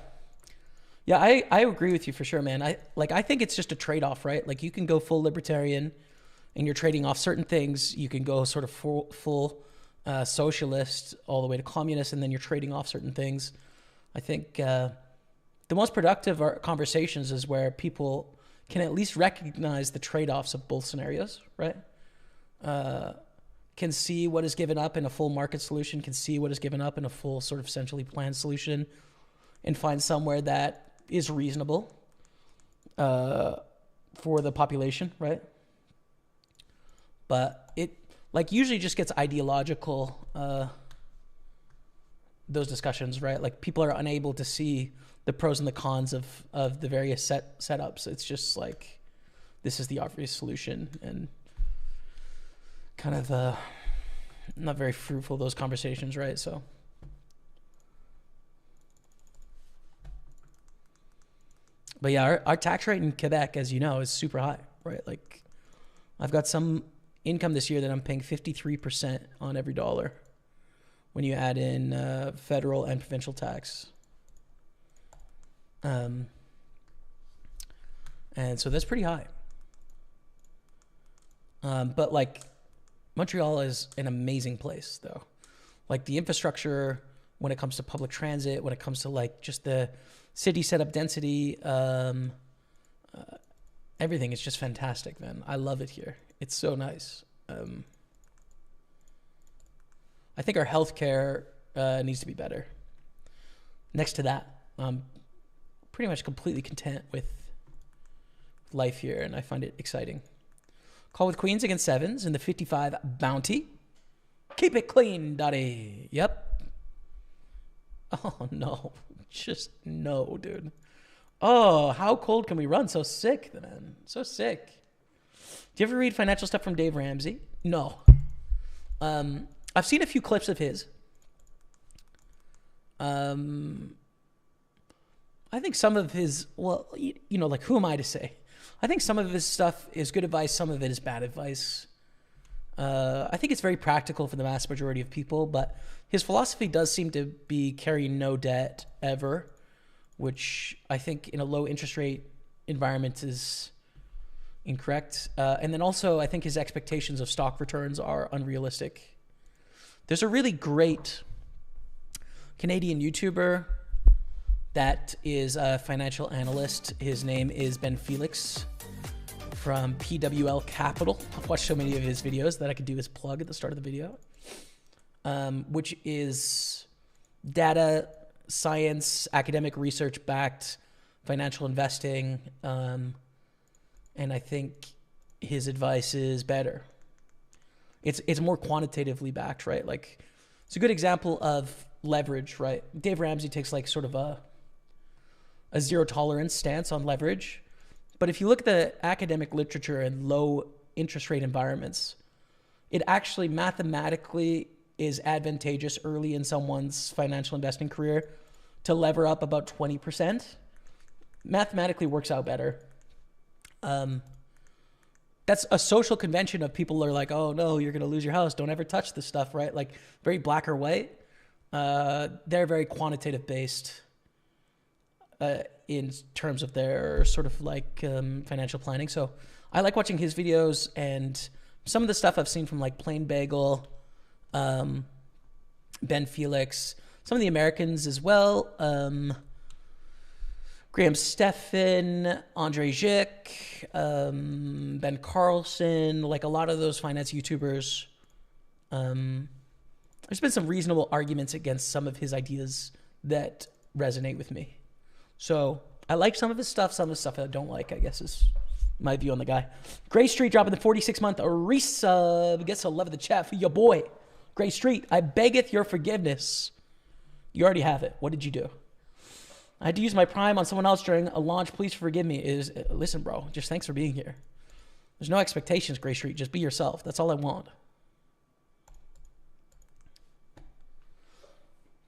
Yeah, I agree with you for sure, man. I think it's just a trade-off, right? Like you can go full libertarian and you're trading off certain things. You can go sort of full socialist all the way to communist, and then you're trading off certain things. I think the most productive conversations is where people can at least recognize the trade-offs of both scenarios, right? Can see what is given up in a full market solution, can see what is given up in a full sort of centrally planned solution, and find somewhere that is reasonable for the population, right? But it like usually just gets ideological, those discussions, right? Like people are unable to see the pros and the cons of the various setups. It's just like, this is the obvious solution, and kind of not very fruitful, those conversations, right? So but yeah, our tax rate in Quebec, as you know, is super high, right? Like I've got some income this year that I'm paying 53% on every dollar when you add in federal and provincial tax. And so that's pretty high. But like Montreal is an amazing place though. Like the infrastructure, when it comes to public transit, when it comes to like just the city setup density, everything is just fantastic, man. I love it here. It's so nice. I think our healthcare needs to be better. Next to that, I'm pretty much completely content with life here, and I find it exciting. Call with queens against sevens in the 55 bounty. Keep it clean, Dottie. Yep. Oh, no. Just no, dude. Oh, how cold can we run? So sick, man. So sick. Do you ever read financial stuff from Dave Ramsey? No. I've seen a few clips of his. I think some of his, well, you know, like who am I to say? I think some of his stuff is good advice. Some of it is bad advice. I think it's very practical for the vast majority of people, but his philosophy does seem to be carry no debt ever, which I think in a low interest rate environment is incorrect. And then also I think his expectations of stock returns are unrealistic. There's a really great Canadian YouTuber that is a financial analyst. His name is Ben Felix from PWL Capital. I've watched so many of his videos that I could do his plug at the start of the video, which is data science, academic research backed financial investing. And I think his advice is better. It's more quantitatively backed, right? Like it's a good example of leverage, right? Dave Ramsey takes like sort of a zero tolerance stance on leverage. But if you look at the academic literature in low interest rate environments, it actually mathematically is advantageous early in someone's financial investing career to lever up about 20%. Mathematically works out better. That's a social convention of people are like, oh no, you're going to lose your house. Don't ever touch this stuff, right? Like very black or white. They're very quantitative based in terms of their sort of like financial planning. So I like watching his videos, and some of the stuff I've seen from like Plain Bagel, Ben Felix, some of the Americans as well. Graham Stephan, Andre Zick, Ben Carlson, like a lot of those finance YouTubers. There's been some reasonable arguments against some of his ideas that resonate with me. So I like some of his stuff. Some of the stuff I don't like, I guess, is my view on the guy. Gray Street dropping the 46-month resub. Gets a love of the chat for your boy. Gray Street, I beggeth your forgiveness. You already have it. What did you do? I had to use my Prime on someone else during a launch. Please forgive me. Listen, bro, just thanks for being here. There's no expectations, Gray Street. Just be yourself. That's all I want.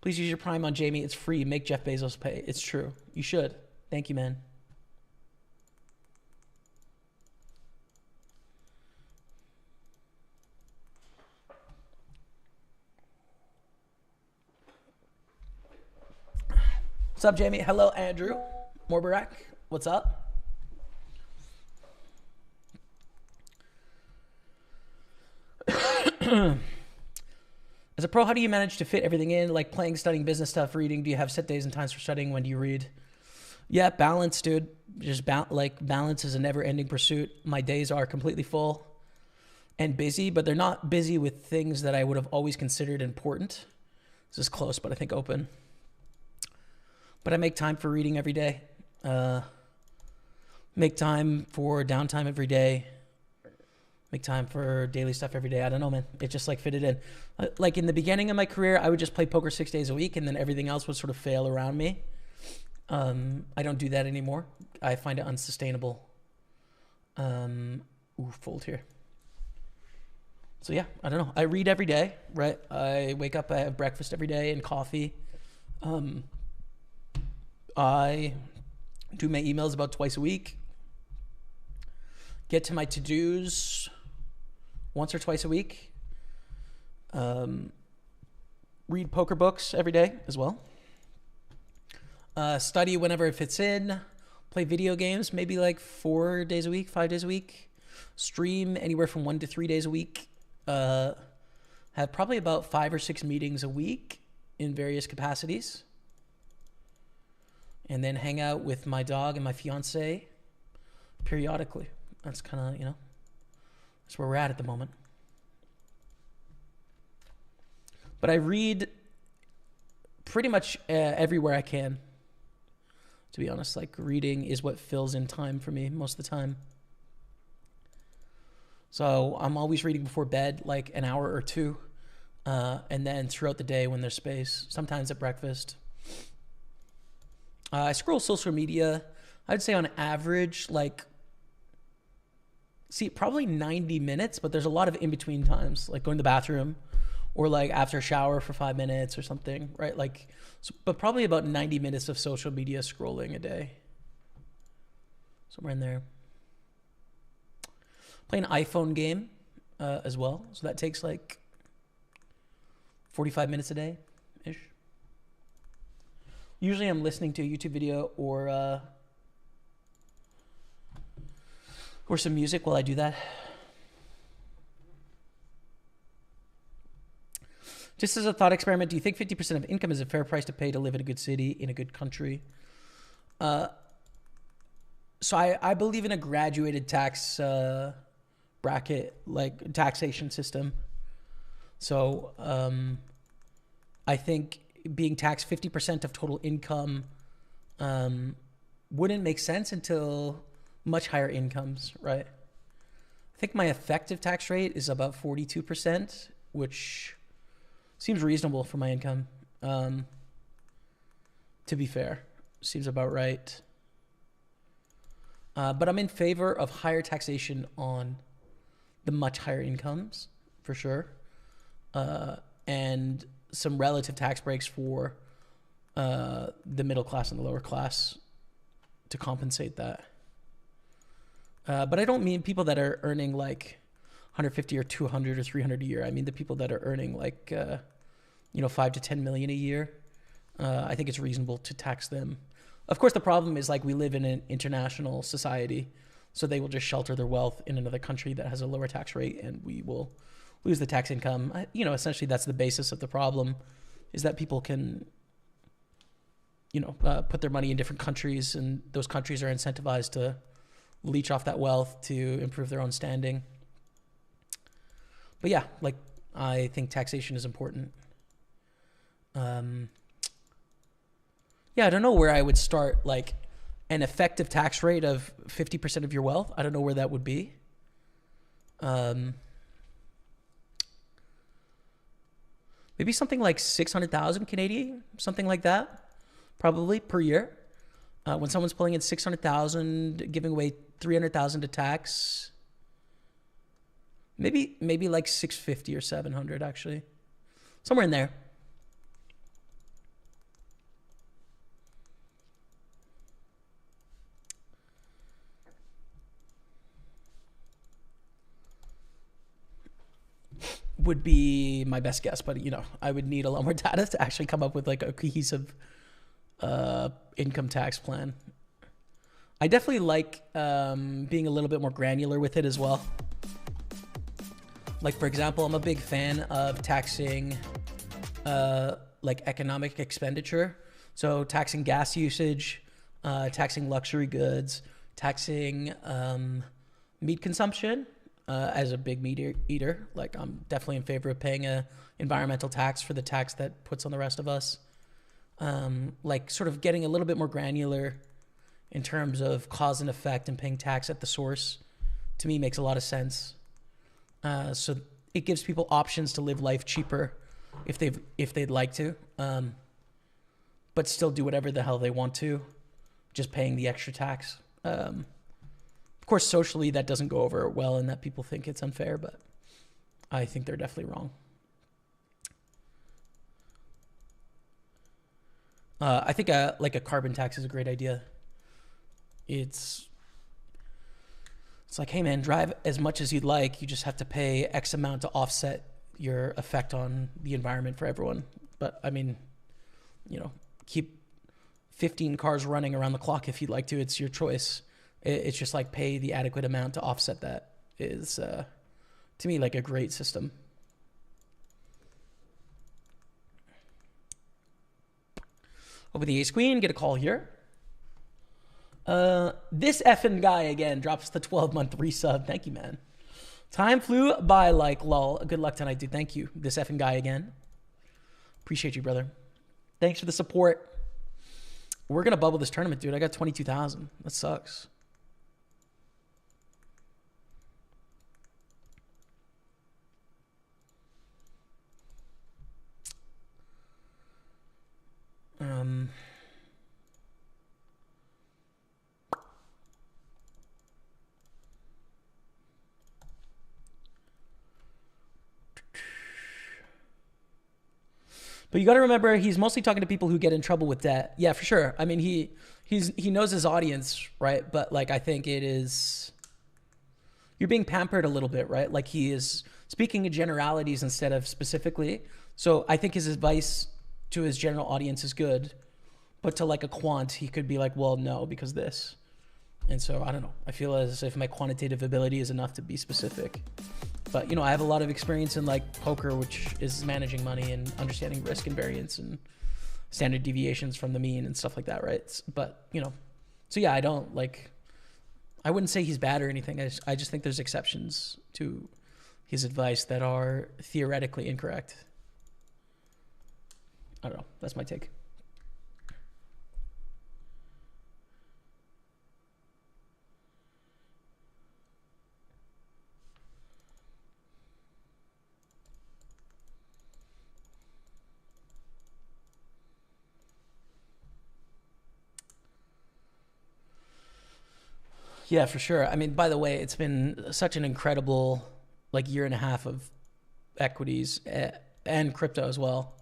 Please use your Prime on Jamie. It's free. Make Jeff Bezos pay. It's true. You should. Thank you, man. What's up, Jamie? Hello, Andrew. Morbarak. What's up? As a pro, how do you manage to fit everything in, like playing, studying, business stuff, reading? Do you have set days and times for studying? When do you read? Yeah, balance, dude. Just balance is a never-ending pursuit. My days are completely full and busy, but they're not busy with things that I would have always considered important. This is close, but I think open. But I make time for reading every day. Make time for downtime every day. Make time for daily stuff every day. I don't know, man. It just like fitted in. Like in the beginning of my career, I would just play poker 6 days a week, and then everything else would sort of fail around me. I don't do that anymore. I find it unsustainable. Fold here. So yeah, I don't know. I read every day, right? I wake up, I have breakfast every day and coffee. I do my emails about twice a week. Get to my to-dos once or twice a week. Read poker books every day as well. Study whenever it fits in. Play video games maybe like 4 days a week, 5 days a week. Stream anywhere from 1 to 3 days a week. Have probably about 5 or 6 meetings a week in various capacities. And then hang out with my dog and my fiance periodically. That's kind of, that's where we're at the moment. But I read pretty much everywhere I can. To be honest, like reading is what fills in time for me most of the time. So I'm always reading before bed, like an hour or two. And then throughout the day when there's space, sometimes at breakfast. I scroll social media, I'd say on average, probably 90 minutes, but there's a lot of in-between times, like going to the bathroom or like after a shower for 5 minutes or something, right? But probably about 90 minutes of social media scrolling a day. Somewhere in there. Play an iPhone game as well. So that takes like 45 minutes a day-ish. Usually I'm listening to a YouTube video or some music while I do that. Just as a thought experiment, do you think 50% of income is a fair price to pay to live in a good city, in a good country? So I believe in a graduated tax bracket, like taxation system. So I think being taxed 50% of total income wouldn't make sense until much higher incomes, right? I think my effective tax rate is about 42%, which seems reasonable for my income. To be fair, seems about right. But I'm in favor of higher taxation on the much higher incomes, for sure. And some relative tax breaks for the middle class and the lower class to compensate that. But I don't mean people that are earning like 150 or 200 or 300 a year. I mean the people that are earning like 5 to 10 million a year. I think it's reasonable to tax them. Of course, the problem is like we live in an international society, so they will just shelter their wealth in another country that has a lower tax rate, and we will lose the tax income. Essentially that's the basis of the problem, is that people can, put their money in different countries, and those countries are incentivized to leech off that wealth to improve their own standing. But yeah, I think taxation is important. I don't know where I would start, like an effective tax rate of 50% of your wealth. I don't know where that would be. Maybe something like 600,000 Canadian, something like that, probably per year. When someone's pulling in 600,000, giving away 300,000 to tax, maybe like 650 or 700 actually, somewhere in there. Would be my best guess, but I would need a lot more data to actually come up with like a cohesive income tax plan. I definitely like being a little bit more granular with it as well. Like for example, I'm a big fan of taxing like economic expenditure. So taxing gas usage, taxing luxury goods, taxing meat consumption. As a big meat eater, like I'm definitely in favor of paying a environmental tax for the tax that puts on the rest of us. Like sort of getting a little bit more granular in terms of cause and effect and paying tax at the source, to me makes a lot of sense. So it gives people options to live life cheaper if they'd like to, but still do whatever the hell they want to, just paying the extra tax. Of course, socially, that doesn't go over well and that people think it's unfair, but I think they're definitely wrong. I think like a carbon tax is a great idea. It's like, hey man, drive as much as you'd like. You just have to pay X amount to offset your effect on the environment for everyone. But I mean, keep 15 cars running around the clock if you'd like to. It's your choice. It's just like pay the adequate amount to offset that is, to me, like a great system. Open the ace queen, get a call here. This effing guy again drops the 12-month resub. Thank you, man. Time flew by like lol. Good luck tonight, dude. Thank you. This effing guy again. Appreciate you, brother. Thanks for the support. We're going to bubble this tournament, dude. I got 22,000. That sucks. But you got to remember, he's mostly talking to people who get in trouble with debt. Yeah, for sure. I mean, he knows his audience, right? But like, I think you're being pampered a little bit, right? Like he is speaking in generalities instead of specifically. So I think his advice to his general audience is good, but to like a quant, he could be like, well, no, because this. And so I don't know. I feel as if my quantitative ability is enough to be specific. But, I have a lot of experience in like poker, which is managing money and understanding risk and variance and standard deviations from the mean and stuff like that, right? But, so yeah, I wouldn't say he's bad or anything. I just think there's exceptions to his advice that are theoretically incorrect. I don't know. That's my take. Yeah, for sure. I mean, by the way, it's been such an incredible year and a half of equities and crypto as well,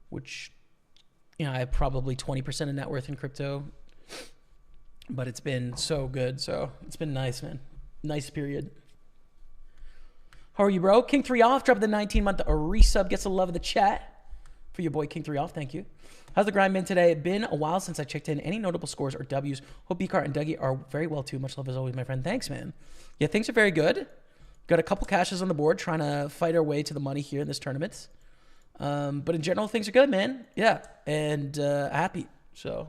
which, I have probably 20% of net worth in crypto, but it's been so good. So it's been nice, man. Nice period. How are you, bro? King 3 off, drop the 19-month resub, gets the love of the chat for your boy King 3 off. Thank you. How's the grind been today? Been a while since I checked in. Any notable scores or W's? Hope B-Cart and Dougie are very well too. Much love as always, my friend. Thanks, man. Yeah, things are very good. Got a couple cashes on the board, trying to fight our way to the money here in this tournament. But in general, things are good, man. Yeah, and happy. So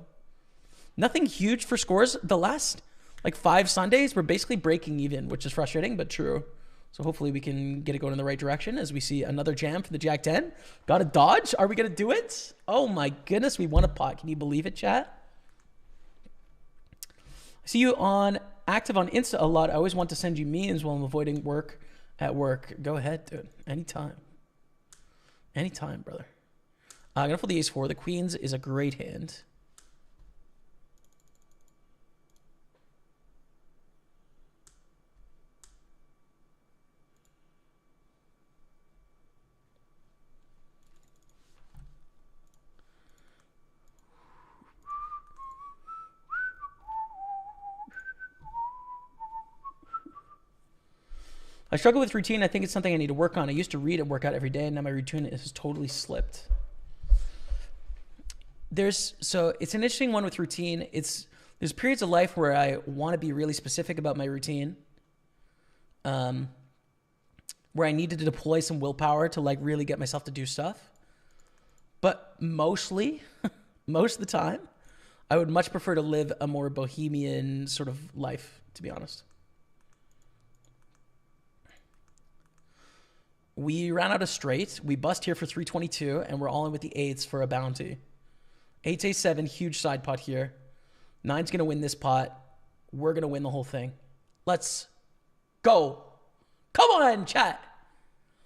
nothing huge for scores. The last 5 Sundays, we're basically breaking even, which is frustrating, but true. So hopefully we can get it going in the right direction as we see another jam for the Jack 10. Got a dodge. Are we going to do it? Oh my goodness, we won a pot. Can you believe it, chat? I see you active on Insta a lot. I always want to send you memes while I'm avoiding work at work. Go ahead, dude. Anytime. Anytime, brother. I'm going to fold the ace-4. The queens is a great hand. I struggle with routine. I think it's something I need to work on. I used to read and work out every day, and now my routine has totally slipped. So it's an interesting one with routine. There's periods of life where I want to be really specific about my routine, where I needed to deploy some willpower to really get myself to do stuff. But most of the time, I would much prefer to live a more bohemian sort of life, to be honest. We ran out of straight. We bust here for 322, and we're all in with the eights for a bounty. 8 A7, huge side pot here. 9's going to win this pot. We're going to win the whole thing. Let's go. Come on, chat.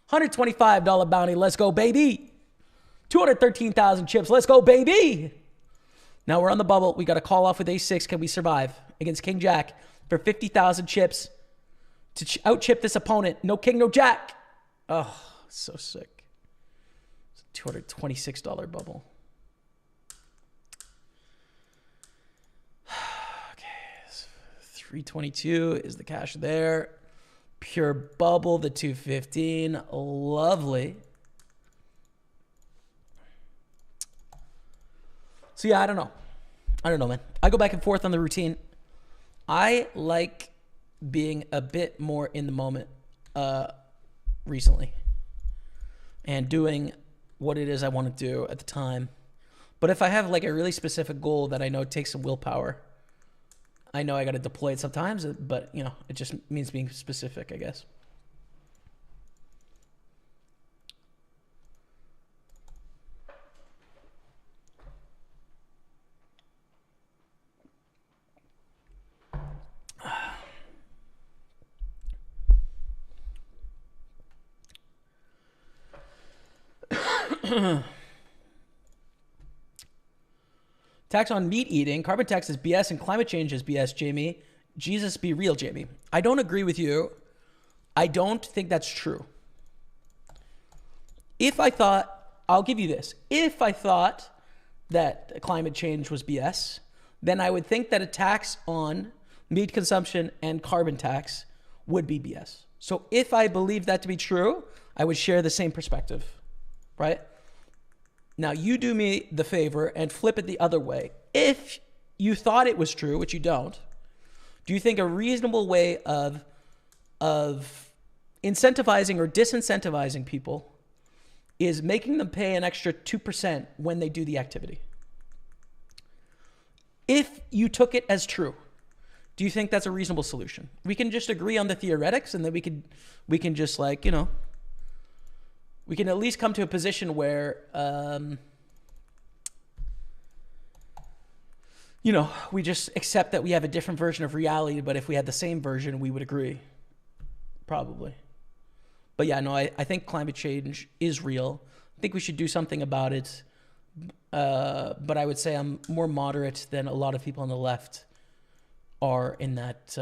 $125 bounty. Let's go, baby. 213,000 chips. Let's go, baby. Now we're on the bubble. We got to call off with ace-6. Can we survive against king jack for 50,000 chips to out-chip this opponent? No king, no jack. Oh, so sick. It's a $226 bubble. Okay, 322 is the cash there. Pure bubble, the 215. Lovely. So yeah, I don't know, man. I go back and forth on the routine. I like being a bit more in the moment recently and doing what it is I want to do at the time. But if I have like a really specific goal that I know takes some willpower, I know I got to deploy it sometimes, but you know, it just means being specific, I guess. Tax on meat eating, carbon tax is BS, and climate change is BS, Jamie. Jesus be real, Jamie. I don't agree with you. I don't think that's true. If I thought, I'll give you this. If I thought that climate change was BS, then I would think that a tax on meat consumption and carbon tax would be BS. So if I believe that to be true, I would share the same perspective, right? Now, you do me the favor and flip it the other way. If you thought it was true, which you don't, do you think a reasonable way of incentivizing or disincentivizing people is making them pay an extra 2% when they do the activity? If you took it as true, do you think that's a reasonable solution? We can just agree on the theoretics, and then we can just, like, you know, we can at least come to a position where, you know, we just accept that we have a different version of reality, but if we had the same version, we would agree. Probably. But yeah, no, I think climate change is real. I think we should do something about it. But I would say I'm more moderate than a lot of people on the left are in that,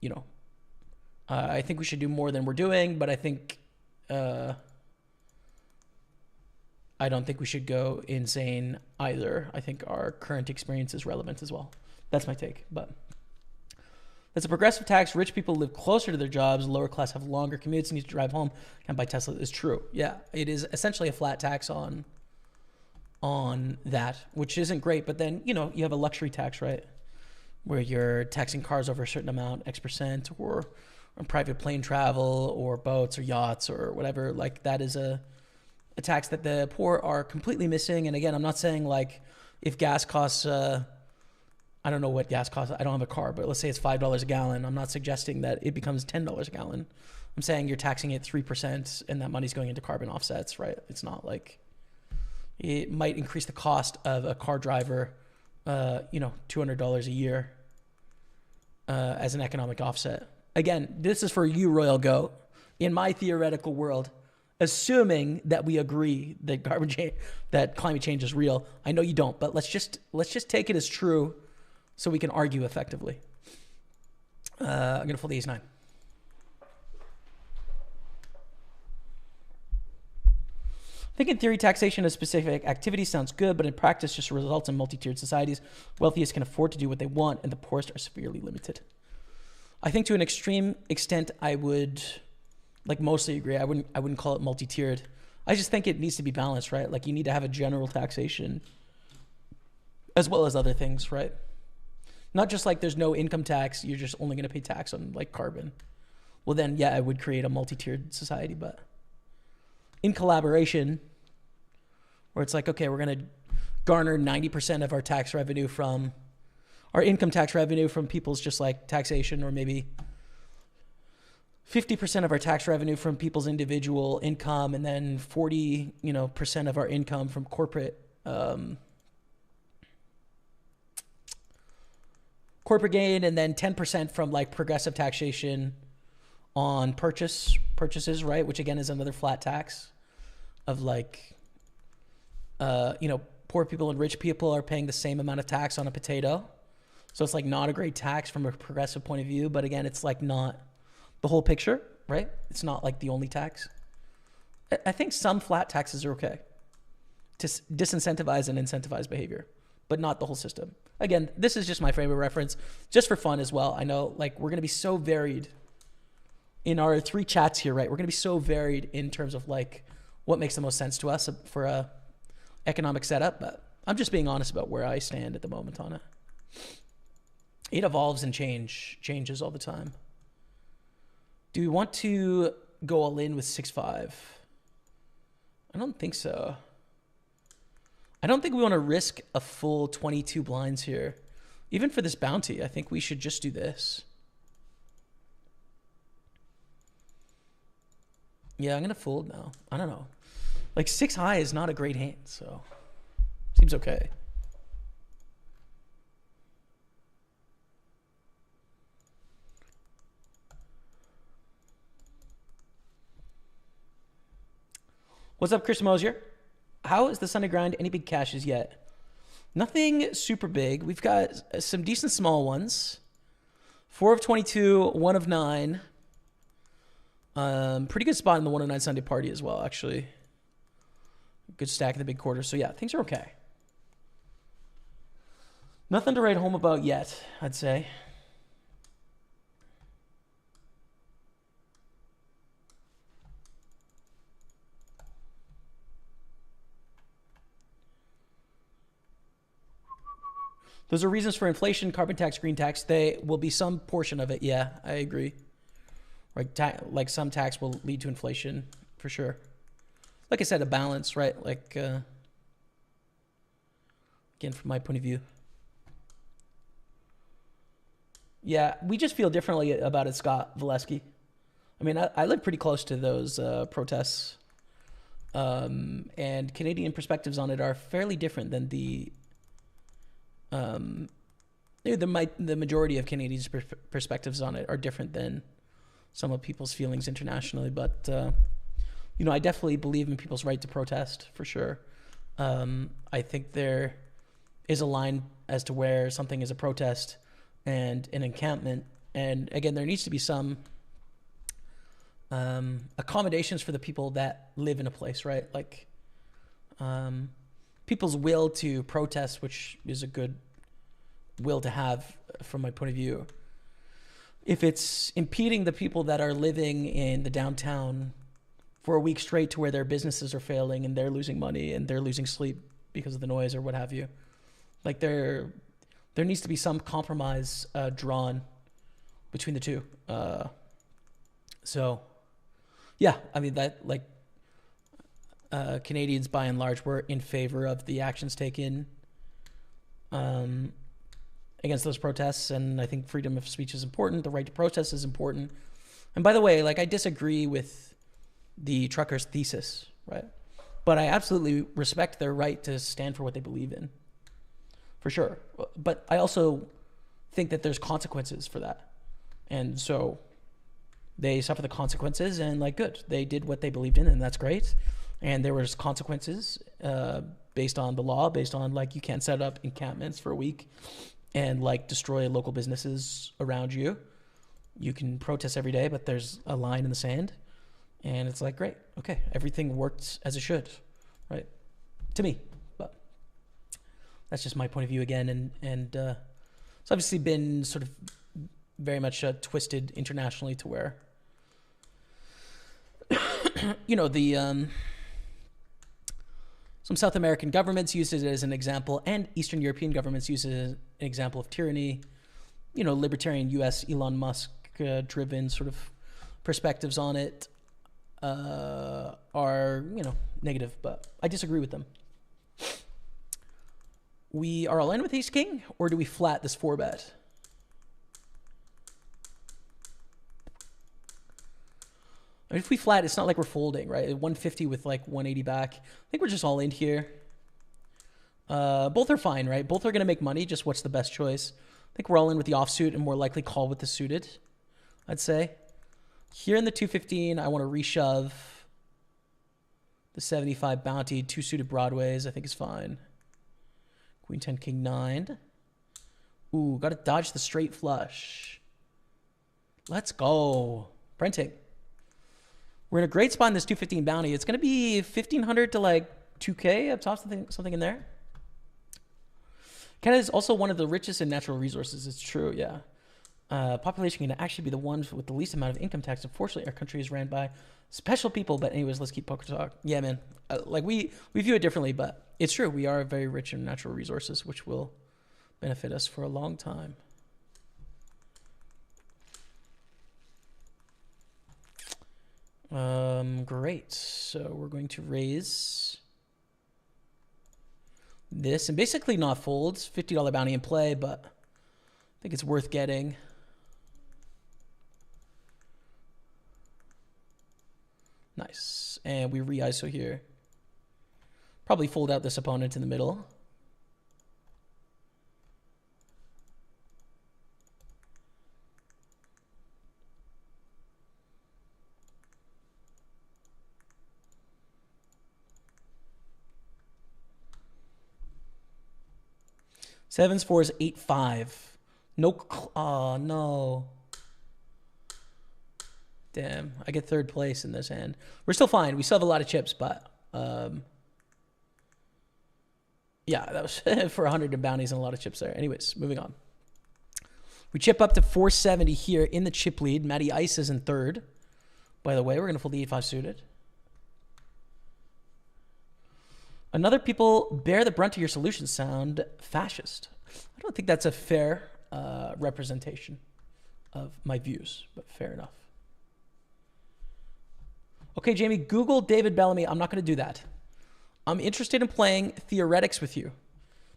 you know, I think we should do more than we're doing, but I think I don't think we should go insane either. I think our current experience is relevant as well. That's my take. But that's a progressive tax. Rich people live closer to their jobs. Lower class have longer commutes and need to drive home. Can't buy Tesla. Is true. Yeah, it is essentially a flat tax on that, which isn't great. But then, you know, you have a luxury tax, right, where you're taxing cars over a certain amount, X%, or on private plane travel or boats or yachts or whatever. Like, that is a tax that the poor are completely missing. And again, I'm not saying like if gas costs, I don't know what gas costs. I don't have a car, but let's say it's $5 a gallon. I'm not suggesting that it becomes $10 a gallon. I'm saying you're taxing it 3% and that money's going into carbon offsets, right? It's not like it might increase the cost of a car driver, you know, $200 a year as an economic offset. Again, this is for you, Royal Goat. In my theoretical world, assuming that we agree that that climate change is real. I know you don't, but let's just take it as true, so we can argue effectively. I'm gonna fold the ace-9. I think in theory, taxation of specific activity sounds good, but in practice, just results in multi-tiered societies. Wealthiest can afford to do what they want, and the poorest are severely limited. I think to an extreme extent, I would, like, mostly agree. I wouldn't call it multi-tiered. I just think it needs to be balanced, right? Like, you need to have a general taxation as well as other things, right? Not just like there's no income tax, you're just only going to pay tax on like carbon. Well, then, yeah, I would create a multi-tiered society, but in collaboration, where it's like, okay, we're going to garner 90% of our tax revenue from our income tax revenue from people's just like taxation, or maybe 50% of our tax revenue from people's individual income, and then 40% of our income from corporate corporate gain, and then 10% from like progressive taxation on purchases, right? Which again is another flat tax of like, poor people and rich people are paying the same amount of tax on a potato. So it's like not a great tax from a progressive point of view, but again, it's like not the whole picture, right? It's not like the only tax. I think some flat taxes are okay to disincentivize and incentivize behavior, but not the whole system. Again, this is just my frame of reference, just for fun as well. I know like we're going to be so varied in our 3 chats here, right? We're going to be so varied in terms of like what makes the most sense to us for a economic setup, but I'm just being honest about where I stand at the moment on it. It evolves and changes all the time. Do we want to go all in with 6-5? I don't think so. I don't think we want to risk a full 22 blinds here. Even for this bounty, I think we should just do this. Yeah, I'm going to fold now. I don't know. Like 6 high is not a great hand, so seems okay. What's up, Chris Mosier? How is the Sunday grind? Any big cashes yet? Nothing super big. We've got some decent small ones. 4 of 22, 1 of 9. Pretty good spot in the 1 of 9 Sunday party as well, actually. Good stack in the big quarter. So yeah, things are okay. Nothing to write home about yet, I'd say. Those are reasons for inflation, carbon tax, green tax. They will be some portion of it. Yeah, I agree. Like some tax will lead to inflation for sure. Like I said, a balance, right? Like, again, from my point of view. Yeah, we just feel differently about it, Scott Valesky. I mean, I live pretty close to those protests. And Canadian perspectives on it are fairly different than the majority of Canadians' perspectives on it are different than some of people's feelings internationally. But, I definitely believe in people's right to protest, for sure. I think there is a line as to where something is a protest and an encampment. And again, there needs to be some accommodations for the people that live in a place, right? Like, people's will to protest, which is a good will to have from my point of view. If it's impeding the people that are living in the downtown for a week straight to where their businesses are failing and they're losing money and they're losing sleep because of the noise or what have you, like there needs to be some compromise drawn between the two. So yeah, I mean that like Canadians by and large were in favor of the actions taken against those protests, and I think freedom of speech is important. The right to protest is important. And by the way, like I disagree with the truckers' thesis, right? But I absolutely respect their right to stand for what they believe in, for sure. But I also think that there's consequences for that, and so they suffer the consequences. And like, good, they did what they believed in, and that's great. And there was consequences based on the law, based on like you can't set up encampments for a week and like destroy local businesses around you. You can protest every day, but there's a line in the sand. And it's like, great, okay, everything worked as it should, right? To me, but that's just my point of view again. And it's obviously been sort of very much twisted internationally to where, some South American governments use it as an example, and Eastern European governments use it as an example of tyranny. Libertarian U.S. Elon Musk driven sort of perspectives on it are, negative, but I disagree with them. We are all in with ace king, or do we flat this 4-bet? I mean, if we flat, it's not like we're folding, right? 150 with like 180 back. I think we're just all in here. Both are fine, right? Both are going to make money. Just what's the best choice? I think we're all in with the offsuit and more likely call with the suited, I'd say. Here in the 215, I want to reshove the 75 bounty. 2 suited broadways, I think is fine. Queen 10, king 9. Ooh, got to dodge the straight flush. Let's go. Printing. We're in a great spot in this 215 bounty. It's going to be 1,500 to like 2K up top, something in there. Canada is also one of the richest in natural resources. It's true, yeah. Population can actually be the ones with the least amount of income tax. Unfortunately, our country is ran by special people. But anyways, let's keep poker talk. Yeah, man. Like we view it differently, but it's true. We are very rich in natural resources, which will benefit us for a long time. Great. So we're going to raise this and basically not fold. $50 bounty in play, but I think it's worth getting. Nice. And we re-ISO here. Probably fold out this opponent in the middle. Sevens, fours, 8-5. No. Oh, no. Damn. I get third place in this hand. We're still fine. We still have a lot of chips, but yeah, that was for 100 in bounties and a lot of chips there. Anyways, moving on. We chip up to 470 here in the chip lead. Matty Ice is in third. By the way, we're going to fold the 8-5 suited. Another people bear the brunt of your solutions sound fascist. I don't think that's a fair representation of my views, but fair enough. Okay, Jamie, Google David Bellamy. I'm not going to do that. I'm interested in playing theoretics with you,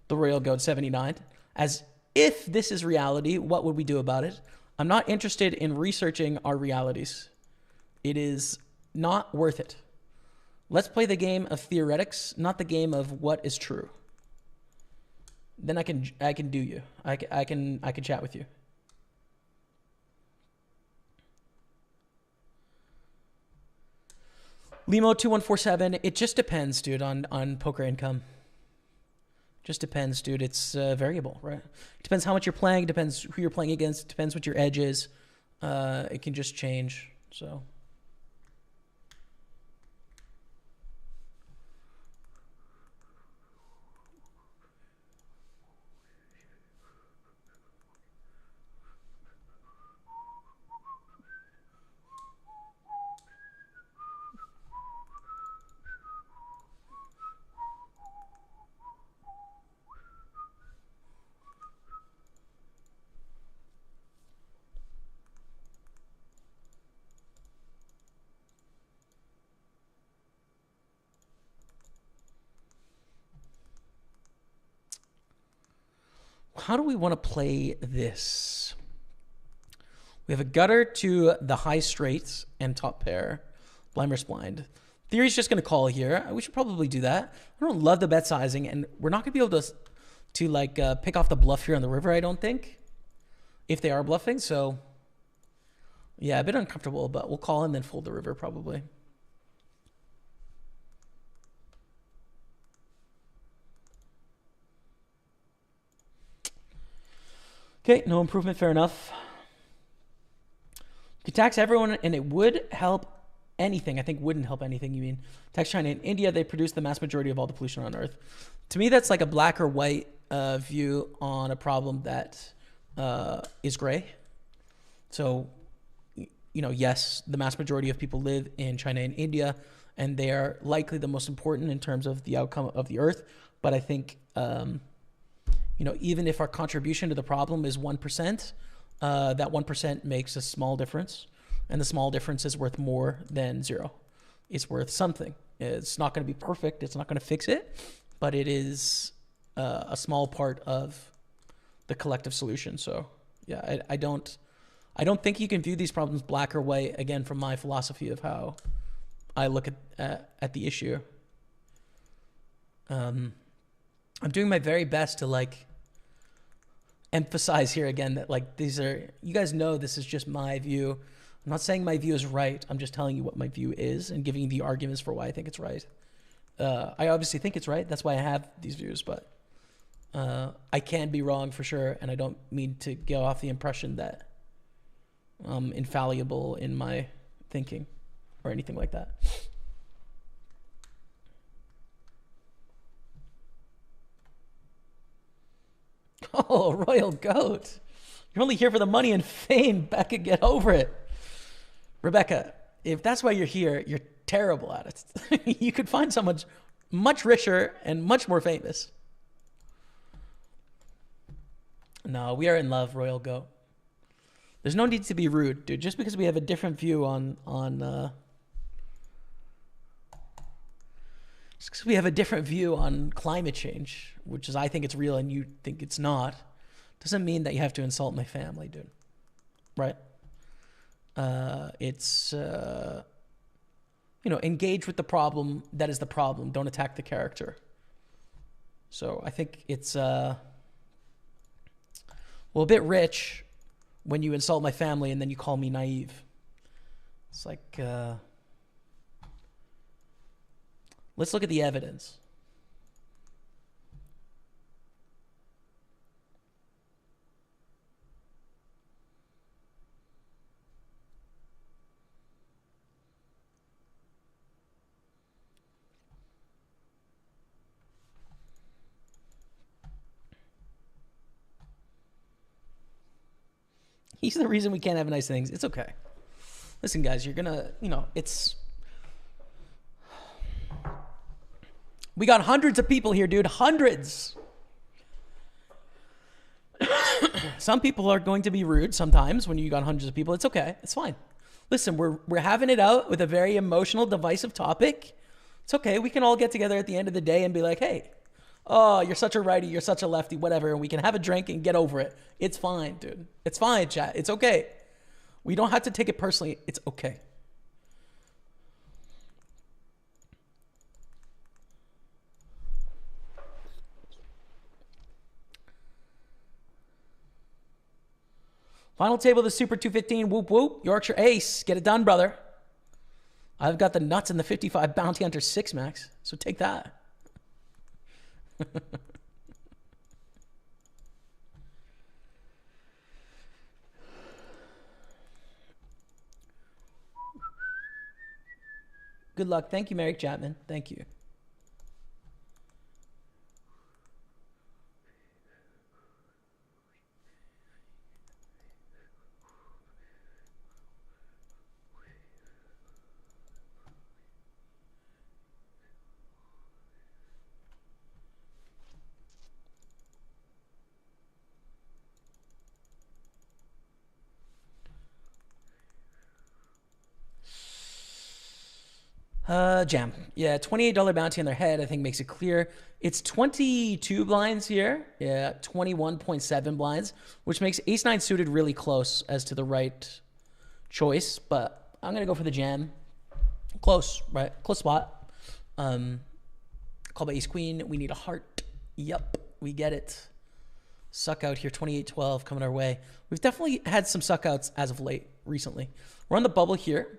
the Royal Goat 79. As if this is reality, what would we do about it? I'm not interested in researching our realities. It is not worth it. Let's play the game of theoretics, not the game of what is true. Then I can do you. I can chat with you. Limo 2147. It just depends, dude, on poker income. Just depends, dude. It's variable, right? It depends how much you're playing. It depends who you're playing against. It depends what your edge is. It can just change. So. How do we want to play this? We have a gutter to the high straight and top pair. Blind versus blind. Theory's just going to call here. We should probably do that. I don't love the bet sizing, and we're not going to be able to like pick off the bluff here on the river, I don't think, if they are bluffing. So, yeah, a bit uncomfortable, but we'll call and then fold the river probably. Okay, no improvement, fair enough. You could tax everyone, and it would help anything. I think wouldn't help anything, you mean. Tax China and India, they produce the mass majority of all the pollution on Earth. To me, that's like a black or white view on a problem that is gray. So, you know, yes, the mass majority of people live in China and India, and they are likely the most important in terms of the outcome of the Earth. But I think... you know, even if our contribution to the problem is 1%, that 1% makes a small difference. And the small difference is worth more than zero. It's worth something. It's not going to be perfect. It's not going to fix it. But it is a small part of the collective solution. So yeah, I don't think you can view these problems black or white. Again, from my philosophy of how I look at the issue. I'm doing my very best to like emphasize here again that like these are, you guys know this is just my view. I'm not saying my view is right. I'm just telling you what my view is and giving you the arguments for why I think it's right. I obviously think it's right. That's why I have these views, but I can be wrong for sure. And I don't mean to give off the impression that I'm infallible in my thinking or anything like that. Oh, Royal Goat. You're only here for the money and fame. Becca, get over it. Rebecca, if that's why you're here, you're terrible at it. You could find someone much richer and much more famous. No, we are in love, Royal Goat. There's no need to be rude, dude. Just because we have a different view just because we have a different view on climate change, which is I think it's real and you think it's not, doesn't mean that you have to insult my family, dude. Right? It's engage with the problem that is the problem. Don't attack the character. So I think it's a bit rich when you insult my family and then you call me naive. It's like, let's look at the evidence. He's the reason we can't have nice things. It's okay. Listen, guys, you're gonna, we got hundreds of people here, dude. Hundreds. Some people are going to be rude sometimes when you got hundreds of people. It's okay. It's fine. Listen, we're having it out with a very emotional, divisive topic. It's okay. We can all get together at the end of the day and be like, hey, oh, you're such a righty, you're such a lefty, whatever. And we can have a drink and get over it. It's fine, dude. It's fine, chat. It's okay. We don't have to take it personally. It's okay. Final table of the Super 215. Whoop, whoop. Yorkshire Ace. Get it done, brother. I've got the nuts in the 55 Bounty Hunter 6 max. So take that. Good luck. Thank you, Merrick Chapman. Thank you. Jam. Yeah, $28 bounty on their head, I think makes it clear. It's 22 blinds here. Yeah, 21.7 blinds, which makes ace-9 suited really close as to the right choice, but I'm going to go for the jam. Close, right? Close spot. Call by ace-queen. We need a heart. Yep, we get it. Suck out here, 28-12 coming our way. We've definitely had some suck outs as of late, recently. We're on the bubble here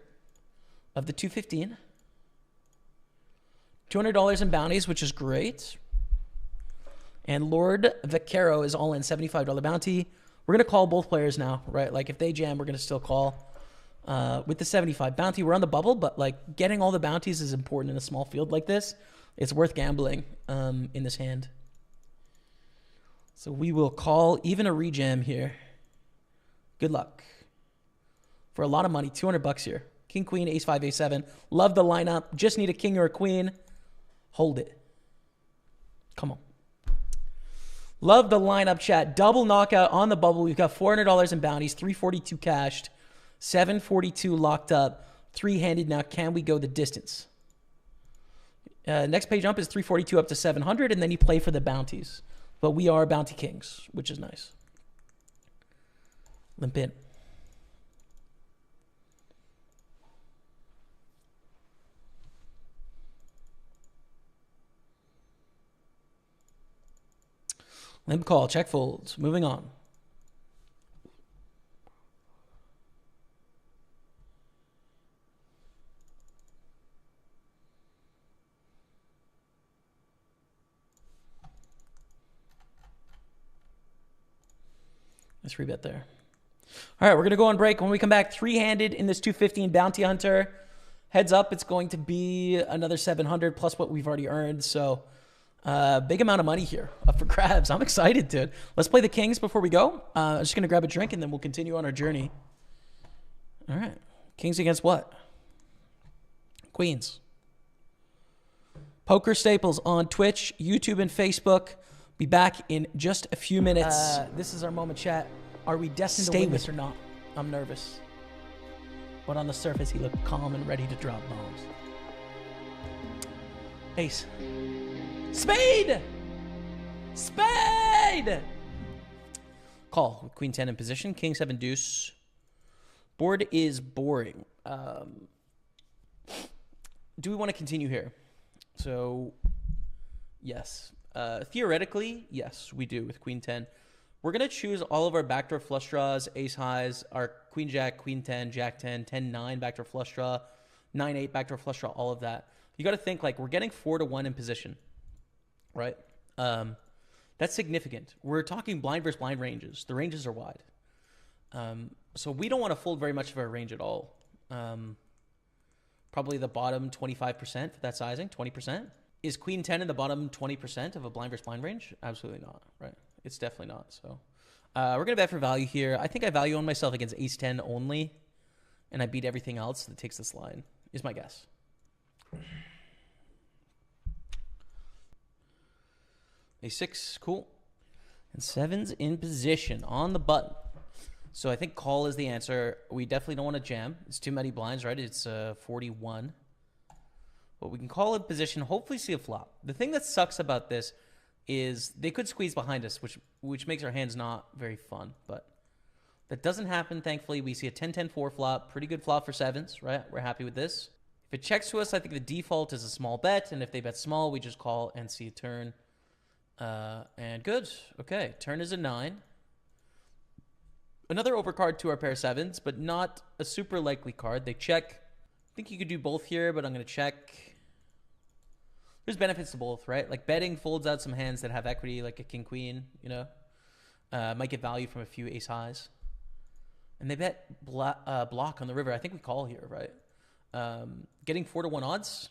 of the 215. $200 in bounties, which is great. And Lord Vaquero is all in $75 bounty. We're going to call both players now, right? Like if they jam, we're going to still call with the 75 bounty. We're on the bubble, but like getting all the bounties is important in a small field like this. It's worth gambling in this hand. So we will call even a rejam here. Good luck. For a lot of money, $200 here. King, queen, ace, 5, ace, 7. Love the lineup. Just need a king or a queen. Hold it. Come on. Love the lineup, chat. Double knockout on the bubble. We've got $400 in bounties, $342 cashed, $742 locked up, three-handed. Now, can we go the distance? Next pay jump is 342 up to 700, and then you play for the bounties. But we are bounty kings, which is nice. Limp in. Limp call, check folds. Moving on. Let's rebet there. All right, we're going to go on break. When we come back, three-handed in this 215 Bounty Hunter. Heads up, it's going to be another 700 plus what we've already earned. So, big amount of money here up for grabs. I'm excited, dude. Let's play the Kings before we go. I'm just going to grab a drink, and then we'll continue on our journey. All right. Kings against what? Queens. Pokerstaples on Twitch, YouTube, and Facebook. Be back in just a few minutes. This is our moment, chat. Are we destined to win this or not? I'm nervous. But on the surface, he looked calm and ready to drop bombs. Ace. Spade! Spade! Call with Queen 10 in position. King 7 deuce. Board is boring. Do we want to continue here? So, yes. Theoretically, yes, we do with Queen 10. We're going to choose all of our backdoor flush draws, ace highs, our Queen Jack, Queen 10, Jack 10, 10 9 backdoor flush draw, 9 8 backdoor flush draw, all of that. You got to think like we're getting 4 to 1 in position, right? That's significant. We're talking blind versus blind ranges. The ranges are wide. So we don't want to fold very much of our range at all. Probably the bottom 25% for that sizing, 20%. Is Queen 10 in the bottom 20% of a blind versus blind range? Absolutely not, right? It's definitely not. So we're going to bet for value here. I think I value on myself against ace 10 only, and I beat everything else that takes this line, is my guess. Ace 6, cool. And 7's in position on the button. So I think call is the answer. We definitely don't want to jam. It's too many blinds, right? It's 41. But we can call it position, hopefully see a flop. The thing that sucks about this is they could squeeze behind us, which makes our hands not very fun. But that doesn't happen, thankfully. We see a 10-10-4 flop. Pretty good flop for 7s, right? We're happy with this. If it checks to us, I think the default is a small bet. And if they bet small, we just call and see a turn. And good. Okay, turn is a 9. Another overcard to our pair of 7s, but not a super likely card. They check. I think you could do both here, but I'm going to check. There's benefits to both, right? Like betting folds out some hands that have equity, like a king queen, you know. Might get value from a few ace highs. And they bet block on the river. I think we call here, right? Getting 4 to 1 odds.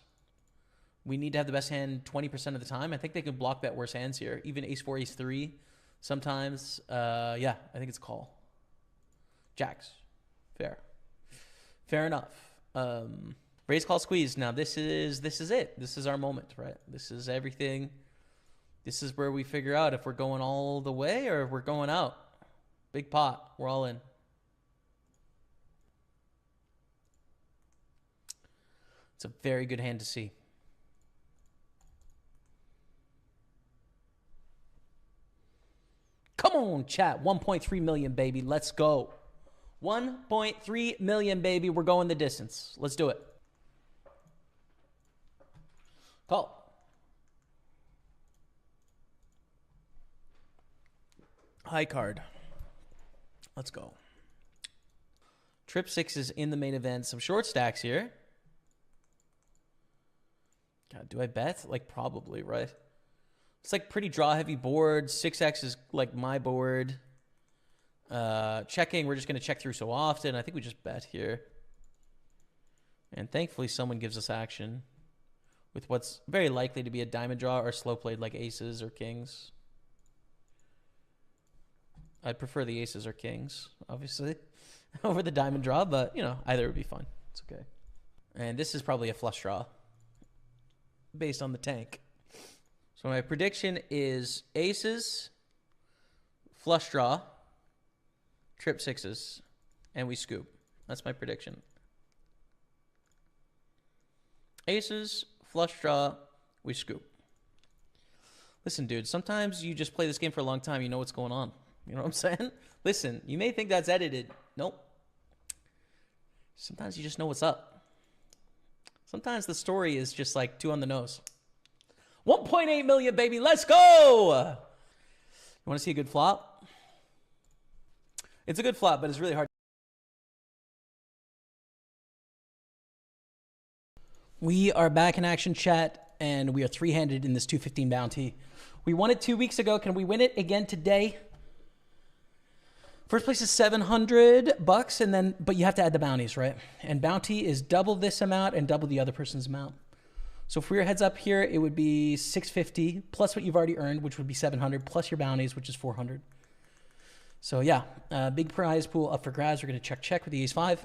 We need to have the best hand 20% of the time. I think they can block bet worse hands here. Even ace 4, ace 3 sometimes. Yeah, I think it's call. Jacks. Fair. Fair enough. Raise, call, squeeze. Now this is it. This is our moment, right? This is everything. This is where we figure out if we're going all the way or if we're going out. Big pot. We're all in. It's a very good hand to see. Come on, chat. 1.3 million, baby. Let's go. 1.3 million, baby. We're going the distance. Let's do it. Call. High card. Let's go. Trip 6 is in the main event. Some short stacks here. God, do I bet? Like, probably, right? It's like pretty draw heavy board. 6x is like my board. Checking, we're just going to check through so often. I think we just bet here. And thankfully someone gives us action with what's very likely to be a diamond draw or slow played like aces or kings. I'd prefer the aces or kings, obviously, over the diamond draw, but, you know, either would be fine. It's okay. And this is probably a flush draw based on the tank. So my prediction is aces, flush draw, trip 6s, and we scoop. That's my prediction. Aces, flush draw, We scoop. Listen, dude, sometimes you just play this game for a long time. You know what's going on. You know what I'm saying? Listen, you may think that's edited. Nope. Sometimes you just know what's up. Sometimes the story is just like 2 on the nose. 1.8 million, baby. Let's go. You want to see a good flop? It's a good flop, but it's really hard. We are back in action, chat, and we are 3-handed in this 215 bounty. We won it 2 weeks ago. Can we win it again today? First place is $700, and then, but you have to add the bounties, right? And bounty is double this amount and double the other person's amount. So for your heads up here, it would be $650 plus what you've already earned, which would be $700 plus your bounties, which is $400. So yeah, big prize pool up for grabs. We're gonna check with the ace-5.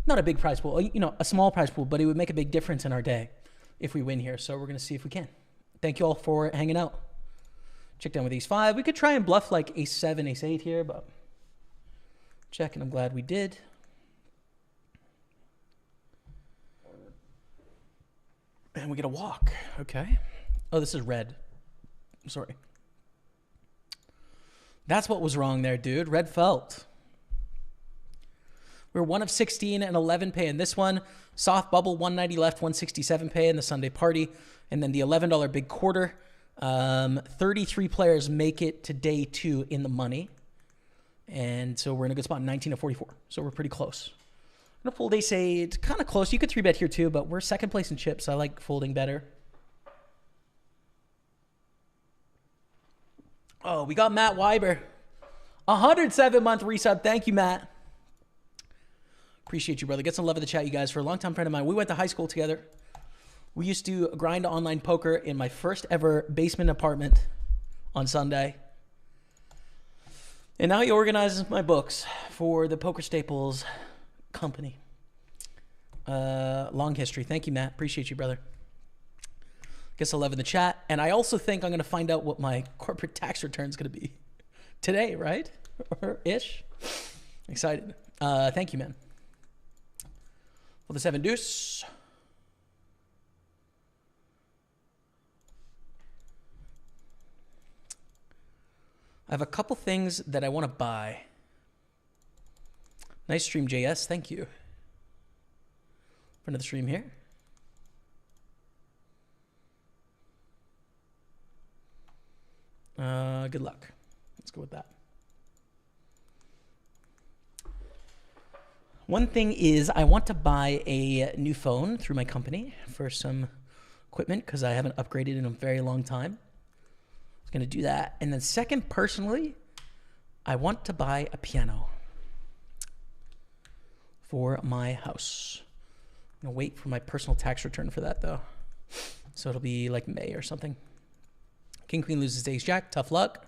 Not a big prize pool, you know, a small prize pool, but it would make a big difference in our day if we win here. So we're gonna see if we can. Thank you all for hanging out. Check down with ace-5. We could try and bluff like ace-7, ace-8 here, but check, and I'm glad we did. And we get a walk. Okay. Oh, this is red. Sorry. That's what was wrong there, dude. Red felt. We're 1 of 16 and 11 pay in this one. Soft bubble, 190 left, 167 pay in the Sunday party. And then the $11 big quarter. 33 players make it to day 2 in the money. And so we're in a good spot, 19 of 44. So we're pretty close. I'm going to fold ace-8. Kind of close. You could 3-bet here too, but we're second place in chips. So I like folding better. Oh, we got Matt Weiber. 107-month resub. Thank you, Matt. Appreciate you, brother. Get some love in the chat, you guys. For a long-time friend of mine, we went to high school together. We used to grind online poker in my first ever basement apartment on Sunday. And now he organizes my books for the Pokerstaples company. Long history. Thank you, Matt. Appreciate you, brother. Guess I'll love in the chat. And I also think I'm going to find out what my corporate tax return is going to be today, right? Or ish. Excited. Thank you, man. For the 7 deuce. I have a couple things that I want to buy. Nice stream, JS. Thank you. For another stream here. Good luck. Let's go with that. One thing is I want to buy a new phone through my company for some equipment because I haven't upgraded in a very long time. I was going to do that. And then second, personally, I want to buy a piano for my house. I'm going to wait for my personal tax return for that, though. So it'll be like May or something. King, queen loses to ace, jack. Tough luck.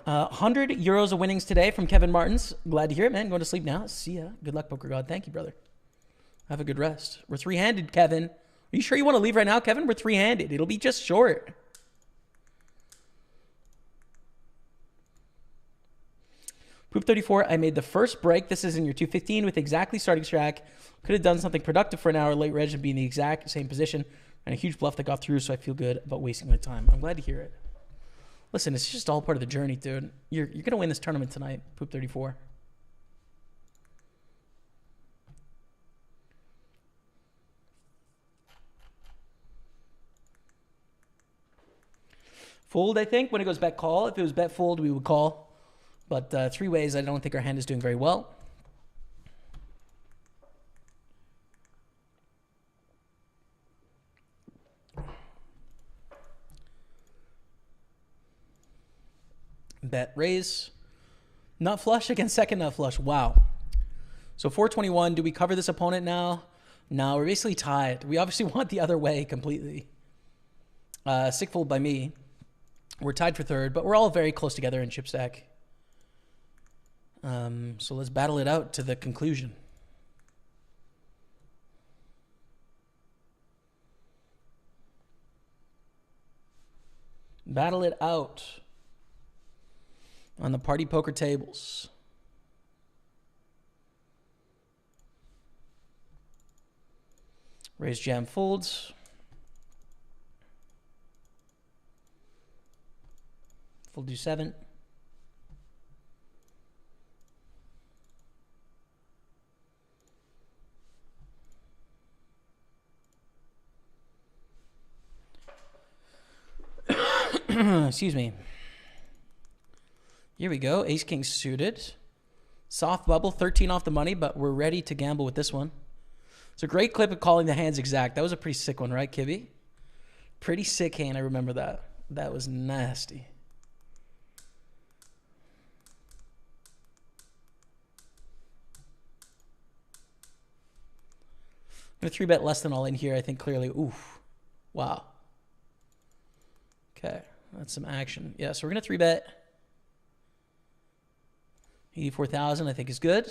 €100 of winnings today from Kevin Martins. Glad to hear it, man. Going to sleep now. See ya. Good luck, Poker God. Thank you, brother. Have a good rest. We're 3-handed, Kevin. Are you sure you want to leave right now, Kevin? We're 3-handed. It'll be just short. Poop 34, I made the first break. This is in your 215 with exactly starting stack. Could have done something productive for an hour late reg and be in the exact same position. And a huge bluff that got through, so I feel good about wasting my time. I'm glad to hear it. Listen, it's just all part of the journey, dude. You're going to win this tournament tonight, Poop 34. Fold, I think, when it goes bet call. If it was bet fold, we would call. But 3 ways, I don't think our hand is doing very well. Bet raise. Nut flush against second nut flush. Wow. So 421. Do we cover this opponent now? No, we're basically tied. We obviously want the other way completely. Sick fold by me. We're tied for third, but we're all very close together in chip stack. So let's battle it out to the conclusion. Battle it out. on the party poker tables. Raise jam folds. Fold do 7. Excuse me. Here we go. Ace king suited. Soft bubble, 13 off the money, but we're ready to gamble with this one. It's a great clip of calling the hands exact. That was a pretty sick one, right, Kibby? Pretty sick hand. I remember that. That was nasty. I'm going to 3-bet less than all in here, I think, clearly. Oof. Wow. Okay. That's some action. Yeah, so we're going to 3-bet. 84,000, I think, is good.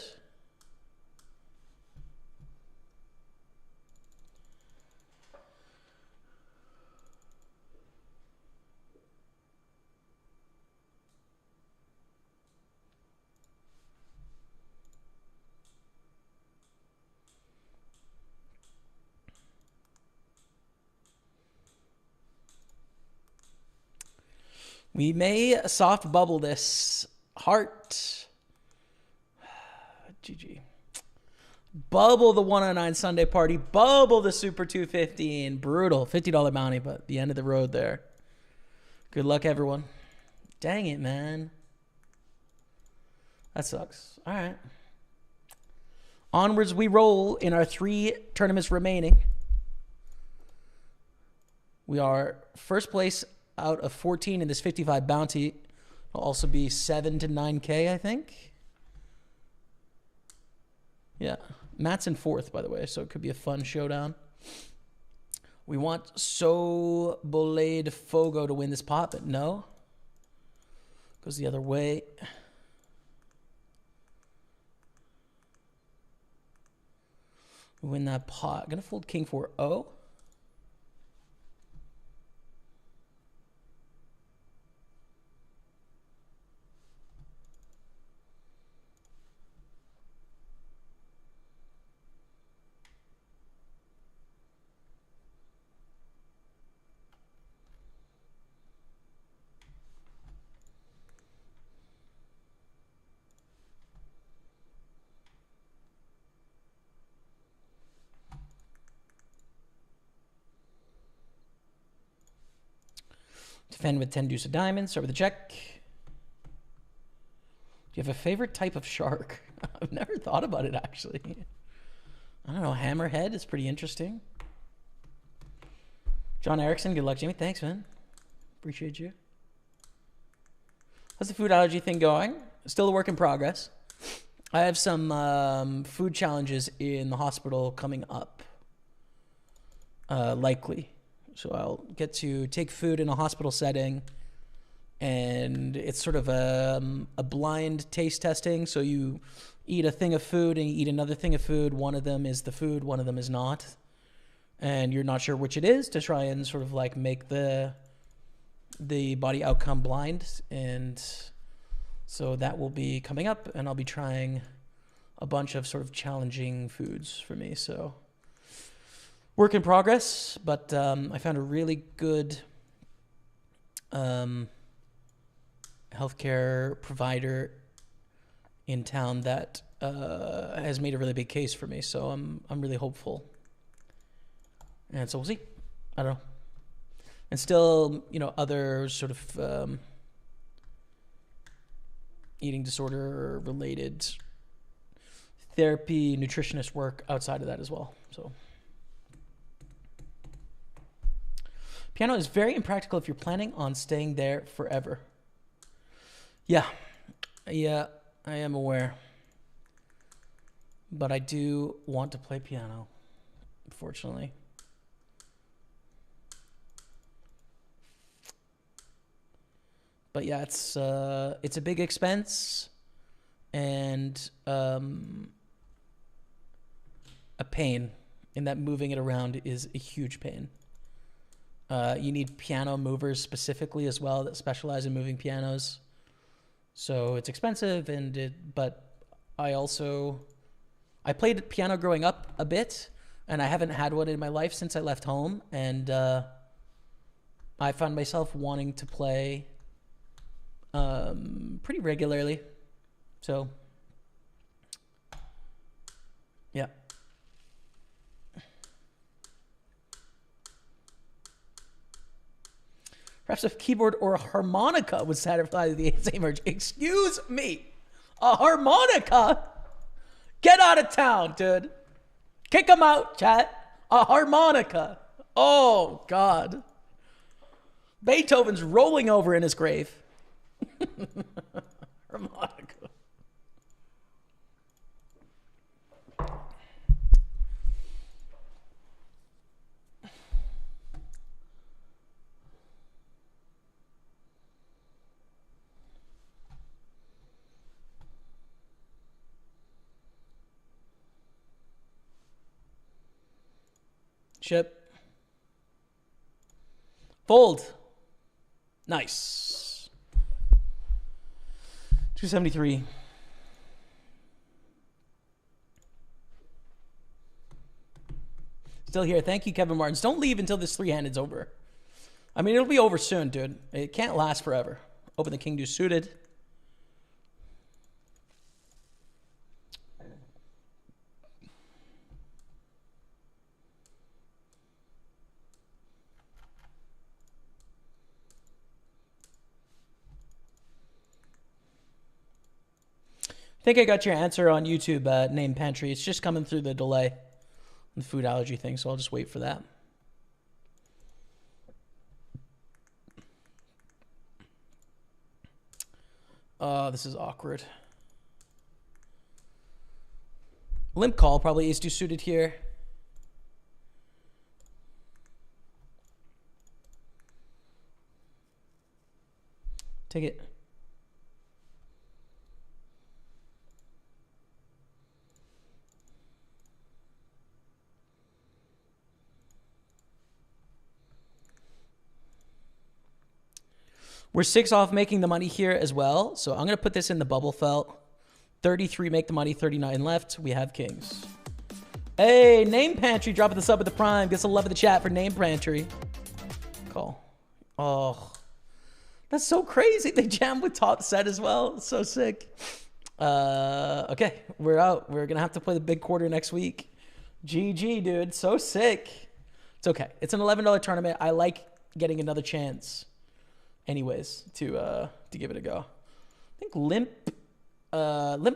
We may soft bubble this. Heart. GG. Bubble the 109 Sunday party. Bubble the Super 215. Brutal. $50 bounty, but the end of the road there. Good luck, everyone. Dang it, man. That sucks. All right. Onwards we roll in our 3 tournaments remaining. We are first place out of 14 in this 55 bounty. It'll also be 7 to 9K, I think. Yeah. Matt's in 4th, by the way, so it could be a fun showdown. We want So Bolade Fogo to win this pot, but no. Goes the other way. We win that pot. Gonna fold King 4-0. Defend with 10 deuce of diamonds. Start with a check. Do you have a favorite type of shark? I've never thought about it, actually. I don't know. Hammerhead is pretty interesting. John Erickson, good luck, Jimmy. Thanks, man. Appreciate you. How's the food allergy thing going? Still a work in progress. I have some food challenges in the hospital coming up. Likely. So I'll get to take food in a hospital setting, and it's sort of a blind taste testing. So you eat a thing of food and you eat another thing of food. One of them is the food, one of them is not. And you're not sure which it is, to try and sort of like make the body outcome blind. And so that will be coming up, and I'll be trying a bunch of sort of challenging foods for me. So work in progress, but I found a really good healthcare provider in town that has made a really big case for me. So I'm really hopeful, and so we'll see. I don't know, and still, you know, other sort of eating disorder related therapy, nutritionist work outside of that as well. So. Piano is very impractical if you're planning on staying there forever. Yeah, I am aware. But I do want to play piano, unfortunately. But yeah, it's a big expense and a pain, in that moving it around is a huge pain. You need piano movers specifically as well that specialize in moving pianos. So it's expensive, but I played piano growing up a bit, and I haven't had one in my life since I left home, and I found myself wanting to play pretty regularly. So, yeah. Perhaps a keyboard or a harmonica would satisfy the same urge. Excuse me. A harmonica? Get out of town, dude. Kick him out, chat. A harmonica. Oh, God. Beethoven's rolling over in his grave. Harmonica. Chip. Fold. Nice. 273. Still here. Thank you, Kevin Martins. Don't leave until this three-handed's over. I mean, it'll be over soon, dude. It can't last forever. Open the king deuce suited. I think I got your answer on YouTube, Name Pantry. It's just coming through the delay, the food allergy thing, so I'll just wait for that. This is awkward. Limp call, probably ace-2 suited here. Take it. We're 6 off making the money here as well. So I'm going to put this in the bubble felt. 33 make the money, 39 left. We have kings. Hey, Name Pantry dropping the sub with the prime. Gets a love of the chat for Name Pantry. Call. Oh, that's so crazy. They jammed with top set as well. So sick. Okay, we're out. We're going to have to play the big quarter next week. GG, dude. So sick. It's okay. It's an $11 tournament. I like getting another chance. Anyways, to give it a go. I think limp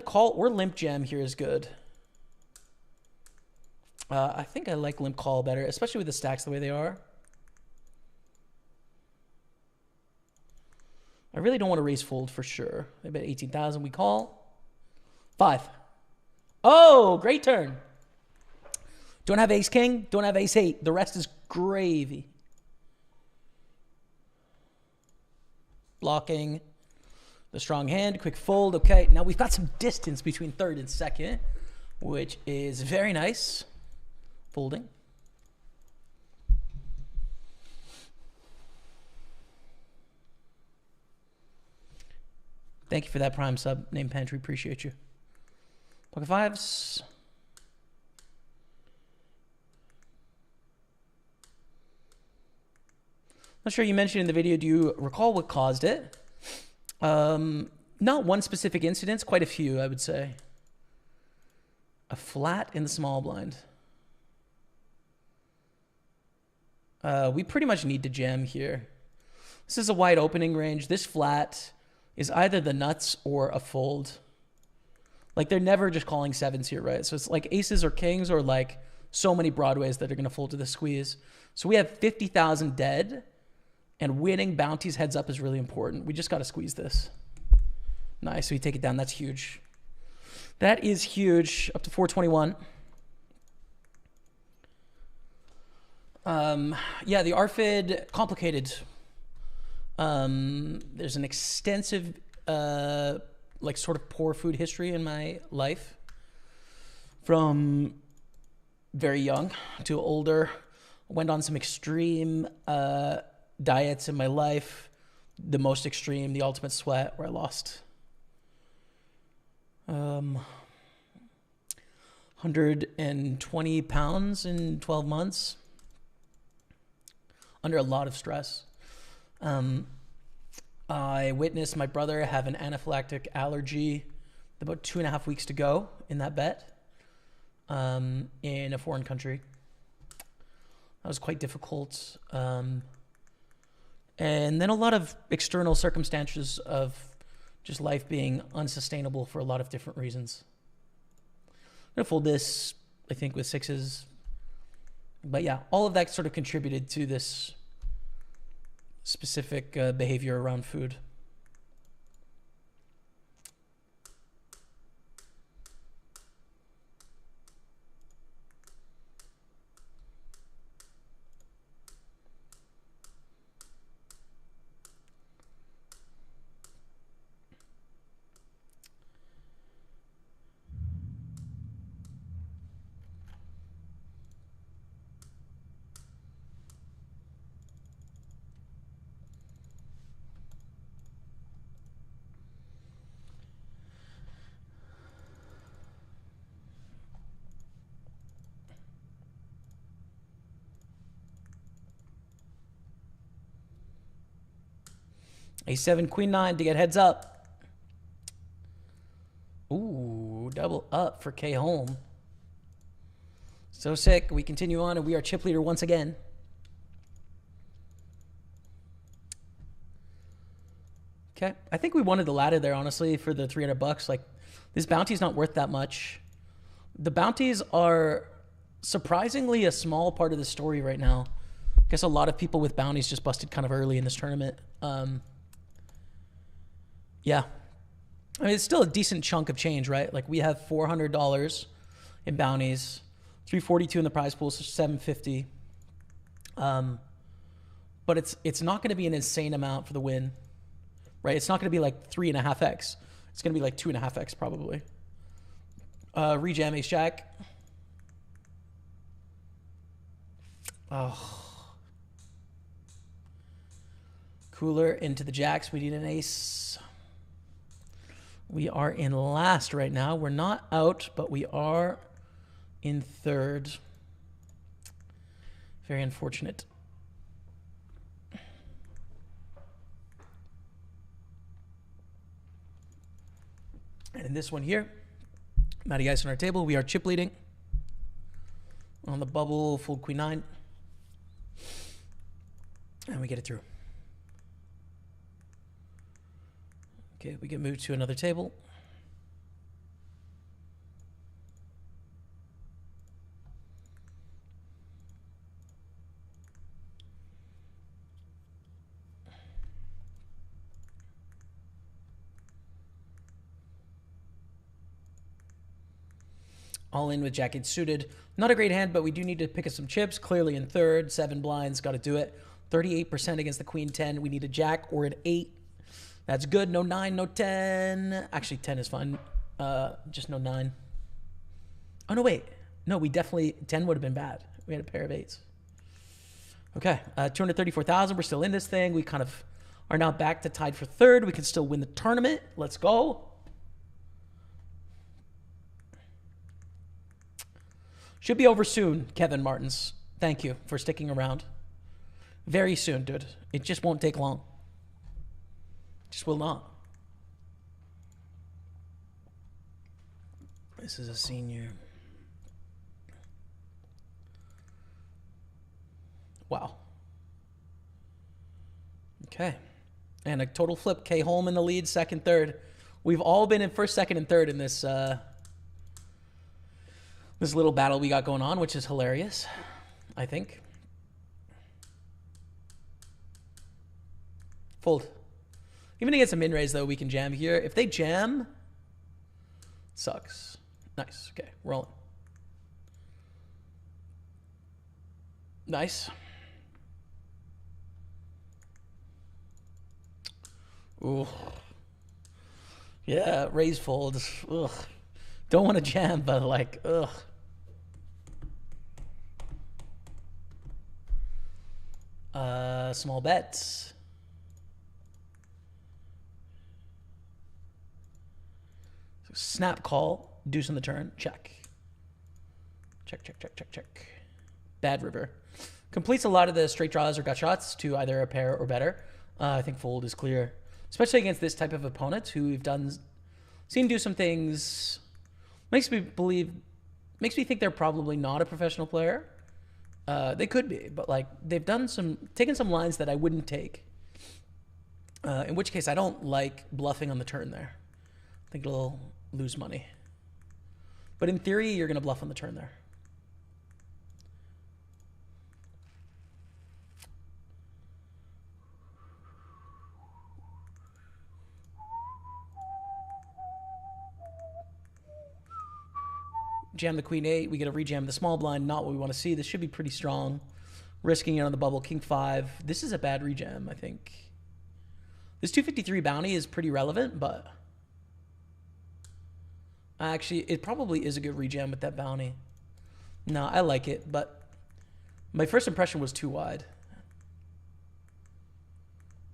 call or limp jam here is good. I think I like limp call better, especially with the stacks the way they are. I really don't want to raise fold for sure. They bet 18,000. We call 5. Oh, great turn. Don't have ace king. Don't have ace 8. The rest is gravy. Blocking the strong hand, quick fold. Okay, now we've got some distance between third and second, which is very nice. Folding. Thank you for that prime sub, Name Pantry. Appreciate you. Pocket fives. Not sure you mentioned in the video, do you recall what caused it? Not one specific incident, quite a few, I would say. A flat in the small blind. We pretty much need to jam here. This is a wide opening range. This flat is either the nuts or a fold. Like, they're never just calling sevens here, right? So it's like aces or kings or like so many broadways that are going to fold to the squeeze. So we have 50,000 dead. And winning bounties heads up is really important. We just got to squeeze this. Nice. So you take it down. That's huge. That is huge. Up to 421. Yeah, the RFID, complicated. There's an extensive, like sort of poor food history in my life. From very young to older. Went on some extreme, diets in my life. The most extreme, the ultimate sweat, where I lost 120 pounds in 12 months. Under a lot of stress. I witnessed my brother have an anaphylactic allergy with about 2.5 weeks to go in that bet in a foreign country. That was quite difficult. And then a lot of external circumstances of just life being unsustainable for a lot of different reasons. I'm going to fold this, I think, with sixes. But yeah, all of that sort of contributed to this specific behavior around food. A7, queen nine to get heads up. Ooh, double up for K home. So sick. We continue on, and we are chip leader once again. Okay. I think we wanted the ladder there, honestly, for the $300. Like, this bounty's not worth that much. The bounties are surprisingly a small part of the story right now. I guess a lot of people with bounties just busted kind of early in this tournament. Yeah. I mean, it's still a decent chunk of change, right? Like, we have $400 in bounties, 342 in the prize pool, so 750. But it's not going to be an insane amount for the win, right? It's not going to be like 3.5x. It's going to be like 2.5x probably. Rejam ace jack. Oh. Cooler into the jacks. We need an ace. We are in last right now. We're not out, but we are in third. Very unfortunate. And in this one here, Matty Ice on our table, we are chip leading. On the bubble, fold queen nine. And we get it through. Okay, we get moved to another table. All in with jack eight suited. Not a great hand, but we do need to pick up some chips. Clearly in third, 7 blinds, got to do it. 38% against the queen 10. We need a jack or an 8. That's good. No 9, no 10. Actually, 10 is fine. Just no 9. Oh, no, wait. No, we definitely... 10 would have been bad. We had a pair of 8s. Okay. 234,000. We're still in this thing. We kind of are now back to tied for third. We can still win the tournament. Let's go. Should be over soon, Kevin Martins. Thank you for sticking around. Very soon, dude. It just won't take long. Just will not. This is a senior. Wow. Okay. And a total flip. K Holm in the lead, second, third. We've all been in first, second, and third in this this little battle we got going on, which is hilarious, I think. Fold. Even against a min raise, though, we can jam here. If they jam, sucks. Nice. Okay, rolling. Nice. Ooh. Yeah, raise folds. Ugh. Don't want to jam, but like, ugh. Small bets. So Snap call, deuce on the turn, check. Check, check, check, check, check. Bad river. Completes a lot of the straight draws or gut shots to either a pair or better. I think fold is clear, especially against this type of opponent who we've seen do some things. Makes me think they're probably not a professional player. They could be, but like they've taken some lines that I wouldn't take. In which case, I don't like bluffing on the turn there. I think it'll lose money. But in theory, you're going to bluff on the turn there. Jam the queen 8. We get a rejam the small blind. Not what we want to see. This should be pretty strong. Risking it on the bubble. King 5. This is a bad rejam, I think. This 253 bounty is pretty relevant, but actually, it probably is a good rejam with that bounty. No, I like it, but my first impression was too wide.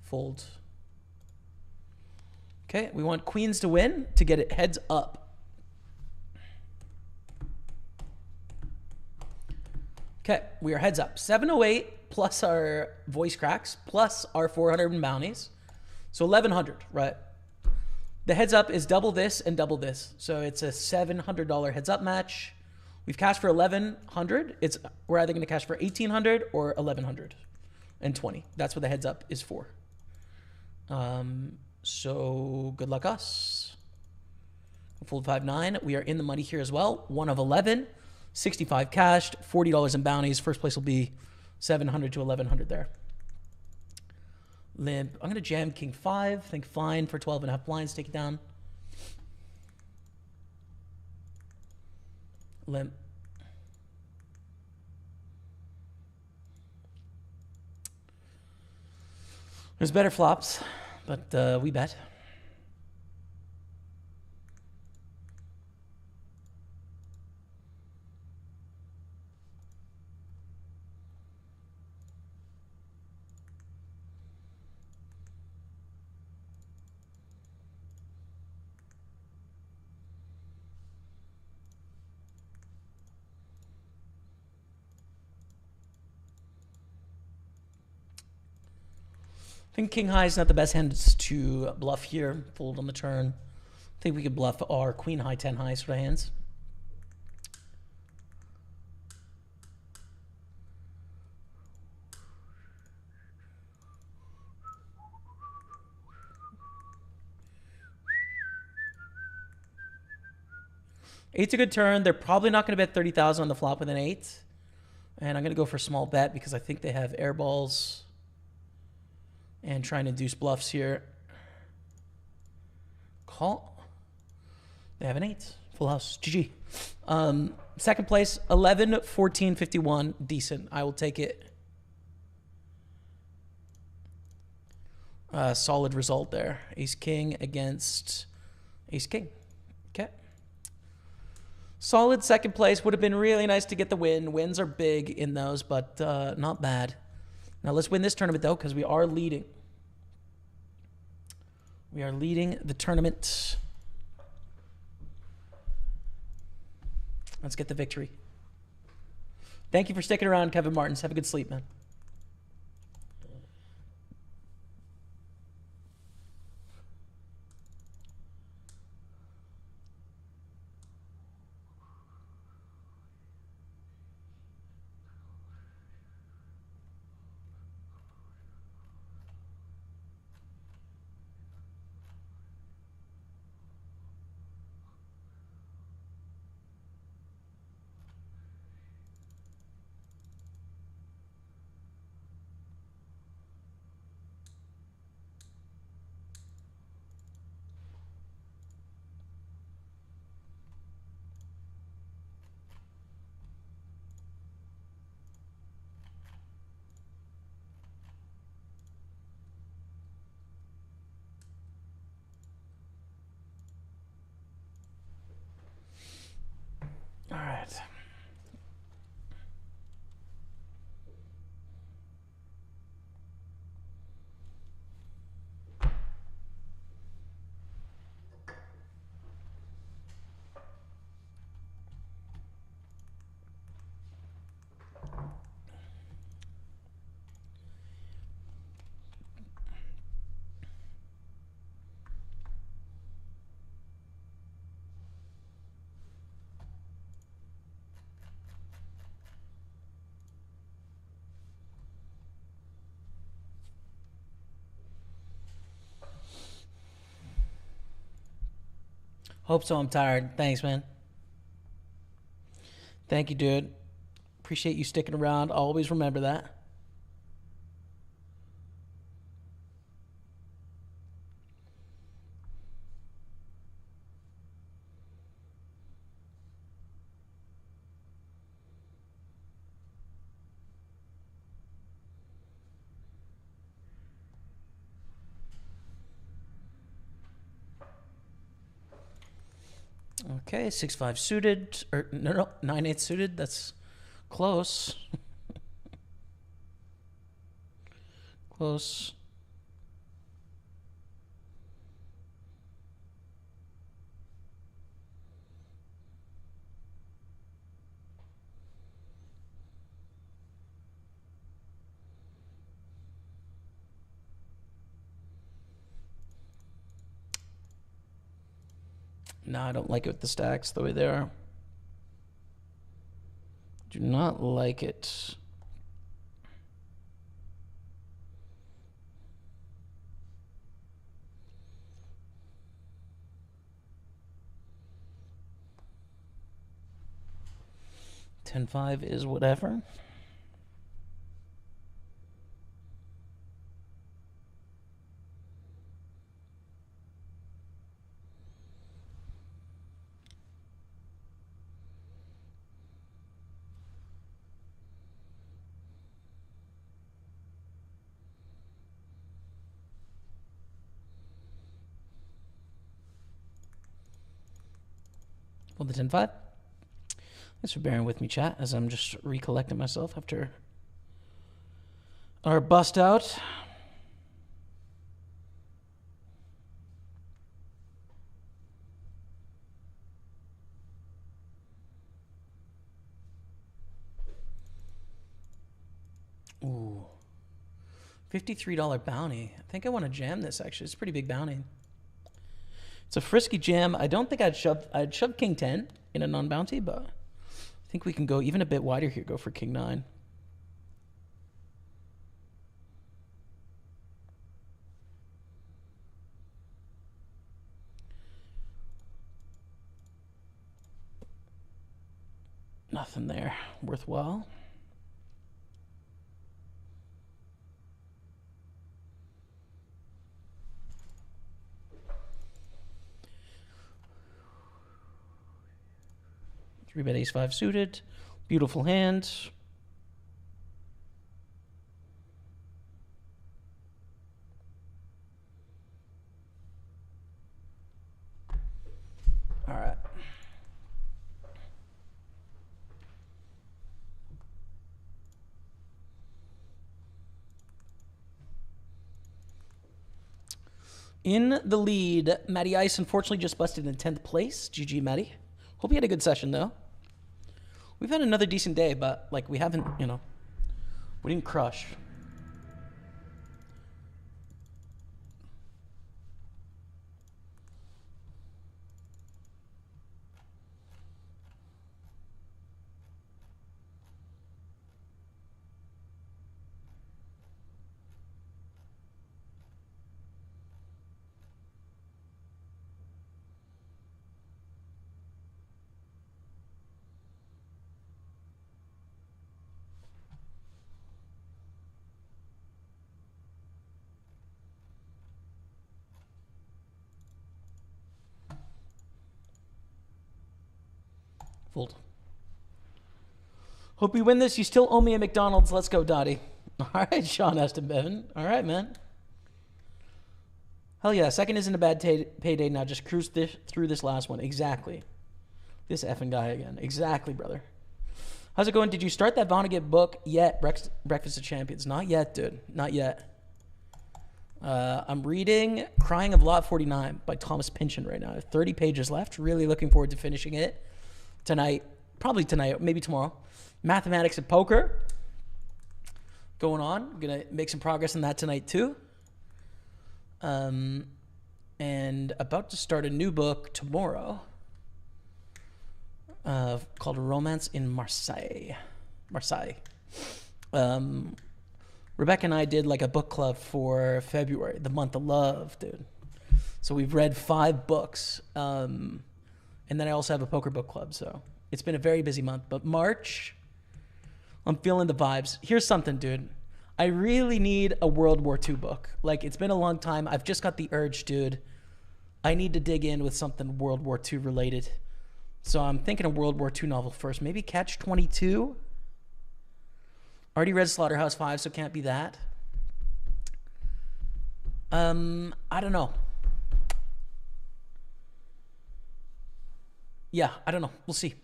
Fold. Okay, we want queens to win to get it heads up. Okay, we are heads up. 708 plus our voice cracks plus our 400 in bounties. So 1100, right? The heads up is double this and double this. So it's a $700 heads up match. We've cashed for 1100. We're either going to cash for 1800 or 1120. That's what the heads up is for. So good luck us. Fold 5-9. We are in the money here as well. 1 of 11. 65 cashed, $40 in bounties. First place will be 700 to 1100 there. Limp. I'm going to jam King 5. Think fine for 12.5 blinds. Take it down. Limp. There's better flops, but we bet. I think king high is not the best hand to bluff here. Fold on the turn. I think we could bluff our queen high, 10 high sort of hands. Eight's a good turn. They're probably not going to bet 30,000 on the flop with an 8. And I'm going to go for a small bet because I think they have air balls. And trying to induce bluffs here. Call. They have an 8. Full house. GG. Second place, 11, 14, 51. Decent. I will take it. Solid result there. Ace King against Ace King. Okay. Solid second place. Would have been really nice to get the win. Wins are big in those, but not bad. Now let's win this tournament, though, because we are leading. We are leading the tournament. Let's get the victory. Thank you for sticking around, Kevin Martins. Have a good sleep, man. All right. Hope so. I'm tired. Thanks, man. Thank you, dude. Appreciate you sticking around. Always remember that. Okay, 6-5 suited, or no, 9-8 suited. That's close. Close. No, I don't like it with the stacks the way they are. Do not like it. $10-5 is whatever. Well, the 10-5. Thanks for bearing with me, chat, as I'm just recollecting myself after our bust out. Ooh. $53 bounty. I think I want to jam this, actually. It's a pretty big bounty. It's a frisky jam. I don't think I'd shove King 10 in a non-bounty, but I think we can go even a bit wider here. Go for King 9. Nothing there worthwhile. Three-bet ace-5 suited. Beautiful hand. All right. In the lead, Matty Ice unfortunately just busted in 10th place. GG, Matty. Hope you had a good session, though. We've had another decent day, but, like, we haven't, you know, we didn't crush. Fold. Hope you win this. You still owe me a McDonald's. Let's go, Dottie. All right, Sean Aston Bevan. All right, man. Hell yeah. Second isn't a bad payday. Now just cruise through this last one. Exactly. This effing guy again. Exactly, brother. How's it going? Did you start that Vonnegut book yet? Breakfast of Champions. Not yet, dude. Not yet. I'm reading Crying of Lot 49 by Thomas Pynchon right now. I have 30 pages left. Really looking forward to finishing it tonight. Probably tonight, maybe tomorrow. Mathematics and Poker going on. I'm going to make some progress on that tonight too. And about to start a new book tomorrow called Romance in Marseille. Rebecca and I did like a book club for February, the month of love, dude. So we've read 5 books. And then I also have a poker book club. So it's been a very busy month. But March, I'm feeling the vibes. Here's something, dude. I really need a World War II book. Like, it's been a long time. I've just got the urge, dude. I need to dig in with something World War II related. So I'm thinking a World War II novel first. Maybe Catch 22. Already read Slaughterhouse 5, so can't be that. I don't know. Yeah, I don't know. We'll see.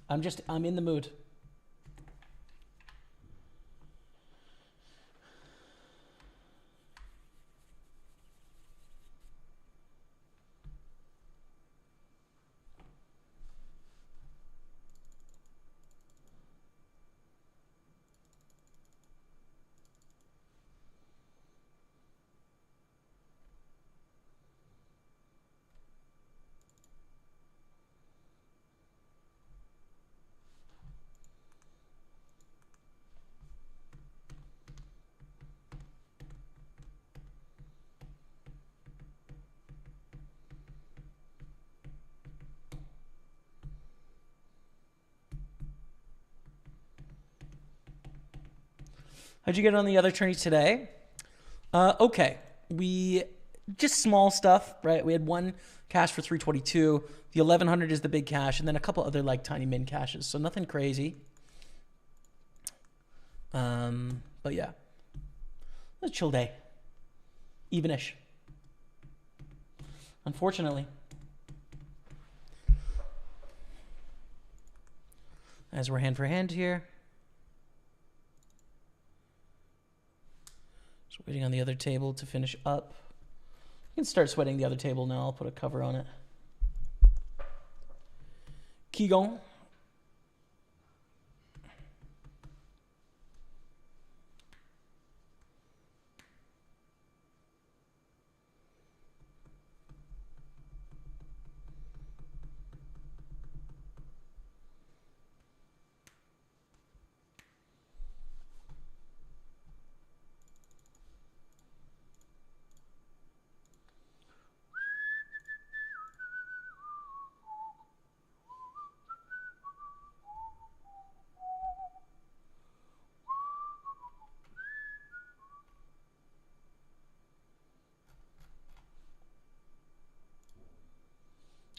I'm in the mood. How'd you get on the other tourneys today? Okay. We just small stuff, right? We had one cash for 322. The 1100 is the big cash, and then a couple other like tiny min cashes. So nothing crazy. But yeah, it was a chill day, evenish. Unfortunately, as we're hand for hand here. Just waiting on the other table to finish up. You can start sweating the other table now. I'll put a cover on it. Keegan.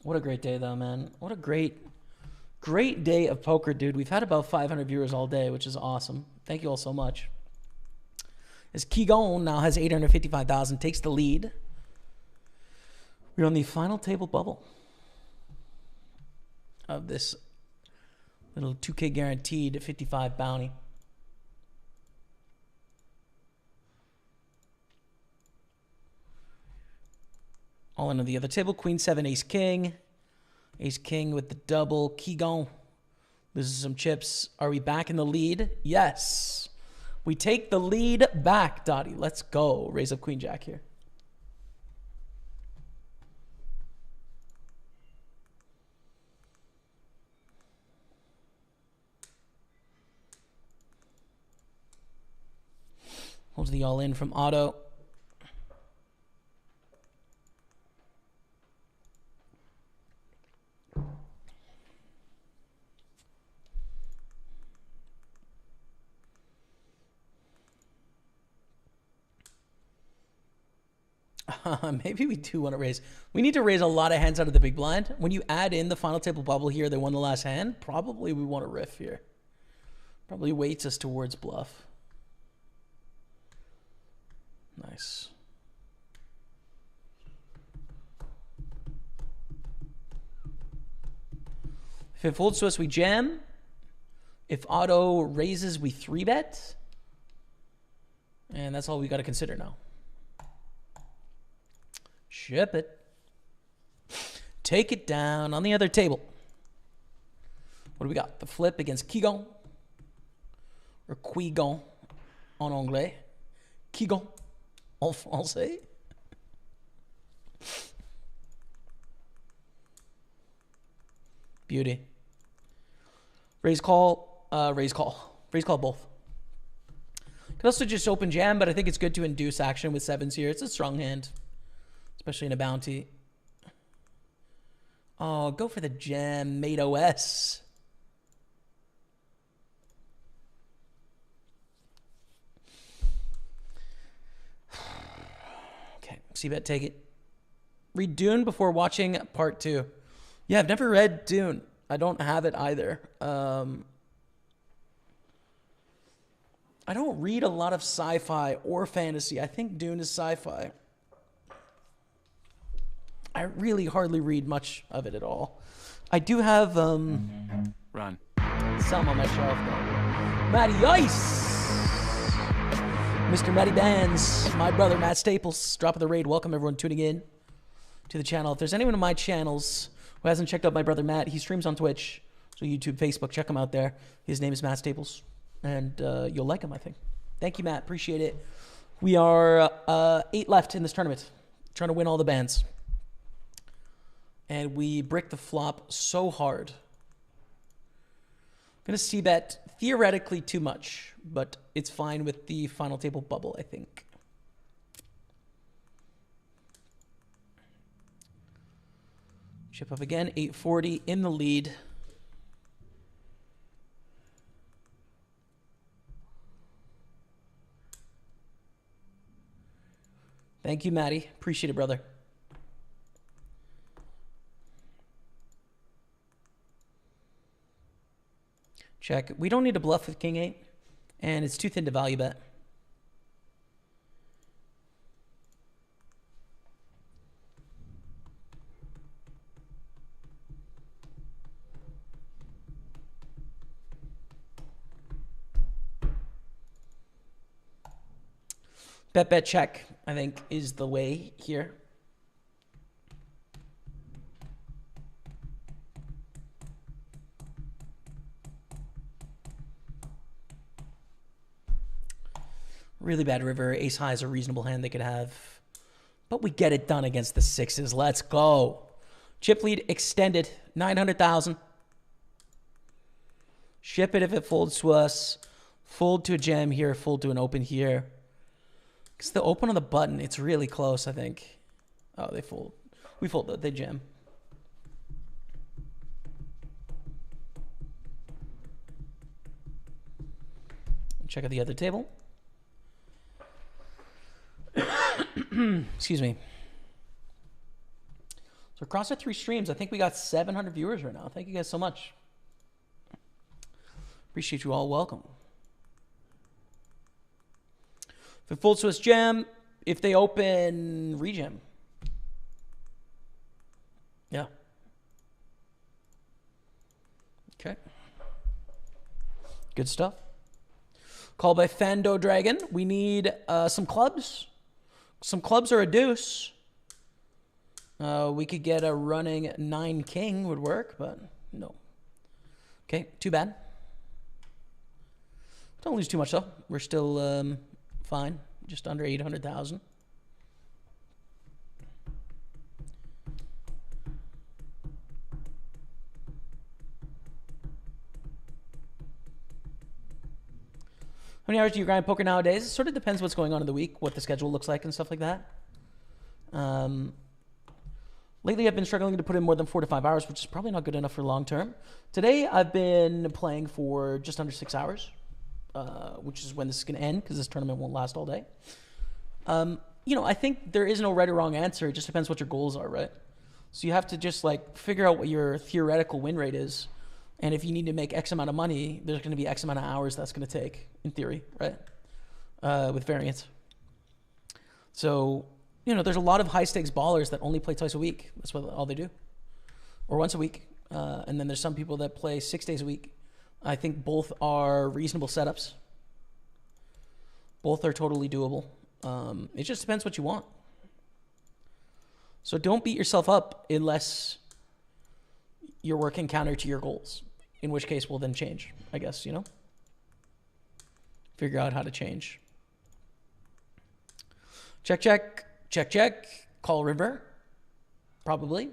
What a great day, though, man. What a great day of poker, dude. We've had about 500 viewers all day, which is awesome. Thank you all so much. As Keegan now has 855,000, takes the lead. We're on the final table bubble of this little 2K guaranteed 55 bounty. All into the other table. Queen 7, Ace King. Ace King with the double. Keegan loses some chips. Are we back in the lead? Yes. We take the lead back, Dottie. Let's go. Raise up Queen Jack here. Holds the all in from Otto. Maybe we do want to raise. We need to raise a lot of hands out of the big blind. When you add in the final table bubble here, they won the last hand. Probably we want to riff here. Probably weights us towards bluff. Nice. If it folds to us, we jam. If Otto raises, we 3-bet. And that's all we got to consider now. Ship it. Take it down on the other table. What do we got? The flip against Keegan. Or Queegan en anglais. Keegan en français. Beauty. Raise call. Raise call. Raise call both. Could also just open jam, but I think it's good to induce action with sevens here. It's a strong hand. Especially in a bounty. Oh, go for the jam, mate OS. Okay, C-bet, take it. Read Dune before watching part 2. Yeah, I've never read Dune. I don't have it either. I don't read a lot of sci-fi or fantasy. I think Dune is sci-fi. I really hardly read much of it at all. I do have Run. some on my shelf though. Matty Ice! Mr. Matty Bands, my brother Matt Staples, drop of the raid. Welcome everyone tuning in to the channel. If there's anyone on my channels who hasn't checked out my brother Matt, he streams on Twitch, so YouTube, Facebook, check him out there. His name is Matt Staples, and you'll like him, I think. Thank you, Matt. Appreciate it. We are 8 left in this tournament, trying to win all the bands. And we brick the flop so hard. I'm going to c-bet theoretically too much, but it's fine with the final table bubble, I think. Chip up again, 840 in the lead. Thank you, Matty. Appreciate it, brother. Check. We don't need to bluff with King 8, and it's too thin to value bet. Bet, check, I think, is the way here. Really bad river. Ace high is a reasonable hand they could have. But we get it done against the 6s. Let's go. Chip lead extended. 900,000. Ship it if it folds to us. Fold to a jam here. Fold to an open here. Because the open on the button, it's really close, I think. Oh, they fold. We fold though. They jam. Check out the other table. Excuse me. So across our 3 streams, I think we got 700 viewers right now. Thank you guys so much. Appreciate you all. Welcome. If it folds to us, jam. If they open, rejam. Yeah. Okay. Good stuff. Call by Fando Dragon. We need some clubs. Some clubs or a deuce. We could get a running 9 king would work, but no. Okay, too bad. Don't lose too much though. We're still fine. Just under 800,000. How many hours do you grind poker nowadays? It sort of depends what's going on in the week, what the schedule looks like and stuff like that. Lately, I've been struggling to put in more than 4 to 5 hours, which is probably not good enough for long term. Today, I've been playing for just under 6 hours, which is when this is going to end because this tournament won't last all day. You know, I think there is no right or wrong answer. It just depends what your goals are, right? So you have to just like figure out what your theoretical win rate is. And if you need to make X amount of money, there's going to be X amount of hours that's going to take, in theory, right? With variance. So, you know, there's a lot of high-stakes ballers that only play twice a week. That's what all they do. Or once a week. And then there's some people that play 6 days a week. I think both are reasonable setups. Both are totally doable. It just depends what you want. So don't beat yourself up unless you're working counter to your goals. In which case, we'll then change, I guess, you know? Figure out how to change. Check, check, check, check. Call river. Probably.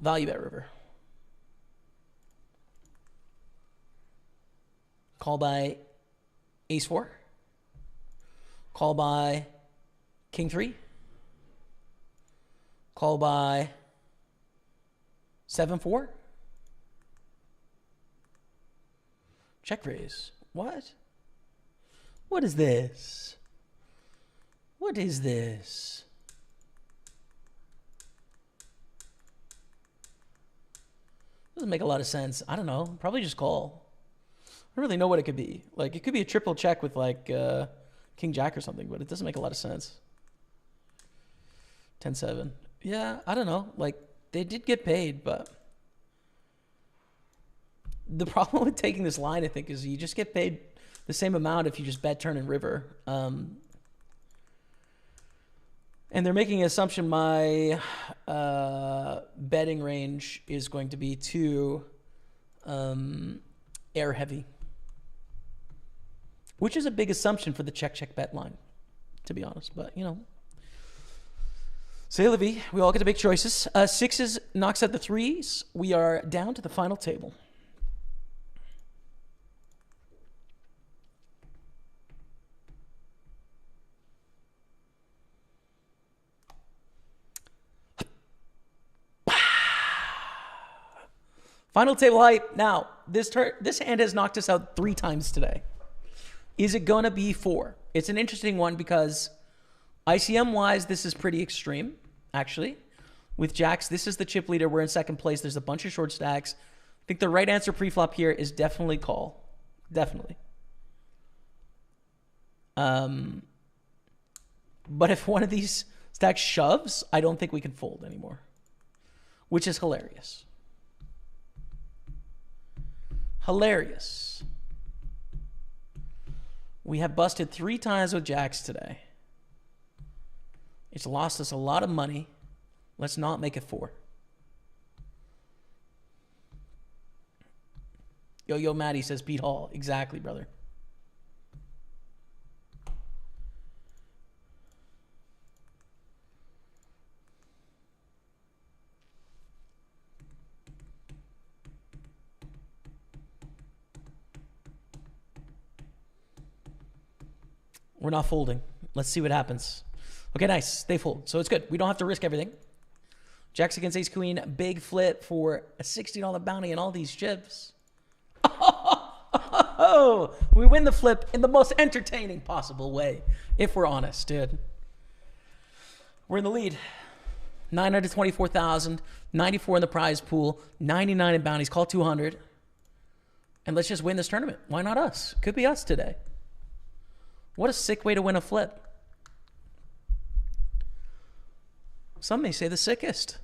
Value bet river. Call by ace 4. Call by king 3. Call by 7-4. Check raise. What? What is this? What is this? Doesn't make a lot of sense. I don't know. Probably just call. I don't really know what it could be. Like, it could be a triple check with, like, King Jack or something, but it doesn't make a lot of sense. 10-7. Yeah, I don't know. Like, they did get paid, but the problem with taking this line, I think, is you just get paid the same amount if you just bet turn and river. And they're making an assumption my betting range is going to be too air heavy, which is a big assumption for the check bet line, to be honest. But, you know. C'est la vie. We all get to make choices. Sixes knocks out the threes. We are down to the final table. Final table hype. Now, this hand has knocked us out 3 times today. Is it going to be 4? It's an interesting one because ICM-wise, this is pretty extreme, actually. With jacks, this is the chip leader. We're in second place. There's a bunch of short stacks. I think the right answer pre-flop here is definitely call. Definitely. But if one of these stacks shoves, I don't think we can fold anymore, which is hilarious. Hilarious. We have busted 3 times with jacks today. It's lost us a lot of money. Let's not make it 4. Yo, Maddie says Pete Hall. Exactly, brother. We're not folding. Let's see what happens. Okay, nice. They fold. So it's good. We don't have to risk everything. Jacks against ace queen. Big flip for a $60 bounty and all these chips. Oh, we win the flip in the most entertaining possible way, if we're honest, dude. We're in the lead. 924,000, 94 in the prize pool, 99 in bounties. Call 200. And let's just win this tournament. Why not us? Could be us today. What a sick way to win a flip. Some may say the sickest.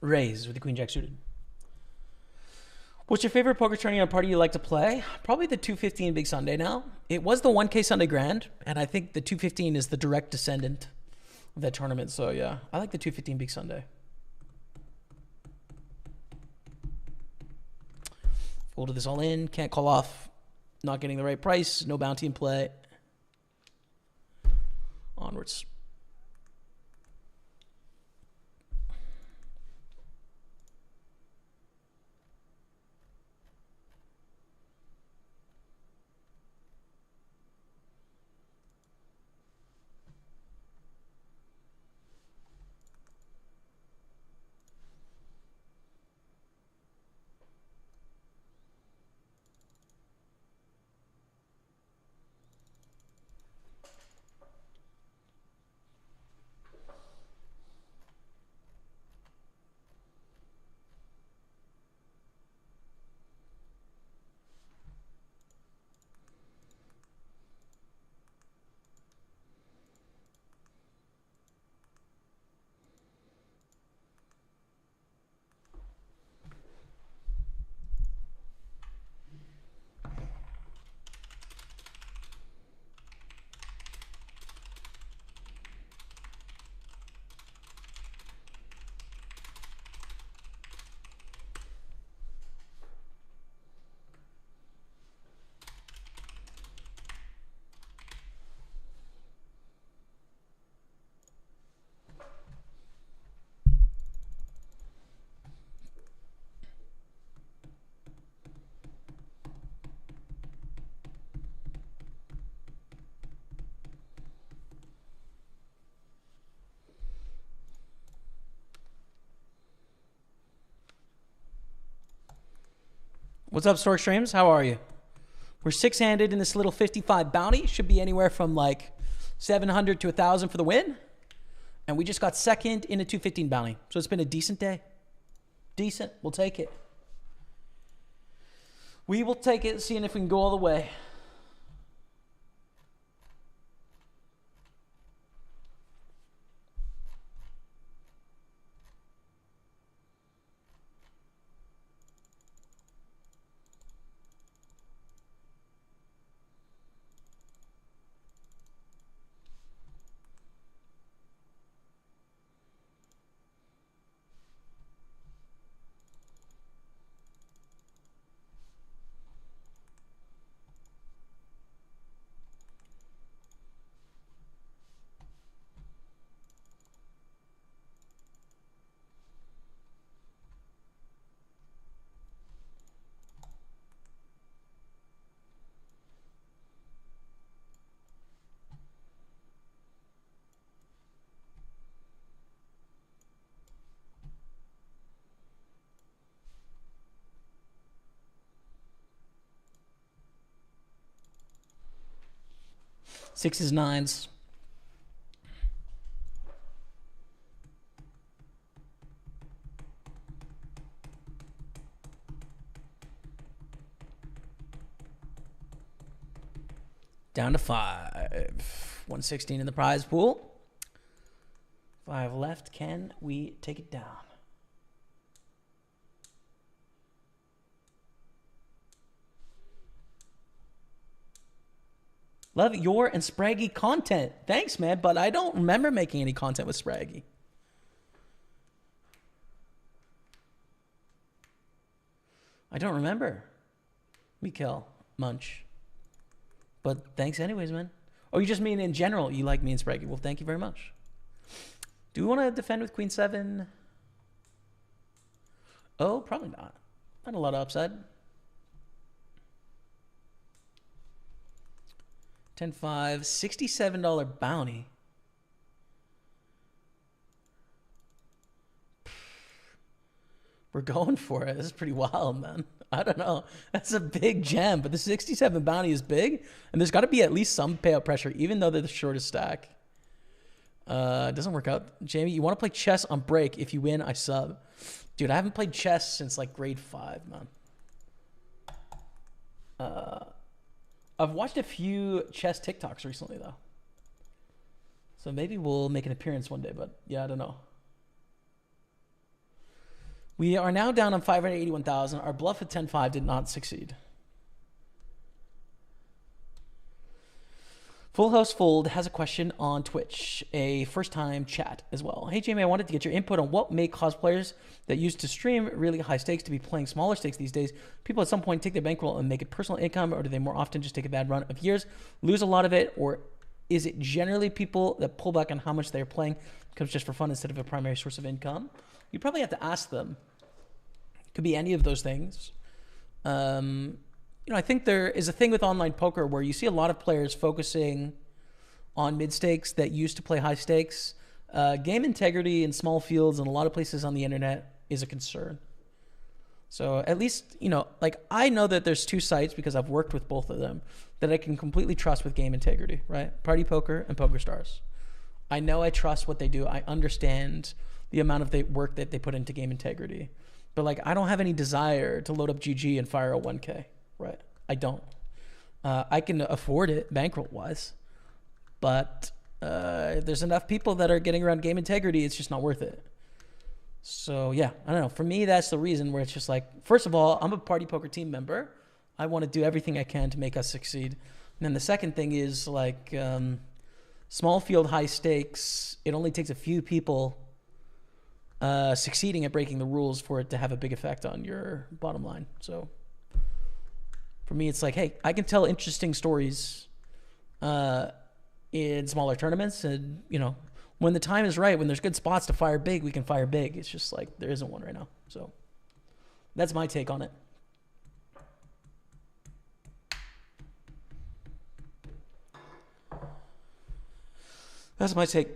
Raise with the queen jack suited. What's your favorite poker tourney or party you like to play? Probably the 215 Big Sunday now. It was the 1K Sunday Grand, and I think the 215 is the direct descendant of that tournament. So yeah, I like the 215 Big Sunday. Folded this all in. Can't call off. Not getting the right price. No bounty in play. Onwards. What's up, Stork Streams? How are you? We're 6-handed in this little 55 bounty. Should be anywhere from like 700 to 1,000 for the win. And we just got second in a 215 bounty. So it's been a decent day. Decent. We'll take it. We will take it, seeing if we can go all the way. Sixes, nines. Down to 5. 116 in the prize pool. 5 left. Can we take it down? Love your and Spraggy content. Thanks, man, but I don't remember making any content with Spraggy. I don't remember. Mikkel Munch. But thanks anyways, man. Oh, you just mean in general you like me and Spraggy. Well, thank you very much. Do we want to defend with Queen 7? Oh, probably not. Not a lot of upside. 10-5, $67 bounty. We're going for it. This is pretty wild, man. I don't know. That's a big gem, but the 67 bounty is big, and there's got to be at least some payout pressure, even though they're the shortest stack. It doesn't work out. Jamie, you want to play chess on break? If you win, I sub. Dude, I haven't played chess since like grade 5, man. I've watched a few chess TikToks recently, though. So maybe we'll make an appearance one day, but yeah, I don't know. We are now down on 581,000. Our bluff at 10-5 did not succeed. Full House Fold has a question on Twitch, a first-time chat as well. Hey, Jamie, I wanted to get your input on what may cause players that used to stream really high stakes to be playing smaller stakes these days. People at some point take their bankroll and make it personal income, or do they more often just take a bad run of years, lose a lot of it, or is it generally people that pull back on how much they're playing becomes just for fun instead of a primary source of income? You probably have to ask them. It could be any of those things. I think there is a thing with online poker where you see a lot of players focusing on mid stakes that used to play high stakes. Game integrity in small fields and a lot of places on the internet is a concern. So at least, I know that there's 2 sites because I've worked with both of them that I can completely trust with game integrity, right? PartyPoker and PokerStars. I know I trust what they do. I understand the amount of work that they put into game integrity. But I don't have any desire to load up GG and fire a 1K. Right. I don't. I can afford it bankroll wise, but there's enough people that are getting around game integrity. It's just not worth it. So yeah, I don't know. For me, that's the reason where it's just first of all, I'm a Party Poker team member. I want to do everything I can to make us succeed. And then the second thing is small field, high stakes. It only takes a few people succeeding at breaking the rules for it to have a big effect on your bottom line. So for me, it's hey, I can tell interesting stories in smaller tournaments. And, when the time is right, when there's good spots to fire big, we can fire big. It's just there isn't one right now. So that's my take on it. That's my take.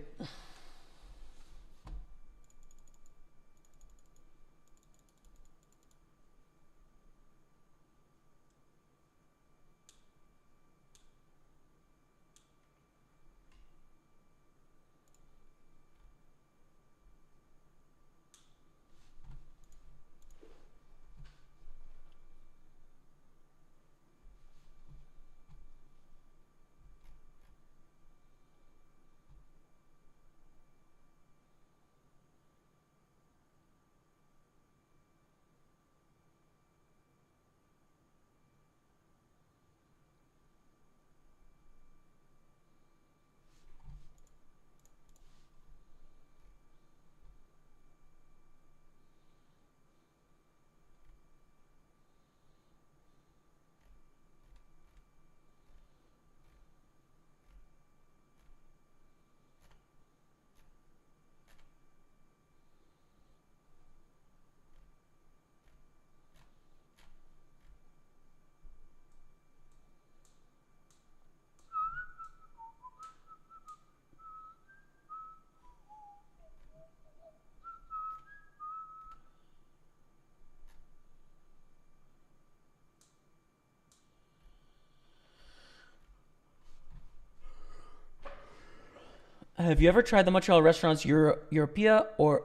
Have you ever tried the Montreal restaurants Europea or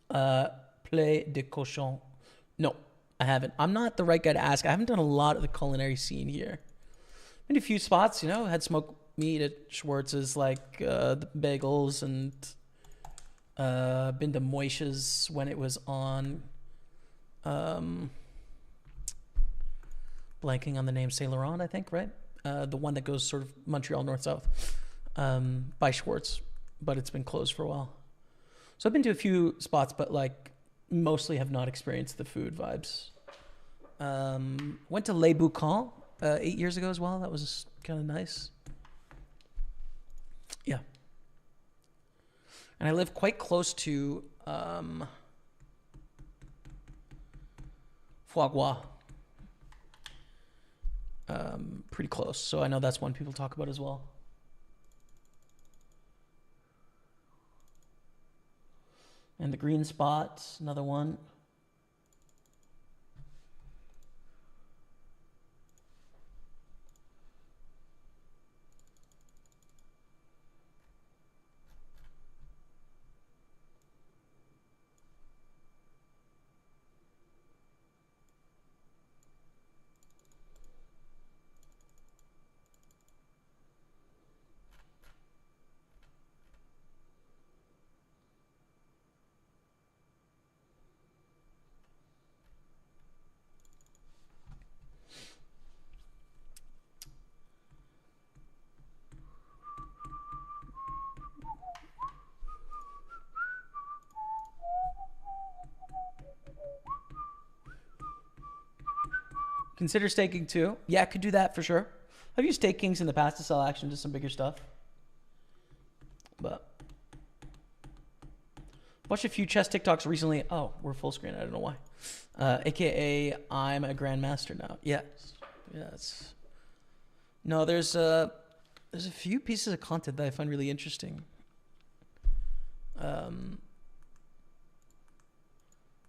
Play de Cochon? No, I haven't. I'm not the right guy to ask. I haven't done a lot of the culinary scene here. Been to a few spots, had smoked meat at Schwartz's, like the bagels, and been to Moish's when it was on. Blanking on the name, Saint Laurent, I think, right? The one that goes sort of Montreal north-south by Schwartz, but it's been closed for a while. So I've been to a few spots, but like mostly have not experienced the food vibes. Went to Les Boucans 8 years ago as well. That was kind of nice. Yeah. And I live quite close to Foie Gras. Pretty close. So I know that's one people talk about as well. And the Green Spot, another one. Consider staking too. Yeah, I could do that for sure. I've used stake kings in the past to sell action to some bigger stuff. But watched a few chess TikToks recently. Oh, we're full screen. I don't know why. AKA I'm a grandmaster now. Yes. Yes. No, there's a few pieces of content that I find really interesting. I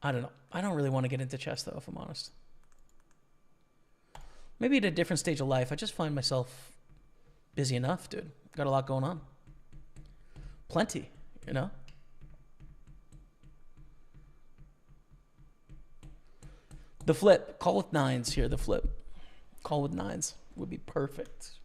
don't know. I don't really want to get into chess though, if I'm honest. Maybe at a different stage of life. I just find myself busy enough, dude. Got a lot going on. Plenty, The flip. Call with nines here, the flip. Call with nines would be perfect.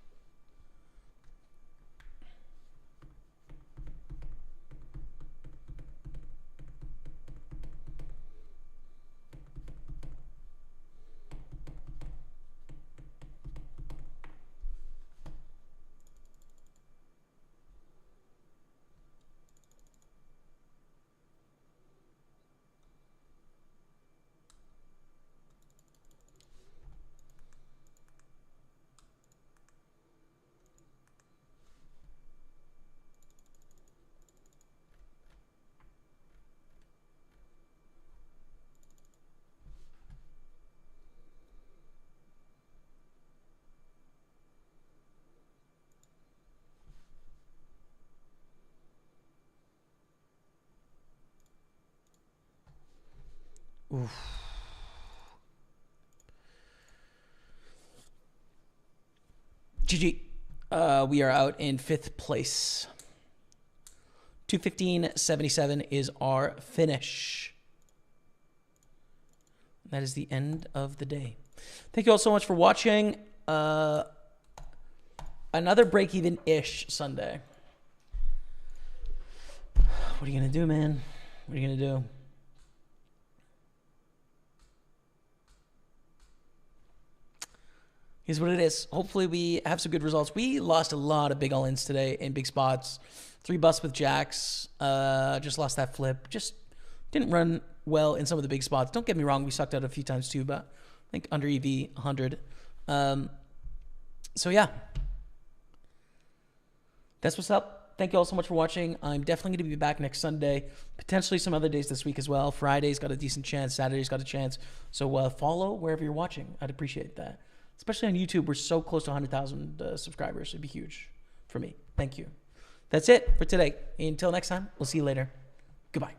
Oof. GG. We are out in 5th place. 215.77 is our finish. That is the end of the day. Thank you all so much for watching. Another break-even-ish Sunday. What are you going to do, man? What are you going to do? Here's what it is. Hopefully we have some good results. We lost a lot of big all-ins today in big spots. 3 busts with jacks. Just lost that flip. Just didn't run well in some of the big spots. Don't get me wrong. We sucked out a few times too, but I think under EV 100. So yeah. That's what's up. Thank you all so much for watching. I'm definitely going to be back next Sunday. Potentially some other days this week as well. Friday's got a decent chance. Saturday's got a chance. So follow wherever you're watching. I'd appreciate that. Especially on YouTube, we're so close to 100,000 subscribers. It'd be huge for me. Thank you. That's it for today. Until next time, we'll see you later. Goodbye.